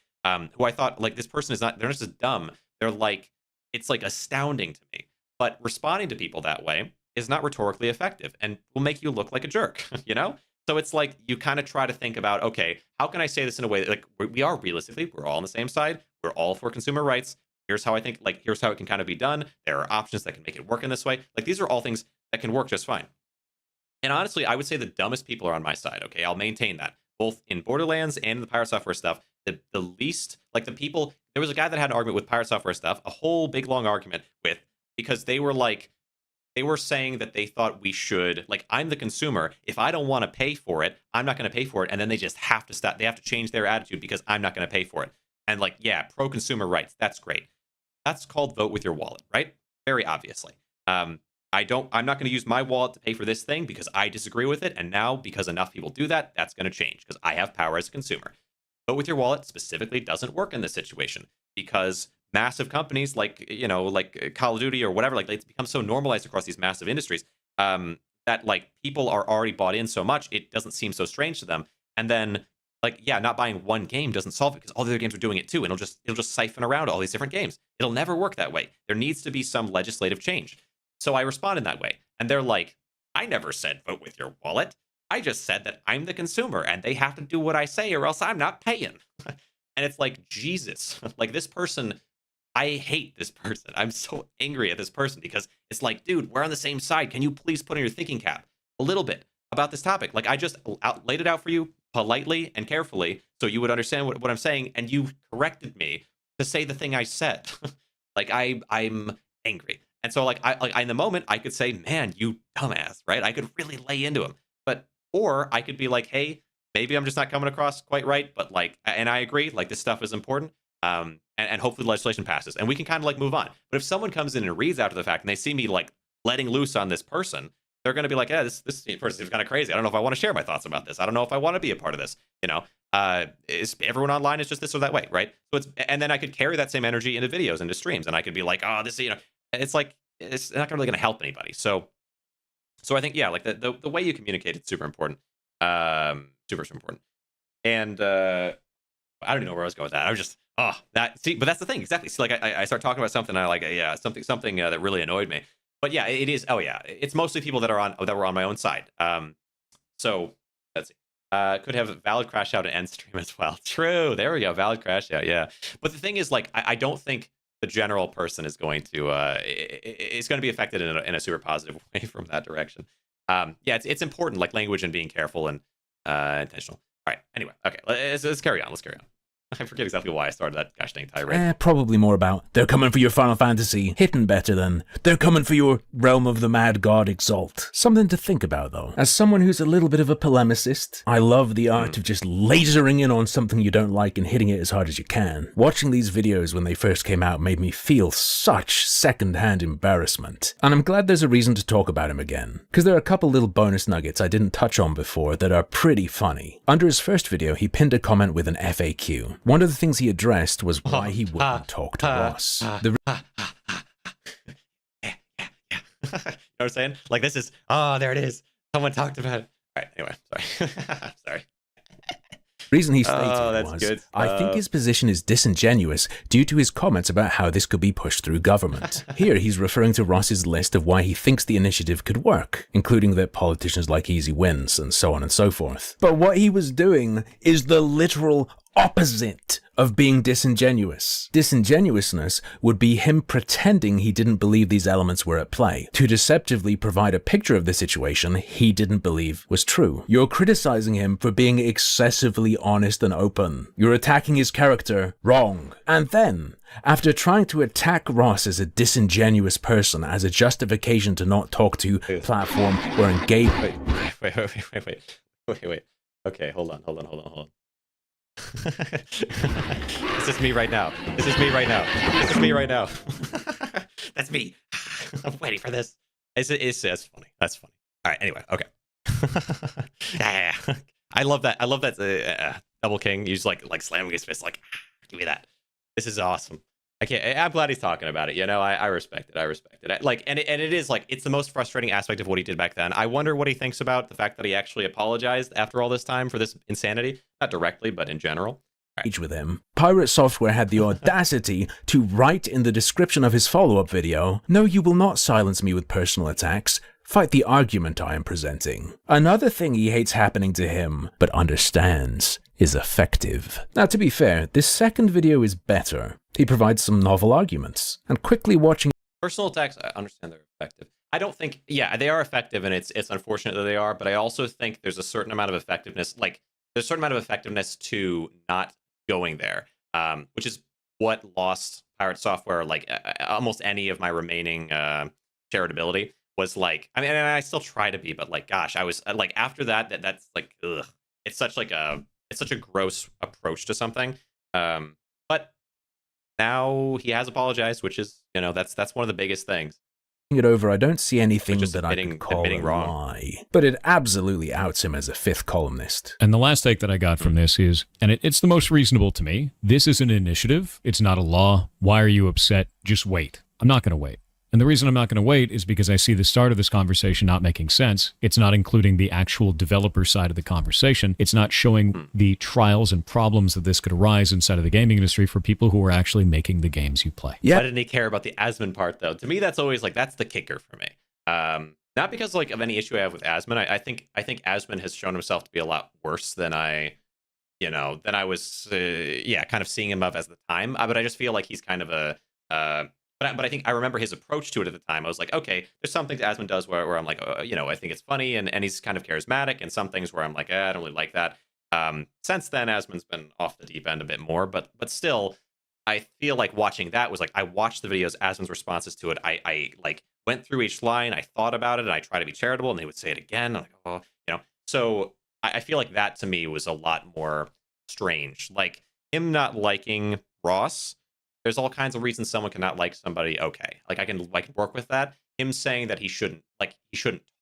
who I thought, like, this person is not, they're not just dumb. They're like, it's like astounding to me. But responding to people that way is not rhetorically effective and will make you look like a jerk, you know? So it's like you kind of try to think about, okay, how can I say this in a way that, like, we are realistically, we're all on the same side. We're all for consumer rights. Here's how I think, like, here's how it can kind of be done. There are options that can make it work in this way. Like, these are all things that can work just fine. And honestly, I would say the dumbest people are on my side. Okay, I'll maintain that. Both in Borderlands and in the Pirate Software stuff, the least, like the people, there was a guy that had an argument with Pirate Software stuff, a whole big long argument with, because they were like, they were saying that they thought we should, like, I'm the consumer. If I don't want to pay for it, I'm not going to pay for it. And then they just have to stop. They have to change their attitude because I'm not going to pay for it. And like, yeah, pro-consumer rights. That's great. That's called vote with your wallet, right? Very obviously. I'm not going to use my wallet to pay for this thing because I disagree with it. And now, because enough people do that, that's going to change because I have power as a consumer. Vote with your wallet specifically doesn't work in this situation because massive companies like, you know, like Call of Duty or whatever, like, it's become so normalized across these massive industries that, like, people are already bought in so much, it doesn't seem so strange to them. And then, like, yeah, not buying one game doesn't solve it because all the other games are doing it too, and it'll just siphon around all these different games. It'll never work that way. There needs to be some legislative change. So I responded that way, and they're like, I never said vote with your wallet. I just said that I'm the consumer, and they have to do what I say, or else I'm not paying. And it's like, Jesus, like, this person. I hate this person. I'm so angry at this person because it's like, dude, we're on the same side. Can you please put on your thinking cap a little bit about this topic? Like, I just laid it out for you politely and carefully so you would understand what I'm saying, and you corrected me to say the thing I said. Like, I'm angry. And so, like, I in the moment, I could say, man, you dumbass, right? I could really lay into him. Or I could be like, hey, maybe I'm just not coming across quite right, but, like, and I agree, like, this stuff is important. And hopefully the legislation passes and we can kind of, like, move on. But if someone comes in and reads after the fact and they see me, like, letting loose on this person, they're going to be like, yeah, this person is kind of crazy. I don't know if I want to share my thoughts about this. I don't know if I want to be a part of this, you know? is everyone online is just this or that way, right? So it's, and then I could carry that same energy into videos, into streams, and I could be like, oh, this, it's like, it's not really going to help anybody. So I think, yeah, like the way you communicate is super important. Super important. And I don't even know where I was going with that. I was just, but that's the thing, exactly. See, like I start talking about something, and I like, yeah, something that really annoyed me. But yeah, it is. Oh yeah, it's mostly people that were on my own side. So let's see. Could have a valid crash out and end stream as well. True. There we go. Valid crash out. Yeah. But the thing is, like, I don't think the general person is going to it's going to be affected in a super positive way from that direction. Yeah, it's important, like language and being careful and intentional. All right. Anyway, okay. Let's carry on. I forget exactly why I started that gosh dang tirade. Probably more about, they're coming for your Final Fantasy, hitting better than, they're coming for your Realm of the Mad God Exalt. Something to think about, though. As someone who's a little bit of a polemicist, I love the art of just lasering in on something you don't like and hitting it as hard as you can. Watching these videos when they first came out made me feel such second-hand embarrassment. And I'm glad there's a reason to talk about him again, because there are a couple little bonus nuggets I didn't touch on before that are pretty funny. Under his first video, he pinned a comment with an FAQ. One of the things he addressed was why he wouldn't talk to Ross. You know what I'm saying? Like, this is, there it is. Someone talked about it. All right, anyway, sorry. Sorry. Reason he stated was, I think his position is disingenuous due to his comments about how this could be pushed through government. Here he's referring to Ross's list of why he thinks the initiative could work, including that politicians like easy wins and so on and so forth. But what he was doing is the literal opposite of being disingenuous. Disingenuousness would be him pretending he didn't believe these elements were at play, to deceptively provide a picture of the situation he didn't believe was true. You're criticizing him for being excessively honest and open. You're attacking his character wrong. And then, after trying to attack Ross as a disingenuous person as a justification to not talk to, platform, or engage... Wait. Okay, hold on. This is me right now. That's me. I'm waiting for this. It's funny. That's funny. All right. Anyway. Okay. Yeah. I love that. Double King. He's like slamming his fist. Like, give me that. This is awesome. I'm glad he's talking about it. You know, I respect it. Like, and it is like, it's the most frustrating aspect of what he did back then. I wonder what he thinks about the fact that he actually apologized after all this time for this insanity. Not directly, but in general. With him. PirateSoftware had the audacity to write in the description of his follow-up video, "No, you will not silence me with personal attacks. Fight the argument I am presenting." Another thing he hates happening to him, but understands, is effective. Now, to be fair, this second video is better. He provides some novel arguments, and quickly watching personal attacks, I understand they're effective. I don't think, they are effective, and it's unfortunate that they are, but I also think there's a certain amount of effectiveness, to not going there, which is what lost PirateSoftware, like almost any of my remaining charitability was like. I mean, and I still try to be, but like, gosh, I was like, after that's like, ugh. It's such a gross approach to something. But now he has apologized, which is, that's one of the biggest things. It over, I don't see anything that I can call a lie, but it absolutely outs him as a fifth columnist. And the last take that I got from this is, and it's the most reasonable to me, this is an initiative, it's not a law. Why are you upset? Just wait. I'm not going to wait. And the reason I'm not going to wait is because I see the start of this conversation not making sense. It's not including the actual developer side of the conversation. It's not showing the trials and problems that this could arise inside of the gaming industry for people who are actually making the games you play. Yeah. Why didn't he care about the Asmon part, though? To me, that's always like, that's the kicker for me. Not because like of any issue I have with Asmon. I think Asmon has shown himself to be a lot worse than I was, kind of seeing him of as the time. But I just feel like he's kind of a, But I think I remember his approach to it at the time. I was like, okay, there's some things Asmon does where I'm like, I think it's funny and he's kind of charismatic, and some things where I'm like, I don't really like that. Since then, Asmon's been off the deep end a bit more, but still, I feel like watching that was like, I watched the videos, Asmon's responses to it. I like went through each line, I thought about it, and I tried to be charitable, and they would say it again. I'm like, So I feel like that to me was a lot more strange. Like him not liking Ross. There's all kinds of reasons someone cannot like somebody. Okay, like I can work with that. Him saying that he shouldn't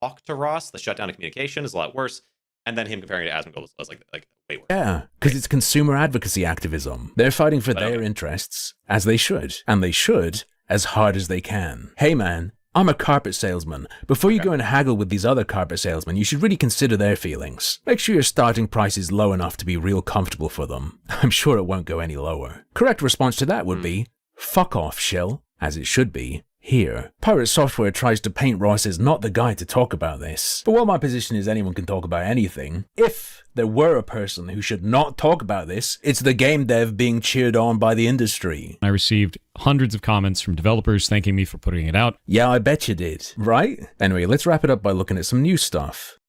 talk to Ross, the shutdown of communication is a lot worse. And then him comparing it to Asmongold was like way worse. Yeah, because it's consumer advocacy activism. They're fighting for their interests, as they should. And they should as hard as they can. Hey man, I'm a carpet salesman. Before you go and haggle with these other carpet salesmen, you should really consider their feelings. Make sure your starting price is low enough to be real comfortable for them. I'm sure it won't go any lower. Correct response to that would be, fuck off, shill, as it should be. Here, PirateSoftware tries to paint Ross as not the guy to talk about this. But while my position is anyone can talk about anything, if there were a person who should not talk about this, it's the game dev being cheered on by the industry. I received hundreds of comments from developers thanking me for putting it out. Yeah, I bet you did, right? Anyway, let's wrap it up by looking at some new stuff.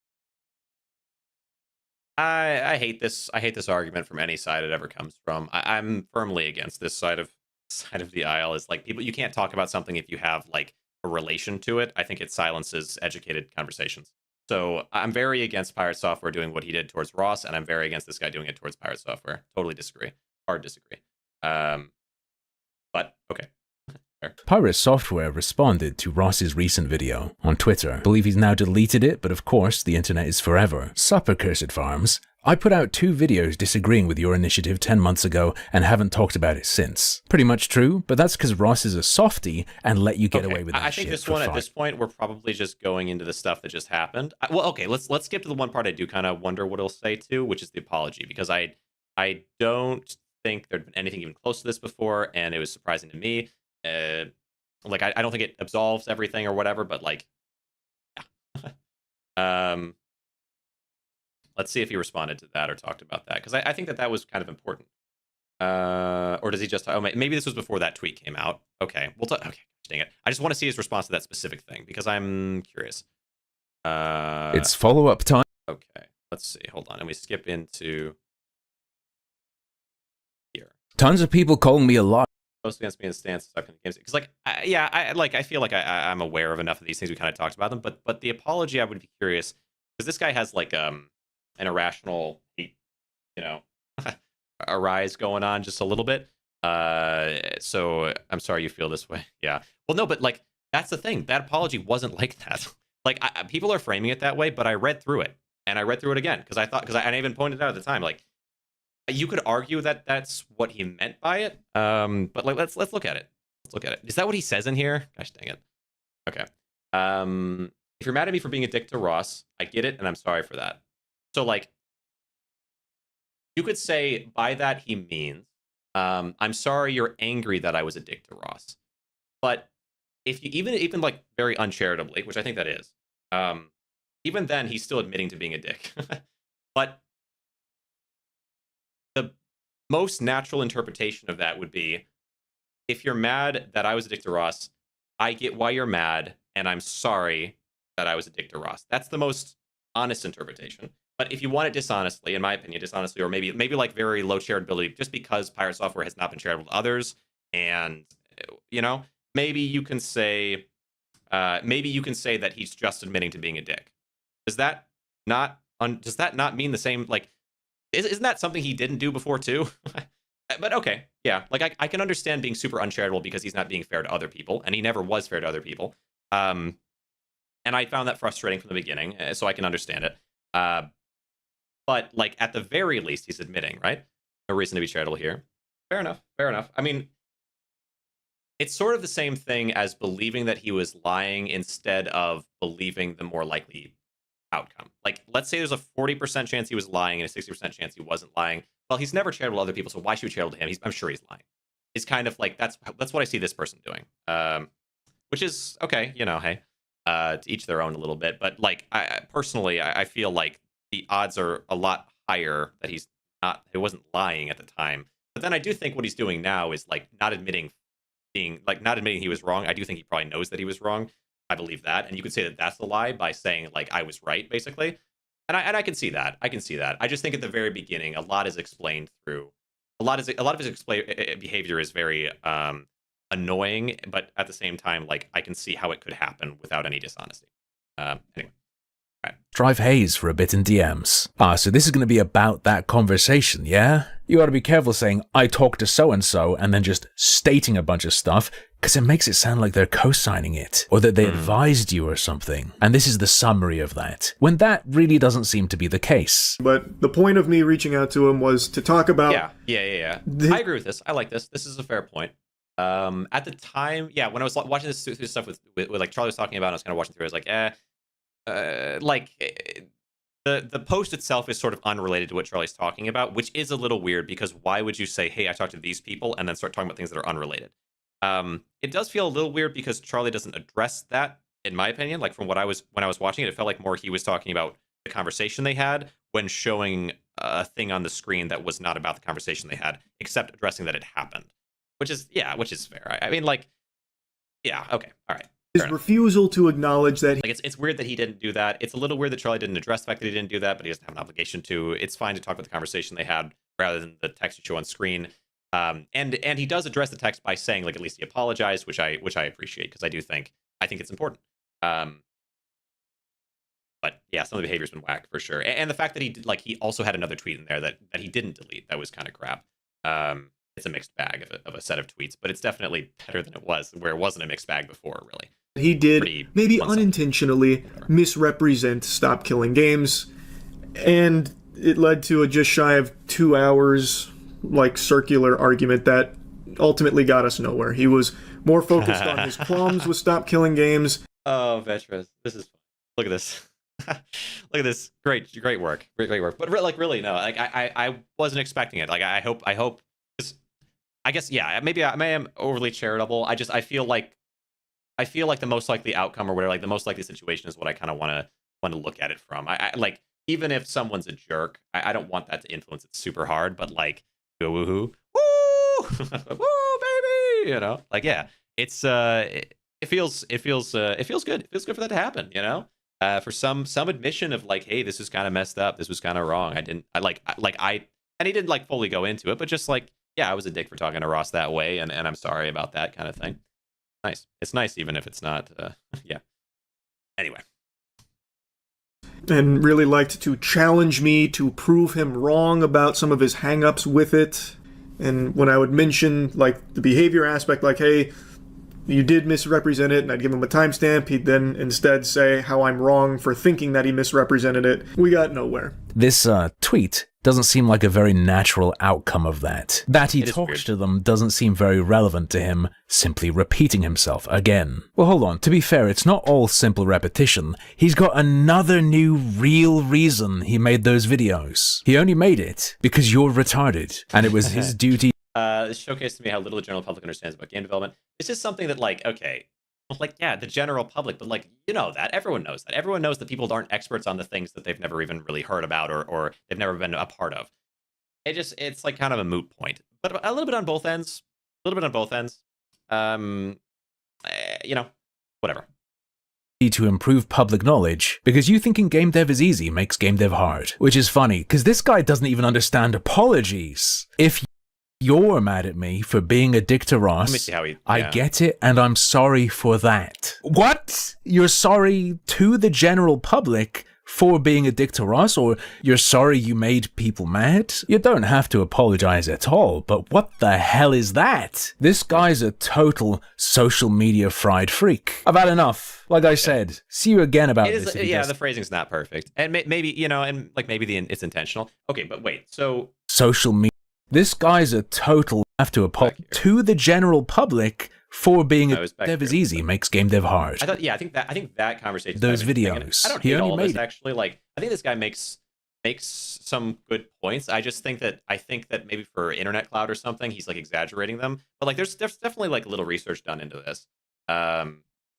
I hate this. I hate this argument from any side it ever comes from. I'm firmly against this side of the aisle. Is like, people, you can't talk about something if you have like a relation to it. I think it silences educated conversations. So I'm very against PirateSoftware doing what he did towards Ross, and I'm very against this guy doing it towards PirateSoftware. Totally disagree. Hard disagree. But okay. PirateSoftware responded to Ross's recent video on Twitter. I believe he's now deleted it, but of course, the internet is forever. Supper Cursed Farms. I put out 2 videos disagreeing with your initiative 10 months ago and haven't talked about it since. Pretty much true, but that's because Ross is a softie and let you get away with that I think shit this one, at this point, we're probably just going into the stuff that just happened. Well, okay, let's skip to the one part I do kind of wonder what he'll say too, which is the apology, because I don't think there'd been anything even close to this before, and it was surprising to me. Like, I don't think it absolves everything or whatever, but like, yeah. Let's see if he responded to that or talked about that, because I think that was kind of important. Or does he just? Oh, maybe this was before that tweet came out. Okay, okay, dang it. I just want to see his response to that specific thing because I'm curious. It's follow-up time. Okay, let's see. Hold on, and we skip into here. Tons of people calling me a liar. Post against me in the stance of games because, like, I feel like I'm aware of enough of these things. We kind of talked about them, but the apology, I would be curious because this guy has like an irrational hate, arise going on just a little bit. So I'm sorry you feel this way. Yeah. Well, no, but like that's the thing. That apology wasn't like that. Like people are framing it that way, but I read through it and I read through it again because I even pointed out at the time, like you could argue that that's what he meant by it. But like let's look at it. Let's look at it. Is that what he says in here? Gosh dang it. Okay. If you're mad at me for being a dick to Ross, I get it, and I'm sorry for that. So, like, you could say by that he means, I'm sorry you're angry that I was a dick to Ross. But if you even like very uncharitably, which I think that is, even then he's still admitting to being a dick. But the most natural interpretation of that would be, if you're mad that I was a dick to Ross, I get why you're mad, and I'm sorry that I was a dick to Ross. That's the most honest interpretation. But if you want it dishonestly, in my opinion, dishonestly, or maybe like very low charitability, just because PirateSoftware has not been charitable to others, and maybe you can say that he's just admitting to being a dick. Does that not mean the same? Like, isn't that something he didn't do before too? But okay, yeah, like I can understand being super uncharitable because he's not being fair to other people, and he never was fair to other people. And I found that frustrating from the beginning, so I can understand it. But like at the very least, he's admitting, right? No reason to be charitable here. Fair enough. Fair enough. I mean, it's sort of the same thing as believing that he was lying instead of believing the more likely outcome. Like, let's say there's a 40% chance he was lying and a 60% chance he wasn't lying. Well, he's never charitable to other people, so why should we charitable to him? I'm sure he's lying. It's kind of like that's what I see this person doing. Which is okay, hey, to each their own a little bit. But like, I personally feel like the odds are a lot higher that he wasn't lying at the time. But then I do think what he's doing now is like not admitting he was wrong. I do think he probably knows that he was wrong. I believe that, and you could say that that's the lie by saying like I was right, basically. And I can see that. I can see that. I just think at the very beginning, a lot is explained through. A lot of his behavior is very annoying, but at the same time, like I can see how it could happen without any dishonesty. Anyway. Right. Drive haze for a bit in DMs. So this is going to be about that conversation, yeah? You ought to be careful saying, I talked to so-and-so, and then just stating a bunch of stuff, because it makes it sound like they're co-signing it, or that they advised you or something. And this is the summary of that, when that really doesn't seem to be the case. But the point of me reaching out to him was to talk about... Yeah. I agree with this. I like this. This is a fair point. At the time, yeah, when I was watching this stuff with like Charlie was talking about, I was kind of watching through. I was like, the post itself is sort of unrelated to what Charlie's talking about, which is a little weird because why would you say, hey, I talked to these people, and then start talking about things that are unrelated? It does feel a little weird because Charlie doesn't address that, in my opinion. Like from when I was watching it, it felt like more he was talking about the conversation they had when showing a thing on the screen that was not about the conversation they had, except addressing that it happened. Which is fair. I mean, like, yeah, okay, all right. His refusal to acknowledge that... Like, it's weird that he didn't do that. It's a little weird that Charlie didn't address the fact that he didn't do that, but he doesn't have an obligation to. It's fine to talk about the conversation they had rather than the text you show on screen. And he does address the text by saying, like, at least he apologized, which I appreciate, because I think it's important. But yeah, some of the behavior's been whack for sure. And the fact that he also had another tweet in there that he didn't delete, that was kind of crap. It's a mixed bag of a set of tweets, but it's definitely better than it was, where it wasn't a mixed bag before, really. He did, maybe unintentionally, misrepresent Stop Killing Games, and it led to a just shy of 2 hours, like, circular argument that ultimately got us nowhere. He was more focused on his qualms with Stop Killing Games. Oh, Vetras, this is fun. Look at this. Look at this. Great work. Great work. But like, really, no. Like, I wasn't expecting it. Like, I hope. I guess, yeah. Maybe I am overly charitable. I feel like the most likely outcome, or whatever, like the most likely situation, is what I kind of want to look at it from. I like, even if someone's a jerk, I don't want that to influence it super hard. But like, woohoo, woo, woo, baby, you know, like, yeah. It's it feels good. It feels good for that to happen, you know. For some admission of like, hey, this is kind of messed up. This was kind of wrong. And he didn't like fully go into it, but just like, yeah, I was a dick for talking to Ross that way, and I'm sorry about that kind of thing. Nice. It's nice, even if it's not, yeah. Anyway. And really liked to challenge me to prove him wrong about some of his hang-ups with it. And when I would mention, like, the behavior aspect, like, hey, you did misrepresent it, and I'd give him a timestamp, he'd then instead say how I'm wrong for thinking that he misrepresented it. We got nowhere. This tweet doesn't seem like a very natural outcome of that. That he talks to them doesn't seem very relevant to him, simply repeating himself again. Well, hold on, to be fair, it's not all simple repetition. He's got another new real reason he made those videos. He only made it because you're retarded, and it was his duty. This showcased to me how little the general public understands about game development. It's just something that, like, okay, like, yeah, the general public, but like, you know that. Everyone knows that. Everyone knows that people aren't experts on the things that they've never even really heard about or they've never been a part of. It's like kind of a moot point. But a little bit on both ends. You know, whatever. To improve public knowledge, because you thinking game dev is easy makes game dev hard. Which is funny, because this guy doesn't even understand apologies. If you're mad at me for being a dick to Ross, Let me see how I get it, and I'm sorry for that. What? You're sorry to the general public for being a dick to Ross, or you're sorry you made people mad? You don't have to apologize at all, but what the hell is that? This guy's a total social media fried freak. I've had enough. Like I said, see you again about this. Yeah, the phrasing's not perfect. And maybe, you know, and like maybe it's intentional. Okay, but wait, so... Social media. This guy's a total have to apologize to the general public for being a dev is easy makes game dev hard. I think that conversation. Those videos. I don't hate all of this actually. Like, I think this guy makes some good points. I think that maybe for Internet Cloud or something, he's like exaggerating them. But like, there's definitely like little research done into this. I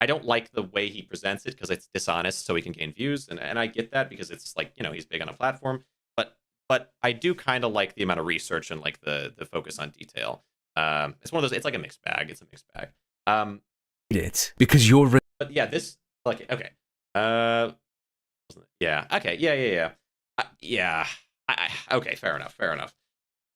don't like the way he presents it because it's dishonest, so he can gain views, and I get that because it's like, you know, he's big on a platform. But I do kind of like the amount of research and like the focus on detail. It's one of those. It's like a mixed bag. It's a mixed bag. Because you're. But yeah, this like okay. Yeah. Okay. Yeah. Yeah. Okay. Fair enough.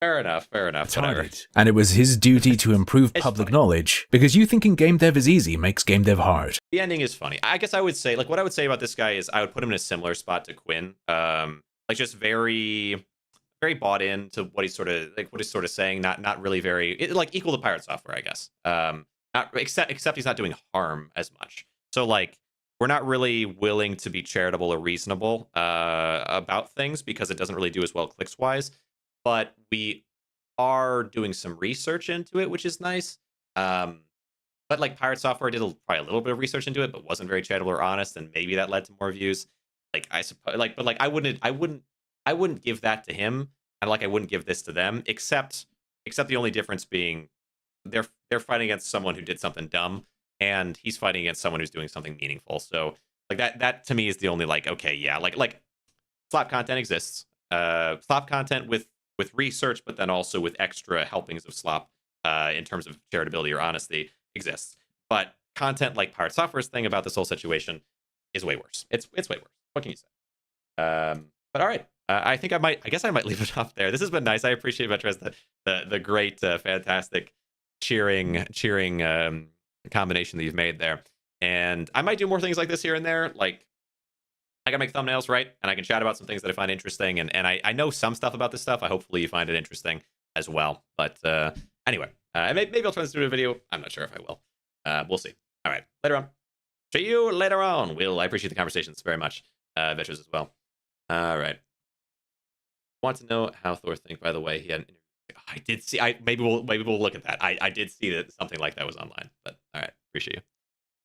Whatever. And it was his duty to improve public knowledge, because you thinking game dev is easy makes game dev hard. The ending is funny. I guess I would say, like, what I would say about this guy is I would put him in a similar spot to Quinn. Like, just very, very bought into what he's sort of saying. Not really very like equal to PirateSoftware, I guess. Except he's not doing harm as much. So like we're not really willing to be charitable or reasonable about things because it doesn't really do as well clicks wise. But we are doing some research into it, which is nice. But like PirateSoftware did probably a little bit of research into it, but wasn't very charitable or honest, and maybe that led to more views. Like I suppose, like, but like I wouldn't give that to him, and like I wouldn't give this to them, except the only difference being they're fighting against someone who did something dumb, and he's fighting against someone who's doing something meaningful. So like that to me is the only like okay, yeah, like slop content exists, slop content with research, but then also with extra helpings of slop in terms of charitability or honesty exists. But content like PirateSoftware's thing about this whole situation is way worse. It's way worse. What can you say? But all right. I guess I might leave it off there. This has been nice. I appreciate Vetrez the great, fantastic cheering combination that you've made there. And I might do more things like this here and there. Like I can make thumbnails, right? And I can chat about some things that I find interesting. And I know some stuff about this stuff. Hopefully you find it interesting as well. But anyway, maybe I'll turn this into a video. I'm not sure if I will. We'll see. All right, later on. See you later on, Will. I appreciate the conversations very much. Vetrez as well. All right. Want to know how Thor think? By the way, he had an interview. I did see. Maybe we'll look at that. I did see that something like that was online. But all right, appreciate you.